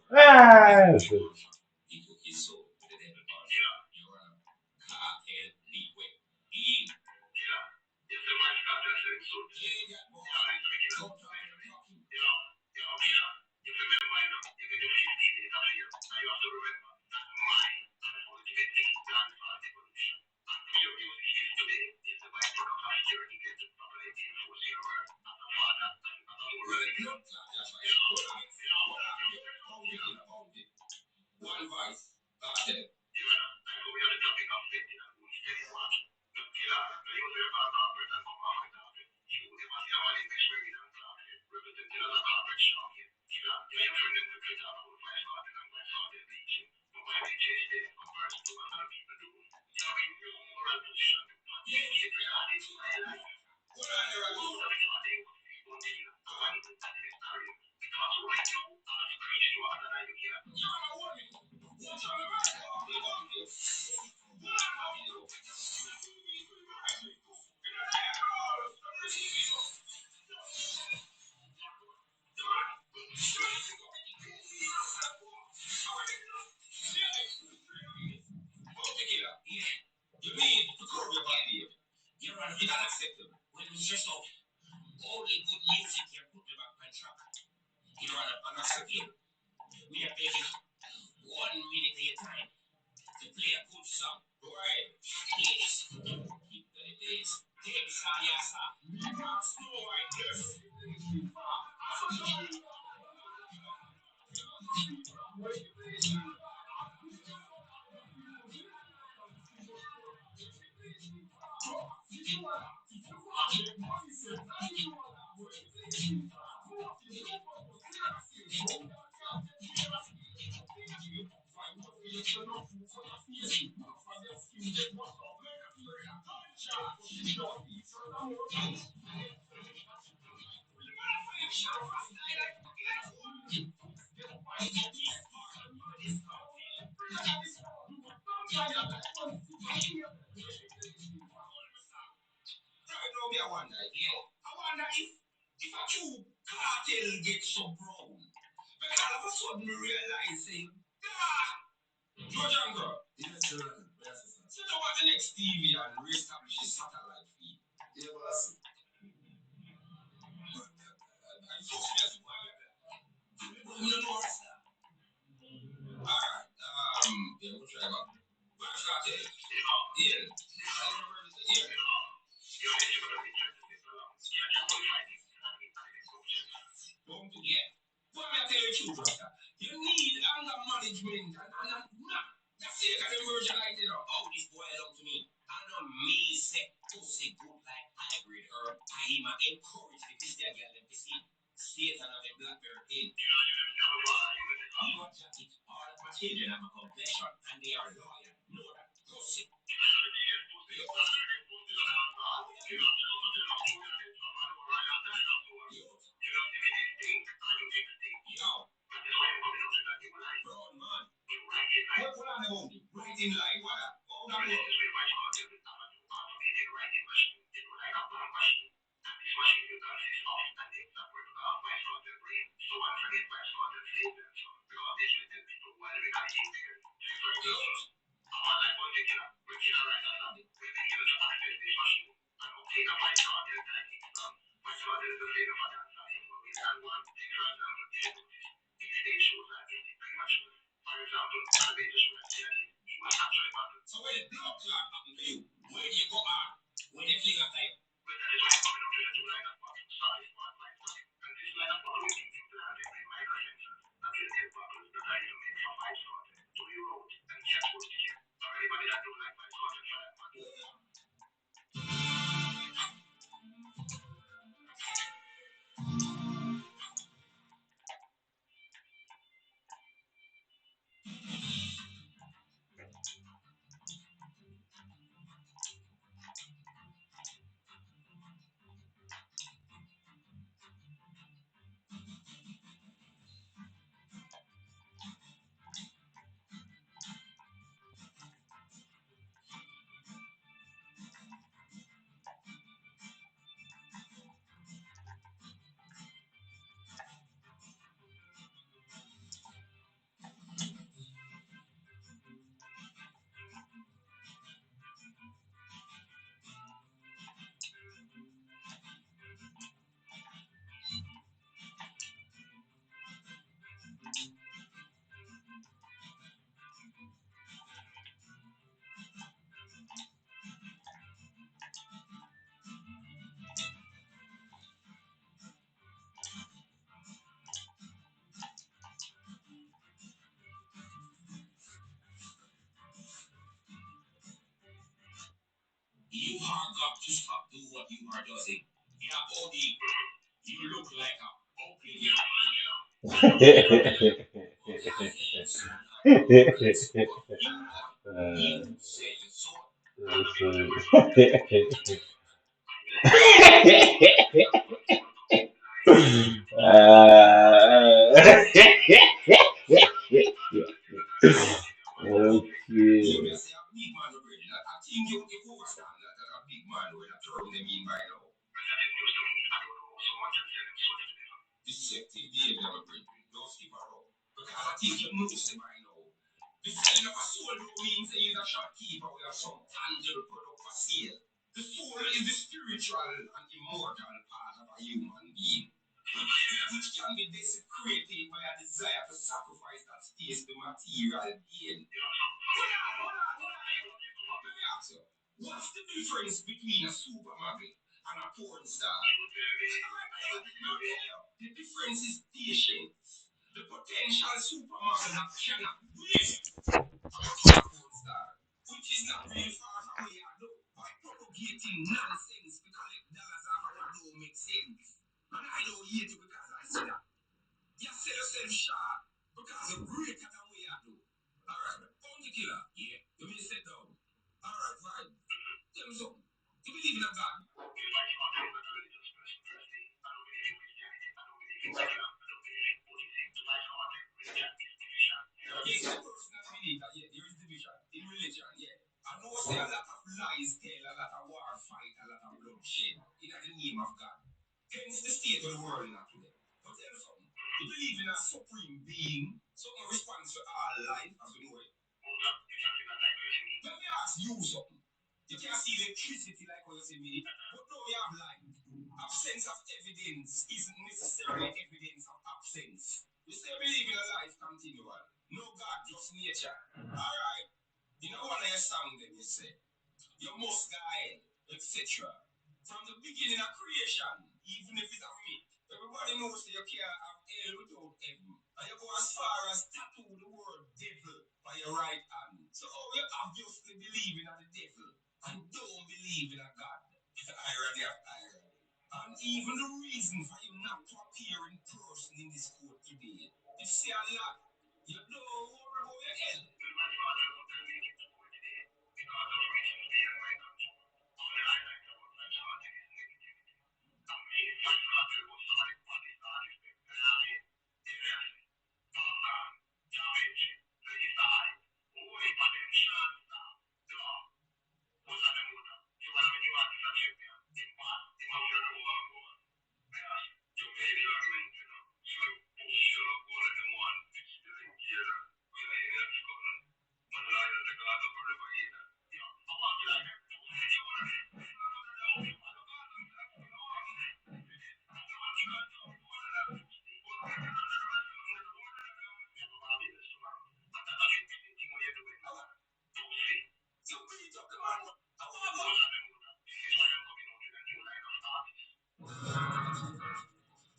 Ah, You need anger management and that's it. Got them version like oh, this boy belong to me. I know me say pussy good like hybrid herb. I am encourage the Christian girl them to see Satan of a blackbird in. You know jacket. All of my children have a complexion and they are loyal. Know that pussy. Writing like what? Oh, that so when the blood clot happen to you, where do you go on? When they fling at you? You are got to stop doing what you are doing. Yeah, body, you look like a ugly you say so. Okay. Say a big man already. I think you understand that a big man when I term them in by now. Deceptive behavior, my friend. Don't skip around. Because I think you know them by now. The selling of a soul don't mean that you're a shopkeeper with some tangible product for sale. The soul is the spiritual and immortal part of a human being, which can be desecrated by a desire to sacrifice that stays the material gain. Let me ask you, what's the difference between a supermarket and a porn star? The difference is patience. The potential supermarket cannot wait for a porn star, which is not really far from where you are by propagating nonsense to collect dollars off of what don't make sense. And I don't hate you because I see that. You sell yourself short because you're great at what you do. Alright, bounty killer. Yeah. You may sit down. Alright, fine. Tell me something. You believe in a God? Yes, the personal belief that yeah, there is division in religion, yeah. I know say a lot of lies tell, a lot of war fight, a lot of bloodshed in the name of God. Hence the state of the world not today. But tell me something. You believe in a supreme being, something responds to all life as we know it. Let me ask you something. You can't see electricity like what you see me, but now you have light. Absence of evidence isn't necessarily evidence of absence. You say believe in a life continual. No God, just nature. Alright. You know what I song them you say? You must guide, etc. From the beginning of creation, even if it's a myth. Everybody knows that you can't have hell without heaven. And you go as far as tattoo the word devil by your right hand. So oh, you obviously believe in the devil and don't believe in a God. Irony of irony. And even the reason for you not to appear in person in this court today. You see a lot. You don't worry about your health.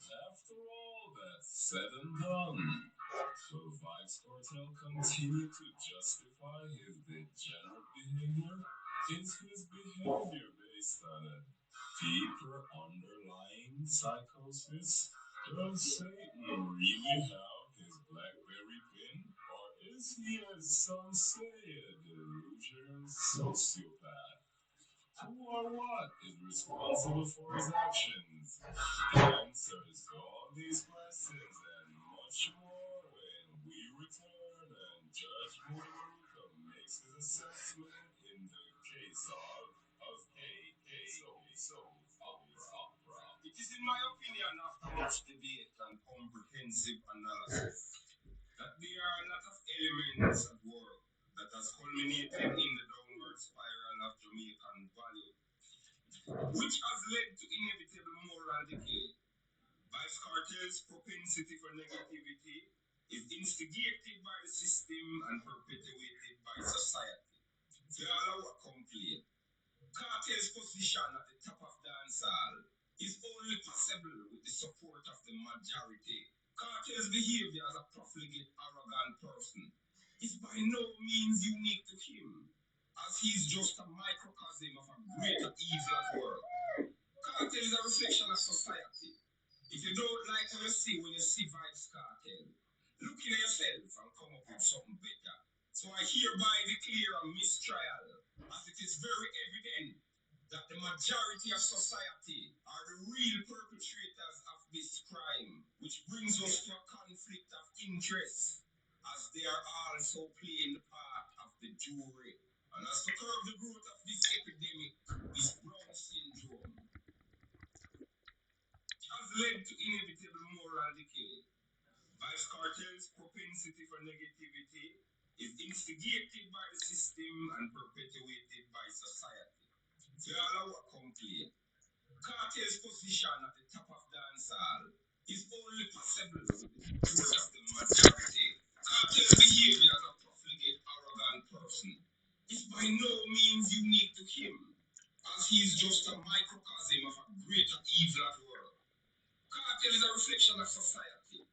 After all that's said and done, will Vibes Cartel continue to justify his degenerate behavior? Is his behavior based on a deeper underlying psychosis? Does Satan really have his BlackBerry pin? Or is he, as some say, a delusional sociopath? Who or what is responsible for his actions? The answers to all these questions and much more when we return and Judge Muruka makes his assessment in the case of opera. It is in my opinion, after much debate and comprehensive analysis, that there are a lot of elements at work that has culminated in the downward spiral of Jamaican value, which has led to inevitable moral decay. Vice cartels' propensity for negativity is instigated by the system and perpetuated by society. They all our complaint. Cartel's position at the top of the dancehall is only possible with the support of the majority. Cartel's behavior as a profligate, arrogant person is by no means unique to him, as he is just a microcosm of a greater evil at work. Cartel is a reflection of society. If you don't like what you see when you see Vibes Cartel, look in yourself and come up with something better. So I hereby declare a mistrial, as it is very evident that the majority of society are the real perpetrators of this crime, which brings us to a conflict of interest, as they are also playing the part of the jury. And as to curb the growth of this epidemic, this Brown syndrome has led to inevitable moral decay. Vice cartels' propensity for negativity is instigated by the system and perpetuated by society. They all our complaint. Cartel's position at the top of dancehall is only possible with the support of the majority. Cartel's behavior as a profligate, arrogant person is by no means unique to him, as he is just a microcosm of a greater evil at work. Cartel is a reflection of society.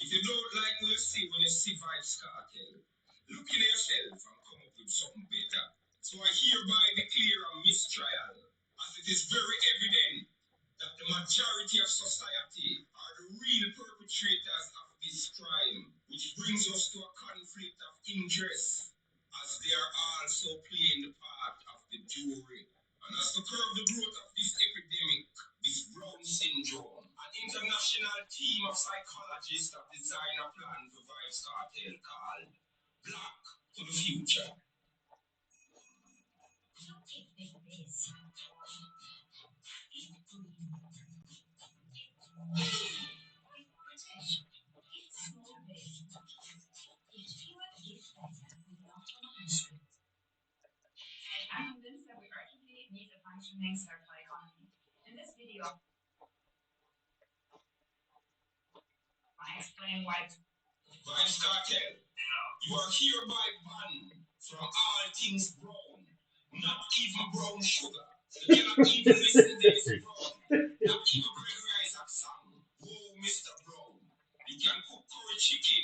If you don't like what you see when you see Vibes Cartel, look in yourself and come up with something better. So I hereby declare a mistrial, as it is very evident that the majority of society are the real perpetrators of this crime, which brings us to a conflict of interest, as they are also playing the part of the jury. And as to curb the growth of this epidemic, this Brown syndrome, an international team of psychologists have designed a plan for Vibes Cartel called Black to the Future. I'm convinced that we urgently need a functioning circular economy. In this video, I explain why Vibes Cartel, you are hereby banned from all things brown, not even brown sugar. You cannot even listen to this brown, not even Gregory Isaac song. Whoa, Mr. Brown. You can cook curry chicken.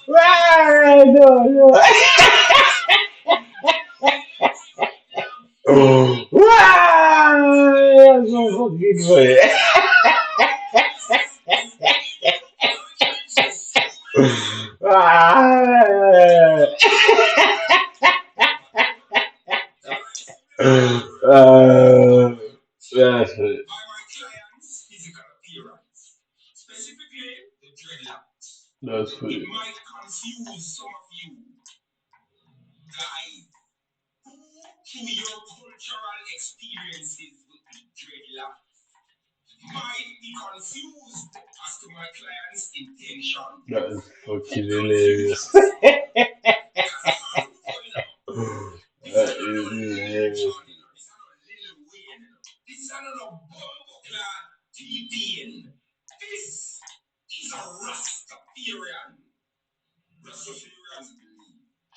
Ah, no, no. Ah, that's so fucking funny. Ah, uh, that's it. That's funny. That is fucking hilarious. That is hilarious.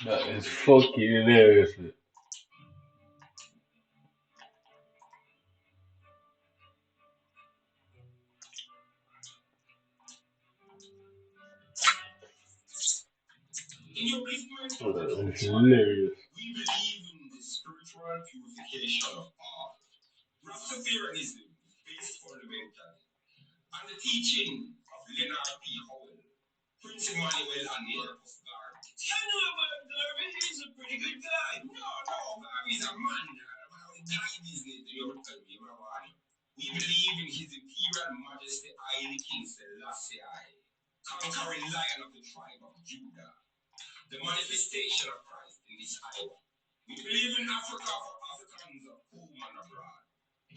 That is fucking hilarious. In your movement of the It's culture, hilarious. we believe in the spiritual purification of all. Rastafarianism is based fundamentally on the teaching of Leonard P. Howell, Prince Emmanuel, and Marcus Garvey. I know about Garvey, he's a pretty good guy. No, Garvey's a man. About the guy business, you know, tell me about one. We believe in His Imperial Majesty I, the King Selassie I, conquering lion of the tribe of Judah, the manifestation of Christ in this hour. We believe in Africa for Africans of home and abroad.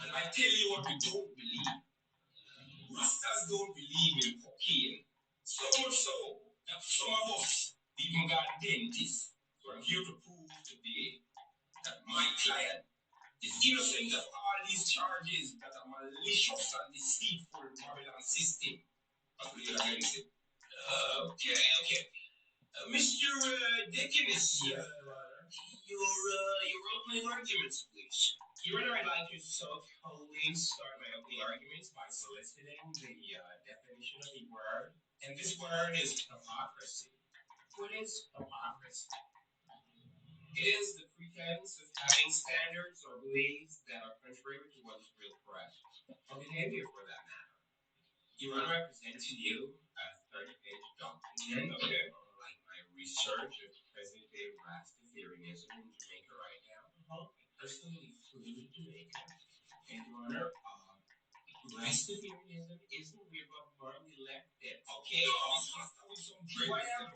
And I tell you what we don't believe. Rastas don't believe in cocaine. So much so that some of us even got dentists. So I'm here to prove today that my client is innocent of all these charges that are malicious and deceitful Babylon system has laid against him. Okay. Mr. Dickinson, your opening arguments, please. Here and I'd like you to so totally start my opening arguments by soliciting the definition of the word. And this word is hypocrisy. What is hypocrisy? It is the pretense of having standards or beliefs that are contrary to what is real correct, or behavior for that matter. Your Honor, I present to you a 30-page document, okay, like my research of present-day Rastafarianism in Jamaica right now. I personally flew to Jamaica, and Your Honor, Rastafarianism isn't where Bob Marley left it. Okay, with some whatever.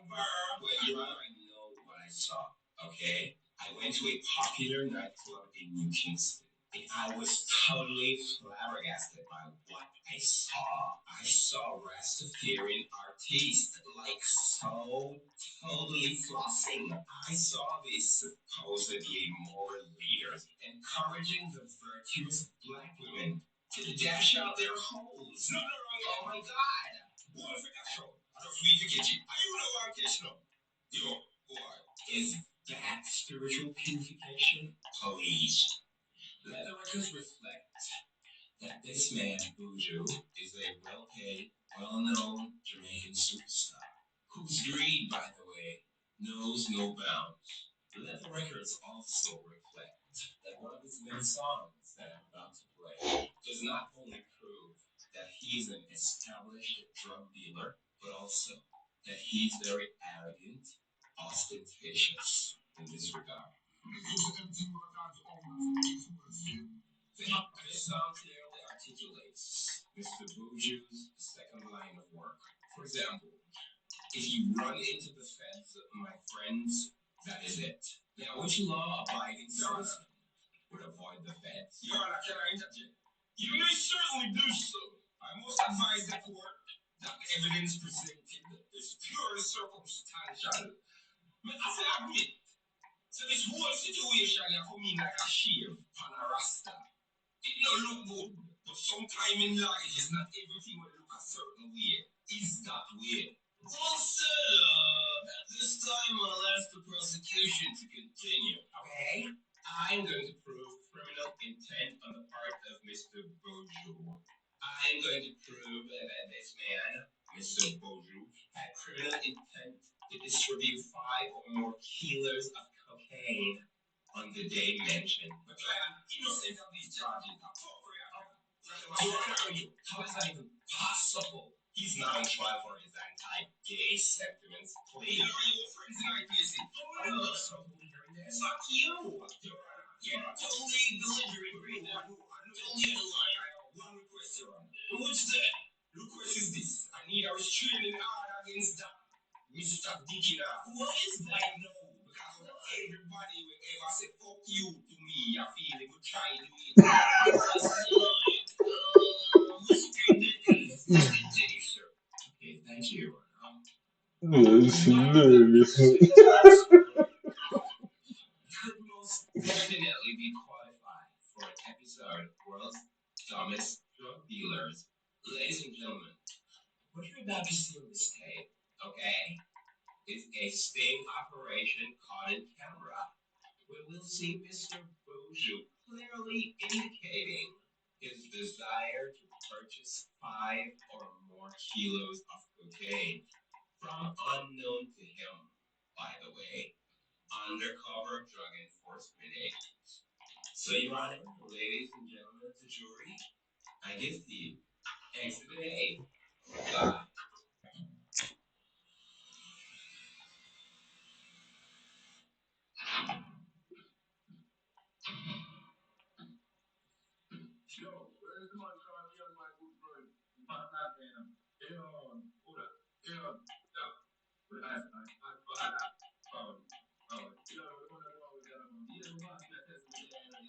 Well, Your Honor, I know what I saw. Okay, I went to a popular nightclub in New Kingston. And I was totally flabbergasted by what I saw. I saw Rastafarian artists like so totally flossing. I saw these supposedly moral leaders encouraging the virtuous black women to dash out their holes. No. Oh my God. What if I show? I don't feel to get you. I don't know why I catch no. Yo, what? Is that spiritual purification? Please. Let the records reflect that this man, Buju, is a well-paid, well-known Jamaican superstar, whose greed, by the way, knows no bounds. Let the records also reflect that one of his many songs that I'm about to play does not only prove that he's an established drug dealer, but also that he's very arrogant, ostentatious in this regard. This song clearly articulates Mr. Buju's second line of work. For example, if you run into the fence, my friends, that is it. Now, which law-abiding citizen would avoid the fence? Your Honor, can I interject? You may certainly do so. I must advise the court that the evidence presented is purely circumstantial. I say admit, so this whole situation you come in like a shave on a rasta. It don't look good, but sometime in life is not everything will look a certain way. Is that way? Well said. At this time, I'll ask the prosecution to continue. Okay. I'm going to prove criminal intent on the part of Mr. Boju. I'm going to prove that this man, Mr. Boju, had criminal intent to distribute 5 or more kilos of cocaine on the day mentioned. The client innocent of these charges. How is that even possible? He's not on trial for his anti-gay sentiments. Please. Are you friends tonight, please? Oh, no. So hearing this? Fuck you. You're totally delivering right now. Totally lying. I have one request, Your Honor. What's that? The request is this. I need a restraining order against that Mr. Dickina. What is that? I know, because everybody will ever say fuck you to me. I feel they would try to do it. Mr. Dickens, continue, sir. Okay, thank you. It's hilarious. Could most definitely be qualified for an episode of World's Dumbest Drug Dealers. Ladies and gentlemen, what you're about to see on this tape, okay, is a sting operation caught in camera, where we'll see Mr. Boju clearly indicating his desire to purchase 5 or more kilos of cocaine. From unknown to him, by the way, undercover drug enforcement agents. So, Your Honor, ladies and gentlemen of the jury, I give to you Exhibit A. God. Yo, where's the man trying to be on my good friend? Back that man. Hold up. Yeah. But I father. Found. The one that always got him. Yeah, the boss, that test me, you know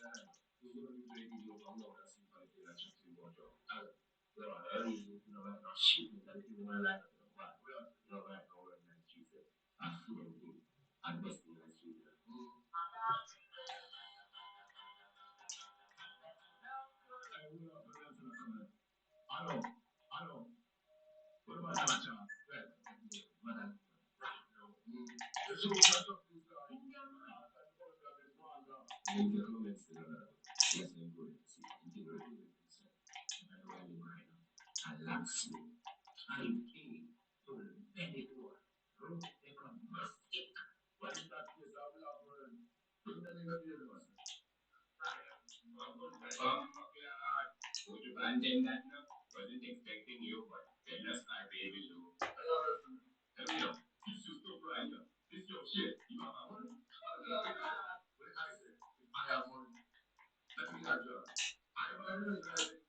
that. You know, you play video from now, that's in five years, that's just about job. I really, like, no shit, that if you want to like, right, right, no, like, she said, I feel everything. I best thing I see there. I know. What about that chance? Right. Madam. Right. So catch up this guy. And the comments to the yes, I'm good. See, you know, and running right now. I last me. I'm king. So very poor. They come mistake. What is that place I will have heard? Bring them in the business. Would you abandon that now? Wasn't expecting you, but goodness, I baby you. Let me know. This is still right here. This your shit. You have my money? What I say? I have money. Let me get you. I am a real guy.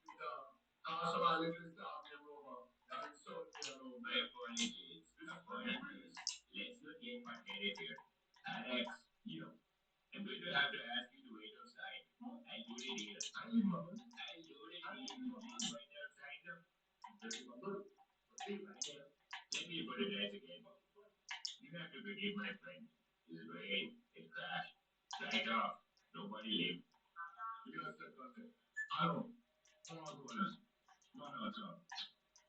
Somebody little star me over. And so, my apologies. Apologies. Let's not get pathetic here. Alex, I'm going to have to ask you to wait outside. I loaded here. I loaded here. Wait outside now. Let me apologize again. You have to forgive my friend. His brain is crashed. Right off. Nobody lived. You got to say, I don't. Oh, God. Man, I talk.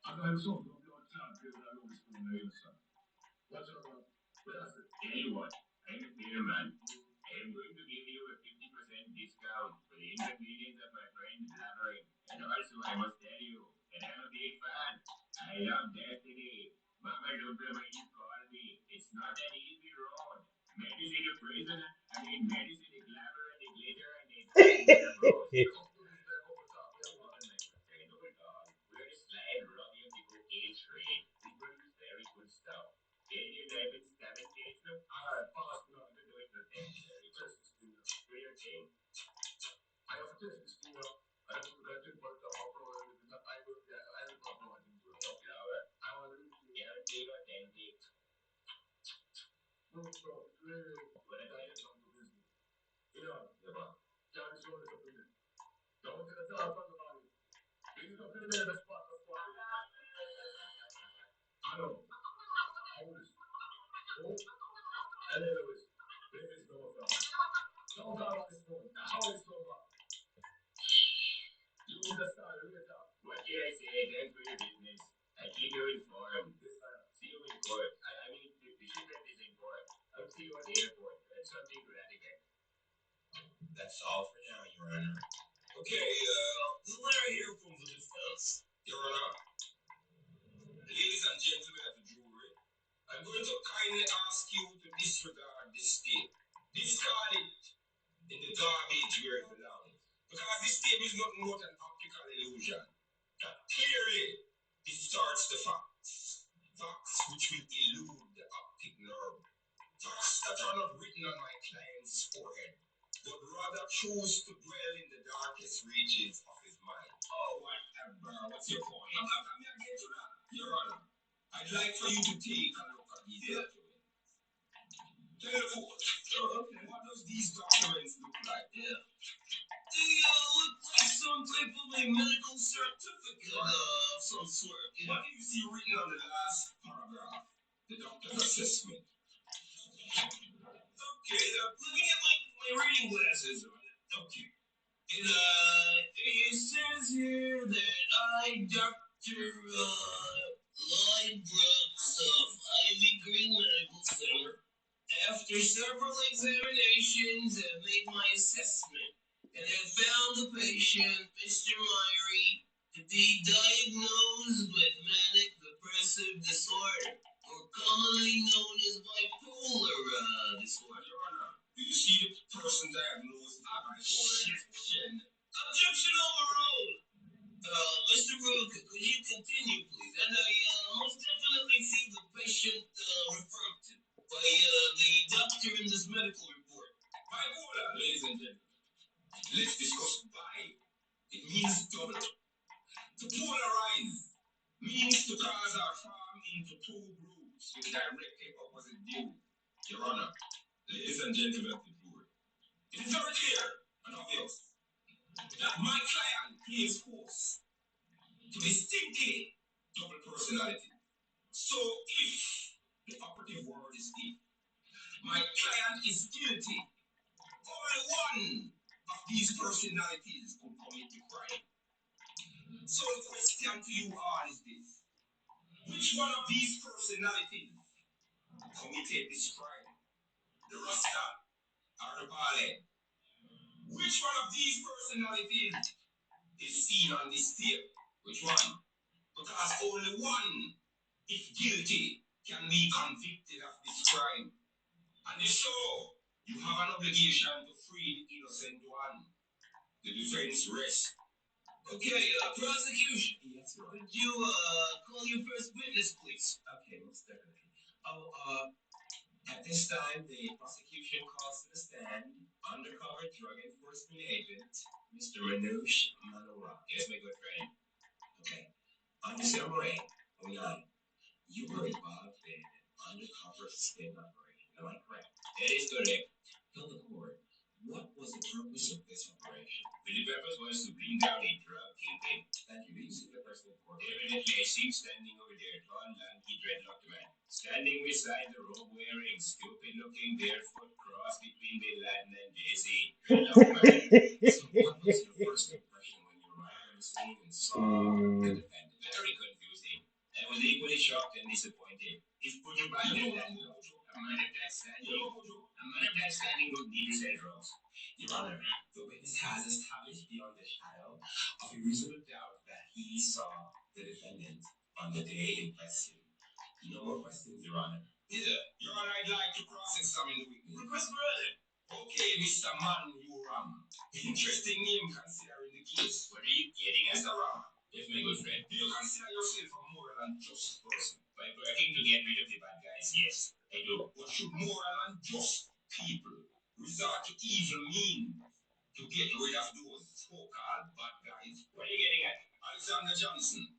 I got something of your time here that I know is going to hear, son. What's up, man? What I say? Tell you what. I'm a fair man. I am going to give you a 50% discount for the inconvenience of my friend blabbering. And also, I must tell you that I'm a big fan. I love Destiny. Mama Dupla when you call me. It's not an easy road. Medicine to prison. Medicine to glamour and the glitter and the glitter bros. We're the slide rubbing of the cocaine trade. We produce very good stuff. Canadian diamonds, seven days now. Alright, fast now. I'm doing the thing. Test this thing. Do your thing. I have to test this thing now. I don't look at it, but I'm uploading it. I will upload it. No flower. I want to guarantee authentic. No, it's really what I get on the business. Yeah, man. Can't show this up in it. Don't take a talk on the body. This is up in the best part of the body. I know. Hold this. Hold. And then Lewis. Baby's no fun. Don't talk about this phone. How is so bad? You need to start later. What can I say? Thanks for your business. I keep you informed. See you in court. The shipment is in court. I'll see you at the airport. And something to that effect. That's all for now, Your Honor. Okay, the lawyer here from the defense. Your Honor, ladies and gentlemen of the jury, I'm going to kindly ask you to disregard this tape. Discard it in the garbage where it belongs. Because this tape is nothing but an optical illusion that clearly distorts the facts. Facts which will elude the optic nerve. Facts that are not written on my client's forehead, but rather choose to dwell in the darkest reaches of his mind. Oh, whatever. What's your point? I'm not coming again to that. Your Honor, I'd like for you to take a look at these documents. Tell the court, what does these documents look like? Yeah. They look like some type of a medical certificate of some sort. Yeah. What do you see written on the last paragraph? The doctor's assessment. Okay, let me get my reading glasses on. Okay. It says here that Dr. Lloyd Brooks of Ivy Green Medical Center, after several examinations, have made my assessment and have found the patient, Mr. Myrie, to be diagnosed with manic depressive disorder cars are formed into two groups with directly opposite view. Your Honor, ladies and gentlemen of the jury, it is very clear and obvious that my client plays force to distinctly double personality. So if the operative word is if, my client is guilty, only one of these personalities could commit the crime. So the question to you all is this: which one of these personalities committed this crime? The Rasta or the Ballet? Which one of these personalities is seen on this tape? Which one? Because only one, if guilty, can be convicted of this crime. And if so, you have an obligation to free the innocent one. The defense rests. Okay, prosecution. Yes, sir. Could you call your first witness, please? Okay, most definitely. At this time, the prosecution calls to the stand undercover drug enforcement agent, Mr. Manoush Manora. Yes, my good friend. Okay. Mr. Moray, you were involved in an undercover sting operation. Am I correct? That is correct. Tell the court, what was the purpose of this operation? The purpose was to bring down a drug kingpin. Thank you. Do you see the person in court? Evidently, I see him standing over there, tall, lanky, dreadlocked man. Standing beside the robe-wearing, stupid-looking, barefoot cross between Bin Laden and Daisy. Dreadlocked man. So what was your first impression when you arrived on the scene and saw the defendant? Very confusing. I was equally shocked and disappointed. If Pujo Biden that Mojo, a man of that standing would need to say drugs. Your Honor, the witness has established beyond the shadow of a reasonable doubt that he saw the defendant on the day in question. No more questions, Your Honor. Yeah, Your Honor, I'd like to cross-examine the witness. Request granted. Okay, Mr. Manuram. Interesting name considering the case. What are you getting at? Mr. Ram. Yes, my good friend. Do you consider yourself a moral and just person? By working to get rid of the bad guys, yes, I do. But should moral and just people resort to evil means to get rid of those so-called bad guys? What are you getting at? Alexander Johnson,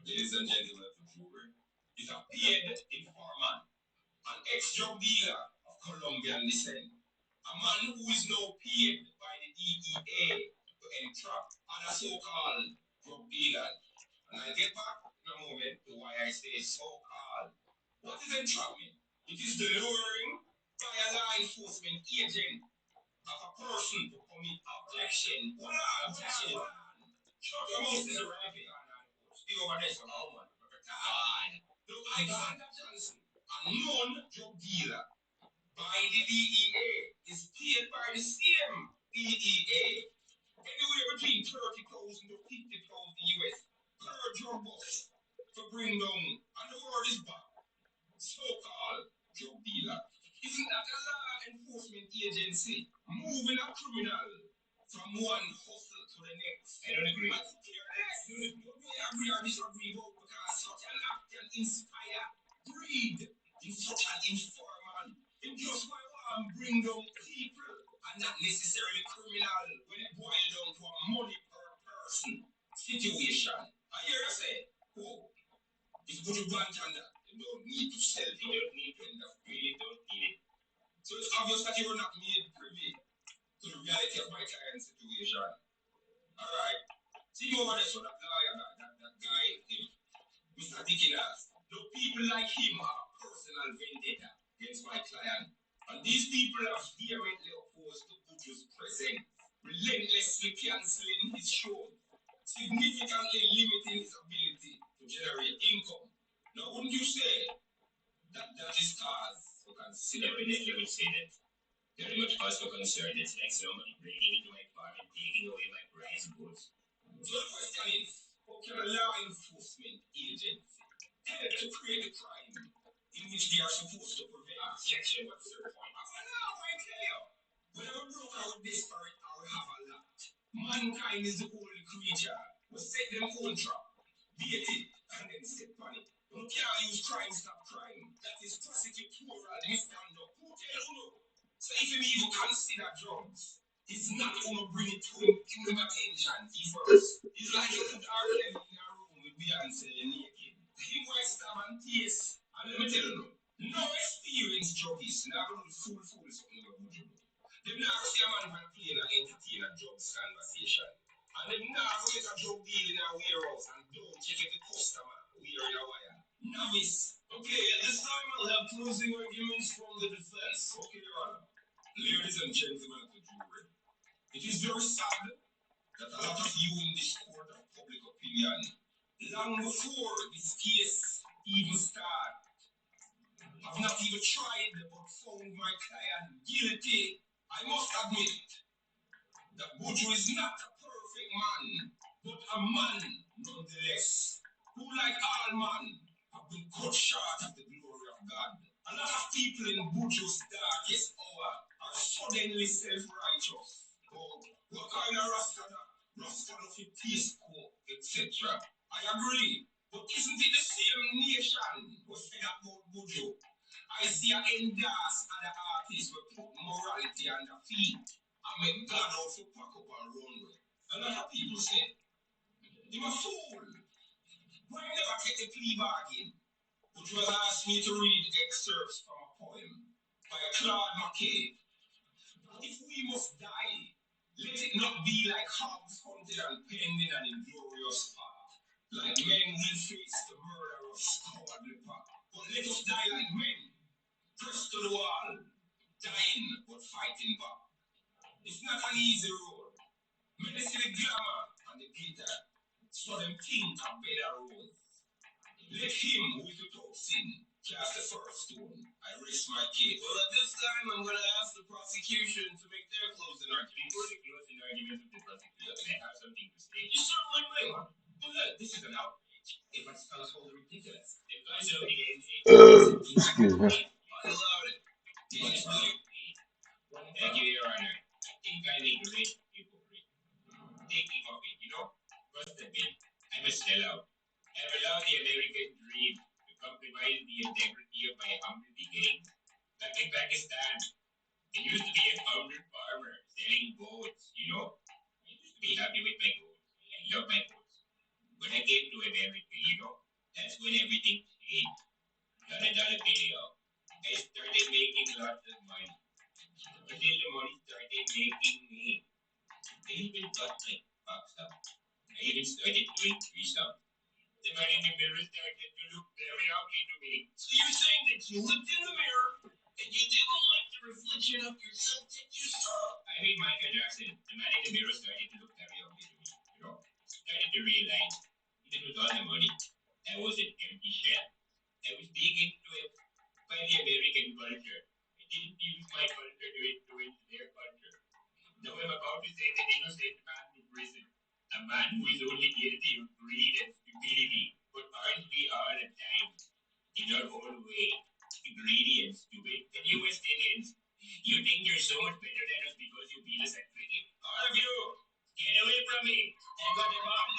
ladies and gentlemen of the jury, is a paid informant, an ex-drug dealer of Colombian descent, a man who is now paid by the DEA to entrap other so-called drug dealers. And I'll get back in a moment to why I say so-called. What is entrapment? It is the luring by a law enforcement agent of a person to commit objection. What objection? Shut your mouth, Mr. Rafi. Stay over there, so how man? Look, Alexander Johnson, a known drug dealer by the DEA, is paid by the same DEA anywhere between 30,000 to 50,000 US per drug box to bring down, and the word is back, so-called drug dealer. Isn't that a law enforcement agency moving a criminal from one hustle to the next? I don't agree. I could care less. Don't we agree or disagree about, because such an act can inspire greed in such an informant. It just want to bring down people and not necessarily criminal when it boils down to a money per person situation. I hear you say, oh, it's good to grant on that. You don't need to sell it. You don't need to really don't need it. So it's obvious that you were not made privy to the reality of my client's situation. Alright. See you over there, so that lawyer, that guy, him, Mr. Dickinson. No people like him have a personal vendetta against my client. And these people are vehemently opposed to Buju's presence, relentlessly cancelling his show, significantly limiting his ability to generate income. Now, wouldn't you say that is cause for consider? Definitely would say that. Very much cause for concern. It's like somebody breaking into my farm and taking away my prize goods. So the question is, how can a law enforcement agency help to create a crime in which they are supposed to prevent? Objection, what's your point? Now I tell you, whenever broke out desperate or have a lot, mankind is the only creature who set them own trap, bait it, and then step on it. You can't use crime stop crime. That is prosecutorial misconduct. Who tell you? So if you even consider drugs, it's not going to bring it to him attention first. It's like you put R. Kelly in a room with Beyonce naked. Him Novice. Okay, at this time I'll have closing arguments from the defense. Okay, Your Honor. Ladies and gentlemen of the jury, it is very sad that a lot of you in this court of public opinion, long before this case even started, have not even tried but found my client guilty. I must admit that Buju is not a perfect man, but a man nonetheless, who like all men have been cut short of the glory of God. A lot of people in Buju's darkest hour are suddenly self-righteous. Oh, what kind of Rasta that? Rasta of a peace corps, etc. I agree, but isn't it the same nation who said about Buju? I see a endorse other artists who put morality on their feet. I make God out to pack up and run with. A lot of people say, you're a fool. Why never take a plea bargain? Which was asked me to read excerpts from a poem by Claude McKay. If we must die, let it not be like hogs hunted and pending an inglorious path. Like men we face the murderous cowardly path. But let us die like men, pressed to the wall, dying but fighting back. It's not an easy road. Many see the glamour and the glitter, so them think a better road. Let him who is without sin cast the first stone. I rest my case. Well, at this time, I'm going to ask the prosecution to make their closing argument. Before the closing argument of the prosecution, they have something to say. You certainly may. But look, this is an outrage. If I spell it wholly ridiculous. If I show the Excuse me. I allowed it. Yes, thank you, Your Honor. I think I make great hypocrite. Taking of it, you know? First admit, I'm a sellout. I've allowed the American dream to compromise the integrity of my humble beginnings. Back in Pakistan, I used to be a founded farmer selling goats, you know? I used to be happy with my goats. I love my goats. When I came to America, you know, that's when everything changed. $100 video. I started making lots of money. Until the money started making me. I even got my box up. I even started doing threesome. The man in the mirror started to look very ugly to me. So you're saying that you looked in the mirror and you didn't like the reflection of yourself that you saw? I mean, Michael Jackson, the man in the mirror started to look very ugly to me. You know, started to realize, even with all the money, I was an empty shell. I was being influenced by the American culture. I didn't use my culture to influence their culture. Now I'm about to send an innocent man to prison. A man who is only guilty of greed and stupidity. But aren't we all at times, in our own way, greedy and stupid? And you West Indians, you think you're so much better than us because you beat us at cricket? All of you, get away from me. I've got the box.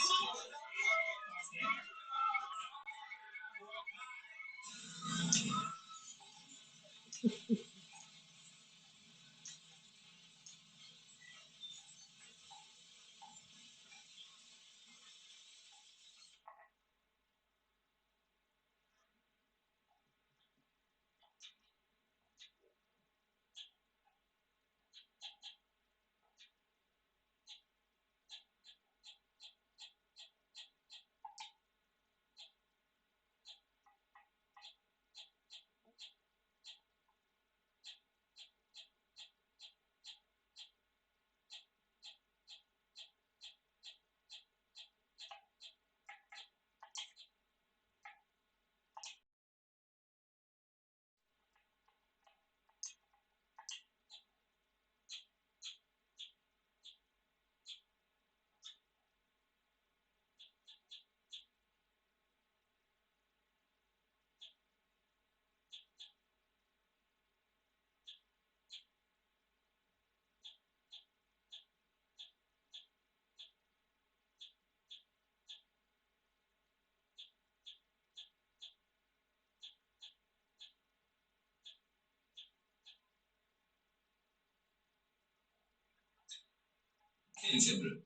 Sensible.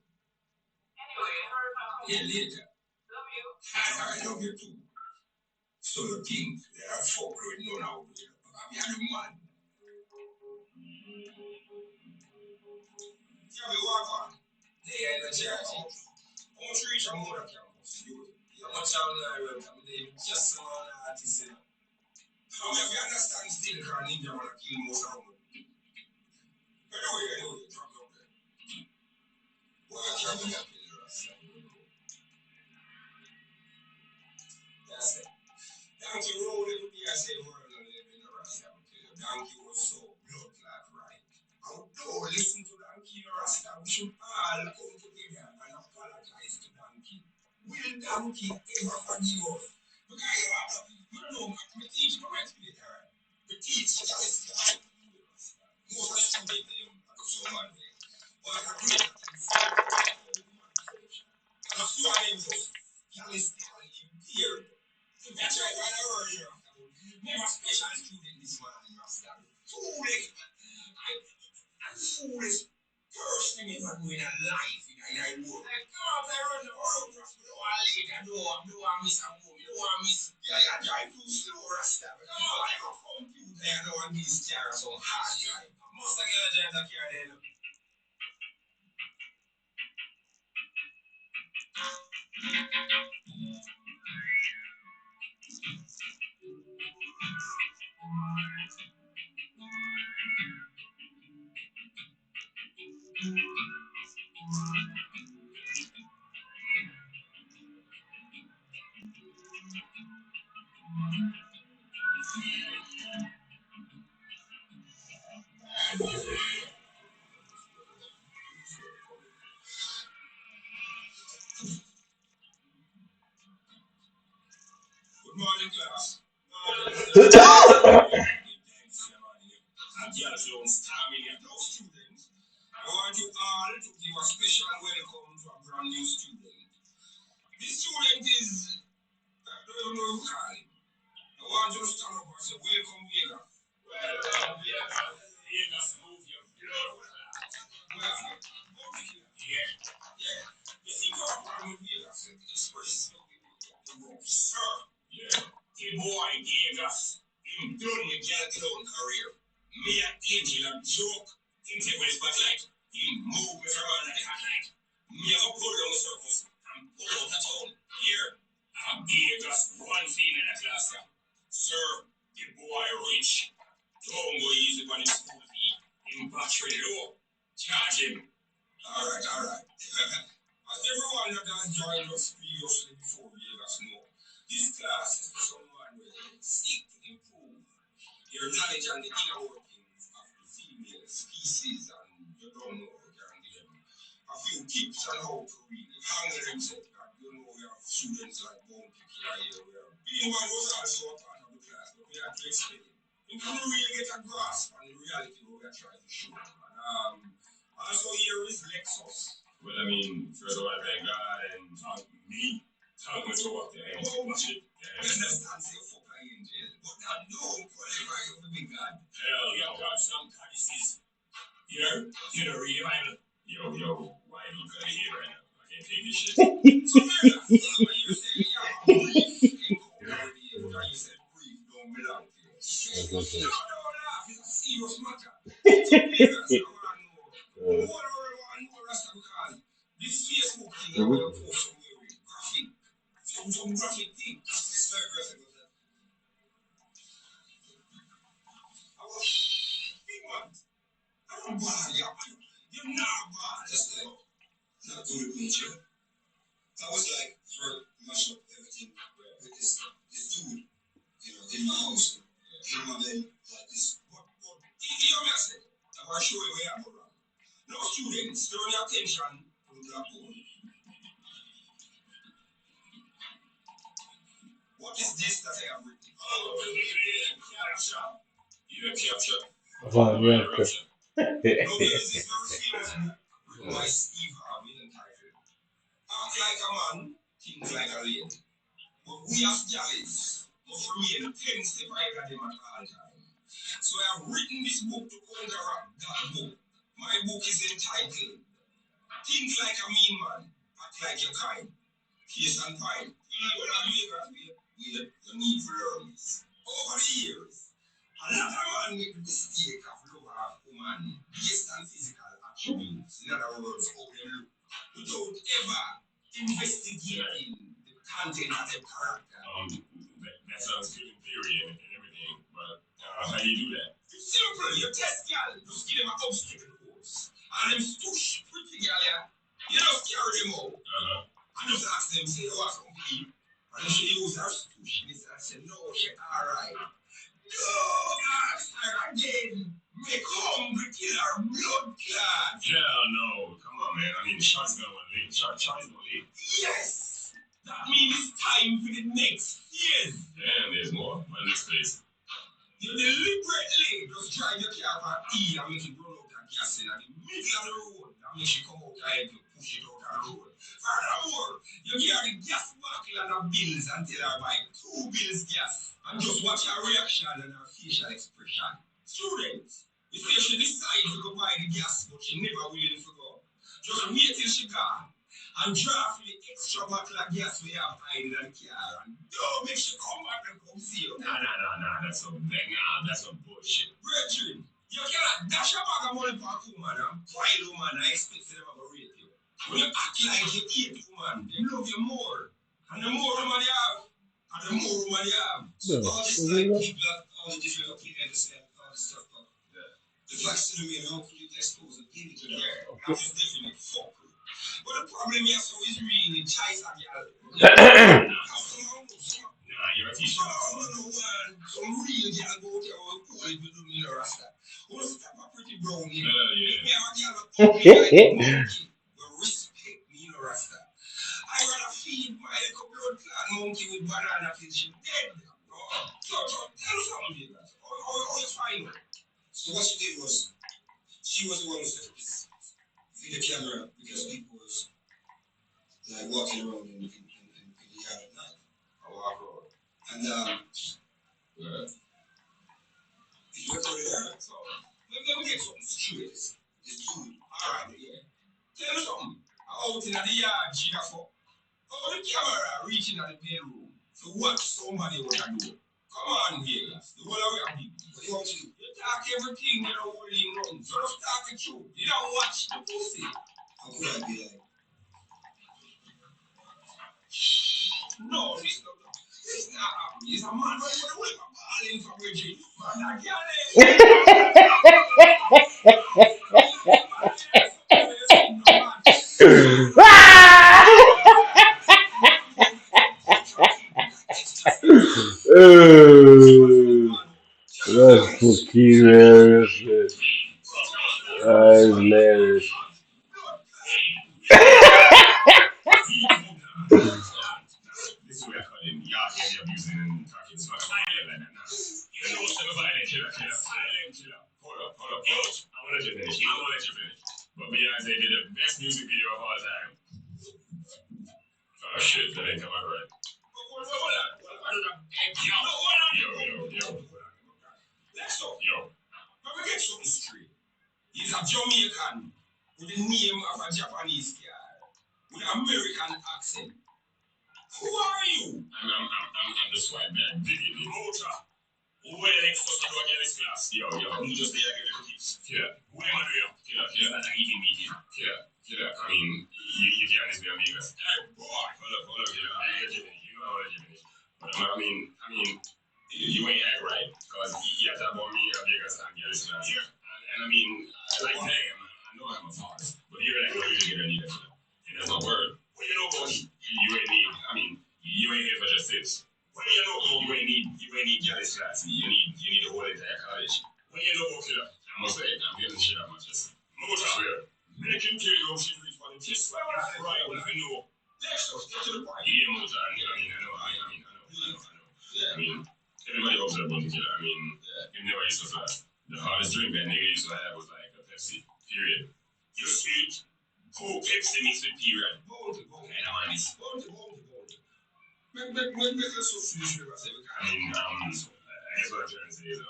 Yeah, later. Love you. I love you too. So you think that I fuck with no now? I'm a man. Yeah, we walk on. They are in the church. I'm sure you should more than you. You're much out there. I'm just Viagra. push this and say, no, she alright. No, ask her again. Make hungry kill her blood clot. Hell no. Come on, man. I mean, Shot's gonna leave. Shot's gonna leave. Yes. That means it's time for the next phase. Damn, there's more. What next phase? You deliberately just drive your car for E and make it run out of gas in the middle of the road. That makes you come out and you push it out of the road. Furthermore, you get the gas buckle and the bills and tell her buy 2 bills gas. And just watch her reaction and her facial expression. Students, you say she decides to go buy the gas, but she never willing to go. Just wait till she gone. And draw for the extra bottle of gas we have hiding in the car. And don't make sure come back and come see you. Nah, that's some bullshit. Brethren, you cannot dash a bag of money for a woman and pile woman and expect them to rate you. When you act like you hate woman, they love you more. And the more woman you have, and the more woman you have. So all this like people have all the different opinions and all this stuff. The facts to the way, how could you expose a baby to there? That is definitely fuck. But the problem here so is really choice of y'all. Nah, you're a teacher. No, some real girl go there and pull it with me in a rasta. Who's step a pretty brown here? Me a girl a pull me like a monkey. But respect me in a rasta. I rather feed my little blood clot monkey with banana till she dead. So tell something here, guys. How you find her? So what she did was, she was the one who set up this video camera because people was like walking around in the yard at night. I walk around. And yeah. You recorded her. So let me get something straight. This dude, alright, yeah. Tell me something. Out in the yard, she got for. Oh, the camera reaching at the bedroom to watch somebody what I do. Come on, Vegas. The whole of your people. What do you want to do? You talk everything, you don't hold him wrong. So just talk the truth. You don't watch the pussy. How could I be like? No, it's not. It's not happening. It's a man right for the way of balling for Bridget. Man, I That's fucking hilarious. That is hilarious. This way I call him yard heavy abusing and talking smack my head like that. You know what's the violent killer. Silent killer. Hold up. Coach, I wanna let you finish. But Beyonce did the best music video of all time. Oh shit, that ain't come out right. Hold on. Yo. Next up, let me get something straight. He's a Jamaican with the name of a Japanese guy with an American accent. Who are you? I'm the swipe man, Diggy. Motor. Who are the next customer to get this class? Yo, you just there get the cookies. Killer. Who am I doing? Killer. That's an eating meeting. Killer. I mean, you can't just be a Vegas. Hey, boy. Hold up, killer. I get you. You know how to get it. But I mean, you ain't act right. Because you have to about me in Vegas and get this class. Yeah. And I mean, like, damn, I know I'm a father. But you're like, no, you didn't get any of that. And that's my word. Well, you know what? You ain't need, you ain't here for just this. Well, you know, you ain't need jealous class. You need the whole entire college. Well, you know what, killer? I must say, I'm getting shit out of my chest. Motor. Make him tell you how she's reached for the kiss. Right, I know. Let's get to the point. Yeah, Motor. I know. Yeah. Everybody else that wasn't killer. You never used to fast. The hardest drink that nigga used to have was like a Pepsi. Period. You see? Oh, Pepsi mixed with period. Bold. And I'm on this. Bold. Make us so foolish with us. I guess what I'm trying to say is,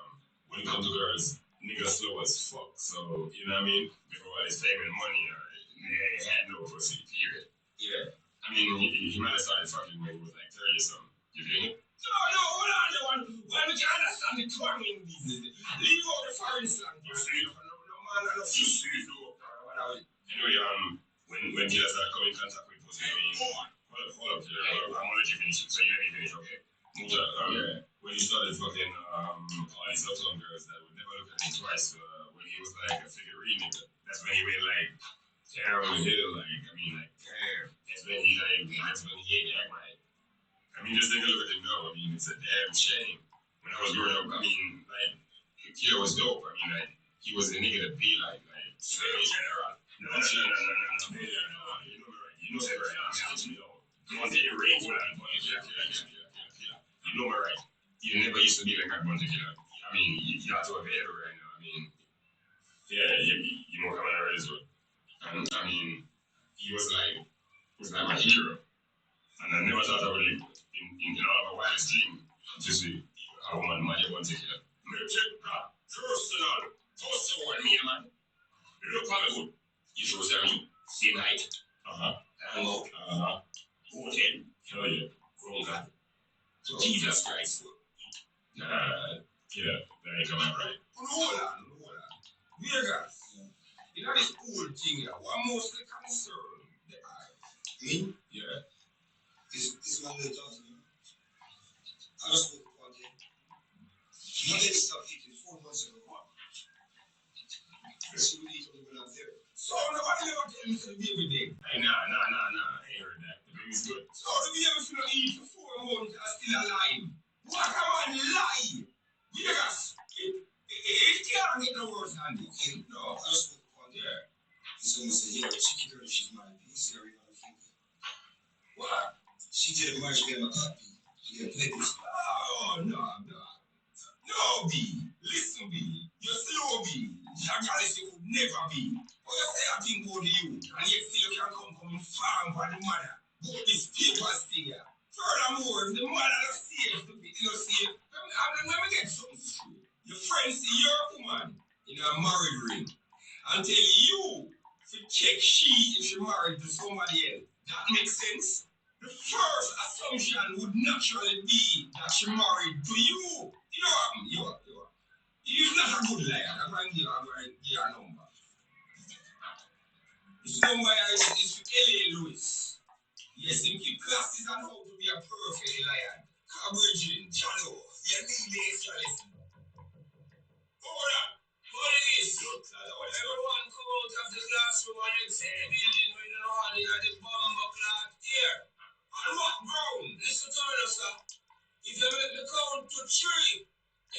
when it comes to girls, niggas slow as fuck. So, you know what I mean? Before all this payment money, they had no pussy, period. Yeah. He might have started fucking when he was like 30 or something. You feel me? No, hold on. Why we can't understand the twanging business? Leave out the foreign slang. You see? No, man, I don't see you. Anyway, when killers start coming in contact with pussy, hold up, I'm gonna let you finish it, so you let me finish, okay? Muta, when he started fucking all these uptown girls that would never look at him twice, when he was like a figurine nigga, that's when he went like down the hill, like, damn. That's when he ain't act right. I mean, just take a look at him now. I mean, it's a damn shame. When I was growing up, I mean, like, the kid was dope. I mean, like, he was a nigga to be like, general. No, no, no, no, no, no, no, no, no, you know me right. You know me right. You know. Come on, take your range, man. You know me right. You never used to be like that bunch of killer. I mean, you got to have it right now. I mean, yeah, you know, coming out as well. And I mean, he was like my hero. And I never thought I would live in all my wildest dream to see a woman marry one particular. Me take that personal. Toast to one, me, man. Look at me good. You show me same height. Uh-huh. And look. Uh-huh. 4'10". Hell yeah. Grown guy. So Jesus Christ. Nah, yeah, that ain't coming right. Hold on. Vegas. You know this old thing here. What mostly concern the eye. Me? Yeah. This one little Johnson. I just spoke about it. My lady stopped eating 4 months ago. She would eat only when I'm there. So nobody never tell me to the baby day. Hey, nah. I ain't heard that. The baby's good. So the baby should eat for 4 months and still alive. What a man lie! Vegas! It can't get no worse than this. No, I just spoke about it. Yeah. Someone said, yeah, she can she's married. You see her, you know, what? She did a marriage game of copy. She can play this. Oh, no. No, B. Listen, B. You're slow, B. Jagalisi could never be. But you say I think about you, and yet still you can come farm for the mother. But this papers thing here. Furthermore, if the mother not safe, the bit not safe, let me get something straight. Your friend see your woman in a married ring and tell you to check if she married to somebody else. That makes sense? The first assumption would naturally be that she married to you. You are. You're not a good liar. I'm going to give you a number. This number is for L.A. Lewis. Yes, him keep classes on how to be a perfect liar. Virgin, Chalo, you need the extra lesson. Hold on. What it is? Everyone come out of the classroom and exit the building with the hand in the bomber clock here. And walk ground. Listen to me, sir. If you make me count to 3,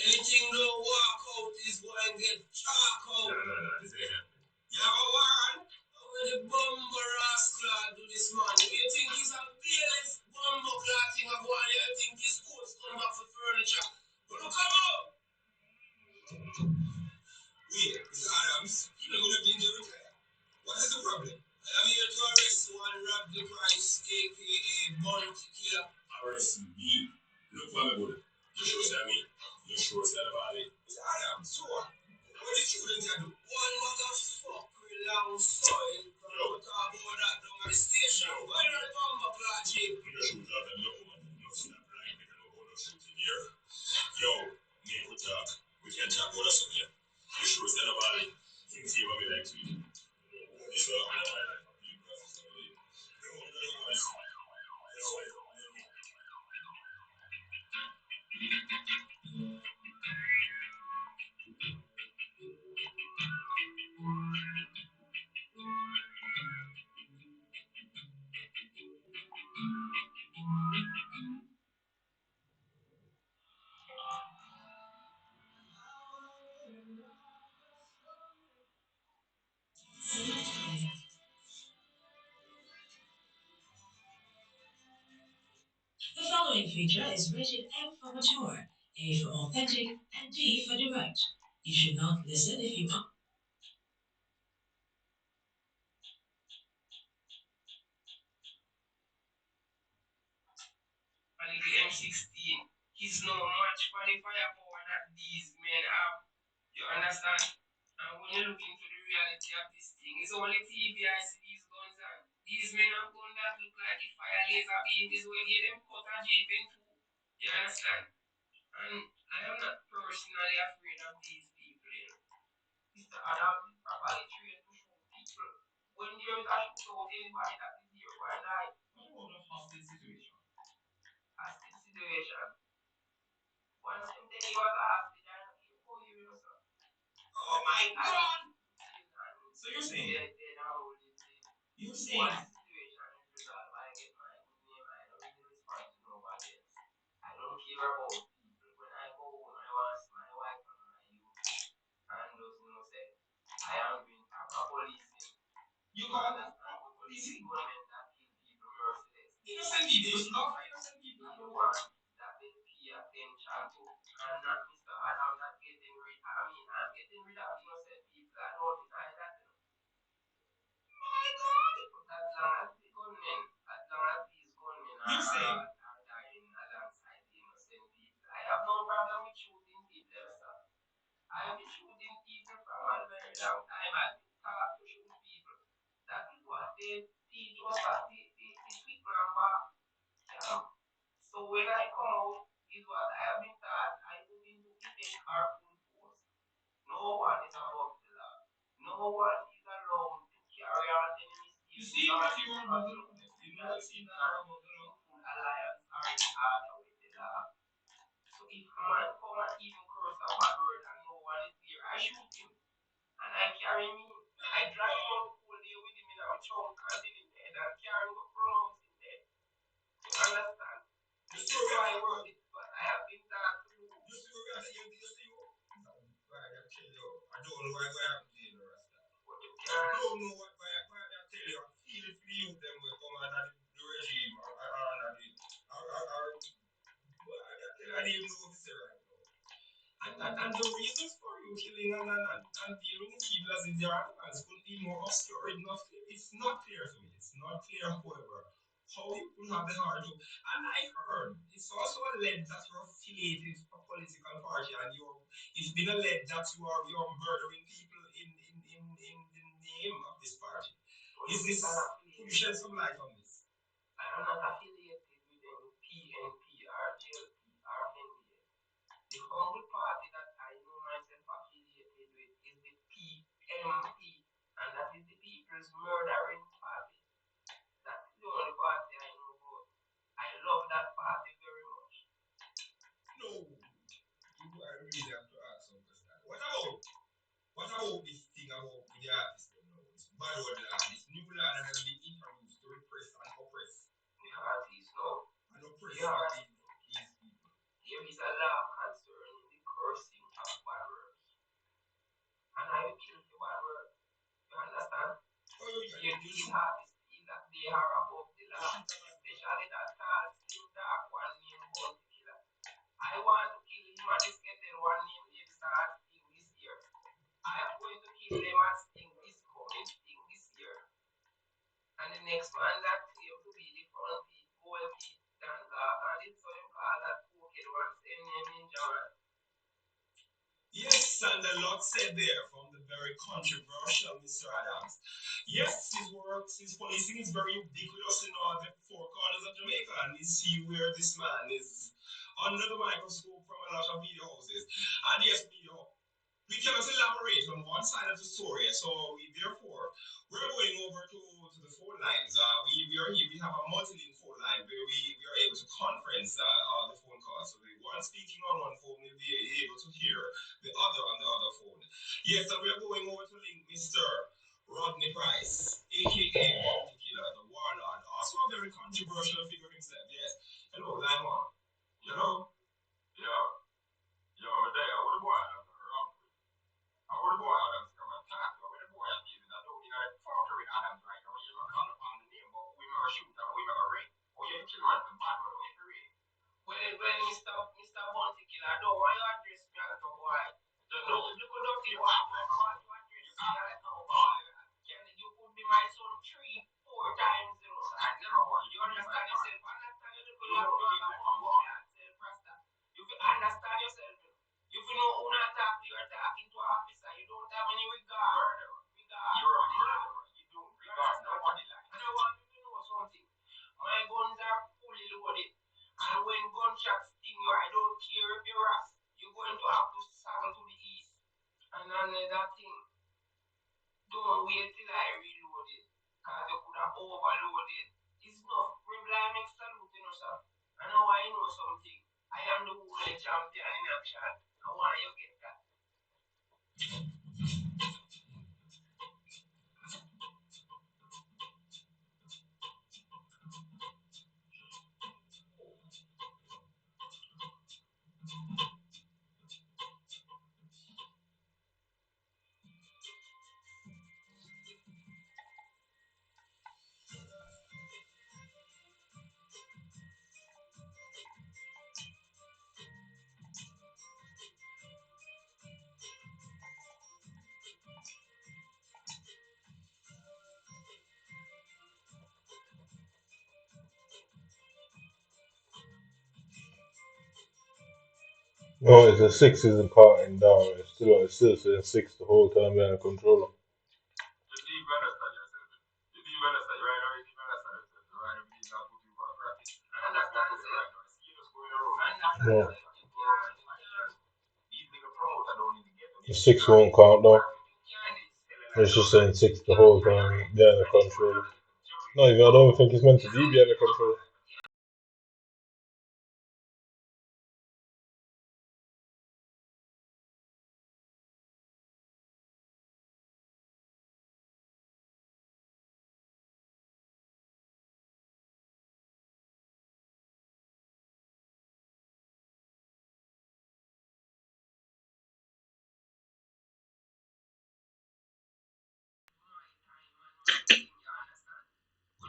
anything don't walk out is going to get chalk out. No, this ain't happening. You have a warrant? When the bomber rascal do this man, you think he's a BLS bomber clad thing of one, you think his coats come back for furniture. But look come out! Wait, Mr. Adams, you don't want to be retire. What is the problem? I am here to arrest one Rob the Price, aka Bounty Killer. Arrest me? Look for me, good. You sure that me? You sure that about it? Mr. Adams, sure. What did you do? One motherfucker long soil. Yo, talk about that down at the station. Why not the bomber clad jeep? You shoot out that low man. No snap line. They can no hold no shooting here. Yo, me could talk. We can talk about something. You sure that about it? Things here will be like sweet. This is my life. You process of it. The following feature is rated M for mature, A for authentic, and D for direct. You should not listen if you are. The M16 is no match for the firepower that these men have. You understand? And when you look into the reality of this thing, it's only TV I see these guns and these men have guns that look like the fire laser beam is where they them cut a jeep into. You understand? And I am not personally afraid of these people, you know. Mr. Adam is properly trained to shoot people. When there is a shootout, anybody that is here will die. What about a hostage situation? Hostage situation. Once them take you as a hostage, I don't care who you know, sir. Oh my God! So you're saying? You're saying? One situation is resolved, I get my good name, I don't really respond to nobody Oh, it's a six isn't counting down. It's still saying six the whole time behind the controller. No, the six won't count down. It's just saying six the whole time behind the controller. No, I don't think it's meant to be behind the controller.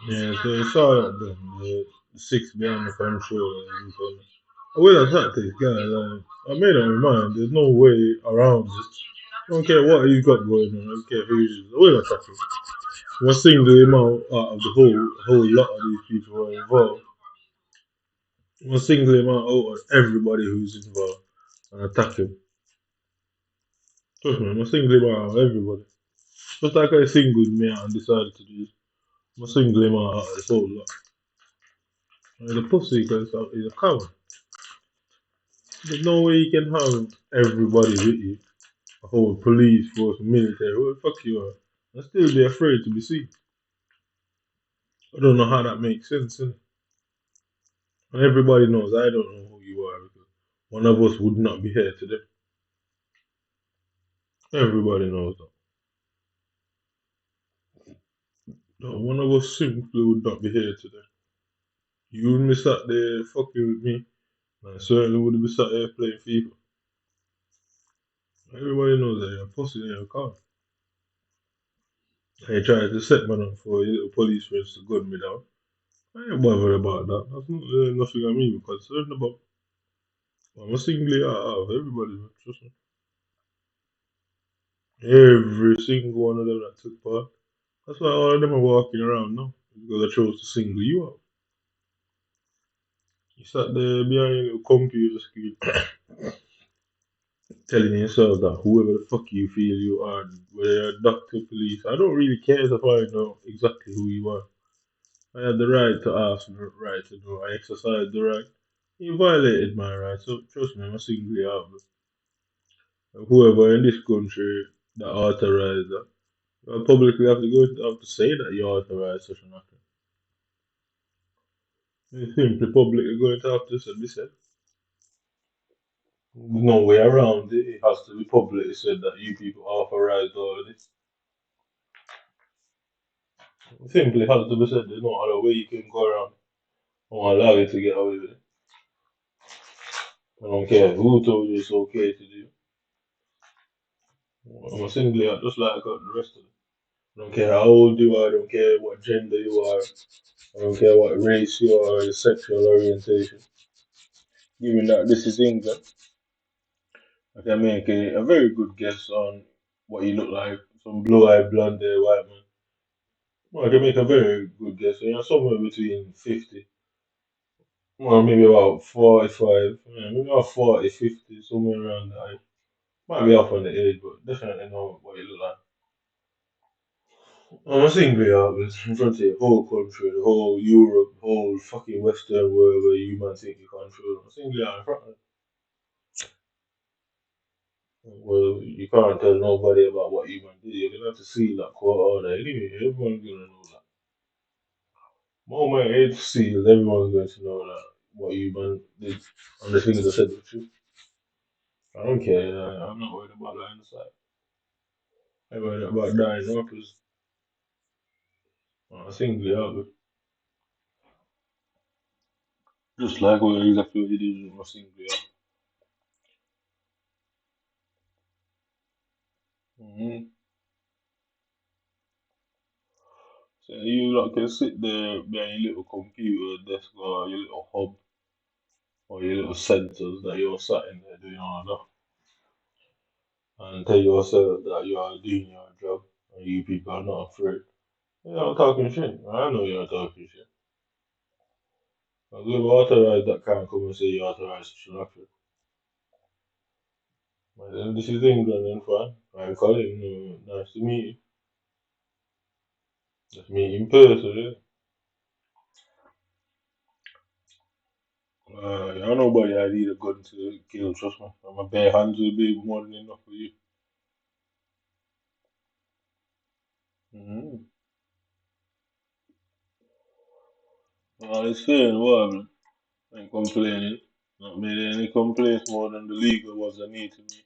Yeah, so it's all that then. The six behind the controller. I will attack this guy. Like, I made up my mind. There's no way around it. I don't care what he's got going on. I don't care who he is. I will attack him. We're single him out of the whole lot of these people who are involved. We're single him out of everybody who's involved and attack him. Trust me, I'm single him out of everybody. Just like I singled me out and decided to do this. I'm single him out of this whole lot. And he's a pussy because he's a coward. There's no way you can have everybody with you. A whole police force, military, what the fuck you are. And still be afraid to be seen. I don't know how that makes sense, innit? And everybody knows I don't know who you are because one of us would not be here today. Everybody knows that. No, one of us simply would not be here today. You would be sat there fucking with me, and I certainly would be sat there playing FIFA. Everybody knows that you're a pussy and you're a car. And you tried to set me up for your little police friends to gun me down. I ain't bothered about that. That's not nothing I'm even concerned about. I'm a single out of everybody, man. Trust me. Every single one of them that took part. That's why all of them are walking around now. Because I chose to single you out. You sat there behind your little computer screen telling yourself that whoever the fuck you feel you are, whether you're a doctor, police, I don't really care to find out exactly who you are. I had the right to ask and the right to know. I exercised the right. You violated my right, so trust me, I'm a single you out. But whoever in this country that authorized that, you publicly have to say that you authorized such an act. You simply publicly going to have to say this. No way around it. It has to be publicly said that you people authorized all of this. It simply has to be said. There's no other way you can go around. I won't allow you to get away with it. I don't care who told you it's okay to do. I'm a single out just like the rest of them. I don't care how old you are. I don't care what gender you are. I don't care what race you are or your sexual orientation. Given that this is England, I can make a very good guess on what you look like. Some blue-eyed, blonde-haired white man. Well, I can make a very good guess. So you're somewhere between 50, well, maybe about 45, yeah, maybe about 40, 50, somewhere around that. Might be off on the age, but definitely know what you look like. I'm a single out in front of the whole country, the whole Europe, whole fucking Western world where you man think you control. I'm a single out in front of it. Well, you can't tell nobody about what you man did. You're gonna have to see that quote all that. Anyway, everyone's gonna know that. Moment it's sealed, everyone's going to know that what you man did and the things I said were true. I don't care. I'm not worried about that inside. I'm worried about dying now because I think they are. Just like what exactly what you did with my single. Mm-hmm. So you lot can sit there behind your little computer desk or your little hub or your little sensors that you're sat in there doing all that and tell yourself that you are doing your job and you people are not afraid. You're not talking shit. I know you're not talking shit. Because whoever authorized that can't come and say you authorized such an action. Well, this is England and fun. I'm Colin. Nice to meet you. Let's meet in person. Yeah. Yeah, nobody I need a gun to kill, trust me. My bare hands will be more than enough for you. Mm-hmm. It's fair and well, I ain't complaining. Not made any complaints more than the legal ones I need to me.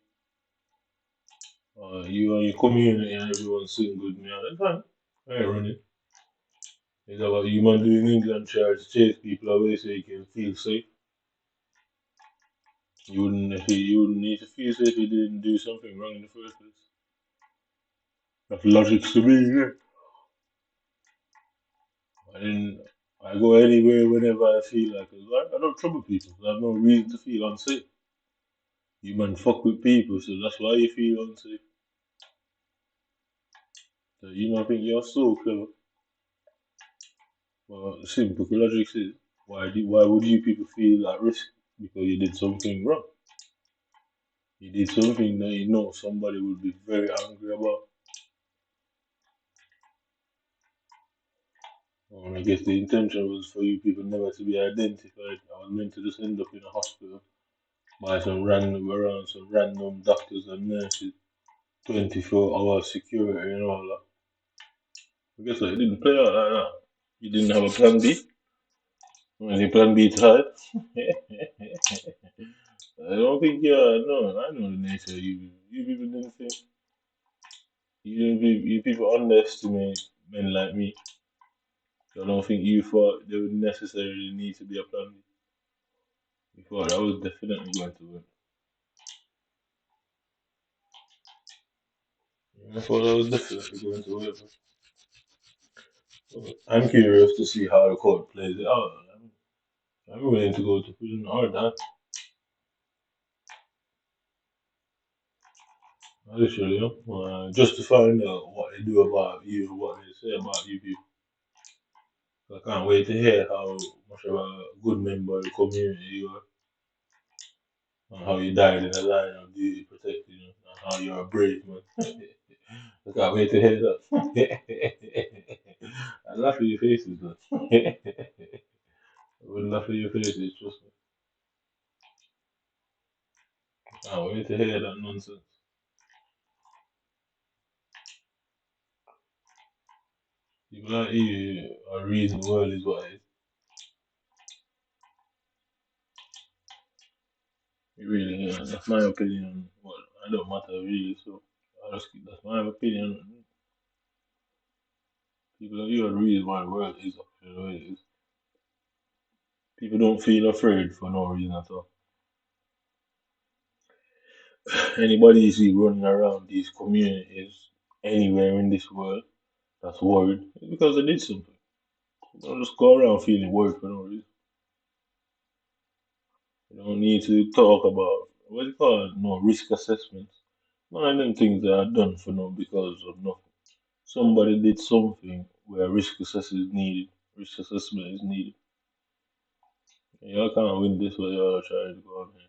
You and your community and everyone sing good me all the time. I ain't running. It's about you man doing England try to chase people away so you can feel safe. You wouldn't need to feel safe if you didn't do something wrong in the first place. That's logic to me, yeah. I didn't I go anywhere whenever I feel like it. I don't trouble people. I have no reason to feel unsafe. You man fuck with people, so that's why you feel unsafe. So you man think you're so clever. Well, simple logic says why would you people feel at risk? Because you did something wrong. You did something that you know somebody would be very angry about. I guess the intention was for you people never to be identified. I was meant to just end up in a hospital by some random doctors and nurses, 24-hour security and all that. I guess what, it didn't play out like that. You didn't have a plan B? Any plan B to hide? I don't think no, I know the nature of you. You people didn't think, you people underestimate men like me. I don't think you thought there would necessarily need to be a plan B. You thought I was definitely going to win. I thought I was definitely going to win. I'm curious to see how the court plays it out. I'm willing to go to prison or that. Literally, just to find out what they do about you, what they say about you people. I can't wait to hear how much of a good member of the community you are, and how you died in the line of duty protecting you, and how you're a brave man. I can't wait to hear that. I laugh at your faces, though. I would laugh at your faces, trust me. I can't wait to hear that nonsense. People like you are reason the world is what it is. It really, that's my opinion. Well, I don't matter really, so that's my opinion. People like you are the reason why the world is actually the way it is. People don't feel afraid for no reason at all. Anybody you see running around these communities anywhere in this world that's worried, it's because they did something. Don't just go around feeling worried for no reason. You don't need to talk about what do you call it? No risk assessments. None of them things that are done for no because of nothing. Somebody did something where risk assessment is needed. Y'all can't win this way, y'all trying to go on here.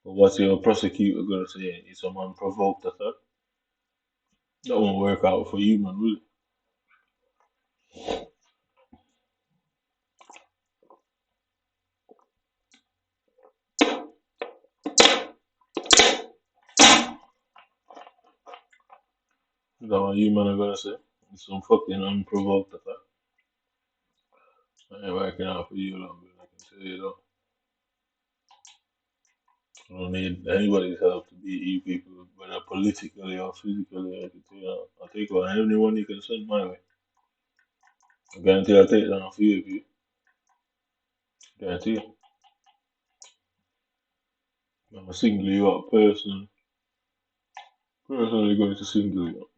But what's your prosecutor gonna say? Is someone provoked attack? That won't work out for you, man, will it? That what you man are gonna say? It's some fucking unprovoked attack. I ain't working out for you, long, I can tell you that. I don't need anybody's help to beat you people, whether politically or physically. I can tell you that. I'll take on anyone you can send my way. I guarantee I'll take down a few of you. Guarantee. I'm gonna single you out personally going to single you out.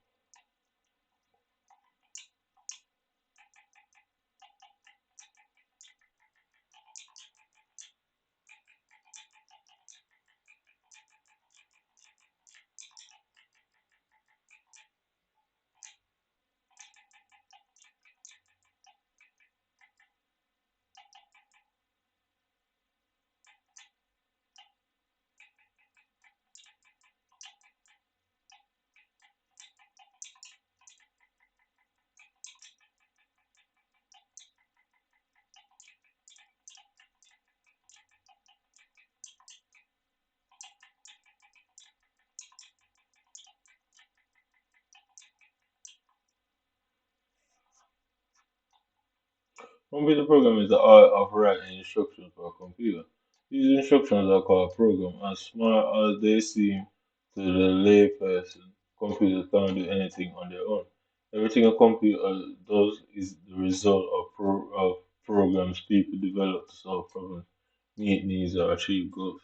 Computer program is the art of writing instructions for a computer. These instructions are called program. As smart as they seem to the layperson, computers can't do anything on their own. Everything a computer does is the result of programs people develop to solve problems, meet needs, or achieve goals.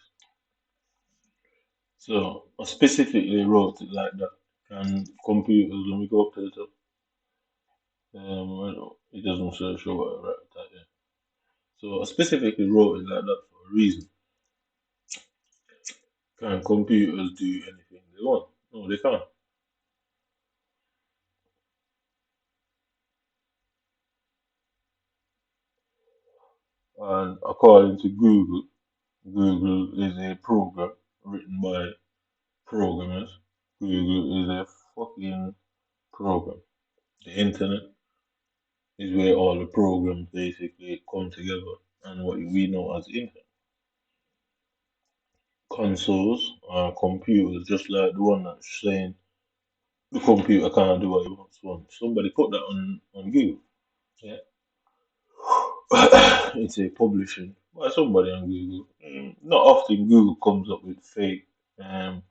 So I specifically wrote it like that. And computers, when we go up to the top, it doesn't show what I wrote that. So I specifically wrote it like that for a reason. Can computers do anything they want? No, they can't. And according to Google, Google is a program written by programmers. Google is a fucking program. The internet is where all the programs basically come together and what we know as internet. Consoles are computers, just like the one that's saying the computer can't do what it wants to. Somebody put that on Google. Yeah. It's a publishing by somebody on Google. Not often Google comes up um,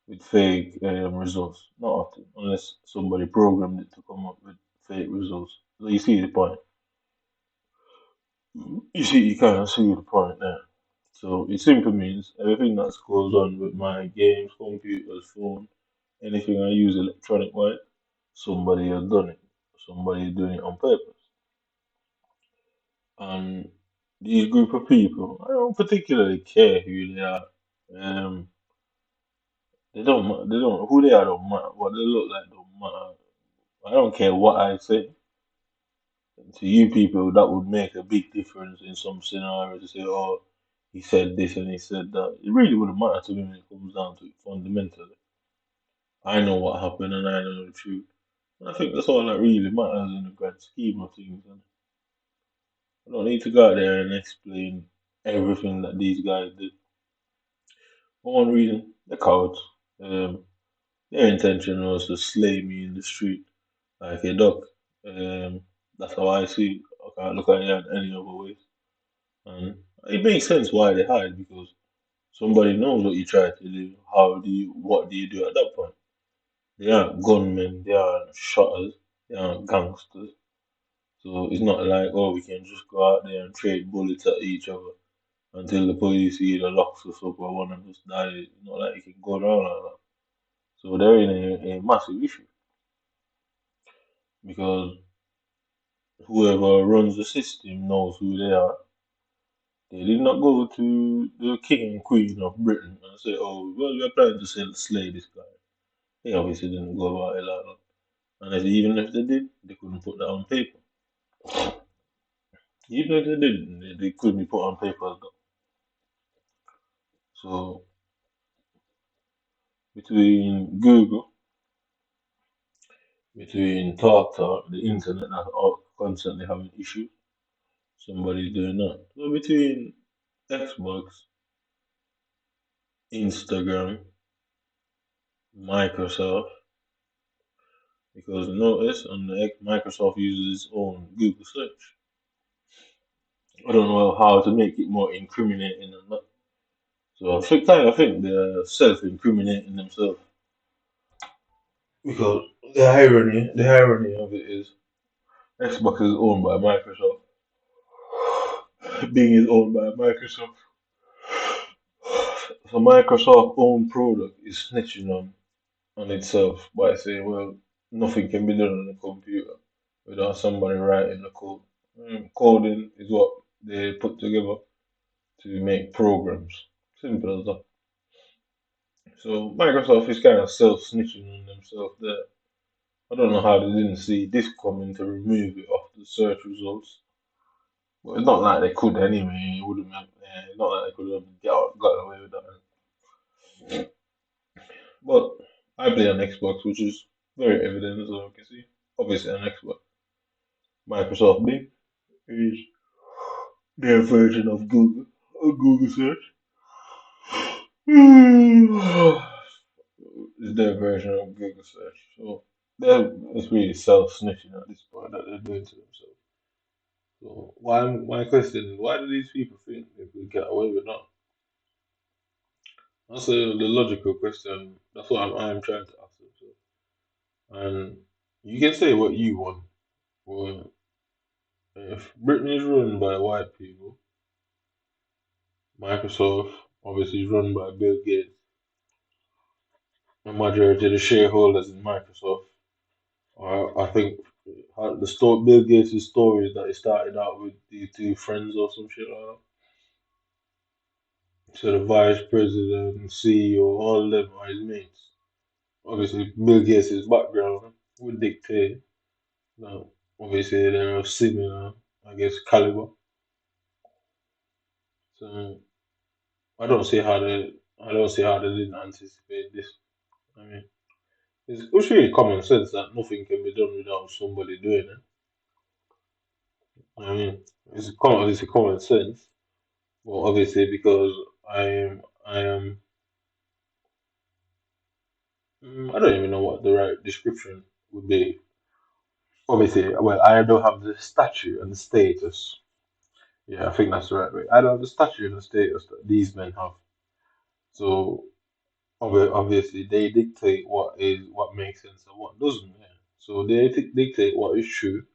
with fake results. Not often, unless somebody programmed it to come up with fake results. So you see the point. You kind of see the point there. So it simply means everything that goes on with my games, computers, phone, anything I use electronic wise, somebody has done it. Somebody is doing it on purpose. And these group of people, I don't particularly care who they are. Um, they don't, who they are don't matter. What they look like don't matter. I don't care what I say. To you people, that would make a big difference in some scenario to say, oh, he said this and he said that. It really wouldn't matter to me when it comes down to it fundamentally. I know what happened and I know the truth. And I think that's all that really matters in the grand scheme of things. And I don't need to go out there and explain everything that these guys did. For one reason, they're cowards. Um, their intention was to slay me in the street like a dog. Um, that's how I see it. I can't look at it any other way. And it makes sense why they hide because somebody knows what you try to do. What do you do at that point? They aren't gunmen, they aren't shotters, they aren't gangsters. So it's not like, oh, we can just go out there and trade bullets at each other until the police either locks us up or one of us dies. It's not like you can go around like that. So they're in a massive issue because whoever runs the system knows who they are. They did not go to the king and queen of Britain and say, oh, well, we're planning to slay this guy. They obviously didn't go about it like that. And even if they did, they couldn't put that on paper. Even if they did, they couldn't be put on paper as that. So between Google, between TalkTalk, the internet that's all constantly having issues, somebody's doing that. So between Xbox, Instagram, Microsoft, because notice on the Microsoft uses its own Google search. I don't know how to make it more incriminating than that. So I think they're self-incriminating themselves because the irony of it is Xbox is owned by Microsoft. Being is owned by Microsoft. So Microsoft own product is snitching on itself by saying, well, nothing can be done on a computer without somebody writing the code. Coding is what they put together to make programs. Simple as that. So Microsoft is kind of self-snitching on themselves there. I don't know how they didn't see this coming to remove it off the search results. But it's not like they could anyway. It wouldn't have, it's not like they could have got away with that. But I play on Xbox, which is very evident as you can see. Obviously on Xbox. Microsoft Bing is their version of Google search. Is their version of Google search. So it's really self-snitching at this point that they're doing to themselves. So why my question is why do these people think they could get away with that? That's the logical question. That's what I'm trying to ask them. So, and you can say what you want. Well, if Britain is run by white people, Microsoft obviously is run by Bill Gates. The majority of the shareholders in Microsoft are, I think, the story Bill Gates' story is that he started out with these two friends or some shit like that. So the vice president, CEO, all of them are his mates. Obviously, Bill Gates' background would dictate that obviously they're of similar, I guess, caliber. So I don't see how they didn't anticipate this. I mean, it's really common sense that nothing can be done without somebody doing it. I mean, it's a common sense. Well, obviously, because I am, I don't even know what the right description would be. Obviously, well, I don't have the stature and the status. Yeah, I think that's the right way. I don't have the stature and the status that these men have. So obviously, they dictate what makes sense and what doesn't. Yeah. So they dictate what is true,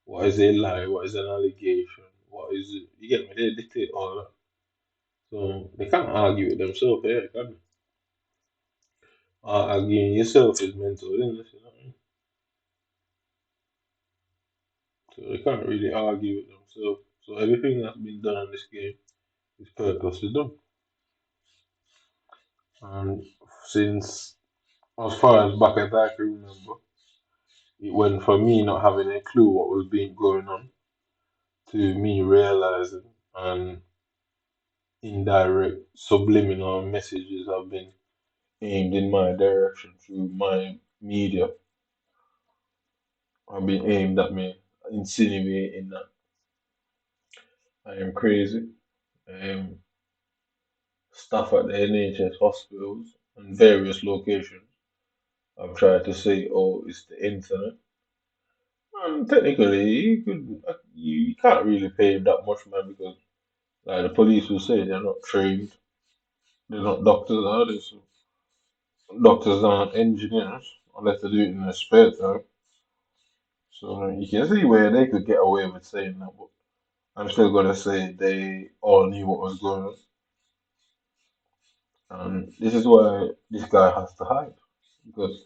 what is a lie, what is an allegation, what is it. You get me? They dictate all that. So they can't argue with themselves. Yeah, can they? Arguing yourself is mental illness. You know what I mean? So they can't really argue with themselves. So everything that's been done in this game is purposely done. And since as far as back as I can remember, it went from me not having a clue what was being going on to me realizing and indirect subliminal messages have been aimed in my direction through my media have been aimed at me, insinuating that I am crazy. Staff at the NHS hospitals and various locations have tried to say, oh, it's the internet. And technically, you can't really pay that much, man, because like the police will say they're not trained, they're not doctors, are they? So doctors aren't engineers unless they do it in their spare time. So you can see where they could get away with saying that, but I'm still gonna say they all knew what was going on, and this is why this guy has to hide because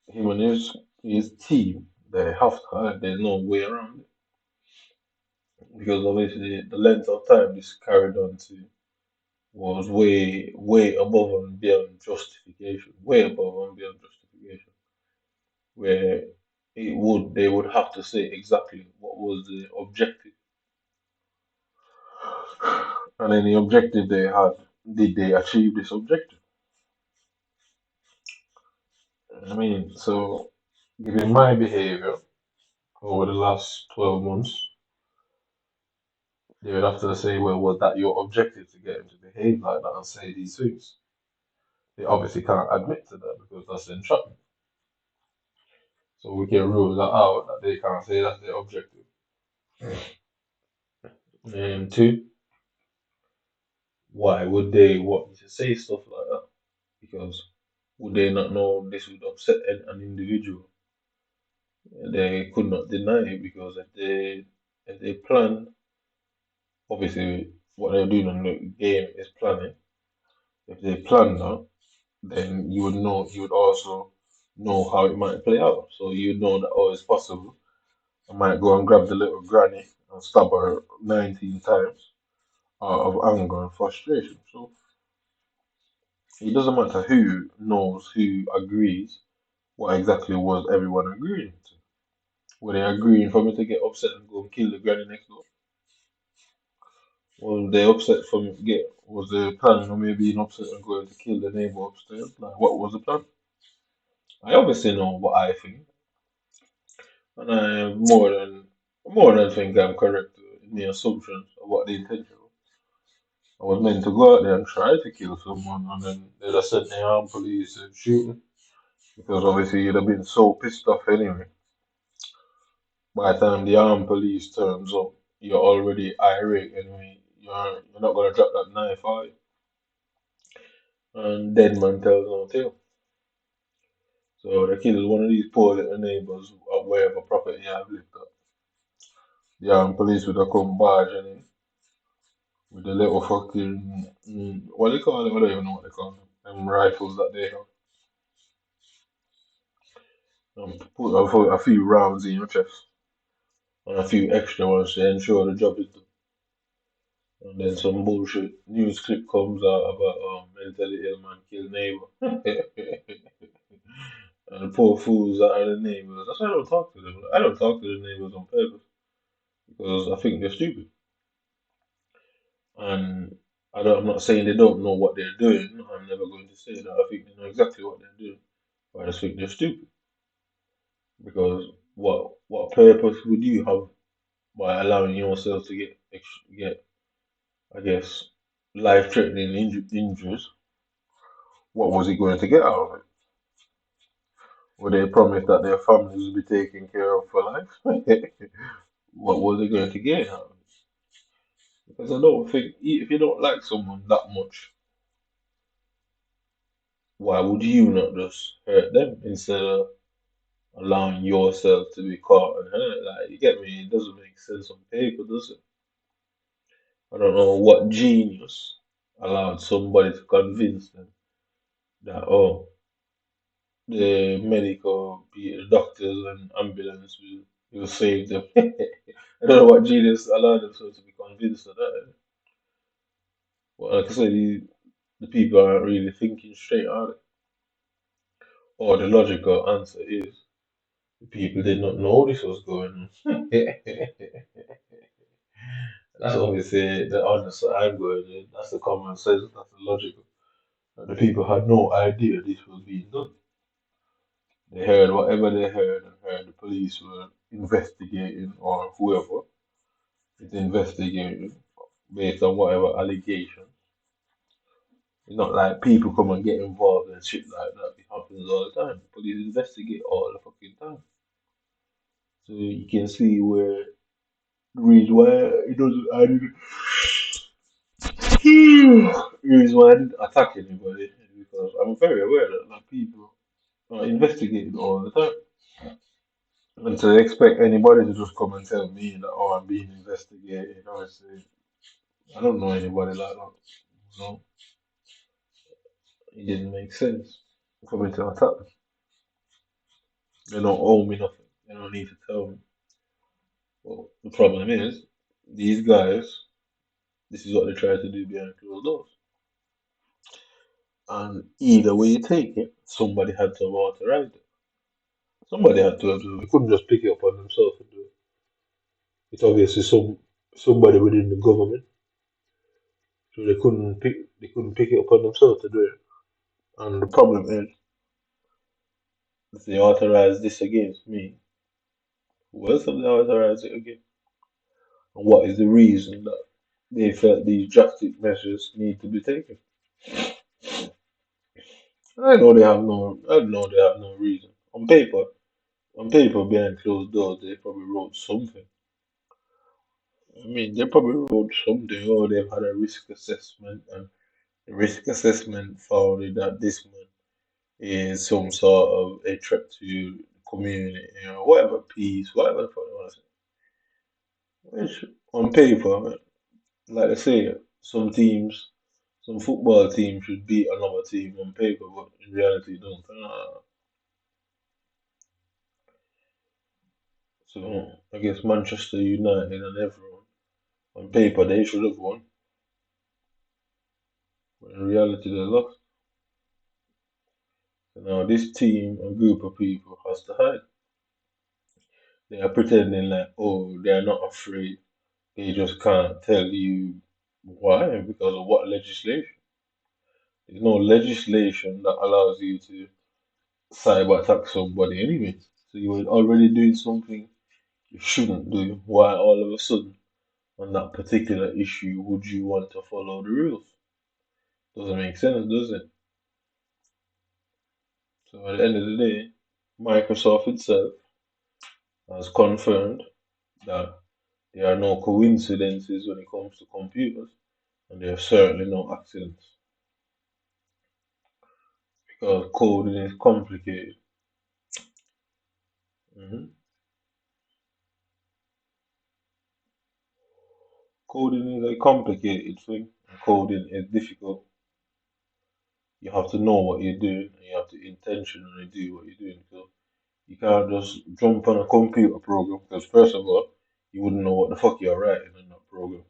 him and his team they have to hide. There's no way around it because obviously the length of time this carried on to was way above and beyond justification, way above and beyond justification, where they would have to say exactly what was the objective. And then the objective they had, did they achieve this objective? I mean, so given my behavior over the last 12 months, they would have to say, well, was that your objective to get him to behave like that and say these things? They obviously can't admit to that because that's entrapment. So we can rule that out that they can't say that's their objective. And two, why would they want me to say stuff like that? Because would they not know this would upset an individual? They could not deny it because if they plan, obviously what they're doing on the game is planning. If they plan that, then you would also know how it might play out. So you'd know that oh, it's possible. I might go and grab the little granny and stab her 19 times out of anger and frustration. So it doesn't matter who knows, who agrees, what exactly was everyone agreeing to. Were they agreeing for me to get upset and go and kill the granny next door? Was they upset for me to get? Was they planning on me being upset and going to kill the neighbor upstairs? Like, what was the plan? I obviously know what I think, and I more than think I'm correct in the assumptions of what the intention was. I was meant to go out there and try to kill someone, and then they'd have sent the armed police and shoot me because obviously you'd have been so pissed off anyway. By the time the armed police turns up, you're already irate anyway. You're not gonna drop that knife, are you? And dead man tells no tale. So they killed one of these poor little neighbors at wherever property I've lived at. The armed police would have come barging in with the little fucking what they call them? I don't even know what they call them. Them rifles that they have. Put a few rounds in your chest and a few extra ones to ensure the job is done. And then some bullshit news clip comes out about mentally ill man killed neighbor. And the poor fools that are the neighbors. That's why I don't talk to them. I don't talk to the neighbors on purpose because I think they're stupid. And I'm not saying they don't know what they're doing. I'm never going to say that. I think they know exactly what they're doing. But I just think they're stupid. Because what purpose would you have by allowing yourself to get I guess life threatening injuries? What was he going to get out of it? Were they promised that their families would be taken care of for life? What was they going to get out of it? Because I don't think if you don't like someone that much, why would you not just hurt them instead of allowing yourself to be caught and hurt? Like, you get me? It doesn't make sense on paper, does it? I don't know what genius allowed somebody to convince them that, oh, the medical, be it the doctors and ambulance will save them. I don't know what genius allowed themselves to be convinced of that. But like I said, the people aren't really thinking straight, are they? Or the logical answer is the people did not know this was going on. That's what we say, the honest I'm going in. That's the common sense, that's the logical. And the people had no idea this was being done. They heard whatever they heard and heard the police were investigating or whoever is investigating based on whatever allegations. It's not like people come and get involved and shit like that. It happens all the time. Police investigate all the fucking time. So you can see where the reason why it doesn't I didn't the reason why I didn't attack anybody is because I'm very aware that people are investigated all the time. And to expect anybody to just come and tell me that, oh, I'm being investigated, honestly, I don't know anybody like that. So it didn't make sense for me to attack them. They don't owe me nothing. They don't need to tell me. Well, the problem is, these guys, this is what they try to do behind closed doors. And either way you take it, somebody had to have authorized it. Somebody had to have done it. They couldn't just pick it up on themselves and do it. It's obviously somebody within the government, so they couldn't pick it up on themselves to do it. And the problem is, if they authorize this against me, who else have they authorized it against? And what is the reason that they felt these drastic measures need to be taken? I know they have no reason. On paper, behind closed doors, they probably wrote something. I mean, they probably wrote something, or they've had a risk assessment, and the risk assessment found that this man is some sort of a threat to the community, whatever peace, whatever the fuck you want to say. Which, on paper, like I say, some football teams should beat another team on paper, but in reality, don't. So I guess Manchester United and everyone, on paper, they should have won, but in reality, they lost. So now this team and group of people has to hide. They are pretending like, oh, they are not afraid. They just can't tell you why, because of what legislation. There's no legislation that allows you to cyber attack somebody anyway. So you were already doing something you shouldn't do. Why all of a sudden on that particular issue would you want to follow the rules? Doesn't make sense, does it? So at the end of the day, Microsoft itself has confirmed that there are no coincidences when it comes to computers, and there are certainly no accidents because coding is complicated. Mhm. Coding is a complicated thing, and coding is difficult. You have to know what you're doing, and you have to intentionally do what you're doing. So you can't just jump on a computer program because, first of all, you wouldn't know what the fuck you're writing in that program.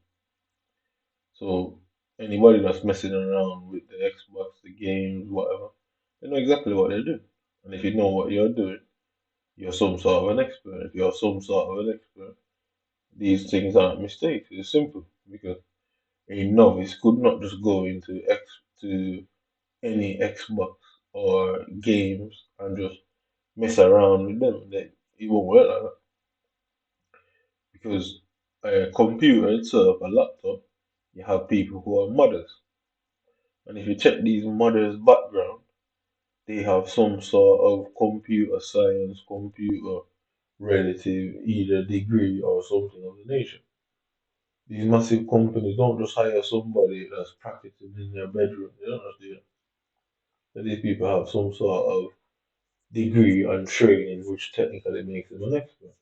So anybody that's messing around with the Xbox, the games, whatever, they know exactly what they're doing. And if you know what you're doing, you're some sort of an expert. If you're some sort of an expert, these things aren't mistakes. It's simple because a novice could not just go into to any Xbox or games and just mess around with them. It won't work like that because a computer itself, a laptop, you have people who are modders. And if you check these modders' background, they have some sort of computer science, computer relative, either degree or something of the nature. These massive companies don't just hire somebody that's practicing in their bedroom. They don't just do that. So these people have some sort of degree and training which technically makes them an expert.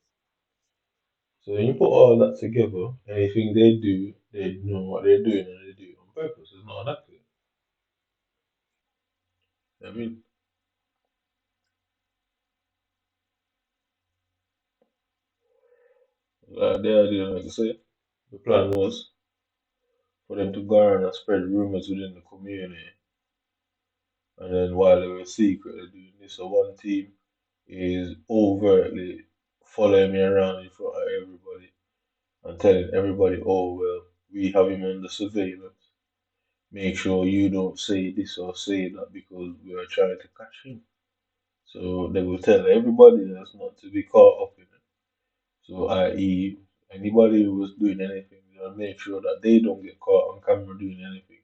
So when you put all that together, anything they do, they know what they're doing and they do it on purpose. It's not an accident. I mean, the idea, like I say, the plan was for them to go around and spread rumors within the community. And then while they were secretly doing this, so one team is overtly following me around in front of everybody and telling everybody, oh, well, we have him under surveillance. Make sure you don't say this or say that because we are trying to catch him. So they will tell everybody else not to be caught up in it. So, i.e., anybody who was doing anything, they'll make sure that they don't get caught on camera doing anything.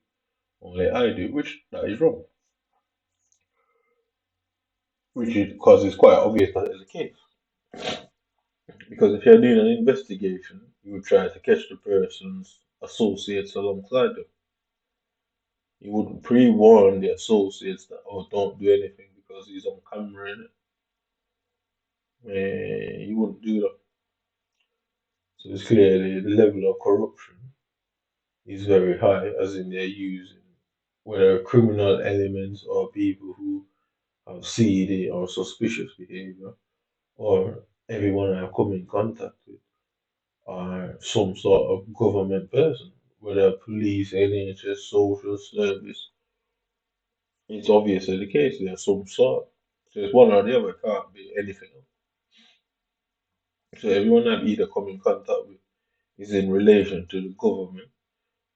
Only I do, which that is wrong. Which is because it's quite obvious that is the case. Because if you're doing an investigation, you would try to catch the person's associates alongside them. You would pre-warn the associates that, oh, don't do anything because he's on camera in it. You wouldn't do that. So it's clearly the level of corruption is very high, as in they're using whether criminal elements or people who have seedy or suspicious behavior, or everyone I've come in contact with are some sort of government person, whether police, NHS, social service. It's obviously the case. There's some sort. So it's one or the other. It can't be anything else. So everyone I've either come in contact with is in relation to the government,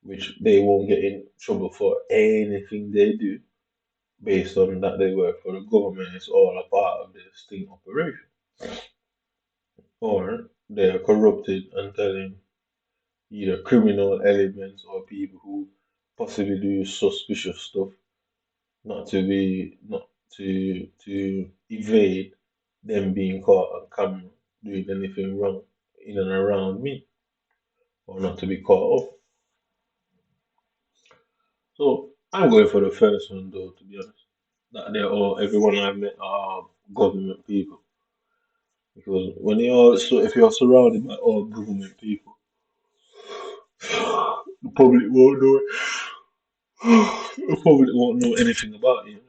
which they won't get in trouble for anything they do based on that they work for the government. It's all a part of their sting operation. Or they are corrupted and telling either criminal elements or people who possibly do suspicious stuff not to evade them being caught on camera doing anything wrong in and around me or not to be caught up. So I'm going for the first one though, to be honest. That they're all everyone I've met are government people. Because when if you're surrounded by all government people, the public won't know the public won't know anything about you.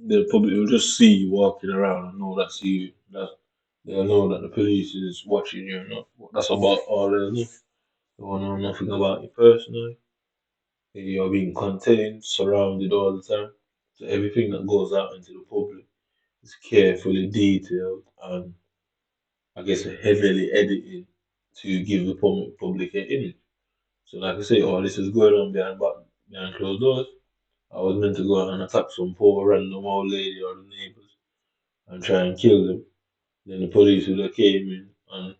The public will just see you walking around and know that's you. They'll know that the police is watching you. Not that's about all they'll know. They won't know nothing about you personally. You're being contained, surrounded all the time. So everything that goes out into the public is carefully detailed and I guess heavily edited to give the public an image. So like I say, oh, this is going on behind closed doors. I was meant to go out and attack some poor random old lady or the neighbors and try and kill them. Then the police would have came in and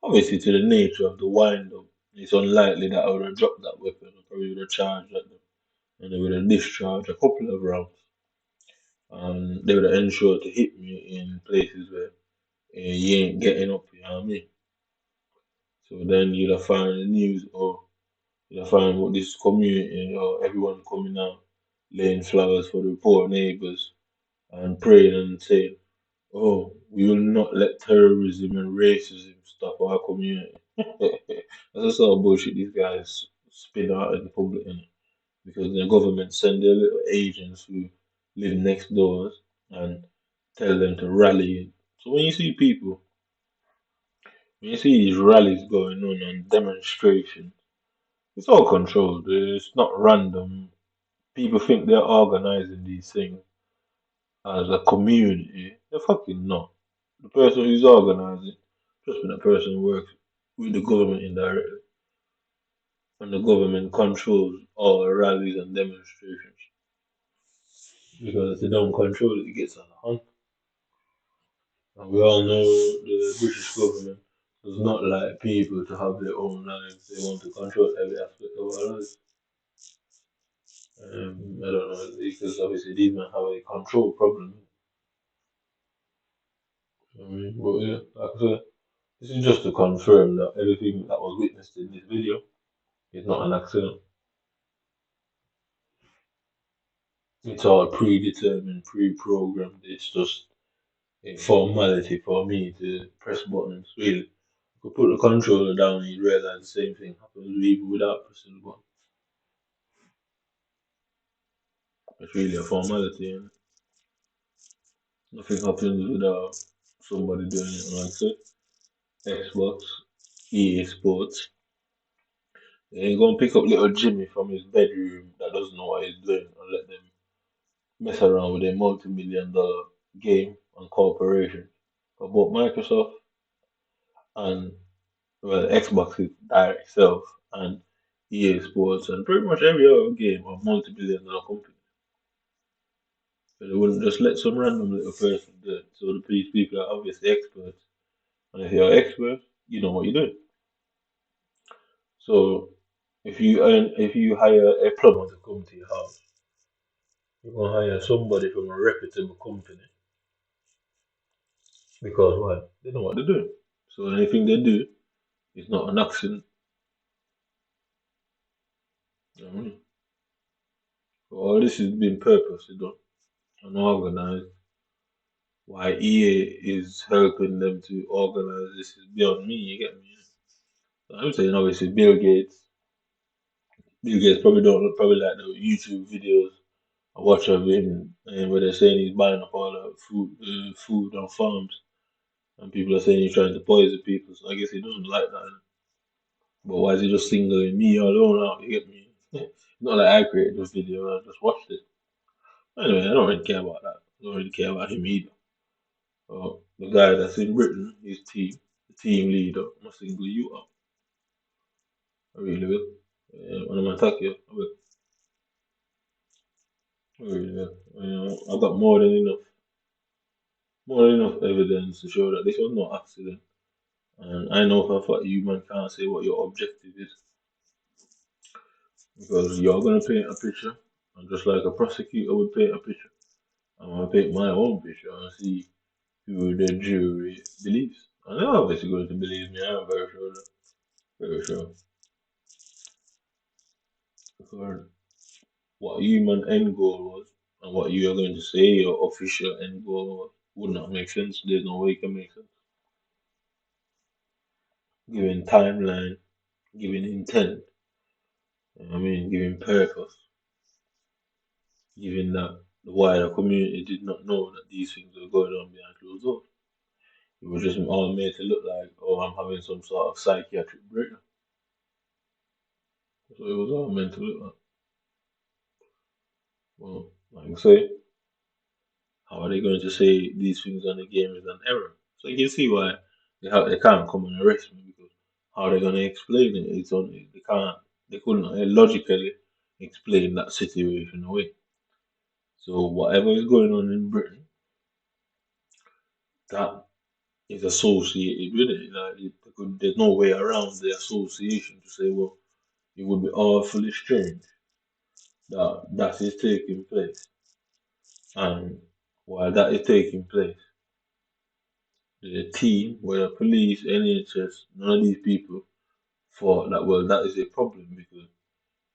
obviously to the nature of the wind up, it's unlikely that I would have dropped that weapon. I probably would have charged at them and they would have discharged a couple of rounds. And they would have ensured to hit me in places where you ain't getting up, you know what I mean? So then you'd have find the news or you'd have find what this community or everyone coming out laying flowers for the poor neighbors and praying and saying, oh, we will not let terrorism and racism stop our community. That's the sort of bullshit these guys spin out in the public, innit? Because the government send their little agents who live next doors and tell them to rally. So when you see these rallies going on and demonstrations, it's all controlled. It's not random. People think they're organizing these things as a community. They're fucking not. The person who's organizing, trust me, that person works with the government indirectly, and the government controls all rallies and demonstrations. Because if they don't control it, it gets out of hand. And we all know the British government does not like people to have their own lives. They want to control every aspect of our lives. I don't know, because obviously these men have a control problem. I mean, but yeah, like I said, this is just to confirm that everything that was witnessed in this video is not an accident. It's all predetermined, pre-programmed. It's just a formality for me to press buttons. Really, you could put the controller down and you realize the same thing happens even without pressing the button. It's really a formality, and nothing happens without somebody doing it. Like I said, Xbox, EA Sports. They ain't gonna pick up little Jimmy from his bedroom that doesn't know what he's doing and let them mess around with a multi-million-dollar game and corporation. But both Microsoft and well, Xbox is direct itself and EA Sports and pretty much every other game are multi-billion-dollar companies. So they wouldn't just let some random little person do it. So these people are obviously experts, and if you're an expert, you know what you're doing. So if you hire a plumber to come to your house, you're gonna hire somebody from a reputable company because why? They know what they're doing. So anything they do is not an accident. You know what I mean? So all this is being purposely done and organized. Why EA is helping them to organize this is beyond me, you get me? So I'm saying obviously Bill Gates probably like the YouTube videos I watch of him and where they're saying he's buying up all the food on farms and people are saying he's trying to poison people, so I guess he doesn't like that. But why is he just singling me alone out? You get me? Not like I created this video, I just watched it. Anyway, I don't really care about that. I don't really care about him either. The guy that's in Britain, his team, the team leader, must single you out. I really will. When I'm attack you, I will. I really will. I've got more than enough evidence to show that this was no accident. And I know for a fact you man can't say what your objective is because you're gonna paint a picture, and just like a prosecutor would paint a picture, I'm gonna paint my own picture and see who the jury believes. And they're obviously going to believe me. I'm very sure. Very sure. Because what human end goal was and what you are going to say your official end goal was would not make sense. There's no way it can make sense. Giving timeline, giving intent, I mean, giving purpose, giving that the wider community did not know that these things were going on behind closed doors. It was just all made to look like, oh, I'm having some sort of psychiatric breakdown. So it was all meant to look like. Well, like I say, how are they going to say these things on the game is an error? So you can see why they can't come and arrest me because how are they going to explain it? It's only they can't they couldn't logically explain that situation away. So whatever is going on in Britain, that is associated with it. Like there's no way around the association to say, well, it would be awfully strange that that is taking place, and while that is taking place, the team, whether police, NHS, none of these people thought that, well, that is a problem because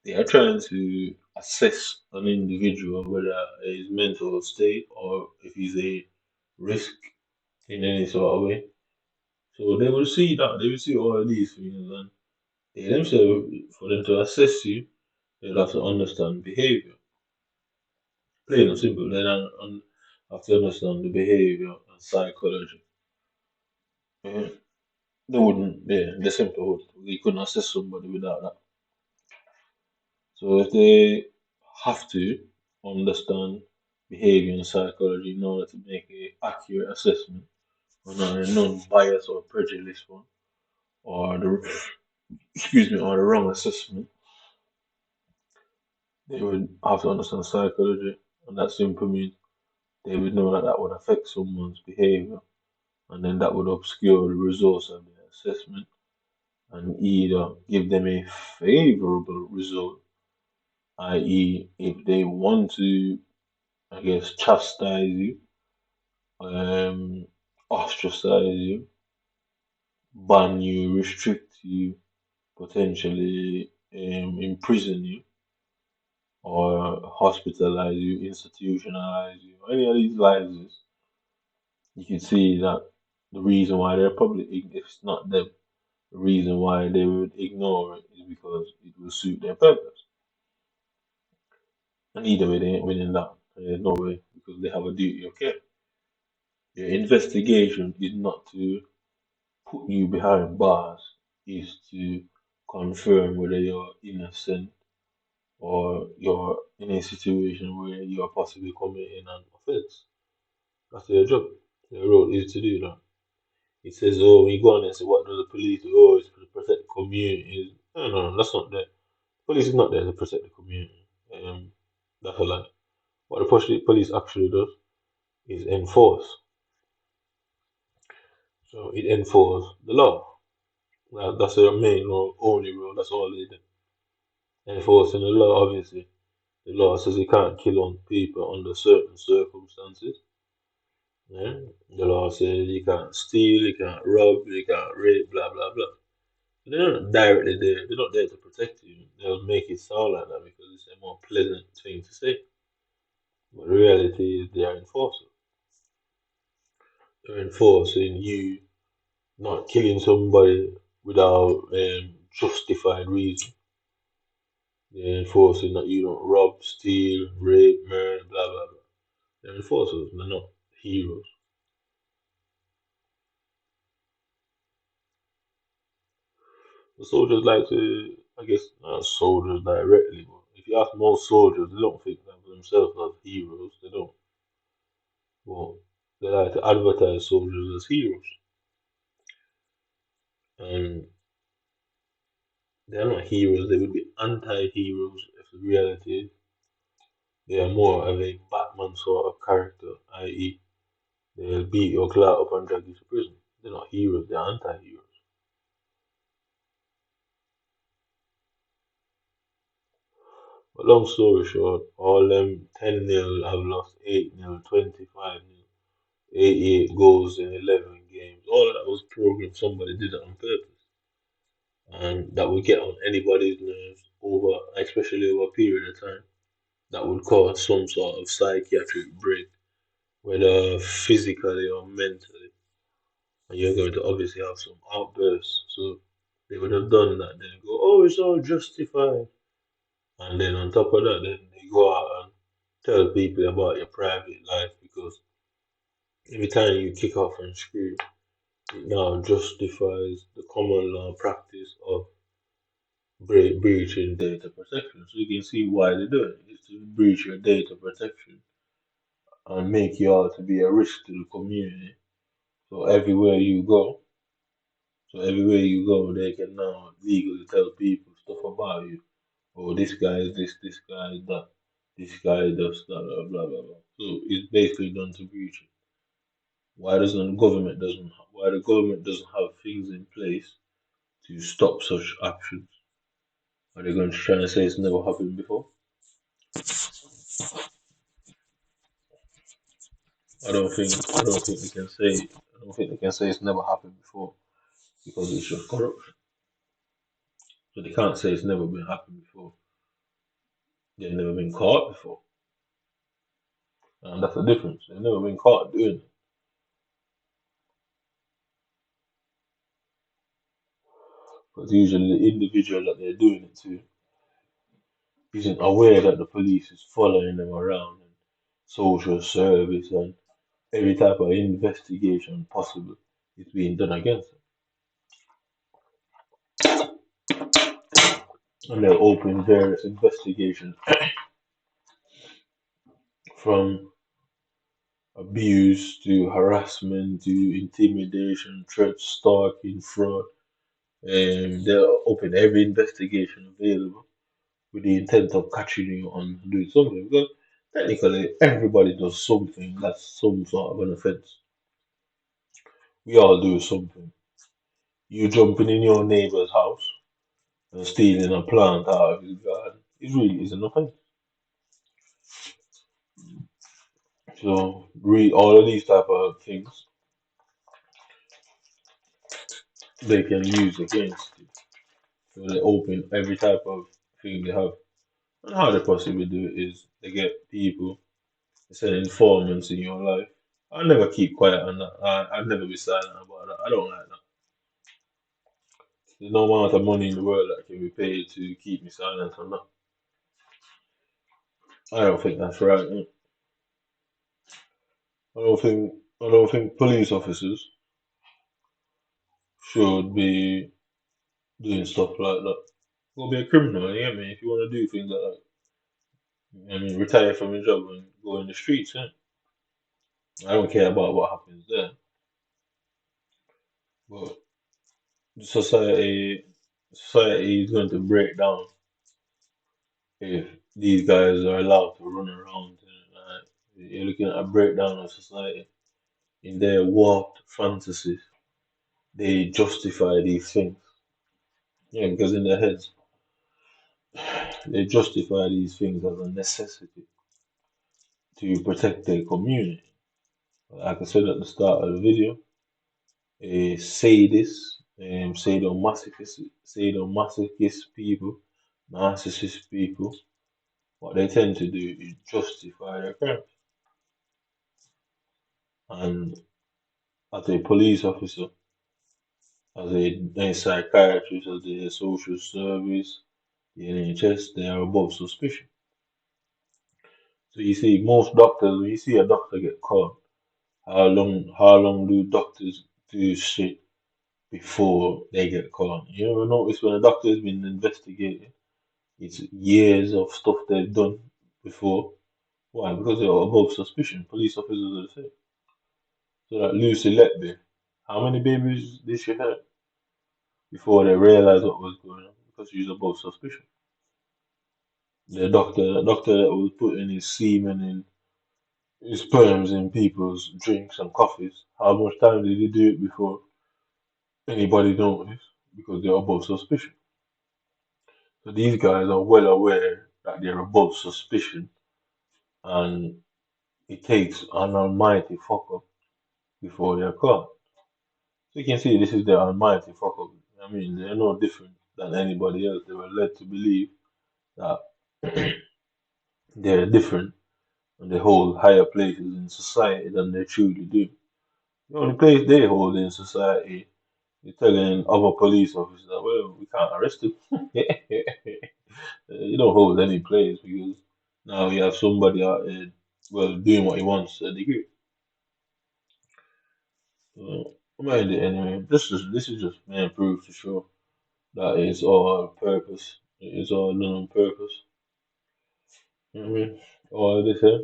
they are trying to assess an individual whether his mental state or if he's a risk in any sort of way. So they will see that, they will see all of these things, and they themselves, for them to assess you, they'll have to understand behavior. Plain and simple, they don't have to understand the behavior and psychology. Yeah. They wouldn't, yeah, they simply would. We couldn't assess somebody without that. So if they have to understand behavior and psychology in order to make a accurate assessment or not a non-biased or prejudiced one, or the excuse me, or the wrong assessment, they would have to understand psychology, and that simply means they would know that that would affect someone's behavior, and then that would obscure the results of their assessment and either give them a favorable result, i.e., if they want to, I guess, chastise you, um, ostracize you, ban you, restrict you, potentially imprison you, or hospitalize you, institutionalize you, any of these lies, you can see that the reason why they're probably, if it's not them, the reason why they would ignore it is because it will suit their purpose. And either way, they ain't winning that. There's no way because they have a duty of care. Your investigation is not to put you behind bars, is to confirm whether you're innocent or you're in a situation where you are possibly committing an offense. That's their job. Their role is to do that. It says, oh, when you go on and say, what do the police do? Oh, it's to protect the community. No, no, no, that's not there. Police is not there to protect the community. That's a lie. What the police actually does is enforce. So it enforces the law. That's their main role, only role. That's all they do. Enforcing the law, obviously. The law says you can't kill on people under certain circumstances. Yeah? The law says you can't steal, you can't rob, you can't rape, blah blah blah. They're not directly there. They're not there to protect you. They'll make it sound like that because it's a more pleasant thing to say. But the reality is they are enforcers. They're enforcing you not killing somebody without justified reason. They're enforcing that you don't rob, steal, rape, murder, blah blah blah. They're enforcers. They're not heroes. The soldiers like to, I guess, not soldiers directly, but if you ask most soldiers, they don't think of themselves as heroes. They don't. Well, they like to advertise soldiers as heroes, and they're not heroes. They would be anti-heroes if the reality is they are more of a Batman sort of character, i.e., they'll beat your clout up and drag you to prison. They're not heroes. They're anti-heroes. But long story short, all them 10-0 have lost 8-0, 25-0. 88 goals in 11 games. All of that was programmed. Somebody did it on purpose. And that would get on anybody's nerves over, especially over a period of time. That would cause some sort of psychiatric break, whether physically or mentally. And you're going to obviously have some outbursts. So they would have done that. Then go, oh, it's all justified. And then on top of that, then they go out and tell people about your private life because every time you kick off and scream, it now justifies the common law practice of breaching data protection. So you can see why they do it. It's to breach your data protection and make you out to be a risk to the community. So everywhere you go, they can now legally tell people stuff about you. Oh, this guy is this guy is that, this guy does that, blah blah blah. So it's basically done to breach it. Why the government doesn't have things in place to stop such actions? Are they going to try and say it's never happened before? I don't think they can say. I don't think they can say it's never happened before because it's just corruption. So they can't say it's never been happened before. They've never been caught before. And that's the difference. They've never been caught doing it. Because usually the individual that they're doing it to isn't aware that the police is following them around and social service and every type of investigation possible is being done against them. And they'll open various investigations from abuse to harassment to intimidation, threat, stalking, fraud. And they'll open every investigation available with the intent of catching you on doing something. Because technically, everybody does something that's some sort of an offense. We all do something. You jumping in your neighbor's house and stealing a plant out of his garden, it really is an offense. So, all of these type of things they can use against you. So they open every type of thing they have. And how they possibly do it is they get people, they send informants in your life. I never keep quiet on that. I'd never be silent about that. I don't like that. There's no amount of money in the world that can be paid to keep me silent on that. I don't think that's right. I don't think police officers should be doing stuff like that. Go be a criminal, you get me? If you want to do things like that, I mean, retire from your job and go in the streets. I don't care about what happens there, but society, society is going to break down if these guys are allowed to run around. You're looking at a breakdown of society in their warped fantasies. They justify these things, yeah, because in their heads they justify these things as a necessity to protect their community. Like I said at the start of the video, a sadist, sadomasochist people, narcissist people, what they tend to do is justify their crimes. And as a police officer, as a psychiatrist, as a social service, the NHS, they are above suspicion. So you see, most doctors, when you see a doctor get caught, how long do doctors do shit before they get caught? You ever notice when a doctor has been investigated, it's years of stuff they've done before. Why? Because they are above suspicion. Police officers are the same. So that Lucy Letby, how many babies did she have before they realized what was going on? Because she was above suspicion. The doctor that was putting his semen in his sperms in people's drinks and coffees. How much time did he do it before anybody noticed? Because they're above suspicion. So these guys are well aware that they're above suspicion, and it takes an almighty fuck up before they're caught. So you can see this is the almighty fuck up. I mean, they're no different than anybody else. They were led to believe that they're different and they hold higher places in society than they truly do. The only place they hold in society is telling other police officers that, well, we can't arrest him. You don't hold any place because now you have somebody out there, well, doing what he wants to a degree. So, mind it anyway. This is just main proof to show that it's all purpose. It is all done on purpose. You know what I mean? All this here.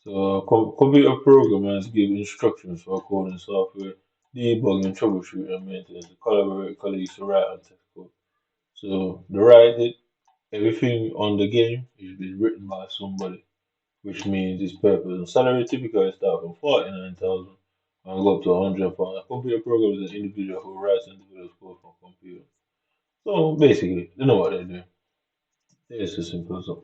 So, computer programmers give instructions for coding software, debugging, troubleshooting, and maintenance. Collaborate with colleagues to write and test code. So, the write it, everything on the game is been written by somebody, which means its purpose and salary typically start from 49,000 and go up to 100,000. A computer programmer is an individual who writes and develops code for computer. So basically, they know what they're doing. It's as simple as that.